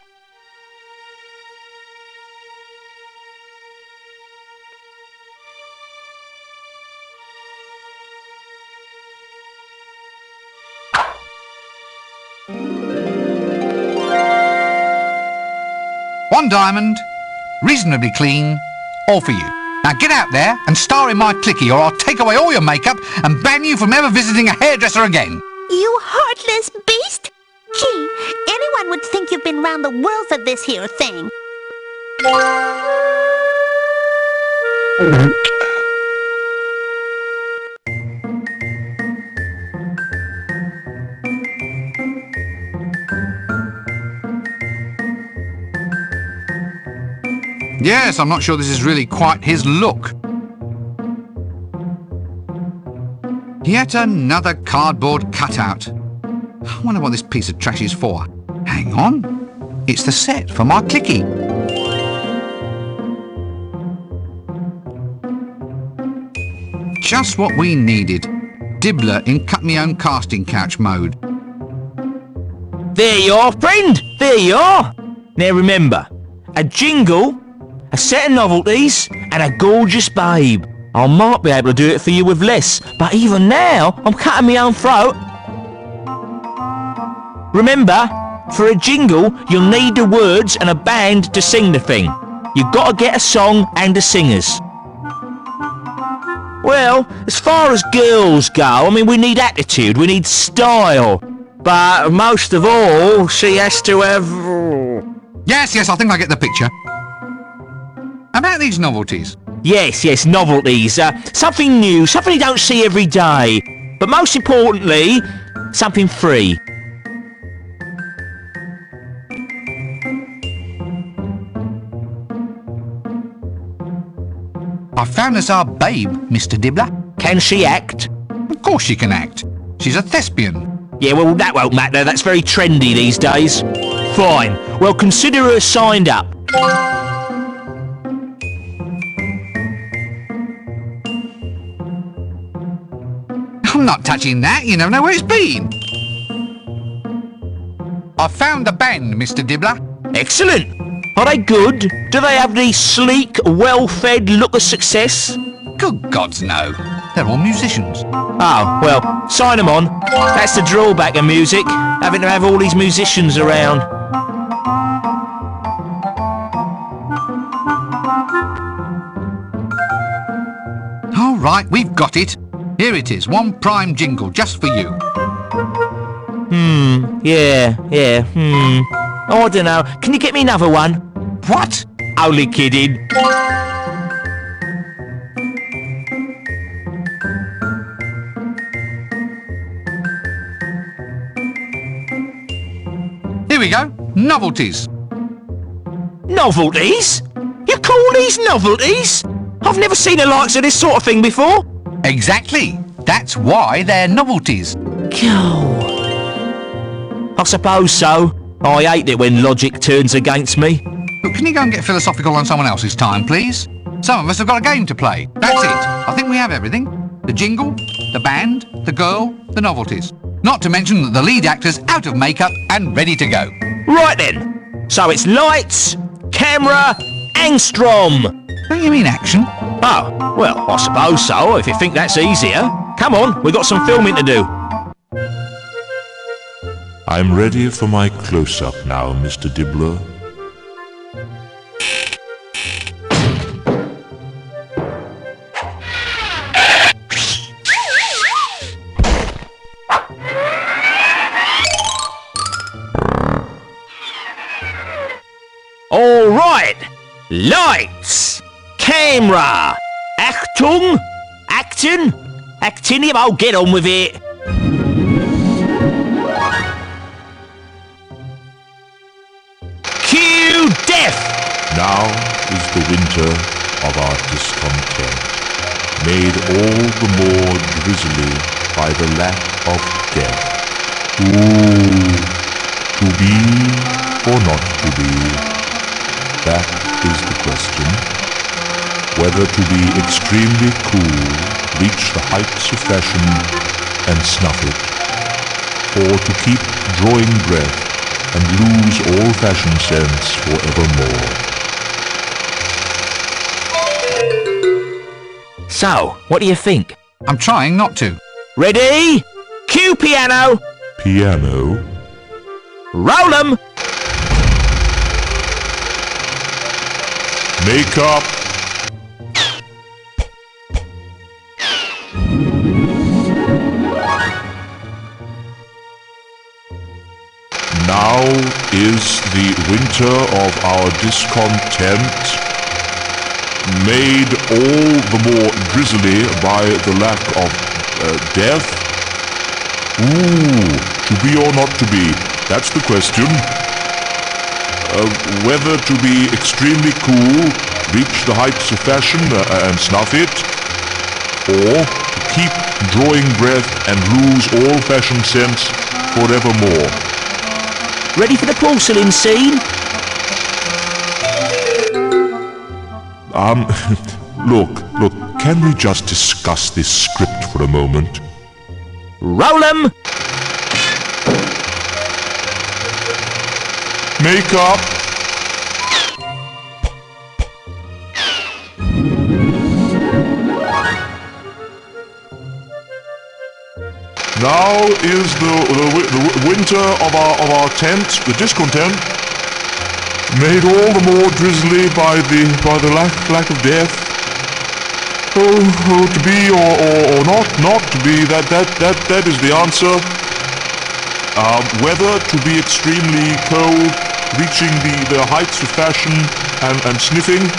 A: One diamond, reasonably clean, all for you. Now get out there and star in my clicky or I'll take away all your makeup and ban you from ever visiting a hairdresser again.
G: You heartless beast! Gee, anyone would think you've been round the world for this here thing.
A: Yes, I'm not sure this is really quite his look. Yet another cardboard cutout. I wonder what this piece of trash is for. Hang on. It's the set for my clicky. Just what we needed. Dibbler in cut-me-own casting couch mode.
C: There you are, friend. There you are. Now remember, a jingle, a set of novelties, and a gorgeous babe. I might be able to do it for you with less, but even now, I'm cutting my own throat. Remember, for a jingle, you'll need the words and a band to sing the thing. You've got to get a song and the singers. Well, as far as girls go, I mean, we need attitude, we need style. But most of all, she has to have...
A: Yes, I think I get the picture. About these novelties.
C: Yes, novelties. Something new, something you don't see every day. But most importantly, something free.
A: I found us our babe, Mr. Dibbler.
C: Can she act?
A: Of course she can act. She's a thespian.
C: Yeah, well, that won't matter. That's very trendy these days. Fine. Well, consider her signed up.
A: I'm not touching that. You never know where it's been. I found the band, Mr. Dibbler.
C: Excellent. Are they good? Do they have the sleek, well-fed look of success?
A: Good gods, no. They're all musicians.
C: Oh, well, sign them on. That's the drawback of music, having to have all these musicians around.
A: All right, we've got it. Here it is, one prime jingle just for you.
C: Yeah. Oh, I don't know. Can you get me another one?
A: What?
C: Only kidding.
A: Here we go. Novelties.
C: Novelties? You call these novelties? I've never seen the likes of this sort of thing before.
A: Exactly. That's why they're novelties.
C: I suppose so. I hate it when logic turns against me.
A: But can you go and get philosophical on someone else's time, please? Some of us have got a game to play. That's it. I think we have everything. The jingle, the band, the girl, the novelties. Not to mention that the lead actor's out of makeup and ready to go.
C: Right then. So it's lights, camera, angstrom.
A: Don't you mean action?
C: Oh, well, I suppose so, if you think that's easier. Come on, we've got some filming to do.
K: I'm ready for my close-up now, Mr. Dibbler.
C: All right. Lights, camera, Achtung, actinium, I'll get on with it. Cue death.
K: Now is the winter of our discontent, made all the more drizzly by the lack of death. Ooh, to be or not to be, that is the question. Whether to be extremely cool, reach the heights of fashion and snuff it, or to keep drawing breath and lose all fashion sense forevermore.
C: So, what do you think?
A: I'm trying not to.
C: Ready? Cue piano.
K: Piano?
C: Roll 'em.
K: Makeup. Now is the winter of our discontent, made all the more drizzly by the lack of death? Ooh, to be or not to be, that's the question. Whether to be extremely cool, reach the heights of fashion and snuff it, or to keep drawing breath and lose all fashion sense forevermore.
E: Ready for the porcelain scene?
K: Look, can we just discuss this script for a moment?
E: Roll 'em!
K: Makeup! Now is the winter of our tent, the discontent, made all the more drizzly by the lack of death. Oh, to be or not to be, that is the answer. Whether to be extremely cold, reaching the heights of fashion and sniffing,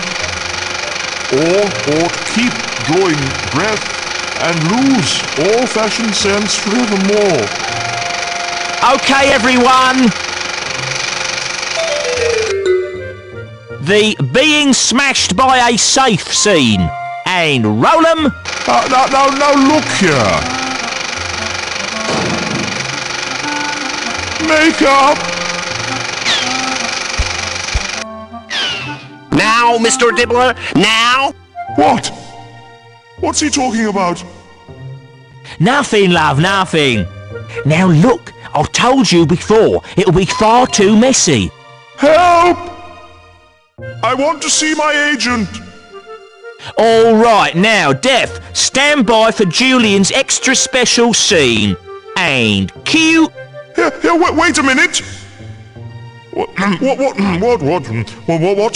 K: or to keep drawing breath and lose all fashion sense forevermore.
E: Okay, everyone! The being smashed by a safe scene. And roll 'em!
K: Now look here! Makeup!
D: Now, Mr. Dibbler, now!
K: What? What's he talking about?
E: Nothing, love, nothing. Now look, I told you before, it'll be far too messy.
K: Help! I want to see my agent!
E: All right, now, Death, stand by for Julian's extra special scene. And cue...
K: Here, wait a minute! What's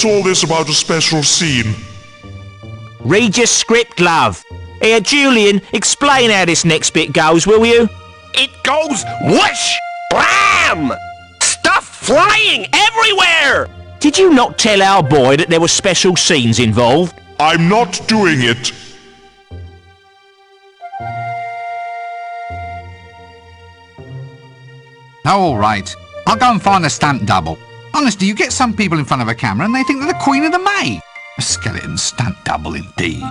K: all this about a special scene?
E: Read your script, love. Here, Julian, explain how this next bit goes, will you?
D: It goes whoosh! Blam! Stuff flying everywhere!
E: Did you not tell our boy that there were special scenes involved?
K: I'm not doing it.
A: Oh, all right. I'll go and find a stunt double. Honestly, you get some people in front of a camera and they think they're the Queen of the May. A skeleton stunt double indeed.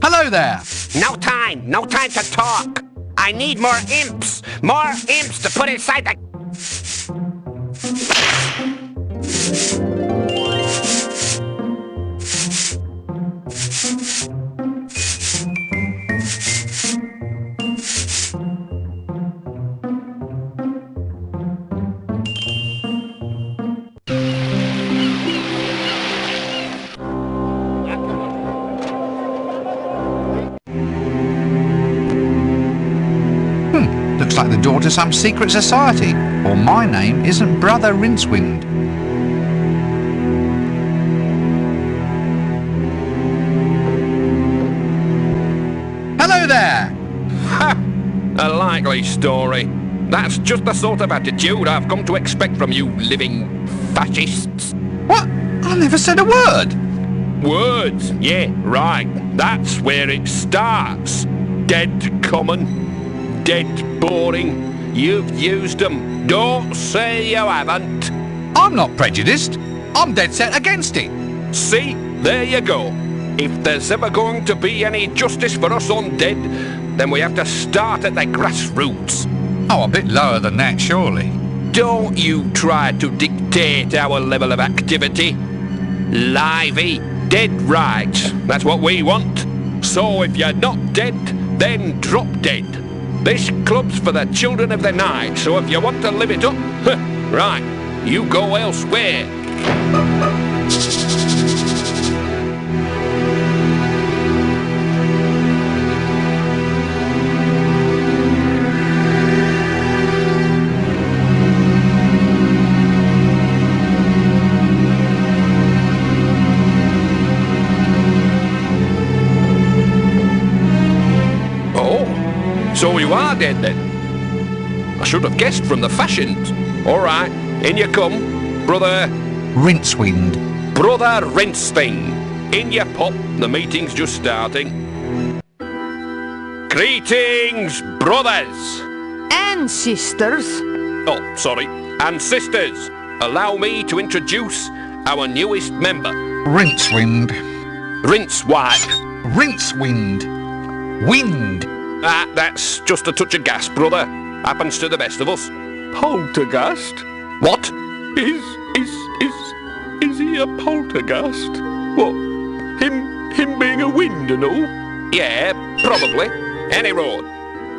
A: Hello there.
C: No time to talk. I need more imps to put inside the...
A: Looks like the door to some secret society, or my name isn't Brother Rincewind. Hello there!
D: Ha! A likely story. That's just the sort of attitude I've come to expect from you living fascists.
A: What? I never said a word.
D: Words? Yeah, right. That's where it starts. Dead common. Dead boring. You've used them. Don't say you haven't.
A: I'm not prejudiced. I'm dead set against it.
D: See? There you go. If there's ever going to be any justice for us undead, then we have to start at the grassroots.
A: Oh, a bit lower than that, surely.
D: Don't you try to dictate our level of activity. Lively, dead right. That's what we want. So if you're not dead, then drop dead. This club's for the children of the night, so if you want to live it up, right, you go elsewhere. So you are dead then? I should have guessed from the fashions. All right, in you come, Brother
A: Rincewind.
D: Brother Rince thing. In you pop, the meeting's just starting. Greetings, brothers!
M: And sisters.
D: Oh, sorry, and sisters. Allow me to introduce our newest member.
A: Rincewind.
D: Rincewind.
A: Rincewind. Wind.
D: Ah, that's just a touch of gas, brother. Happens to the best of us.
F: Poltergeist?
D: What?
F: Is he a poltergeist? What? Him being a wind and all?
D: Yeah, probably. Any road.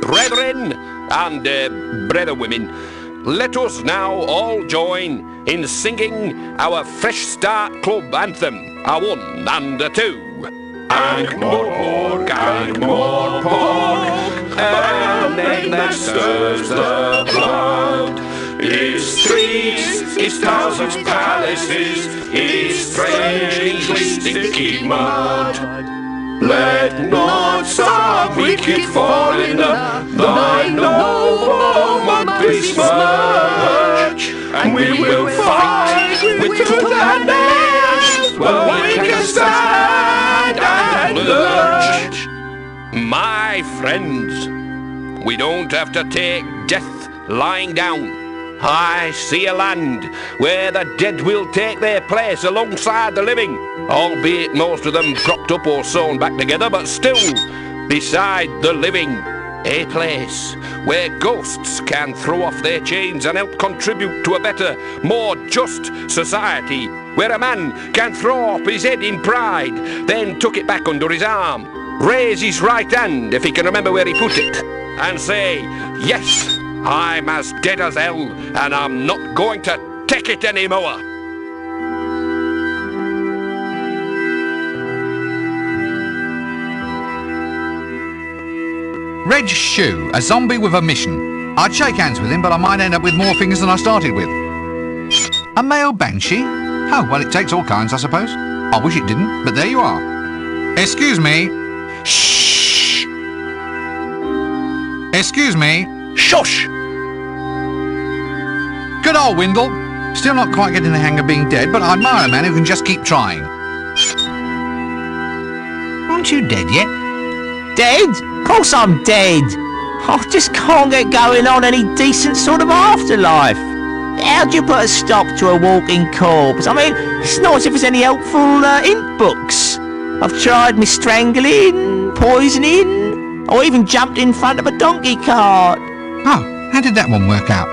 D: Brethren and brother women, let us now all join in singing our Fresh Start Club anthem, a 1 and a 2.
F: And more pork, and more pork, and egg that stirs the blood. Its streets, its towers, its palaces, its strangely sticky mud. Let not some wicked foreigner thy noble mud besmirch, and we will fight with tooth and nail, but we can stand and lurch.
D: My friends, we don't have to take death lying down. I see a land where the dead will take their place alongside the living, albeit most of them propped up or sewn back together, but still beside the living. A place where ghosts can throw off their chains and help contribute to a better, more just society, where a man can throw off his head in pride, then tuck it back under his arm, raise his right hand if he can remember where he put it, and say, yes, I'm as dead as hell, and I'm not going to take it anymore.
A: Reg Shoe, a zombie with a mission. I'd shake hands with him, but I might end up with more fingers than I started with. A male banshee? Oh, well, it takes all kinds, I suppose. I wish it didn't, but there you are. Excuse me. Shh. Excuse me.
D: Shush!
A: Good old Windle. Still not quite getting the hang of being dead, but I admire a man who can just keep trying. Aren't you dead yet?
C: Dead? Of course I'm dead. I just can't get going on any decent sort of afterlife. How'd you put a stop to a walking corpse? I mean, it's not as if there's any helpful ink books. I've tried me strangling, poisoning, or even jumped in front of a donkey cart.
A: Oh, how did that one work out?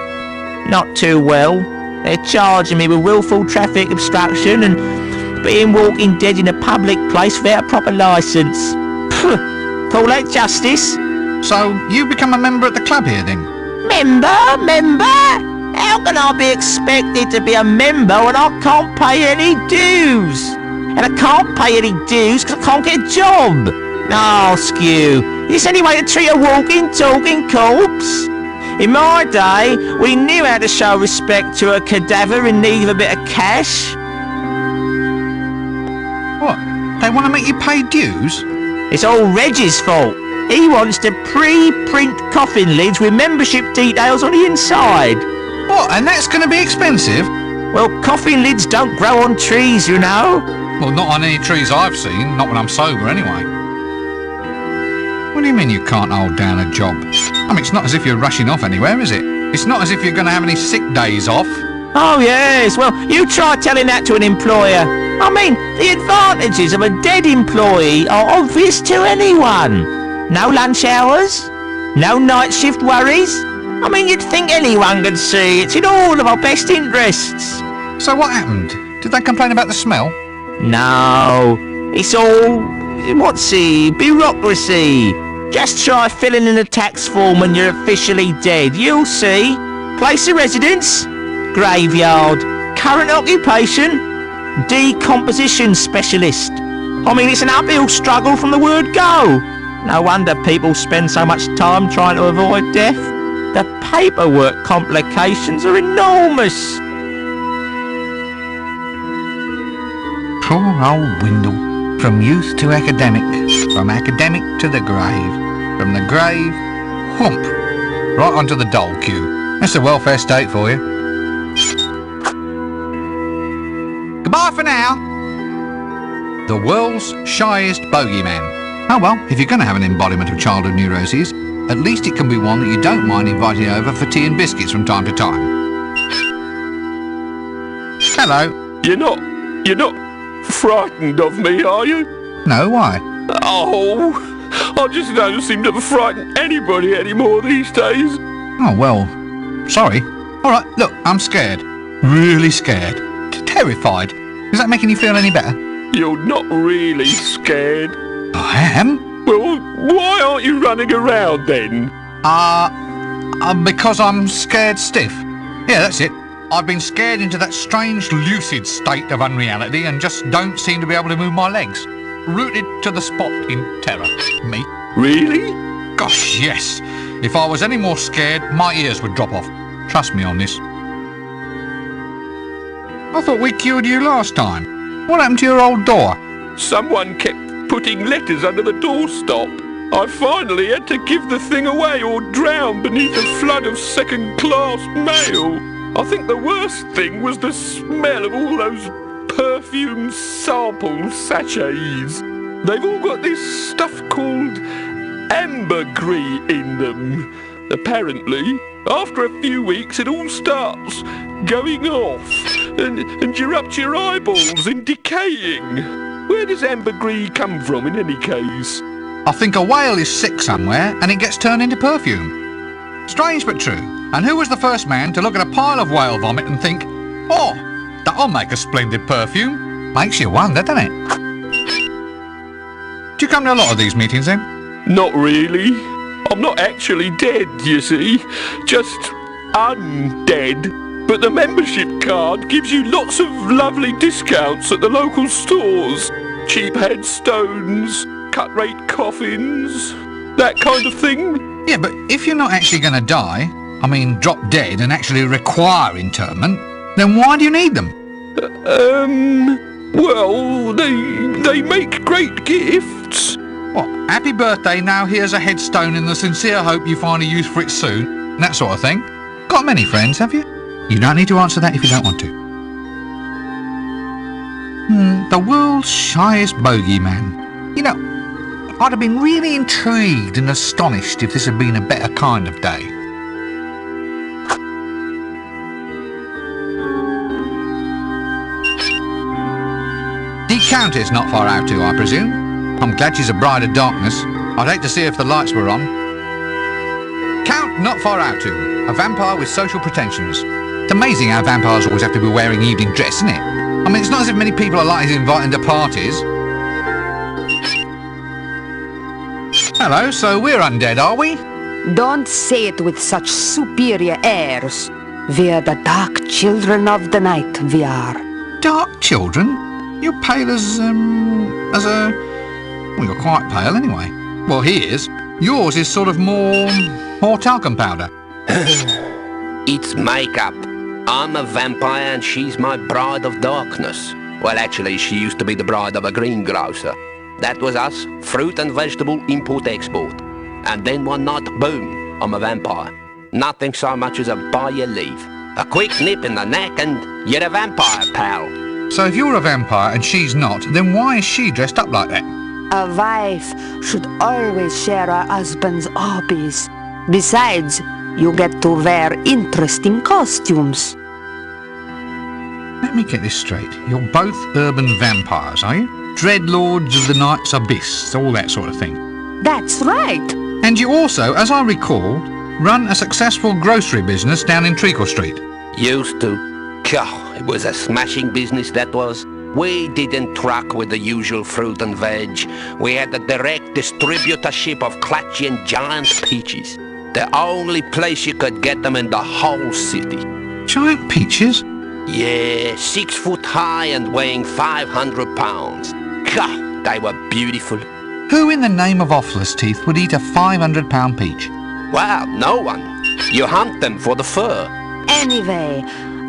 C: Not too well. They're charging me with willful traffic obstruction and being walking dead in a public place without a proper licence. Call that justice?
A: So, you become a member at the club here then?
C: Member? How can I be expected to be a member when I can't pay any dues? And I can't pay any dues because I can't get a job. Oh, skew. Is this any way to treat a walking, talking corpse? In my day, we knew how to show respect to a cadaver in need of a bit of cash.
A: What? They want to make you pay dues?
C: It's all Reg's fault. He wants to pre-print coffin lids with membership details on the inside.
A: What, and that's going to be expensive?
C: Well, coffin lids don't grow on trees, you know.
A: Well, not on any trees I've seen, not when I'm sober anyway. What do you mean you can't hold down a job? I mean, it's not as if you're rushing off anywhere, is it? It's not as if you're going to have any sick days off.
C: Oh, yes. Well, you try telling that to an employer. I mean, the advantages of a dead employee are obvious to anyone. No lunch hours, no night shift worries. I mean, you'd think anyone could see it's in all of our best interests.
A: So what happened? Did they complain about the smell?
C: No, it's all, bureaucracy. Just try filling in a tax form when you're officially dead. You'll see. Place of residence, graveyard. Current occupation, decomposition specialist. I mean, it's an uphill struggle from the word go. No wonder people spend so much time trying to avoid death. The paperwork complications are enormous.
A: Poor old Windle. From youth to academic. From academic to the grave. From the grave Whomp. Right onto the dole queue. That's a welfare state for you. Goodbye for now. The world's shyest bogeyman. Oh well, if you're going to have an embodiment of childhood neuroses, at least it can be one that you don't mind inviting over for tea and biscuits from time to time. Hello.
D: You're not frightened of me, are you?
A: No, why?
D: Oh, I just don't seem to frighten anybody anymore these days.
A: Oh, well, sorry. All right, look, I'm scared. Really scared. Terrified. Does that make you feel any better?
D: You're not really scared.
A: I am?
D: Well, why aren't you running around then?
A: Because I'm scared stiff. Yeah, that's it. I've been scared into that strange lucid state of unreality and just don't seem to be able to move my legs. Rooted to the spot in terror. Me.
D: Really?
A: Gosh, yes. If I was any more scared, my ears would drop off. Trust me on this. I thought we cured you last time. What happened to your old door?
D: Someone kept putting letters under the doorstop. I finally had to give the thing away or drown beneath a flood of second-class mail. I think the worst thing was the smell of all those perfume sample sachets. They've all got this stuff called ambergris in them. Apparently, after a few weeks it all starts going off and you up your eyeballs and decaying. Where does ambergris come from in any case?
A: I think a whale is sick somewhere and it gets turned into perfume. Strange but true. And who was the first man to look at a pile of whale vomit and think, oh, that'll make a splendid perfume? Makes you wonder, doesn't it? Do you come to a lot of these meetings then?
D: Not really. I'm not actually dead, you see. Just undead. But the membership card gives you lots of lovely discounts at the local stores. Cheap headstones, cut-rate coffins, that kind of thing.
A: Yeah, but if you're not actually going to die, I mean drop dead and actually require interment, then why do you need them?
D: Well, they make great gifts.
A: What, happy birthday, now here's a headstone in the sincere hope you find a use for it soon, and that sort of thing? Got many friends, have you? You don't need to answer that if you don't want to. The world's shyest bogeyman. You know, I'd have been really intrigued and astonished if this had been a better kind of day. The Countess not far out too, I presume. I'm glad she's a bride of darkness. I'd hate to see if the lights were on. Count not far out too, a vampire with social pretensions. It's amazing how vampires always have to be wearing evening dress, isn't it? I mean, it's not as if many people are likely to invite into parties. Hello, so we're undead, are we?
H: Don't say it with such superior airs. We're the dark children of the night, we are.
A: Dark children? You're pale as a... Well, you're quite pale anyway. Well, he is. Yours is sort of more talcum powder.
C: It's makeup. I'm a vampire and she's my bride of darkness. Well, actually, she used to be the bride of a greengrocer. That was us, fruit and vegetable import-export. And then one night, boom, I'm a vampire. Nothing so much as a by your leave. A quick nip in the neck and you're a vampire, pal.
A: So if you're a vampire and she's not, then why is she dressed up like that?
H: A wife should always share her husband's hobbies. Besides, you get to wear interesting costumes.
A: Let me get this straight. You're both urban vampires, are you? Dreadlords of the night's abyss, all that sort of thing.
H: That's right.
A: And you also, as I recall, run a successful grocery business down in Treacle Street.
C: Used to. God, it was a smashing business, that was. We didn't truck with the usual fruit and veg. We had the direct distributorship of clutchy and giant peaches. The only place you could get them in the whole city.
A: Giant peaches?
C: Yeah, 6 foot high and weighing 500 pounds. God, they were beautiful.
A: Who in the name of Offless Teeth would eat a 500-pound peach?
C: Well, no one. You hunt them for the fur.
H: Anyway,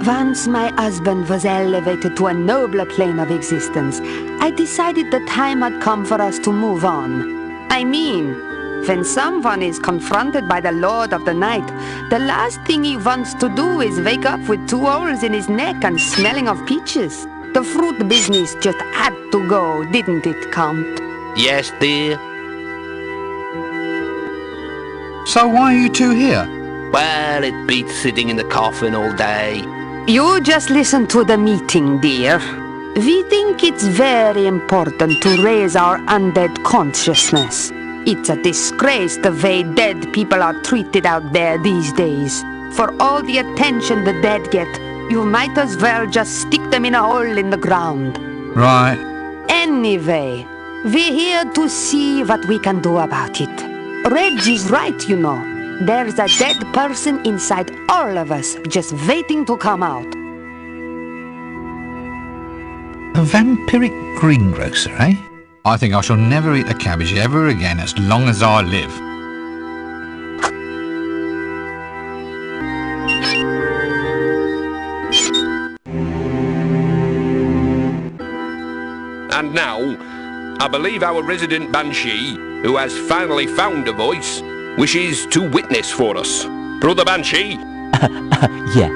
H: once my husband was elevated to a nobler plane of existence, I decided the time had come for us to move on. I mean,
M: When someone is confronted by the Lord of the Night, the last thing he wants to do is wake up with 2 holes in his neck and smelling of peaches. The fruit business just had to go, didn't it, Count?
D: Yes, dear.
A: So why are you two here?
D: Well, it beats sitting in the coffin all day.
M: You just listen to the meeting, dear. We think it's very important to raise our undead consciousness. It's a disgrace the way dead people are treated out there these days. For all the attention the dead get, you might as well just stick them in a hole in the ground.
A: Right.
M: Anyway, we're here to see what we can do about it. Reg is right, you know. There's a dead person inside all of us, just waiting to come out.
A: A vampiric greengrocer, eh? I think I shall never eat a cabbage ever again as long as I live.
D: And now, I believe our resident Banshee, who has finally found a voice, wishes to witness for us. Brother Banshee?
E: Yeah.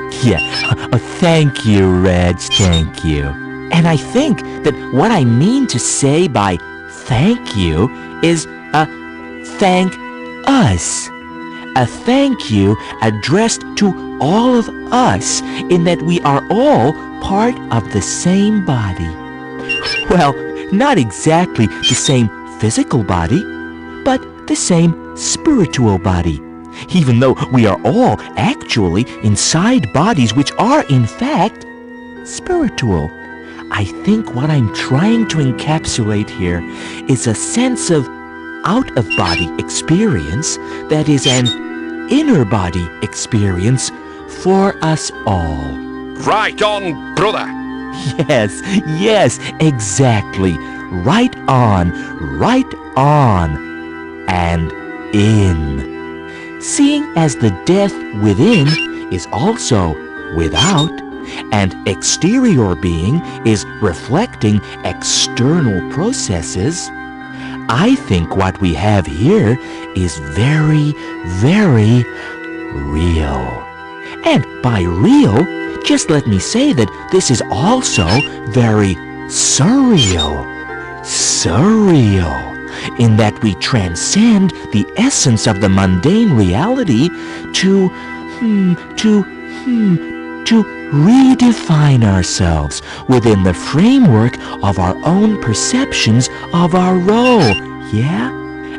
E: Thank you, Reg, thank you. And I think that what I mean to say by thank you is thank us. A thank you addressed to all of us in that we are all part of the same body. Well, not exactly the same physical body, but the same spiritual body. Even though we are all actually inside bodies which are, in fact, spiritual. I think what I'm trying to encapsulate here is a sense of out-of-body experience that is an inner-body experience for us all.
D: Right on, brother.
E: Yes, exactly. Right on, and in. Seeing as the death within is also without, and exterior being is reflecting external processes, I think what we have here is very, very real. And by real, just let me say that this is also very surreal. Surreal, in that we transcend the essence of the mundane reality to redefine ourselves within the framework of our own perceptions of our role, yeah?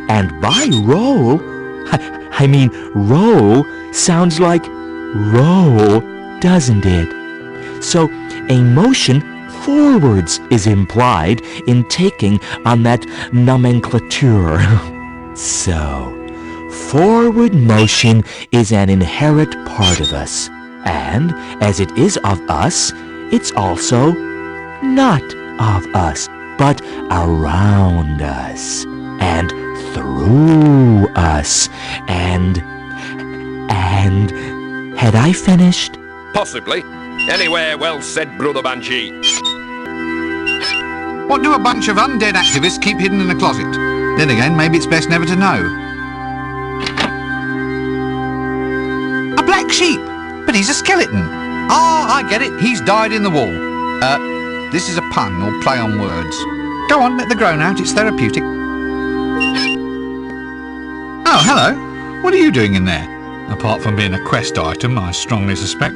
E: And by role, I mean role sounds like roll, doesn't it? So a motion forwards is implied in taking on that nomenclature. So, forward motion is an inherent part of us. And as it is of us, it's also not of us, but around us, and through us, and had I finished?
D: Possibly. Anywhere well said, Brother Banshee.
A: What do a bunch of undead activists keep hidden in a closet? Then again, maybe it's best never to know. A black sheep! But he's a skeleton. Ah, I get it. He's died in the wall. This is a pun or play on words. Go on, let the groan out. It's therapeutic. Oh, hello. What are you doing in there? Apart from being a quest item, I strongly suspect.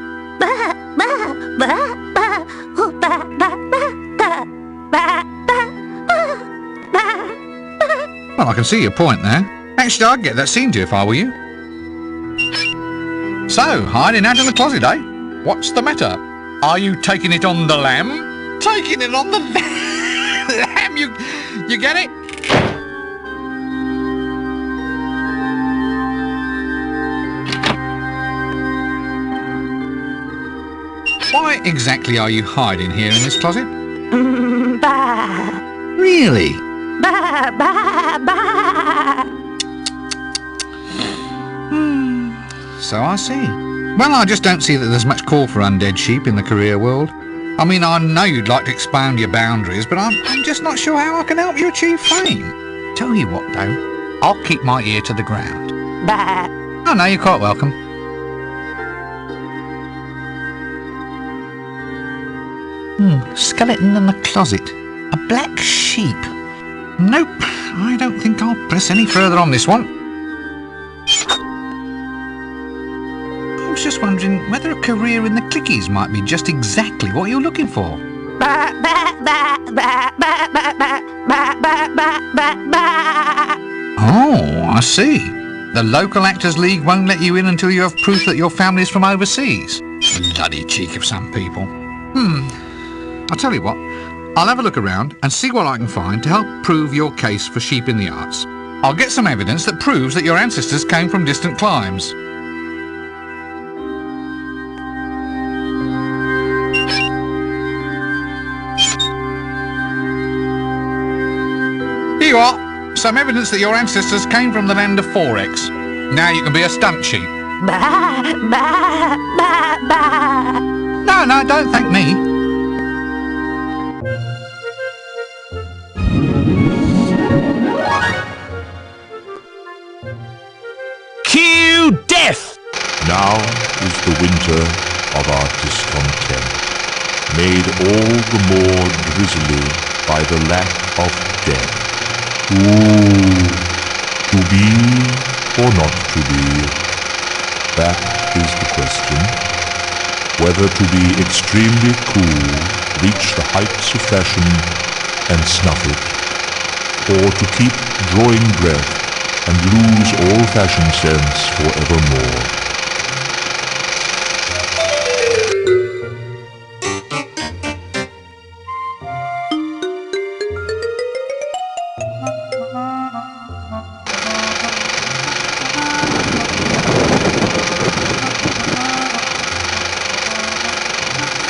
A: Well, I can see your point there. Actually, I'd get that scene to you if I were you. So, hiding out in the closet, eh? What's the matter? Are you taking it on the lamb? Taking it on the lamb? You get it? Why exactly are you hiding here in this closet? Really? So I see. Well, I just don't see that there's much call for undead sheep in the career world. I mean, I know you'd like to expand your boundaries, but I'm just not sure how I can help you achieve fame. Tell you what, though, I'll keep my ear to the ground.
L: Bah.
A: Oh, no, you're quite welcome. Skeleton in the closet. A black sheep. Nope, I don't think I'll press any further on this one. I was just wondering whether a career in the clickies might be just exactly what you're looking for.
L: Bah, bah, bah, bah, bah, bah, bah, bah, bah, bah, bah, bah.
A: Oh, I see. The local Actors League won't let you in until you have proof that your family's from overseas. Bloody cheek of some people. I'll tell you what, I'll have a look around and see what I can find to help prove your case for sheep in the arts. I'll get some evidence that proves that your ancestors came from distant climes. Here you are, some evidence that your ancestors came from the land of Forex. Now you can be a stunt sheep.
L: Bah, bah, bah, bah.
A: No, don't thank me.
E: Cue death!
K: Now is the winter of our discontent, made all the more drizzly by the lack of death. Ooh, to be or not to be, that is the question. Whether to be extremely cool, reach the heights of fashion and snuff it, or to keep drawing breath and lose all fashion sense forevermore.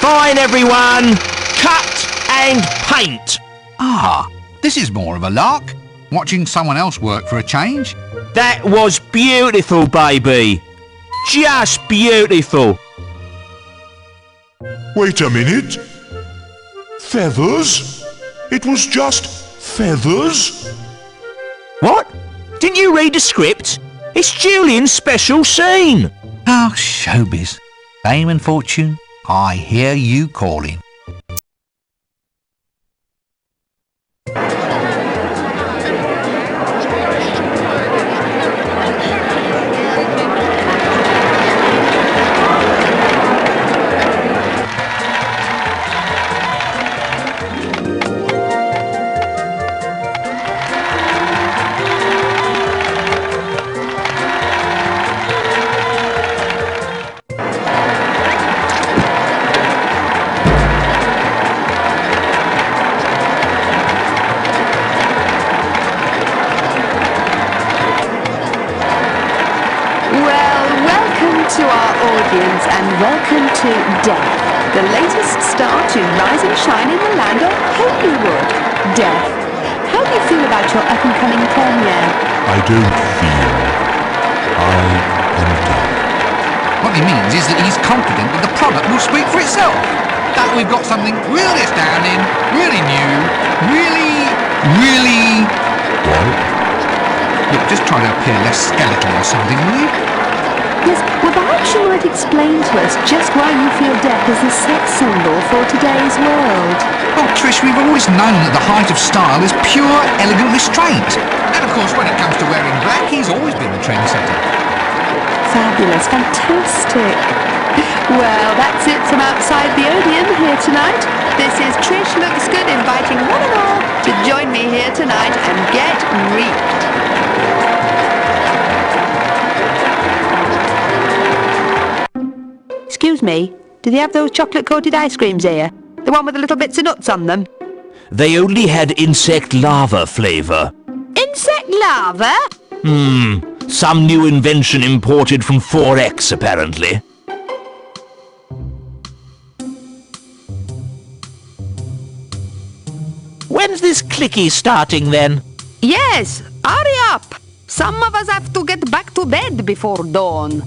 E: Fine, everyone! Cut and paint!
A: Ah, this is more of a lark. Watching someone else work for a change.
E: That was beautiful, baby! Just beautiful!
K: Wait a minute. Feathers? It was just feathers?
E: What? Didn't you read the script? It's Julian's special scene!
A: Oh, showbiz. Fame and fortune, I hear you calling.
M: To our audience and welcome to Death, the latest star to rise and shine in the land of Hollywood. Death, how do you feel about your up-and-coming premiere?
K: I don't feel. I am done.
A: What he means is that he's confident that the product will speak for itself. That we've got something really astounding, really new, really...
K: What?
A: Look, just try to appear less skeletal or something, will you?
M: Yes, well perhaps you might explain to us just why you feel death is a sex symbol for today's world.
A: Oh, Trish, we've always known that the height of style is pure, elegant restraint. And of course, when it comes to wearing black, he's always been the trendsetter.
M: Fabulous, fantastic. Well, that's it from outside the Odeon here tonight. This is Trish Looks Good inviting one and all to join me here tonight and get reeked. Excuse me, do they have those chocolate-coated ice creams here? The one with the little bits of nuts on them?
E: They only had insect larva flavour.
L: Insect larva?
E: Some new invention imported from 4X, apparently. When's this clicky starting, then?
L: Yes, hurry up. Some of us have to get back to bed before dawn.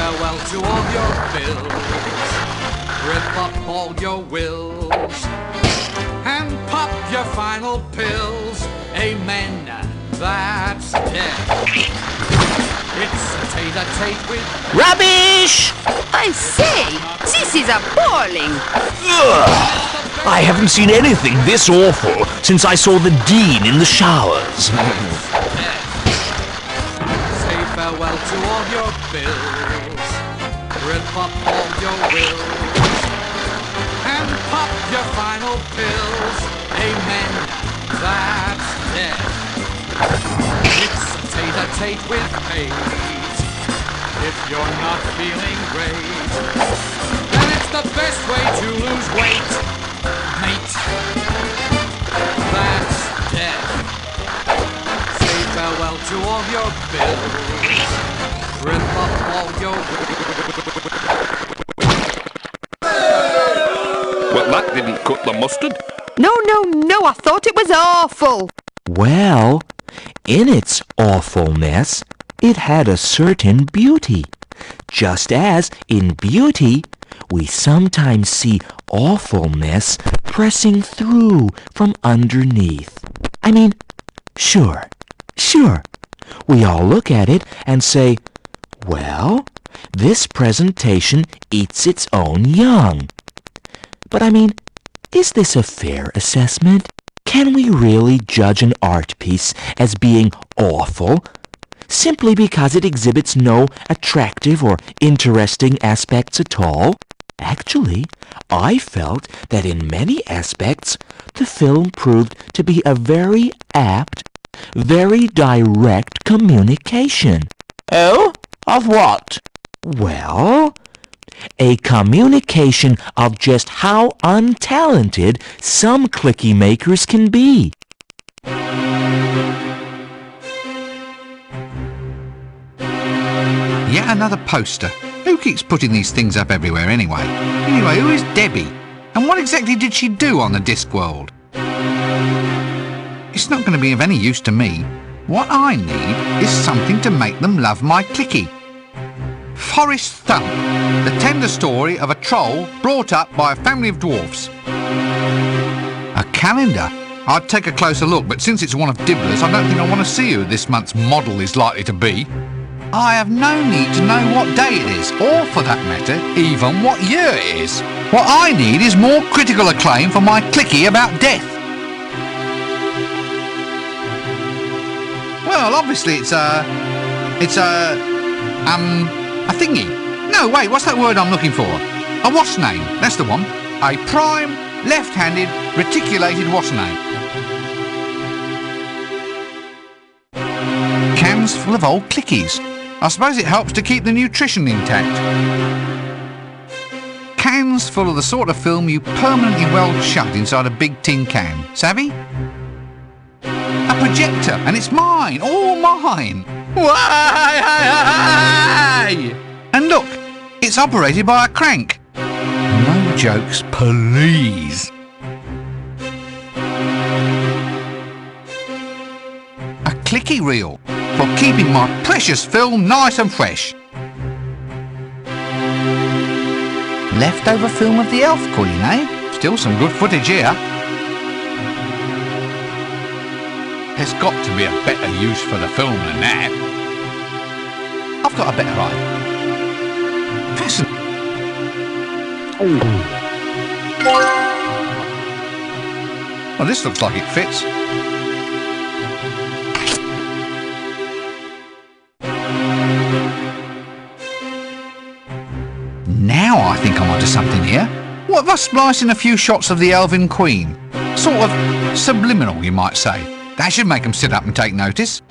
B: farewell to all your bills. Rip up all your wills and pop your final pills. Amen, that's death. It's a tete-a-tete with
C: Rubbish!
M: I say, this is appalling.
E: Ugh, I haven't seen anything this awful since I saw the Dean in the showers.
B: Say farewell to all your bills. Rip up all your wills and pop your final pills. Amen, that's death. It's a tete-a-tete with fate. If you're not feeling great, then it's the best way to lose weight, mate. That's death. Say farewell to all your bills. Rip up all your...
D: Well, that didn't cut the mustard.
M: No, I thought it was awful.
E: Well, in its awfulness, it had a certain beauty. Just as, in beauty, we sometimes see awfulness pressing through from underneath. I mean, sure. We all look at it and say, well, this presentation eats its own young. But I mean, is this a fair assessment? Can we really judge an art piece as being awful simply because it exhibits no attractive or interesting aspects at all? Actually, I felt that in many aspects the film proved to be a very apt, very direct communication.
C: Oh? Of what?
E: Well, a communication of just how untalented some clicky makers can be.
A: Yet another poster. Who keeps putting these things up everywhere anyway? Anyway, who is Debbie? And what exactly did she do on the Discworld? It's not going to be of any use to me. What I need is something to make them love my clicky. Forest Thump, the tender story of a troll brought up by a family of dwarfs. A calendar? I'd take a closer look, but since it's one of Dibbler's, I don't think I want to see who this month's model is likely to be. I have no need to know what day it is, or for that matter, even what year it is. What I need is more critical acclaim for my clicky about death. Well, obviously it's a thingy. No, wait, what's that word I'm looking for? A wash name, that's the one. A prime, left-handed, reticulated wash name. Cans full of old clickies. I suppose it helps to keep the nutrition intact. Cans full of the sort of film you permanently weld shut inside a big tin can. Savvy? A projector, and it's mine, all mine. Why? And look, it's operated by a crank. No jokes, please. A clicky reel for keeping my precious film nice and fresh. Leftover film of the Elf Queen, eh? Still some good footage here. There's got to be a better use for the film than that. I've got a better idea. Fascinating. Well, this looks like it fits. Now I think I'm onto something here. What if I splice in a few shots of the Elven Queen? Sort of subliminal, you might say. That should make them sit up and take notice.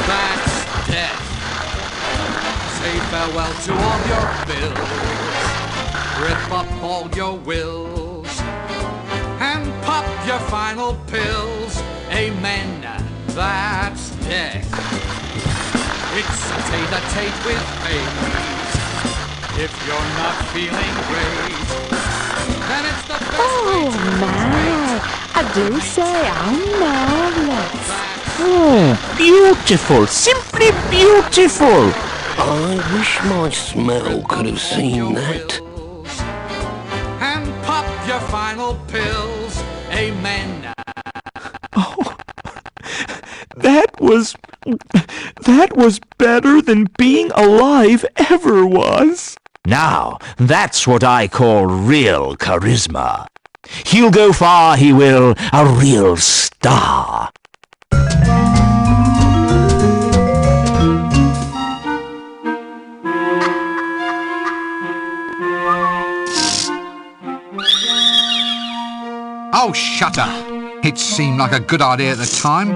B: That's death. Say farewell to all your bills. Rip up all your wills. And pop your final pills. Amen. That's death. It's a tete-a-tete with fate. If you're not feeling great, then it's the best way to
M: my, I do say I'm marvellous.
C: Beautiful, simply beautiful.
D: I wish my smell could have seen that.
B: And pop your final pills. Amen.
J: That was better than being alive ever was.
E: Now, that's what I call real charisma. He'll go far, he will, a real star.
A: Oh, shut up. It seemed like a good idea at the time.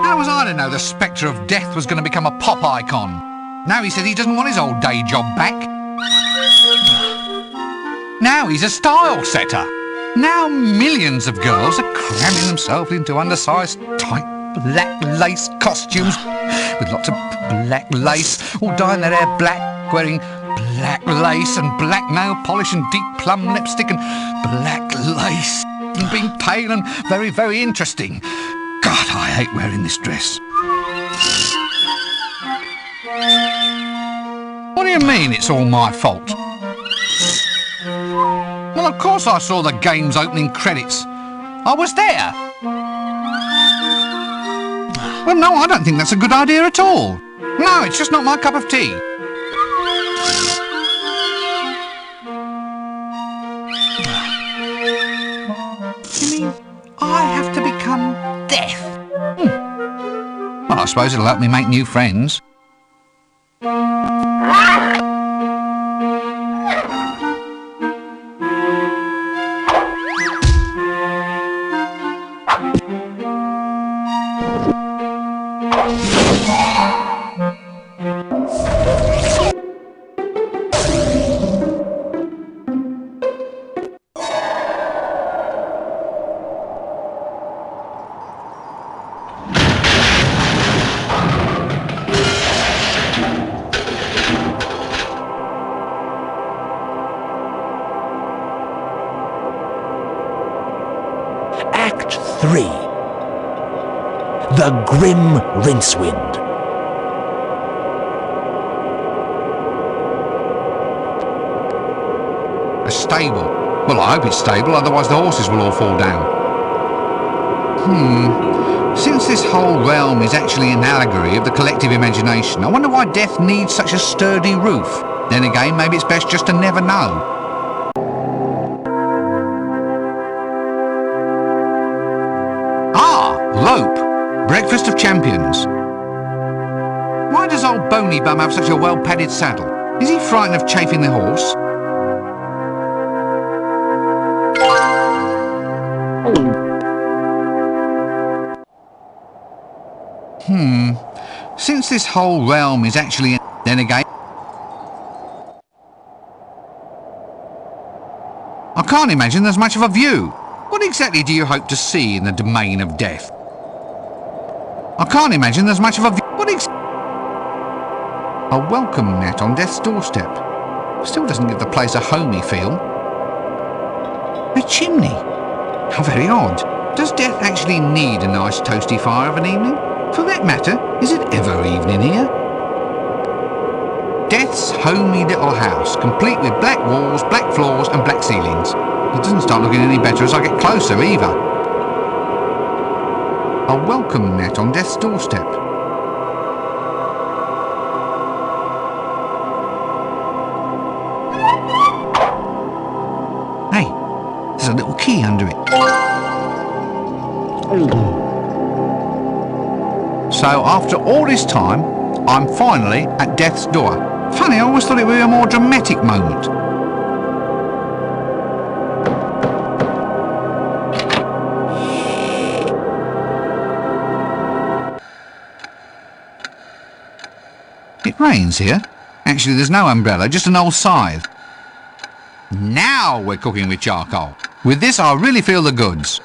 A: How was I to know the spectre of death was going to become a pop icon? Now he says he doesn't want his old day job back. Now he's a style setter. Now millions of girls are cramming themselves into undersized, tight, black lace costumes with lots of black lace, all dyeing their hair black, wearing black lace and black nail polish and deep plum lipstick and black lace and being pale and very, very interesting. God, I hate wearing this dress. What do you mean it's all my fault? Well, of course I saw the game's opening credits. I was there. Well, no, I don't think that's a good idea at all. No, it's just not my cup of tea. You mean I have to become death? Well, I suppose it'll help me make new friends.
E: Act 3. The Grim Rincewind.
A: A stable. Well, I hope it's stable, otherwise the horses will all fall down. Since this whole realm is actually an allegory of the collective imagination, I wonder why death needs such a sturdy roof. Then again, maybe it's best just to never know. Lope, breakfast of champions. Why does old Bony Bum have such a well-padded saddle? Is he frightened of chafing the horse? Since this whole realm is actually... Then again... I can't imagine there's much of a view. What exactly do you hope to see in the domain of death? I can't imagine there's much of a view. A welcome mat on death's doorstep. Still doesn't give the place a homey feel. A chimney. How very odd. Does death actually need a nice toasty fire of an evening? For that matter, is it ever evening here? Death's homey little house, complete with black walls, black floors and black ceilings. It doesn't start looking any better as I get closer either. A welcome mat on death's doorstep. Hey, there's a little key under it. So after all this time, I'm finally at death's door. Funny, I always thought it would be a more dramatic moment. It rains here. Actually, there's no umbrella, just an old scythe. Now we're cooking with charcoal. With this, I really feel the goods.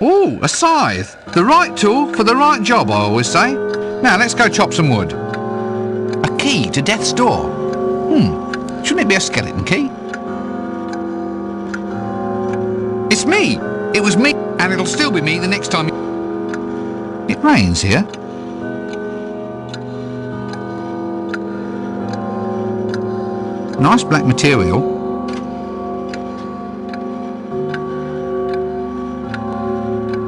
A: Ooh, a scythe. The right tool for the right job, I always say. Now, let's go chop some wood. A key to death's door. Shouldn't it be a skeleton key? It's me! It was me, and it'll still be me the next time. It rains here. Nice black material.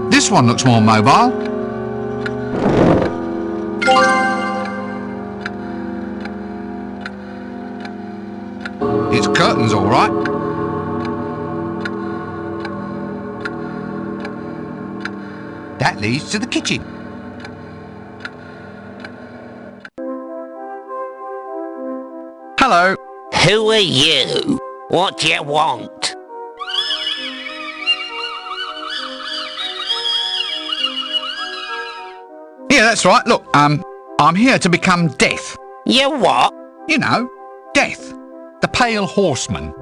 A: This one looks more mobile. It's curtains, all right. That leads to the kitchen. Hello.
C: Who are you? What do you want?
A: Yeah, that's right. Look, I'm here to become Death.
C: You what?
A: You know, Death. The Pale Horseman.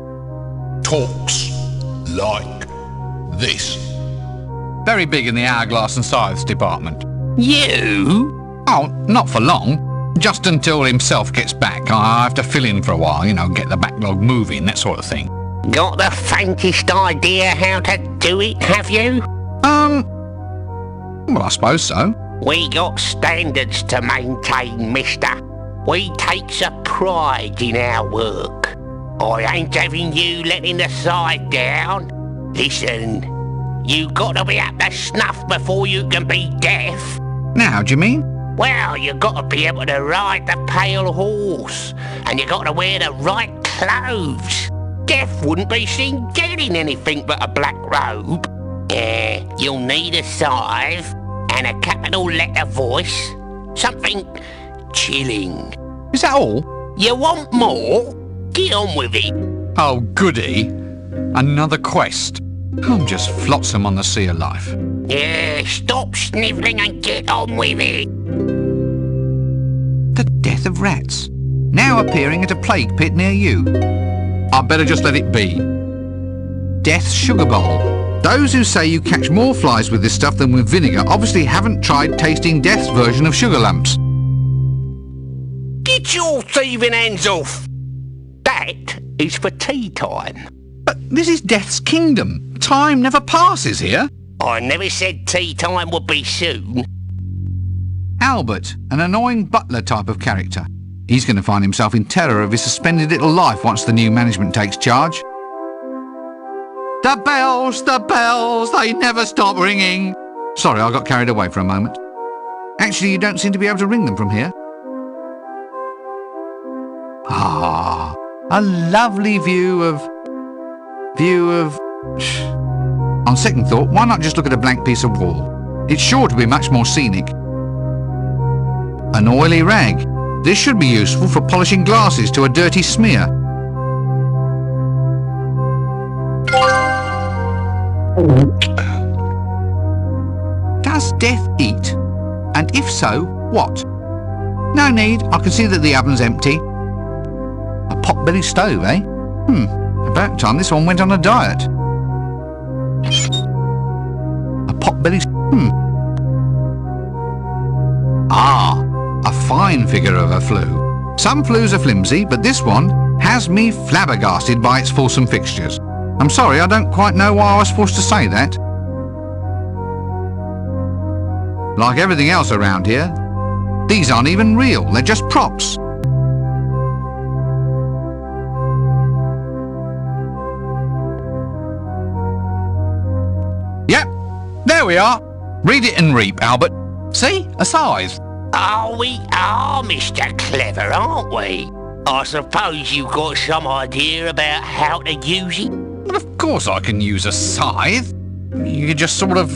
K: Talks like this.
A: Very big in the hourglass and scythes department.
C: You?
A: Oh, not for long. Just until himself gets back. I have to fill in for a while, you know, get the backlog moving, that sort of thing.
C: Got the faintest idea how to do it, have you?
A: Well, I suppose so.
C: We got standards to maintain, mister. We takes a pride in our work. I ain't having you letting the side down. Listen, you got to be up to snuff before you can be deaf.
A: Now, how do you mean?
C: Well, you got to be able to ride the pale horse, and you got to wear the right clothes. Death wouldn't be seen dead in anything but a black robe. You'll need a scythe and a capital letter voice. Something chilling.
A: Is that all?
C: You want more? Get on with it.
A: Oh, goody. Another quest. I'm just flotsam on the sea of life.
C: Yeah, stop snivelling and get on with it.
A: The death of rats. Now appearing at a plague pit near you. I'd better just let it be. Death's Sugar Bowl. Those who say you catch more flies with this stuff than with vinegar obviously haven't tried tasting Death's version of sugar lumps.
C: Get your thieving hands off. That is for tea time.
A: But this is Death's kingdom. Time never passes here.
C: I never said tea time would be soon.
A: Albert, an annoying butler type of character. He's going to find himself in terror of his suspended little life once the new management takes charge. The bells, they never stop ringing. Sorry, I got carried away for a moment. Actually, you don't seem to be able to ring them from here. Ah, a lovely view of... On second thought, why not just look at a blank piece of wall? It's sure to be much more scenic. An oily rag. This should be useful for polishing glasses to a dirty smear. Does death eat? And if so, what? No need, I can see that the oven's empty. A pot-bellied stove, eh? About time this one went on a diet. A pot-bellied... Ah, a fine figure of a flue. Some flues are flimsy, but this one has me flabbergasted by its fulsome fixtures. I'm sorry, I don't quite know why I was forced to say that. Like everything else around here, these aren't even real, they're just props. Yep, there we are. Read it and reap, Albert. See? A scythe.
C: Oh, we are Mr. Clever, aren't we? I suppose you've got some idea about how to use it?
A: Well, of course I can use a scythe. You could just sort of,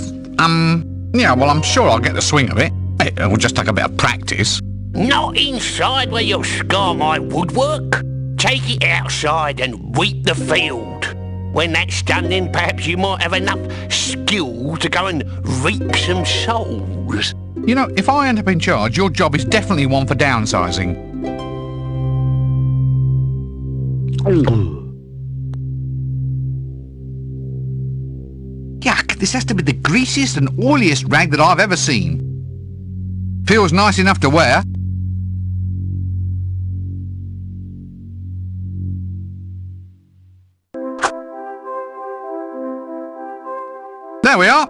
A: yeah, well, I'm sure I'll get the swing of it. It will just take a bit of practice.
C: Not inside where you'll scar my woodwork. Take it outside and reap the field. When that's done, then perhaps you might have enough skill to go and reap some souls.
A: You know, if I end up in charge, your job is definitely one for downsizing. Yuck, this has to be the greasiest and oiliest rag that I've ever seen. Feels nice enough to wear. There we are.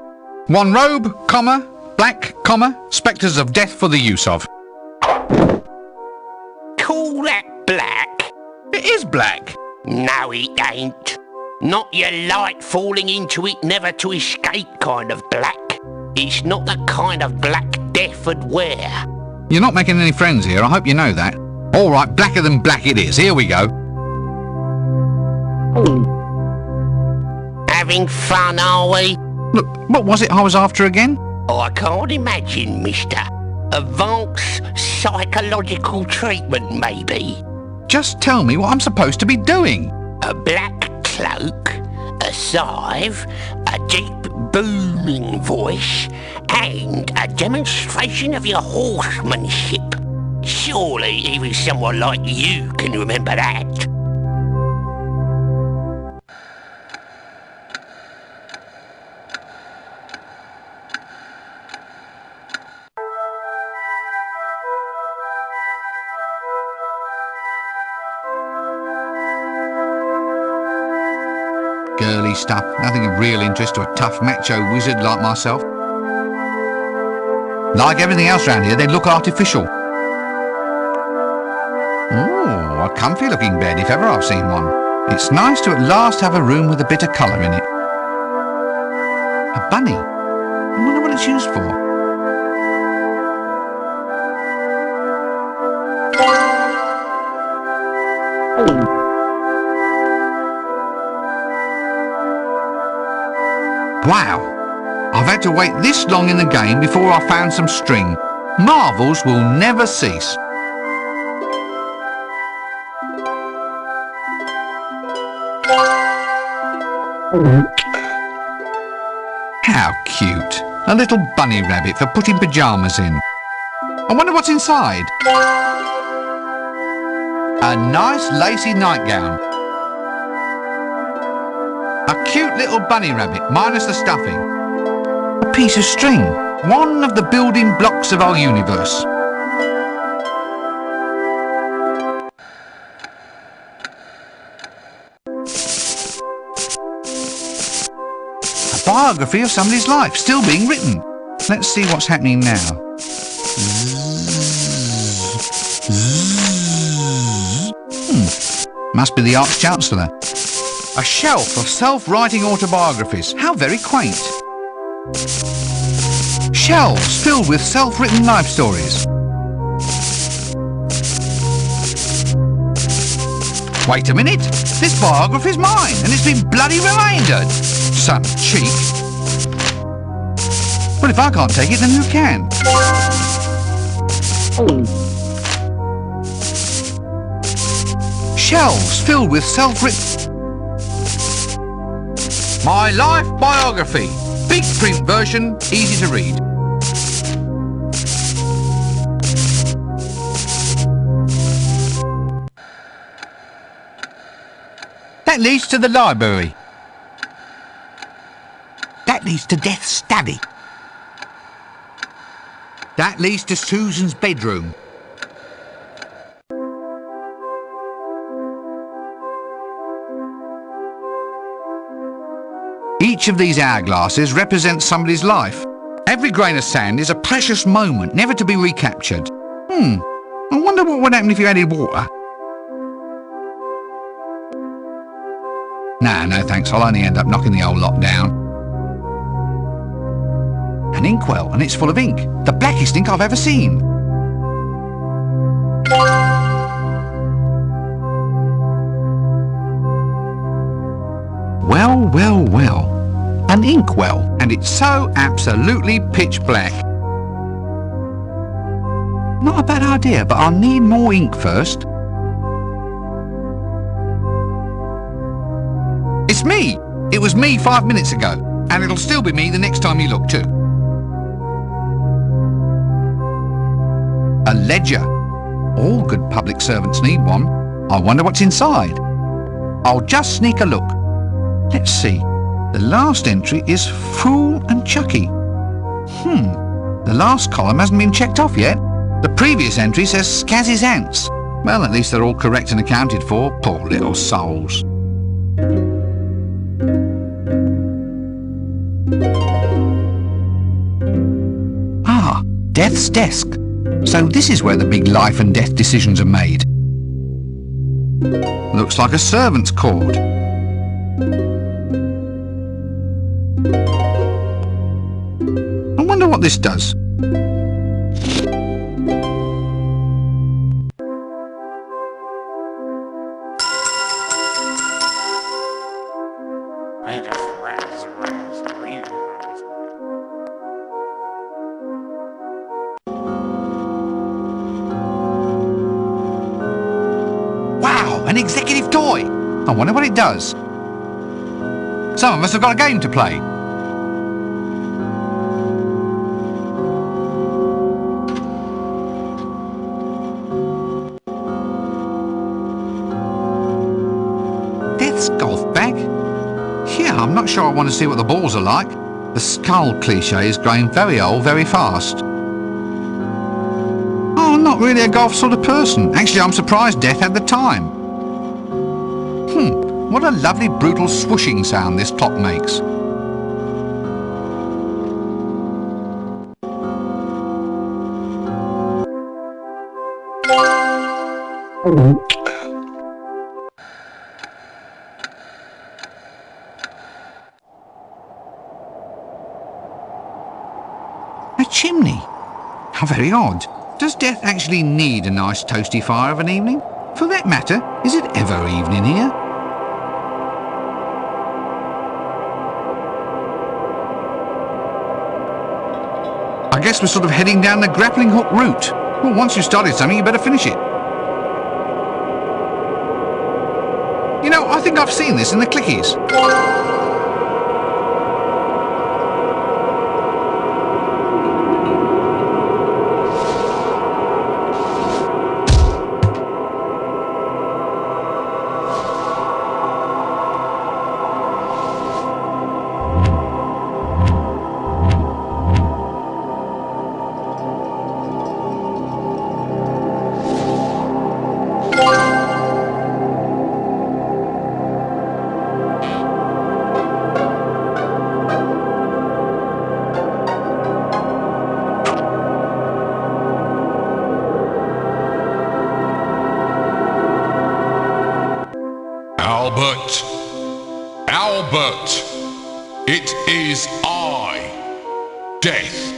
A: One robe, comma, black, comma, spectres of death for the use of.
C: Call that black?
A: It is black.
C: No, it ain't. Not your light falling into it never to escape kind of black. It's not the kind of black death would wear.
A: You're not making any friends here, I hope you know that. All right, blacker than black it is. Here we go.
C: Having fun, are we?
A: Look, what was it I was after again?
C: Oh, I can't imagine, mister. Advanced psychological treatment, maybe.
A: Just tell me what I'm supposed to be doing.
C: A black cloak, a salve, a deep booming voice, and a demonstration of your horsemanship. Surely even someone like you can remember that.
A: Girly stuff, nothing of real interest to a tough macho wizard like myself. Like everything else around here, they look artificial. Ooh, a comfy looking bed if ever I've seen one. It's nice to at last have a room with a bit of colour in it. A bunny? I wonder what it's used for. Wow, I've had to wait this long in the game before I found some string. Marvels will never cease. How cute. A little bunny rabbit for putting pyjamas in. I wonder what's inside. A nice lacy nightgown. A cute little bunny rabbit, minus the stuffing. A piece of string, one of the building blocks of our universe. A biography of somebody's life, still being written. Let's see what's happening now. Must be the Arch-Chancellor. A shelf of self-writing autobiographies. How very quaint. Shelves filled with self-written life stories. Wait a minute. This biography's mine, and it's been bloody remaindered. Some cheek. Well, if I can't take it, then who can? Shelves filled with self-written... My life biography. Big print version, easy to read. That leads to the library. That leads to Death's study. That leads to Susan's bedroom. Each of these hourglasses represents somebody's life. Every grain of sand is a precious moment, never to be recaptured. I wonder what would happen if you added water. Nah, no thanks, I'll only end up knocking the whole lot down. An inkwell, and it's full of ink. The blackest ink I've ever seen. Well, well, well. An inkwell, and it's so absolutely pitch black. Not a bad idea, but I'll need more ink first. It's me! It was me 5 minutes ago, and it'll still be me the next time you look too. A ledger. All good public servants need one. I wonder what's inside. I'll just sneak a look. Let's see. The last entry is Fool and Chucky. The last column hasn't been checked off yet. The previous entry says Scazzy's ants. Well, at least they're all correct and accounted for. Poor little souls. Ah, Death's desk. So this is where the big life and death decisions are made. Looks like a servant's cord. I wonder what this does. Wow, an executive toy! I wonder what it does. Some of us have got a game to play. Death's golf bag? Yeah, I'm not sure I want to see what the balls are like. The skull cliché is growing very old very fast. Oh, I'm not really a golf sort of person. Actually, I'm surprised Death had the time. What a lovely brutal swooshing sound this clock makes. A chimney? How very odd. Does Death actually need a nice toasty fire of an evening? For that matter, is it ever evening here? I guess we're sort of heading down the grappling hook route. Well, once you've started something, you better finish it. You know, I think I've seen this in the clickies.
K: Albert, it is I, Death.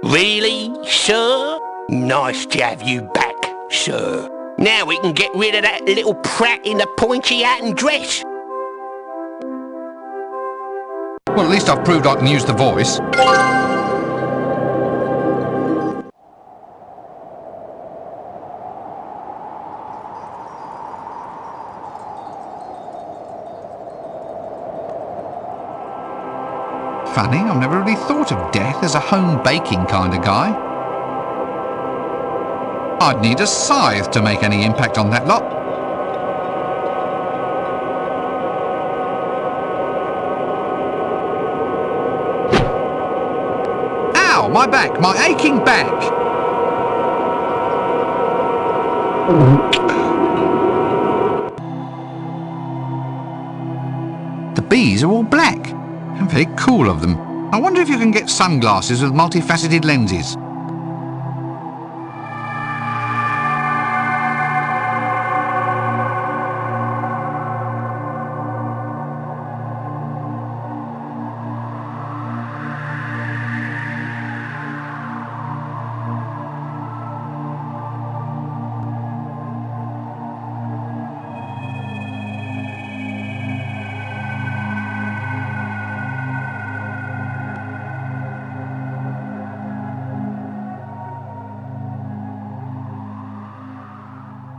D: Really, sir? Nice to have you back, sir. Now we can get rid of that little prat in the pointy hat and dress.
A: Well, at least I've proved I can use the voice. Funny, I've never really thought of Death as a home baking kind of guy. I'd need a scythe to make any impact on that lot. Ow, my back, my aching back. The bees are all black. Very cool of them. I wonder if you can get sunglasses with multifaceted lenses.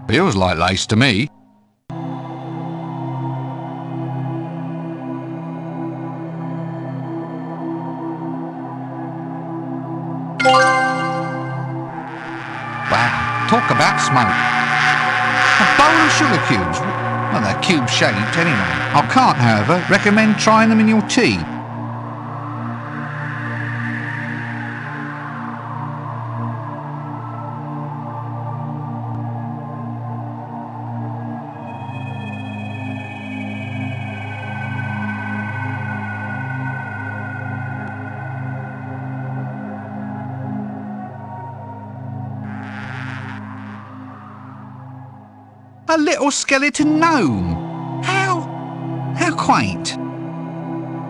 A: Feels like lace to me. smoke. A bowl of sugar cubes. Well, they're cube-shaped anyway. I can't, however, recommend trying them in your tea. A little skeleton gnome. How quaint.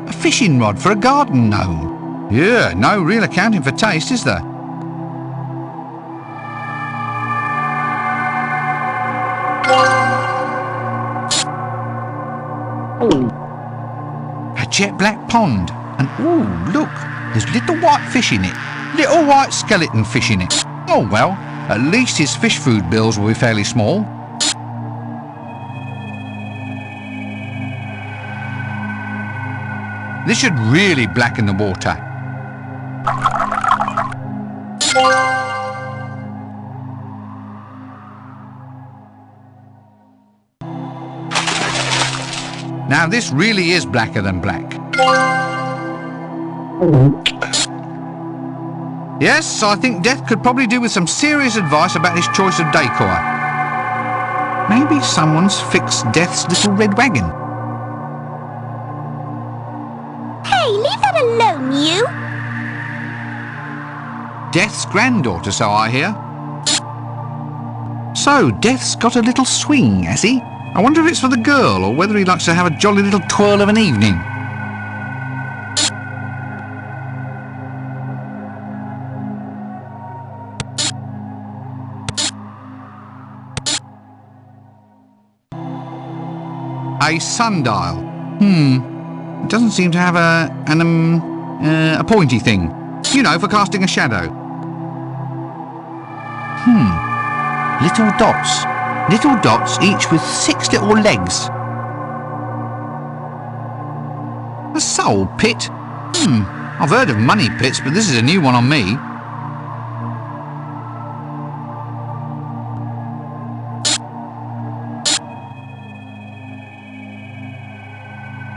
A: A fishing rod for a garden gnome. Yeah, no real accounting for taste, is there? A jet black pond. And ooh, look, there's little white fish in it. Little white skeleton fish in it. Oh well, at least his fish food bills will be fairly small. This should really blacken the water. Now this really is blacker than black. Yes, I think Death could probably do with some serious advice about his choice of decor. Maybe someone's fixed Death's little red wagon.
G: Hey, leave that alone, you!
A: Death's granddaughter, so I hear. So, Death's got a little swing, has he? I wonder if it's for the girl, or whether he likes to have a jolly little twirl of an evening. A sundial. It doesn't seem to have a pointy thing. You know, for casting a shadow. Little dots. Little dots, each with 6 little legs. A soul pit? I've heard of money pits, but this is a new one on me.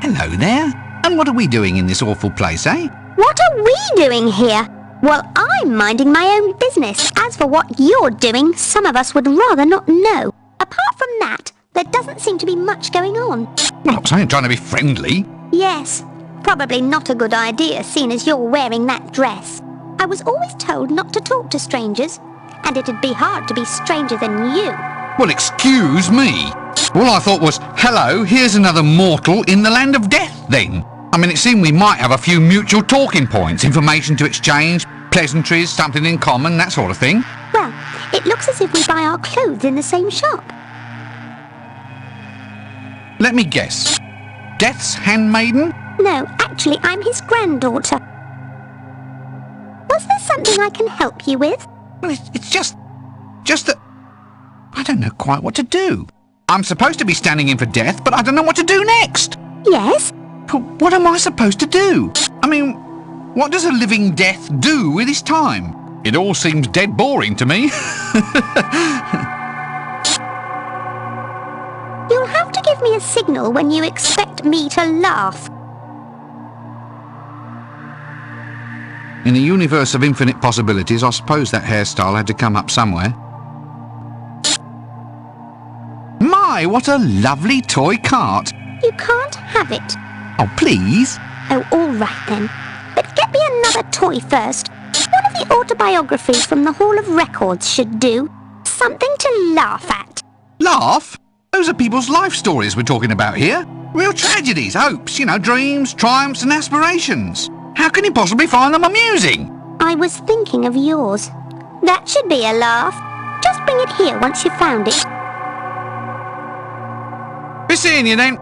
A: Hello there. And what are we doing in this awful place, eh?
G: What are we doing here? Well, I'm minding my own business. As for what you're doing, some of us would rather not know. Apart from that, there doesn't seem to be much going on.
A: Well, I'm trying to be friendly.
G: Yes, probably not a good idea, seeing as you're wearing that dress. I was always told not to talk to strangers, and it'd be hard to be stranger than you.
A: Well, excuse me. All I thought was, hello, here's another mortal in the land of death, then. I mean, it seemed we might have a few mutual talking points, information to exchange, pleasantries, something in common, that sort of thing.
G: Well, it looks as if we buy our clothes in the same shop.
A: Let me guess. Death's handmaiden?
G: No, actually, I'm his granddaughter. Was there something I can help you with?
A: Well, it's just that I don't know quite what to do. I'm supposed to be standing in for Death, but I don't know what to do next.
G: Yes?
A: But what am I supposed to do? I mean, what does a living Death do with his time? It all seems dead boring to me.
G: You'll have to give me a signal when you expect me to laugh.
A: In a universe of infinite possibilities, I suppose that hairstyle had to come up somewhere. My, what a lovely toy cart!
G: You can't have it.
A: Oh, please?
G: Oh, all right then. But get me another toy first. One of the autobiographies from the Hall of Records should do. Something to laugh at.
A: Laugh? Those are people's life stories we're talking about here. Real tragedies, hopes, dreams, triumphs and aspirations. How can you possibly find them amusing?
G: I was thinking of yours. That should be a laugh. Just bring it here once you've found it.
A: Be seeing you then.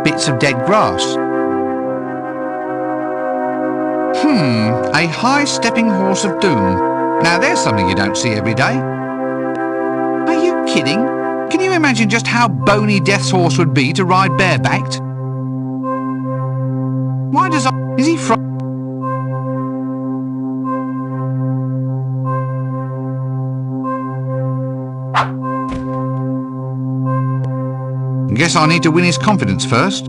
A: Bits of dead grass. A high-stepping horse of doom. Now there's something you don't see every day. Are you kidding? Can you imagine just how bony Death's horse would be to ride barebacked? Why does is he Guess I need to win his confidence first.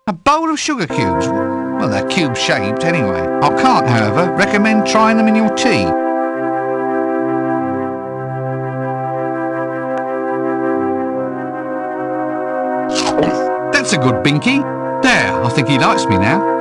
A: A bowl of sugar cubes. Well, they're cube-shaped anyway. I can't, however, recommend trying them in your tea. That's a good binky. There, I think he likes me now.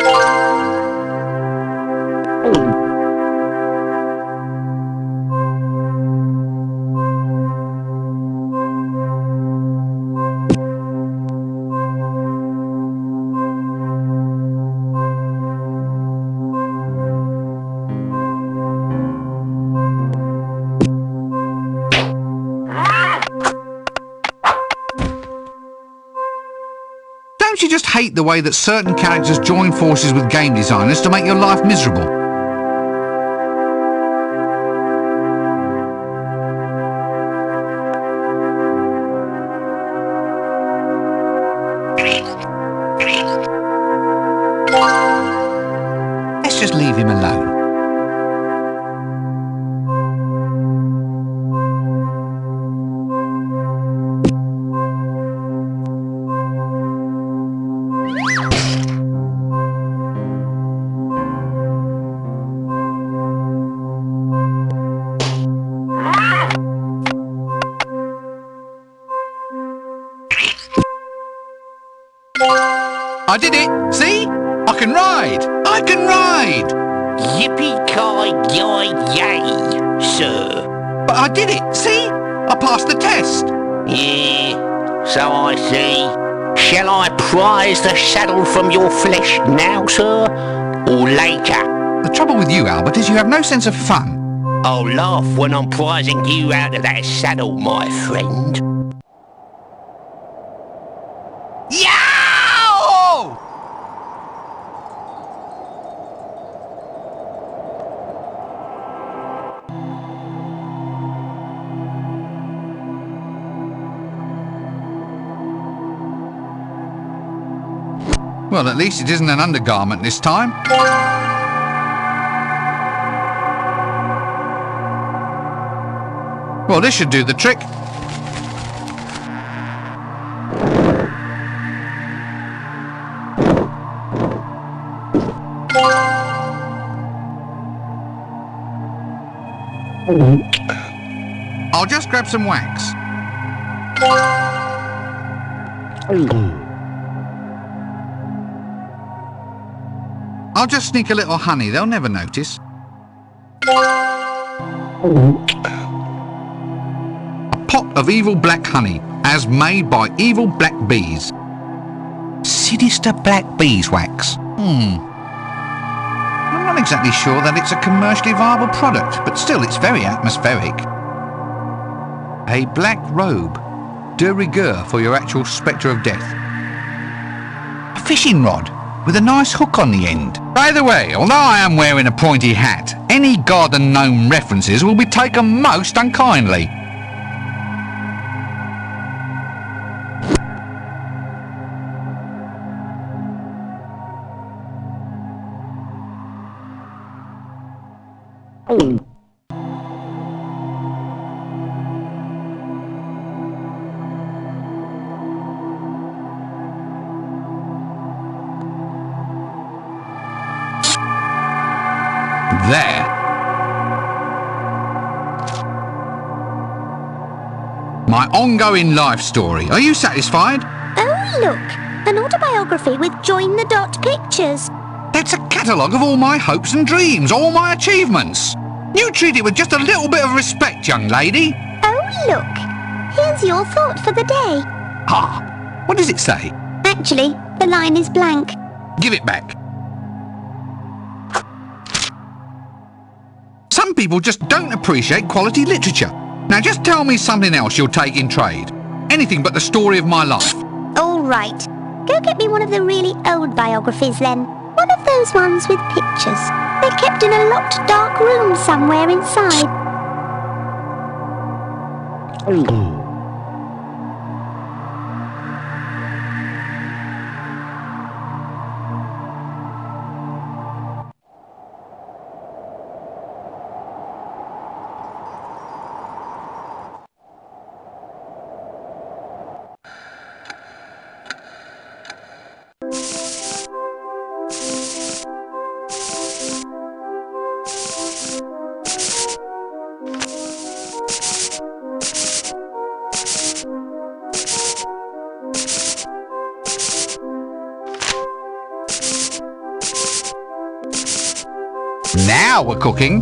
A: Don't you just hate the way that certain characters join forces with game designers to make your life miserable? Let's just leave him alone. I did it! See? I can ride! I can ride!
C: Yippee-ki-yay, sir.
A: But I did it! See? I passed the test!
C: Yeah, so I see. Shall I prize the saddle from your flesh now, sir? Or later?
A: The trouble with you, Albert, is you have no sense of fun.
C: I'll laugh when I'm prizing you out of that saddle, my friend.
A: Well, at least it isn't an undergarment this time. Well, this should do the trick. I'll just grab some wax. I'll just sneak a little honey, they'll never notice. A pot of evil black honey, as made by evil black bees. Sinister black beeswax. I'm not exactly sure that it's a commercially viable product, but still it's very atmospheric. A black robe, de rigueur for your actual spectre of death. A fishing rod with a nice hook on the end. By the way, although I am wearing a pointy hat, any god and gnome references will be taken most unkindly. There. My ongoing life story. Are you satisfied?
G: Oh, look. An autobiography with join the dot pictures.
A: That's a catalogue of all my hopes and dreams, all my achievements. You treat it with just a little bit of respect, young lady.
G: Oh, look. Here's your thought for the day.
A: Ah, what does it say?
G: Actually, the line is blank.
A: Give it back. Some people just don't appreciate quality literature. Now just tell me something else you'll take in trade. Anything but the story of my life.
G: All right. Go get me one of the really old biographies then. One of those ones with pictures. They're kept in a locked dark room somewhere inside.
A: Now we're cooking.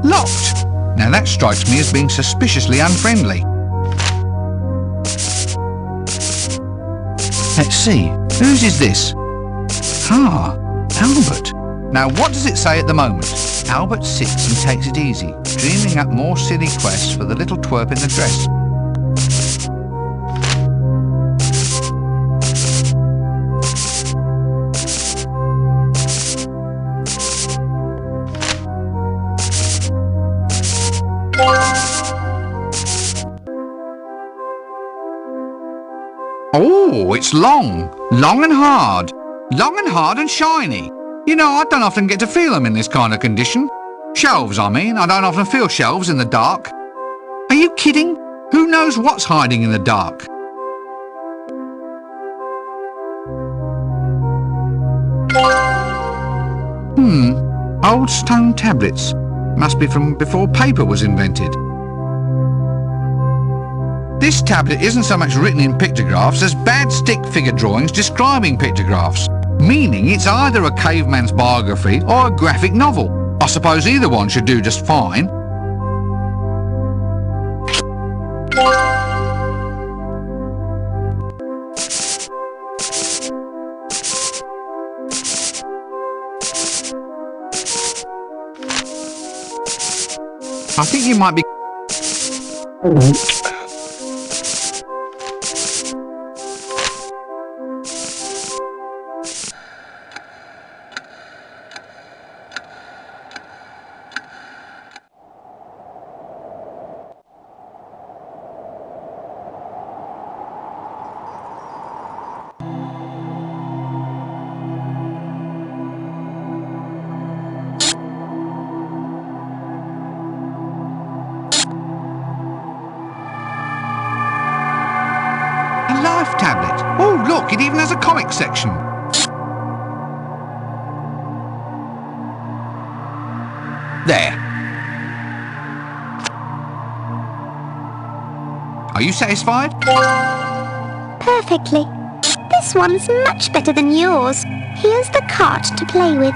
A: Locked. Now that strikes me as being suspiciously unfriendly. Let's see, whose is this? Ah, Albert. Now what does it say at the moment? Albert sits and takes it easy, dreaming up more silly quests for the little twerp in the dress. Oh, it's long. Long and hard. Long and hard and shiny. You know, I don't often get to feel them in this kind of condition. Shelves, I mean. I don't often feel shelves in the dark. Are you kidding? Who knows what's hiding in the dark? Old stone tablets. Must be from before paper was invented. This tablet isn't so much written in pictographs as bad stick figure drawings describing pictographs, meaning it's either a caveman's biography or a graphic novel. I suppose either one should do just fine. I think you might be... Life tablet. Oh, look, it even has a comic section. There. Are you satisfied?
G: Perfectly. This one's much better than yours. Here's the cart to play with.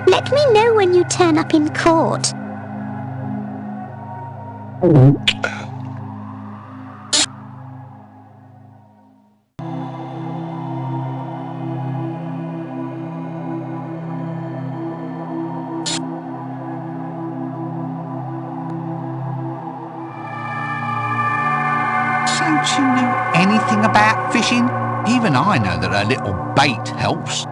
G: Let me know when you turn up in court.
A: Don't you know anything about fishing? Even I know that a little bait helps.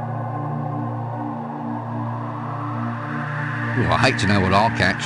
A: Well, I hate to know what I'll catch.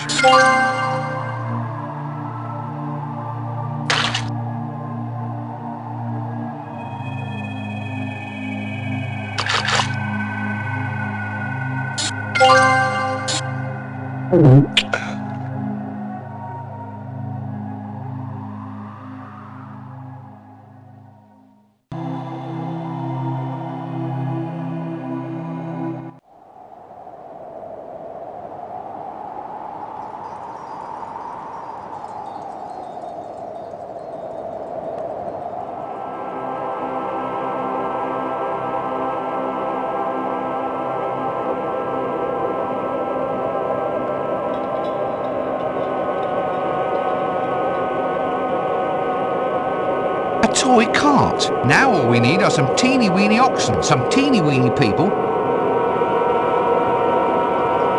A: toy cart. Now all we need are some teeny-weeny oxen, some teeny-weeny people.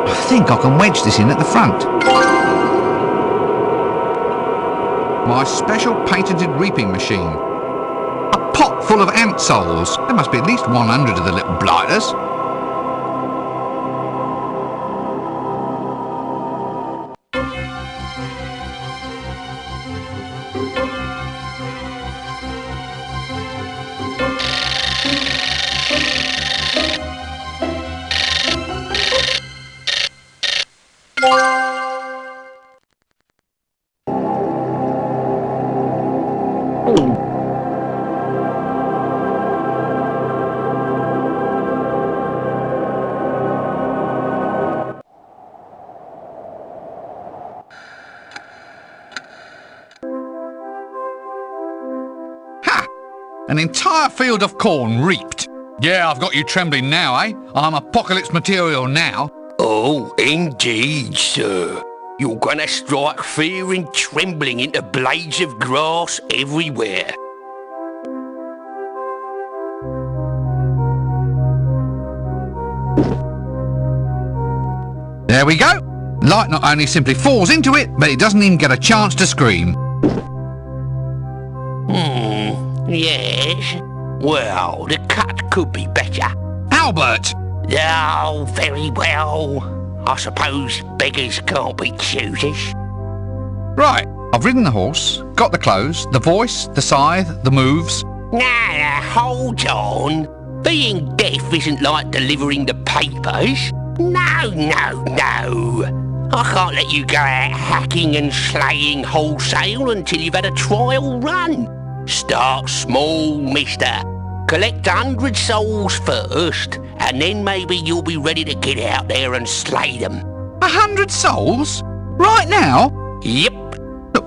A: I think I can wedge this in at the front. My special patented reaping machine. A pot full of ant souls. There must be at least 100 of the little blighters. An entire field of corn reaped. Yeah, I've got you trembling now, eh? I'm apocalypse material now.
D: Oh, indeed, sir. You're gonna strike fear and trembling into blades of grass everywhere.
A: There we go. Light not only simply falls into it, but it doesn't even get a chance to scream.
D: Yes. Well, the cut could be better.
A: Albert!
D: Oh, very well. I suppose beggars can't be choosers.
A: Right, I've ridden the horse, got the clothes, the voice, the scythe, the moves.
D: Now, hold on. Being deaf isn't like delivering the papers. No, no, no. I can't let you go out hacking and slaying wholesale until you've had a trial run. Start small, mister. Collect 100 souls first, and then maybe you'll be ready to get out there and slay them.
A: 100 souls? Right now?
D: Yep.
A: Look,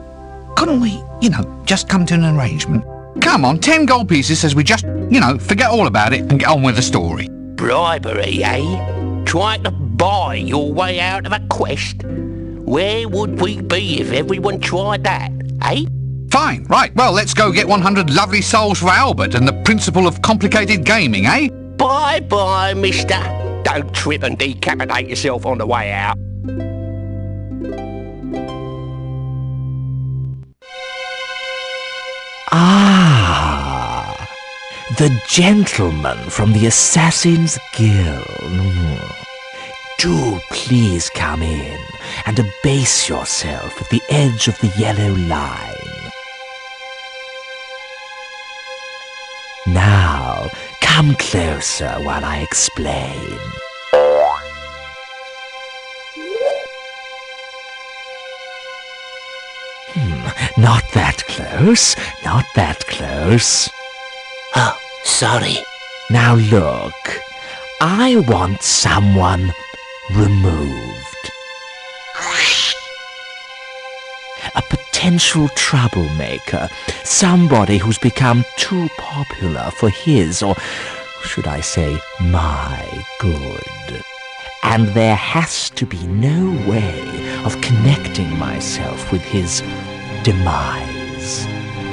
A: couldn't we, just come to an arrangement? Come on, 10 gold pieces says we just, forget all about it and get on with the story.
D: Bribery, eh? Trying to buy your way out of a quest? Where would we be if everyone tried that, eh?
A: Fine, right, well, let's go get 100 lovely souls for Albert and the principle of complicated gaming, eh?
D: Bye-bye, mister. Don't trip and decapitate yourself on the way out.
E: Ah, the gentleman from the Assassin's Guild. Do please come in and abase yourself at the edge of the yellow line. Now, come closer while I explain. Not that close, not that close.
D: Oh, sorry.
E: Now look, I want someone removed. A potential troublemaker, somebody who's become too popular for his, or should I say, my good. And there has to be no way of connecting myself with his demise.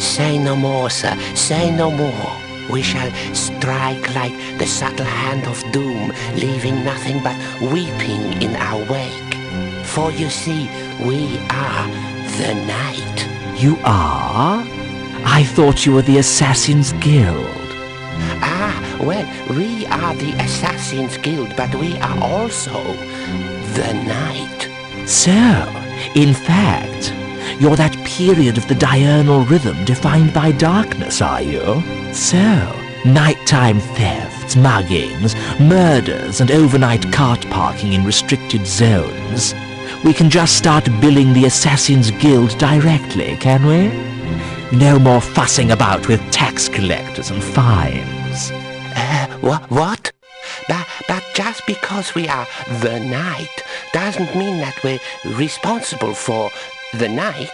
O: Say no more, sir, say no more. We shall strike like the subtle hand of doom, leaving nothing but weeping in our wake. For you see, we are the night.
E: You are? I thought you were the Assassin's Guild.
O: Ah, well, we are the Assassin's Guild, but we are also the night.
E: So, in fact, you're that period of the diurnal rhythm defined by darkness, are you? So, nighttime thefts, muggings, murders, and overnight cart parking in restricted zones. We can just start billing the Assassin's Guild directly, can we? No more fussing about with tax collectors and fines.
O: What? But just because we are the night doesn't mean that we're responsible for the night.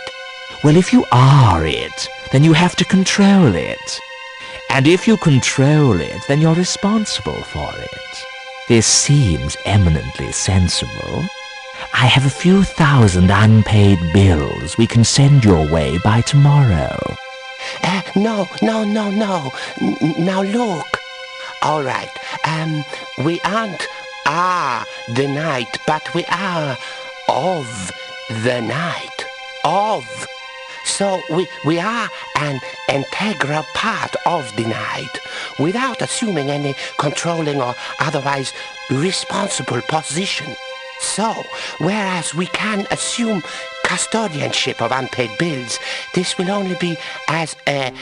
E: Well, if you are it, then you have to control it. And if you control it, then you're responsible for it. This seems eminently sensible. I have a few thousand unpaid bills we can send your way by tomorrow.
O: No. Now look. All right. We aren't the night, but we are of the night. Of. So we are an integral part of the night without assuming any controlling or otherwise responsible position. So, whereas we can assume custodianship of unpaid bills, this will only be as a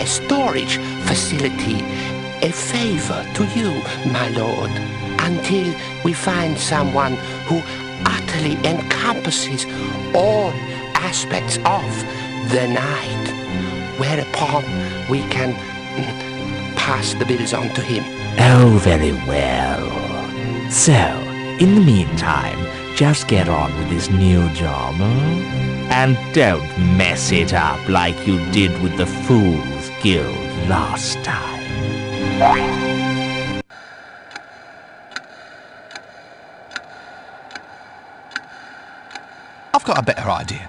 O: storage facility, a favor to you, my lord, until we find someone who utterly encompasses all aspects of the night, whereupon we can pass the bills on to him.
E: Oh, very well. So, in the meantime, just get on with this new job, huh? And don't mess it up like you did with the Fool's Guild last time.
A: I've got a better idea.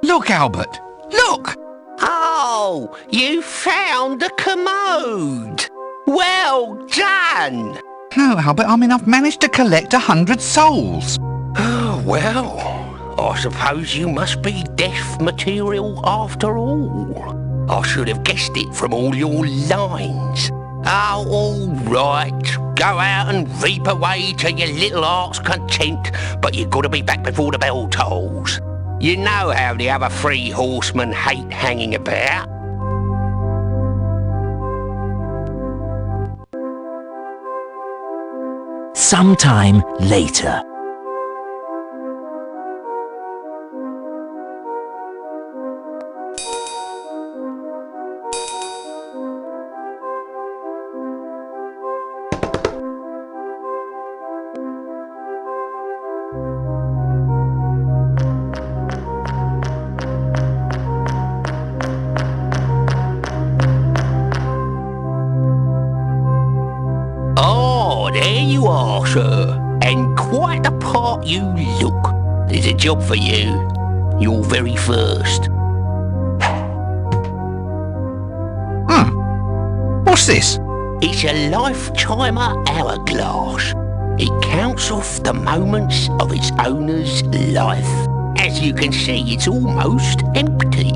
A: Look, Albert! Look!
O: Oh, you found the commode! Well done!
A: No, Albert, I mean I've managed to collect 100 souls.
O: Oh, well, I suppose you must be deaf material after all. I should have guessed it from all your lines. Oh, all right. Go out and reap away to your little heart's content, but you've got to be back before the bell tolls. You know how the other 3 horsemen hate hanging about.
E: Sometime later.
O: Sir, and quite the part you look. There's a job for you. Your very first.
A: What's this?
O: It's a life-timer hourglass. It counts off the moments of its owner's life. As you can see, it's almost empty.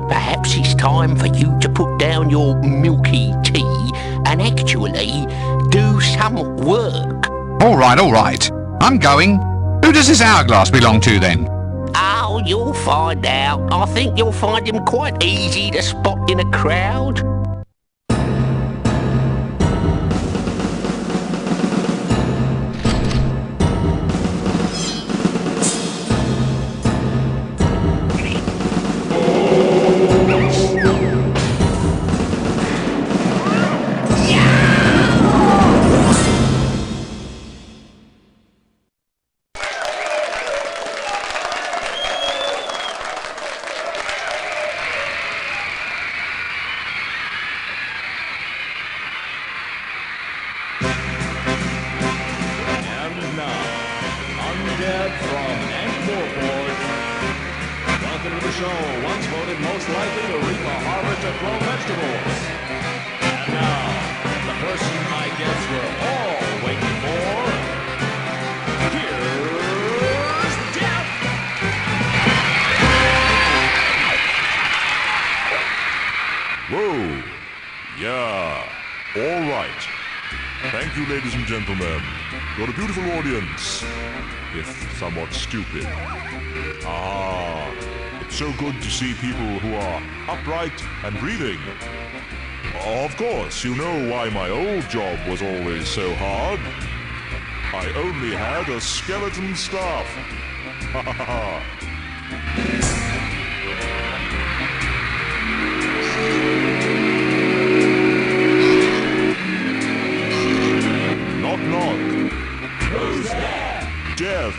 O: Perhaps it's time for you to put down your milky tea and actually do some work.
A: All right. I'm going. Who does this hourglass belong to, then?
O: Oh, you'll find out. I think you'll find him quite easy to spot in a crowd.
K: Whoa! Yeah. All right. Thank you, ladies and gentlemen. You're a beautiful audience, if somewhat stupid. Ah, it's so good to see people who are upright and breathing. Of course, you know why my old job was always so hard. I only had a skeleton staff. Ha ha ha. Knock, knock. Who's there? Death.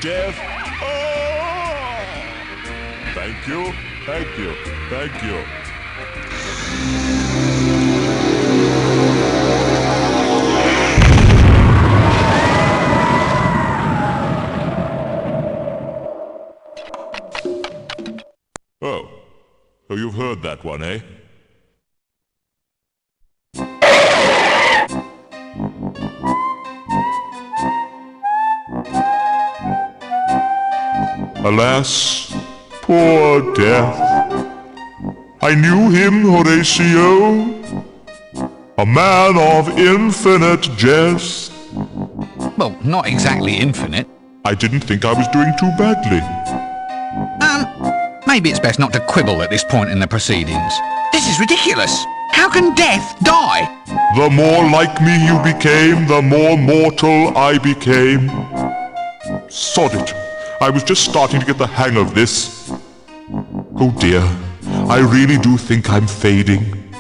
K: Death. Oh! Thank you. Oh, you've heard that one, eh? Alas, poor Death. I knew him, Horatio, a man of infinite jest.
A: Well, not exactly infinite.
K: I didn't think I was doing too badly.
A: Maybe it's best not to quibble at this point in the proceedings. This is ridiculous. How can Death die?
K: The more like me you became, the more mortal I became. Sod it. I was just starting to get the hang of this. Oh dear, I really do think I'm fading.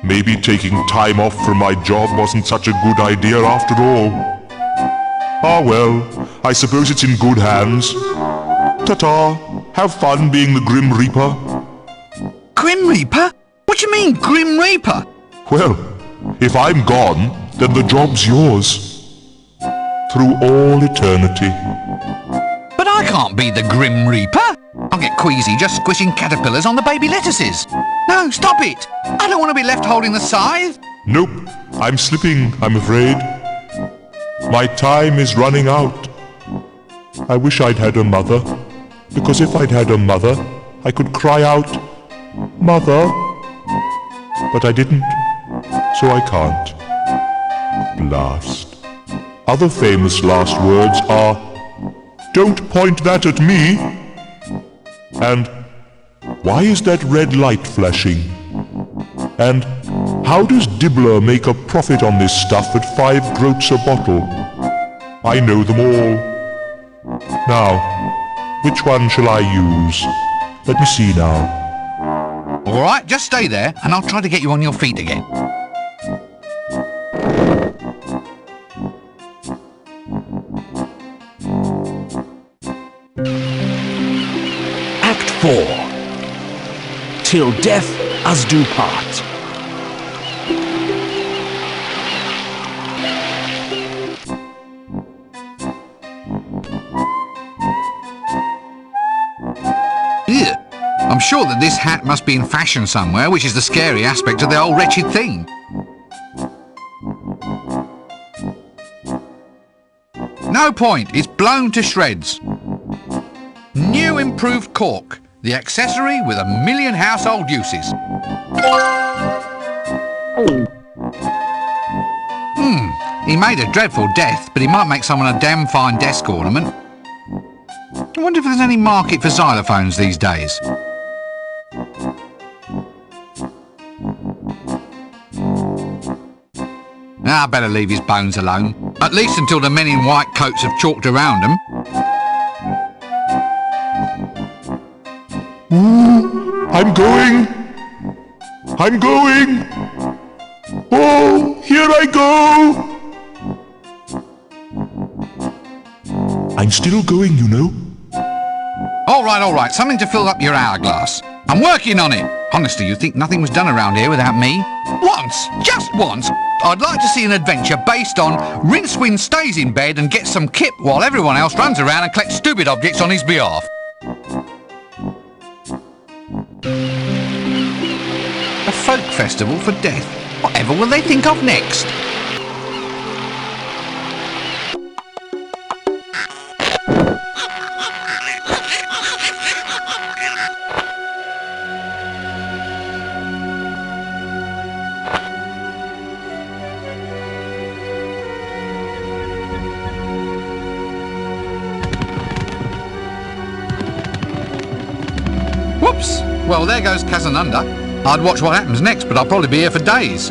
K: Maybe taking time off from my job wasn't such a good idea after all. Ah well, I suppose it's in good hands. Ta-ta, have fun being the Grim Reaper.
A: Grim Reaper? What do you mean, Grim Reaper?
K: Well, if I'm gone, then the job's yours. Through all eternity.
A: But I can't be the Grim Reaper. I'll get queasy just squishing caterpillars on the baby lettuces. No, stop it. I don't want to be left holding the scythe.
K: Nope, I'm slipping, I'm afraid. My time is running out. I wish I'd had a mother, because if I'd had a mother, I could cry out, Mother. But I didn't, so I can't. Blast. Other famous last words are, Don't point that at me. And, Why is that red light flashing? And, How does Dibbler make a profit on this stuff at 5 groats a bottle? I know them all. Now, which one shall I use? Let me see now.
A: All right, just stay there, and I'll try to get you on your feet again.
E: Act 4. Till death us do part.
A: Ew. I'm sure that this hat must be in fashion somewhere, which is the scary aspect of the whole wretched thing. No point, it's blown to shreds. New improved cork, the accessory with 1,000,000 household uses. He made a dreadful death, but he might make someone a damn fine desk ornament. I wonder if there's any market for xylophones these days. I better leave his bones alone, at least until the men in white coats have chalked around them.
K: I'm going! I'm going! Oh, here I go! I'm still going, you know.
A: All right, something to fill up your hourglass. I'm working on it. Honestly, you think nothing was done around here without me? Once, just once, I'd like to see an adventure based on Rincewind stays in bed and gets some kip while everyone else runs around and collects stupid objects on his behalf. A folk festival for death. Whatever will they think of next? Whoops! Well, there goes Casanunda. I'd watch what happens next, but I'll probably be here for days.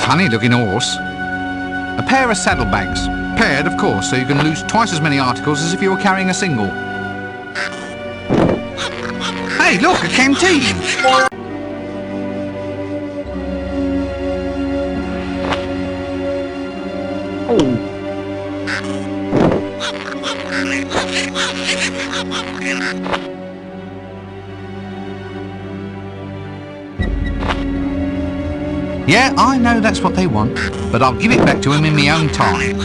A: Funny looking horse. A pair of saddlebags. Paired, of course, so you can lose twice as many articles as if you were carrying a single. Hey, look, a canteen! Yeah, I know that's what they want, but I'll give it back to him in my own time.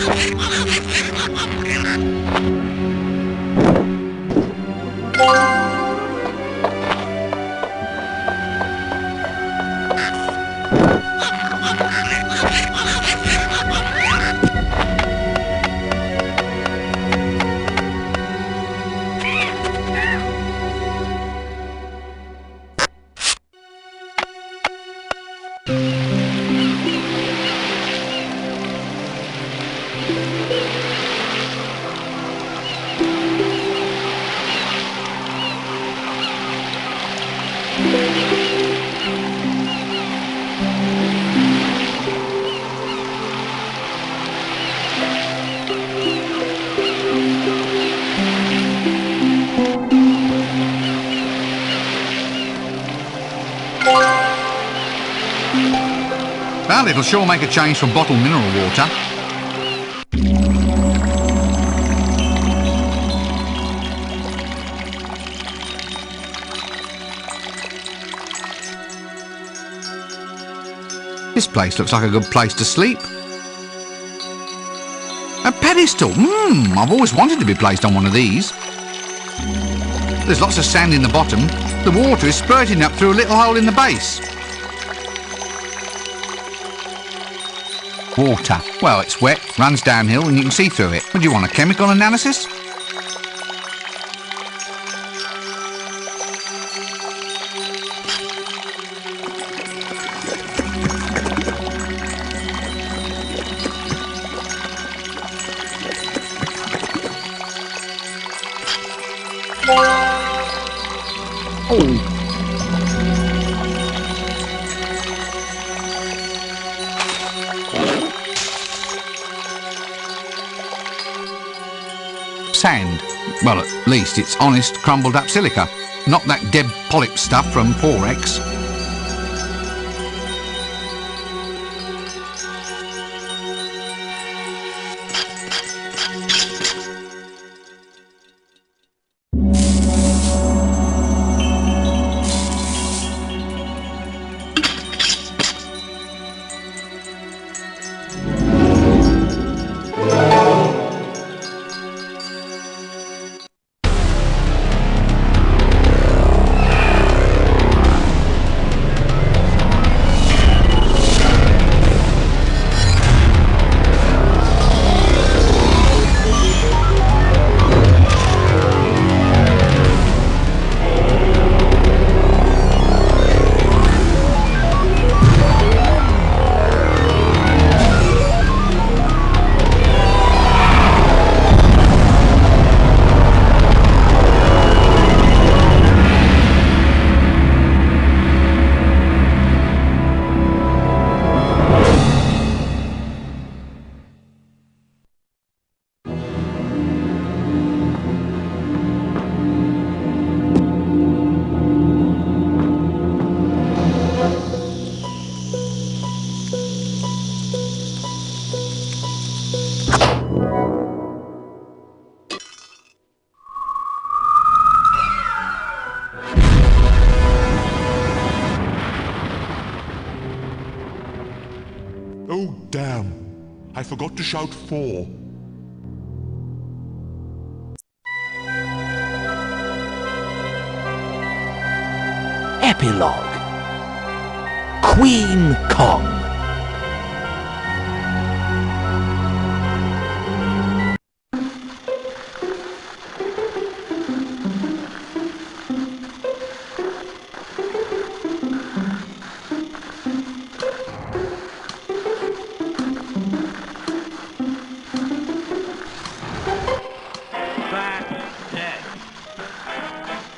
A: Well, it'll sure make a change from bottled mineral water. This place looks like a good place to sleep. A pedestal! I've always wanted to be placed on one of these. There's lots of sand in the bottom. The water is spurting up through a little hole in the base. Water. Well, it's wet, runs downhill, and you can see through it. What do you want, a chemical analysis? Sand. Well, at least it's honest, crumbled up silica. Not that dead polyp stuff from Porex.
K: Oh, damn. I forgot to shout 4.
E: Epilogue. Queen Kong.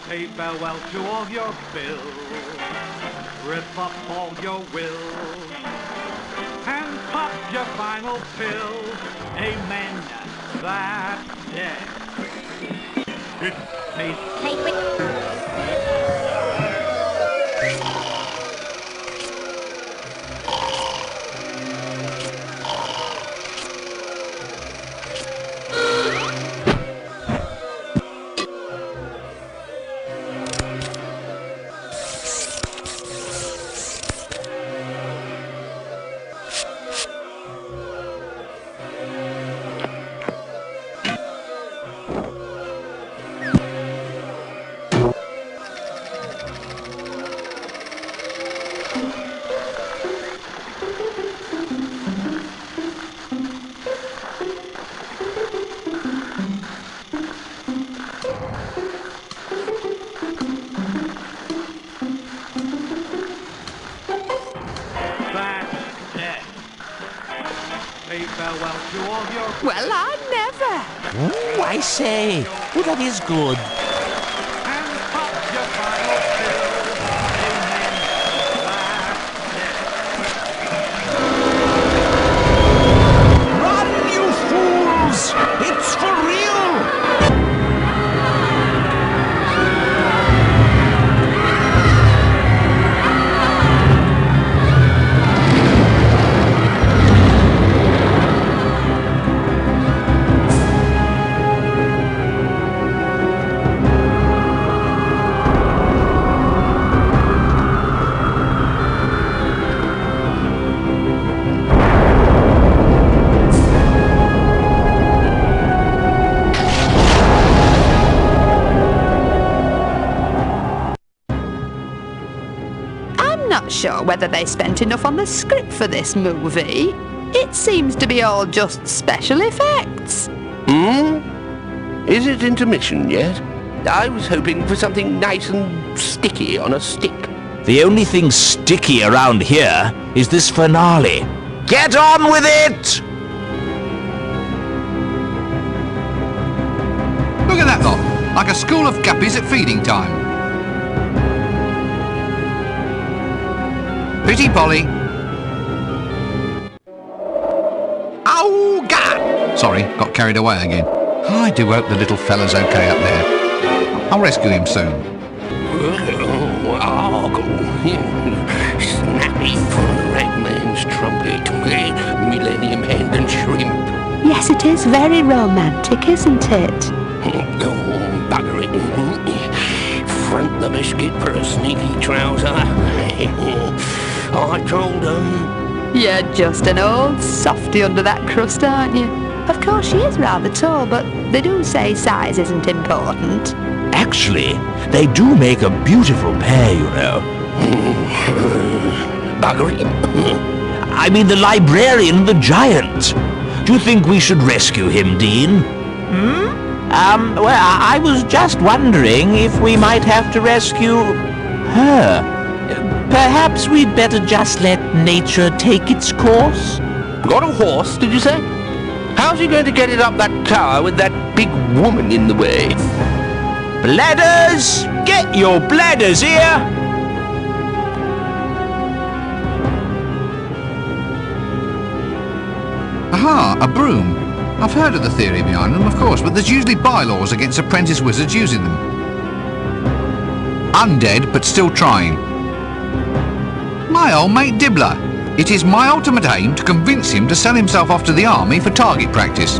B: Say farewell to all your bills. Rip up all your wills and pop your final pills. Amen. That's it. It tastes farewell to all your...
M: Well, I never.
C: Ooh, I say. Well, that is good.
B: And pop your final pills. Amen. That's it.
C: Run, you fools! It's for real!
M: Not sure whether they spent enough on the script for this movie. It seems to be all just special effects.
D: Is it intermission yet? I was hoping for something nice and sticky on a stick.
E: The only thing sticky around here is this finale. Get on with it!
A: Look at that lot, like a school of guppies at feeding time. Pity Polly. Oh, God! Sorry, got carried away again. I do hope the little fella's okay up there. I'll rescue him soon.
O: Snappy for the red man's trumpet. Millennium Hand and Shrimp.
H: Yes, it is very romantic, isn't it?
O: Oh, bugger it. Front the biscuit for a sneaky trouser. I told them.
M: You're just an old softy under that crust, aren't you? Of course, she is rather tall, but they do say size isn't important.
E: Actually, they do make a beautiful pair, you know.
O: Bugger it.
E: I mean the librarian and the giant. Do you think we should rescue him, Dean? Well, I was just wondering if we might have to rescue her. Perhaps we'd better just let nature take its course?
D: Got a horse, did you say? How's he going to get it up that tower with that big woman in the way?
E: Bladders! Get your bladders here!
A: Aha, a broom. I've heard of the theory behind them, of course, but there's usually bylaws against apprentice wizards using them. Undead, but still trying. My old mate Dibbler. It is my ultimate aim to convince him to sell himself off to the army for target practice.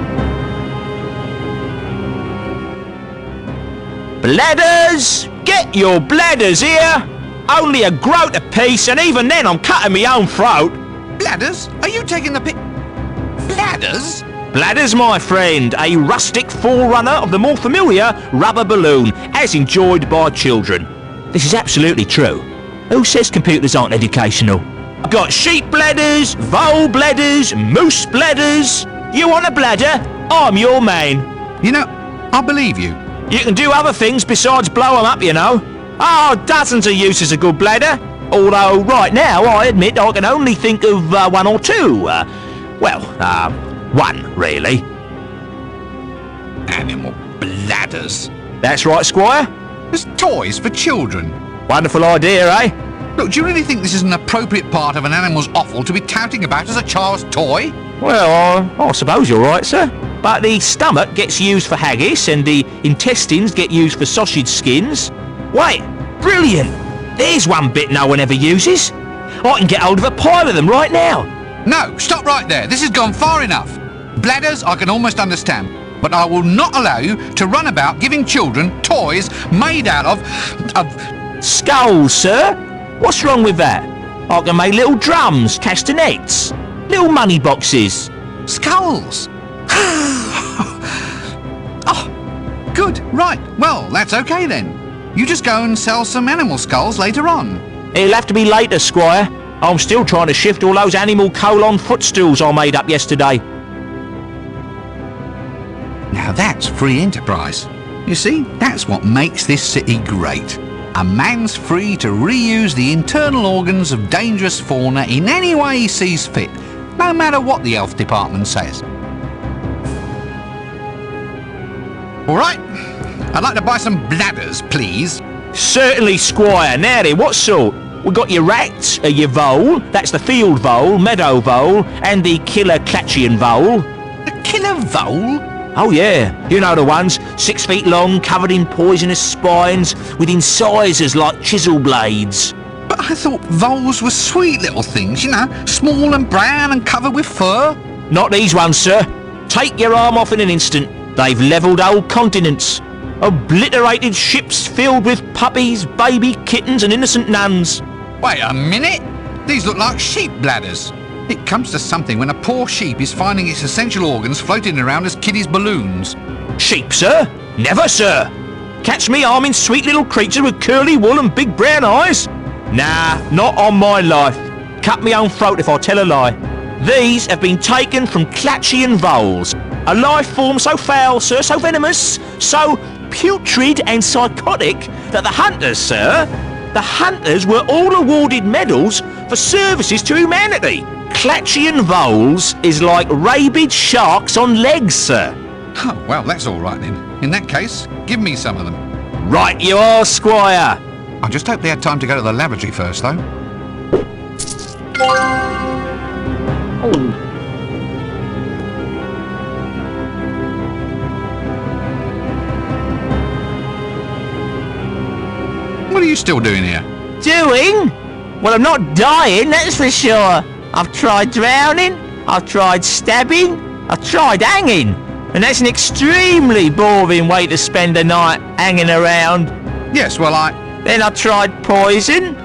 E: Bladders! Get your bladders here! Only a groat apiece, and even then I'm cutting my own throat.
A: Bladders? Are you taking the pic... Bladders?
E: Bladders, my friend, a rustic forerunner of the more familiar rubber balloon, as enjoyed by children. This is absolutely true. Who says computers aren't educational? I've got sheep bladders, vole bladders, moose bladders. You want a bladder? I'm your man.
A: You know, I believe you.
E: You can do other things besides blow 'em up, you know. Oh, dozens of uses a good bladder. Although, right now, I admit I can only think of one or two. One, really.
A: Animal bladders.
E: That's right, Squire.
A: There's toys for children.
E: Wonderful idea, eh?
A: Look, do you really think this is an appropriate part of an animal's offal to be touting about as a child's toy?
C: Well, I suppose you're right, sir. But the stomach gets used for haggis and the intestines get used for sausage skins. Wait, brilliant! There's one bit no one ever uses. I can get hold of a pile of them right now.
A: No, stop right there. This has gone far enough. Bladders I can almost understand, but I will not allow you to run about giving children toys made out of
C: skulls, sir. What's wrong with that? I can make little drums, castanets, little money boxes.
A: Skulls? Oh, good, right. Well, that's okay then. You just go and sell some animal skulls later on.
C: It'll have to be later, Squire. I'm still trying to shift all those animal colon footstools I made up yesterday.
A: Now that's free enterprise. You see, that's what makes this city great. A man's free to reuse the internal organs of dangerous fauna in any way he sees fit, no matter what the health department says. All right, I'd like to buy some bladders, please.
C: Certainly, Squire. Now then, what sort? We've got your rat, your vole, that's the field vole, meadow vole, and the killer Clatchian vole.
A: The killer vole?
C: Oh yeah, you know the ones, 6 feet long, covered in poisonous spines, with incisors like chisel blades.
A: But I thought voles were sweet little things, you know, small and brown and covered with fur.
C: Not these ones, sir. Take your arm off in an instant. They've levelled whole continents. Obliterated ships filled with puppies, baby kittens and innocent nuns.
A: Wait a minute! These look like sheep bladders. It comes to something when a poor sheep is finding its essential organs floating around as kiddies' balloons.
C: Sheep, sir? Never, sir. Catch me arming sweet little creatures with curly wool and big brown eyes? Nah, not on my life. Cut me own throat if I tell a lie. These have been taken from Clatchian voles. A life form so foul, sir, so venomous, so putrid and psychotic that the hunters, sir, the hunters were all awarded medals for services to humanity. Clatchian voles is like rabid sharks on legs, sir.
A: Oh, well, that's all right then. In that case, give me some of them.
C: Right you are, Squire.
A: I just hope they had time to go to the laboratory first, though. What are you still doing here?
C: Doing? Well, I'm not dying, that's for sure. I've tried drowning, I've tried stabbing, I've tried hanging. And that's an extremely boring way to spend a night hanging around.
A: Yes, well,
C: Then I tried poison,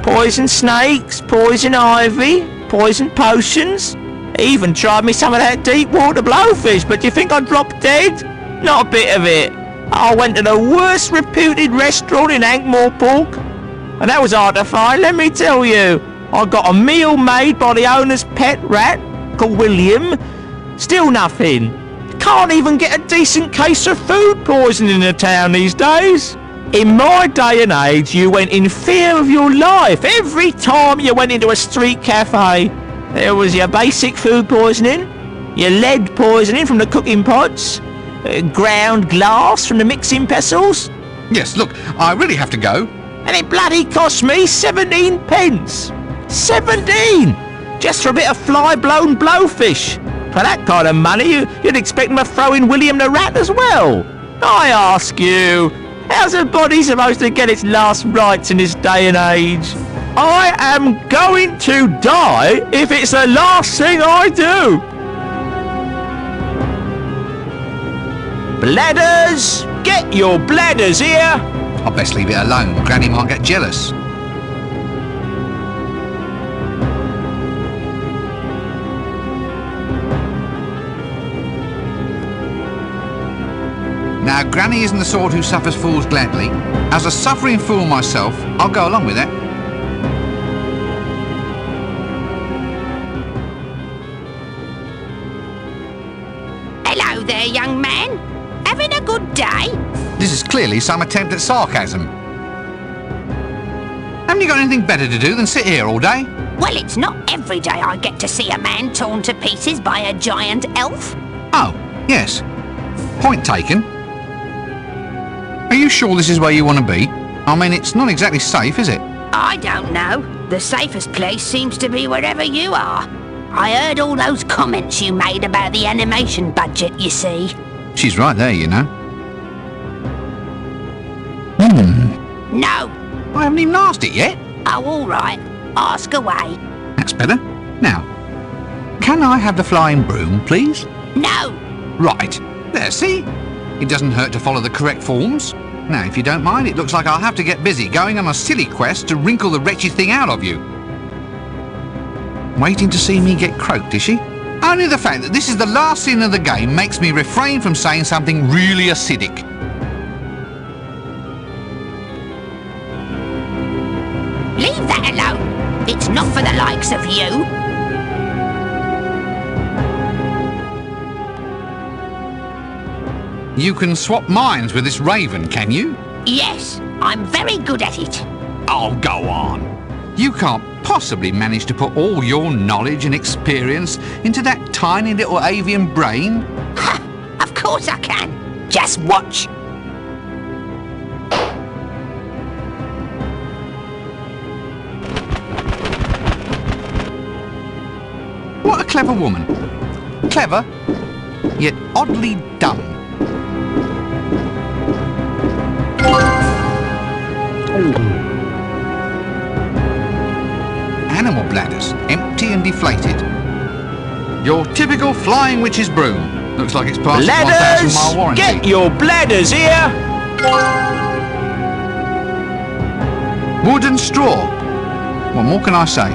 C: poison snakes, poison ivy, poison potions. Even tried me some of that deep water blowfish, but do you think I dropped dead? Not a bit of it. I went to the worst reputed restaurant in Ankh-Morpork, and that was hard to find, let me tell you. I got a meal made by the owner's pet rat, called William. Still nothing. Can't even get a decent case of food poisoning in the town these days. In my day and age, you went in fear of your life every time you went into a street cafe. There was your basic food poisoning, your lead poisoning from the cooking pots, ground glass from the mixing pestles.
A: Yes, look, I really have to go.
C: And it bloody cost me 17 pence. 17! Just for a bit of fly-blown blowfish. For that kind of money, you'd expect them to throw in William the Rat as well. I ask you, how's a body supposed to get its last rites in this day and age? I am going to die if it's the last thing I do. Bladders! Get your bladders here!
A: I'd best leave it alone. Granny might get jealous. Now, Granny isn't the sort who suffers fools gladly. As a suffering fool myself, I'll go along with it.
L: Hello there, young man. Having a good day?
A: This is clearly some attempt at sarcasm. Haven't you got anything better to do than sit here all day?
L: Well, it's not every day I get to see a man torn to pieces by a giant elf.
A: Oh, yes. Point taken. Are you sure this is where you want to be? I mean, it's not exactly safe, is it?
L: I don't know. The safest place seems to be wherever you are. I heard all those comments you made about the animation budget, you see.
A: She's right there, you know.
L: No.
A: I haven't even asked it yet.
L: Oh, all right. Ask away.
A: That's better. Now, can I have the flying broom, please?
L: No.
A: Right. There, see? It doesn't hurt to follow the correct forms. Now, if you don't mind, it looks like I'll have to get busy going on a silly quest to wrinkle the wretched thing out of you. Waiting to see me get croaked, is she? Only the fact that this is the last scene of the game makes me refrain from saying something really acidic.
L: Leave that alone. It's not for the likes of you.
A: You can swap minds with this raven, can you?
L: Yes, I'm very good at it.
A: Oh, go on. You can't possibly manage to put all your knowledge and experience into that tiny little avian brain?
L: Ha! Of course I can. Just watch.
A: What a clever woman. Clever, yet oddly dumb. Animal bladders, empty and deflated. Your typical flying witch's broom. Looks like it's past the 1,000-mile warranty.
C: Get your bladders here!
A: Wood and straw. What more can I say?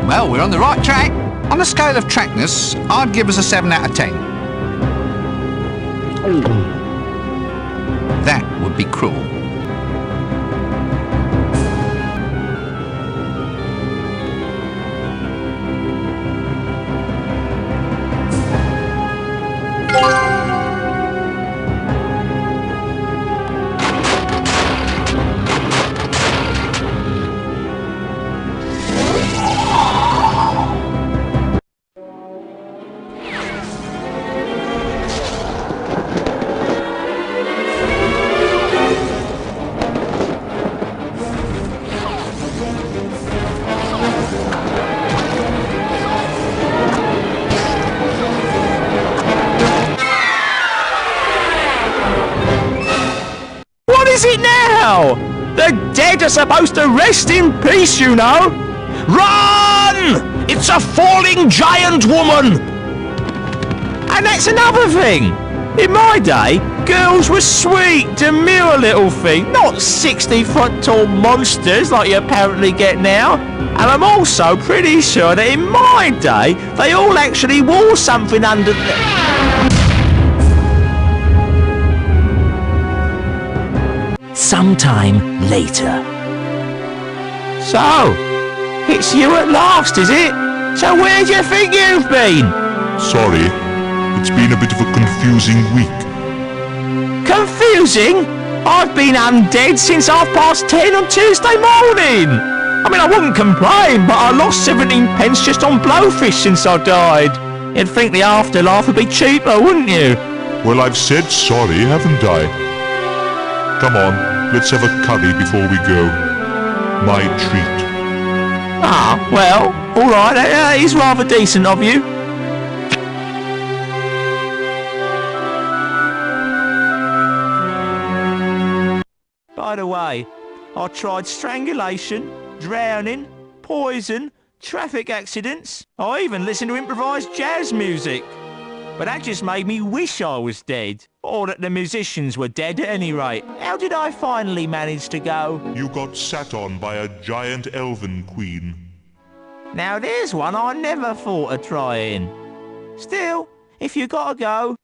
A: Well, we're on the right track. On a scale of trackness, I'd give us a 7 out of 10. That would be cruel.
C: What is it now? The dead are supposed to rest in peace, you know. Run! It's a falling giant woman! And that's another thing. In my day, girls were sweet, demure little things, not 60-foot tall monsters like you apparently get now. And I'm also pretty sure that in my day, they all actually wore something under
E: Sometime later.
C: So, it's you at last, is it? So where do you think you've been?
K: Sorry, it's been a bit of a confusing week.
C: Confusing? I've been undead since 10:30 on Tuesday morning. I mean, I wouldn't complain, but I lost 17 pence just on blowfish since I died. You'd think the afterlife would be cheaper, wouldn't you?
K: Well, I've said sorry, haven't I? Come on, let's have a curry before we go. My treat.
C: Ah, well, alright, that is rather decent of you. By the way, I tried strangulation, drowning, poison, traffic accidents. I even listened to improvised jazz music. But that just made me wish I was dead. Or that the musicians were dead at any rate. How did I finally manage to go?
K: You got sat on by a giant elven queen.
C: Now there's one I never thought of trying. Still, if you gotta go...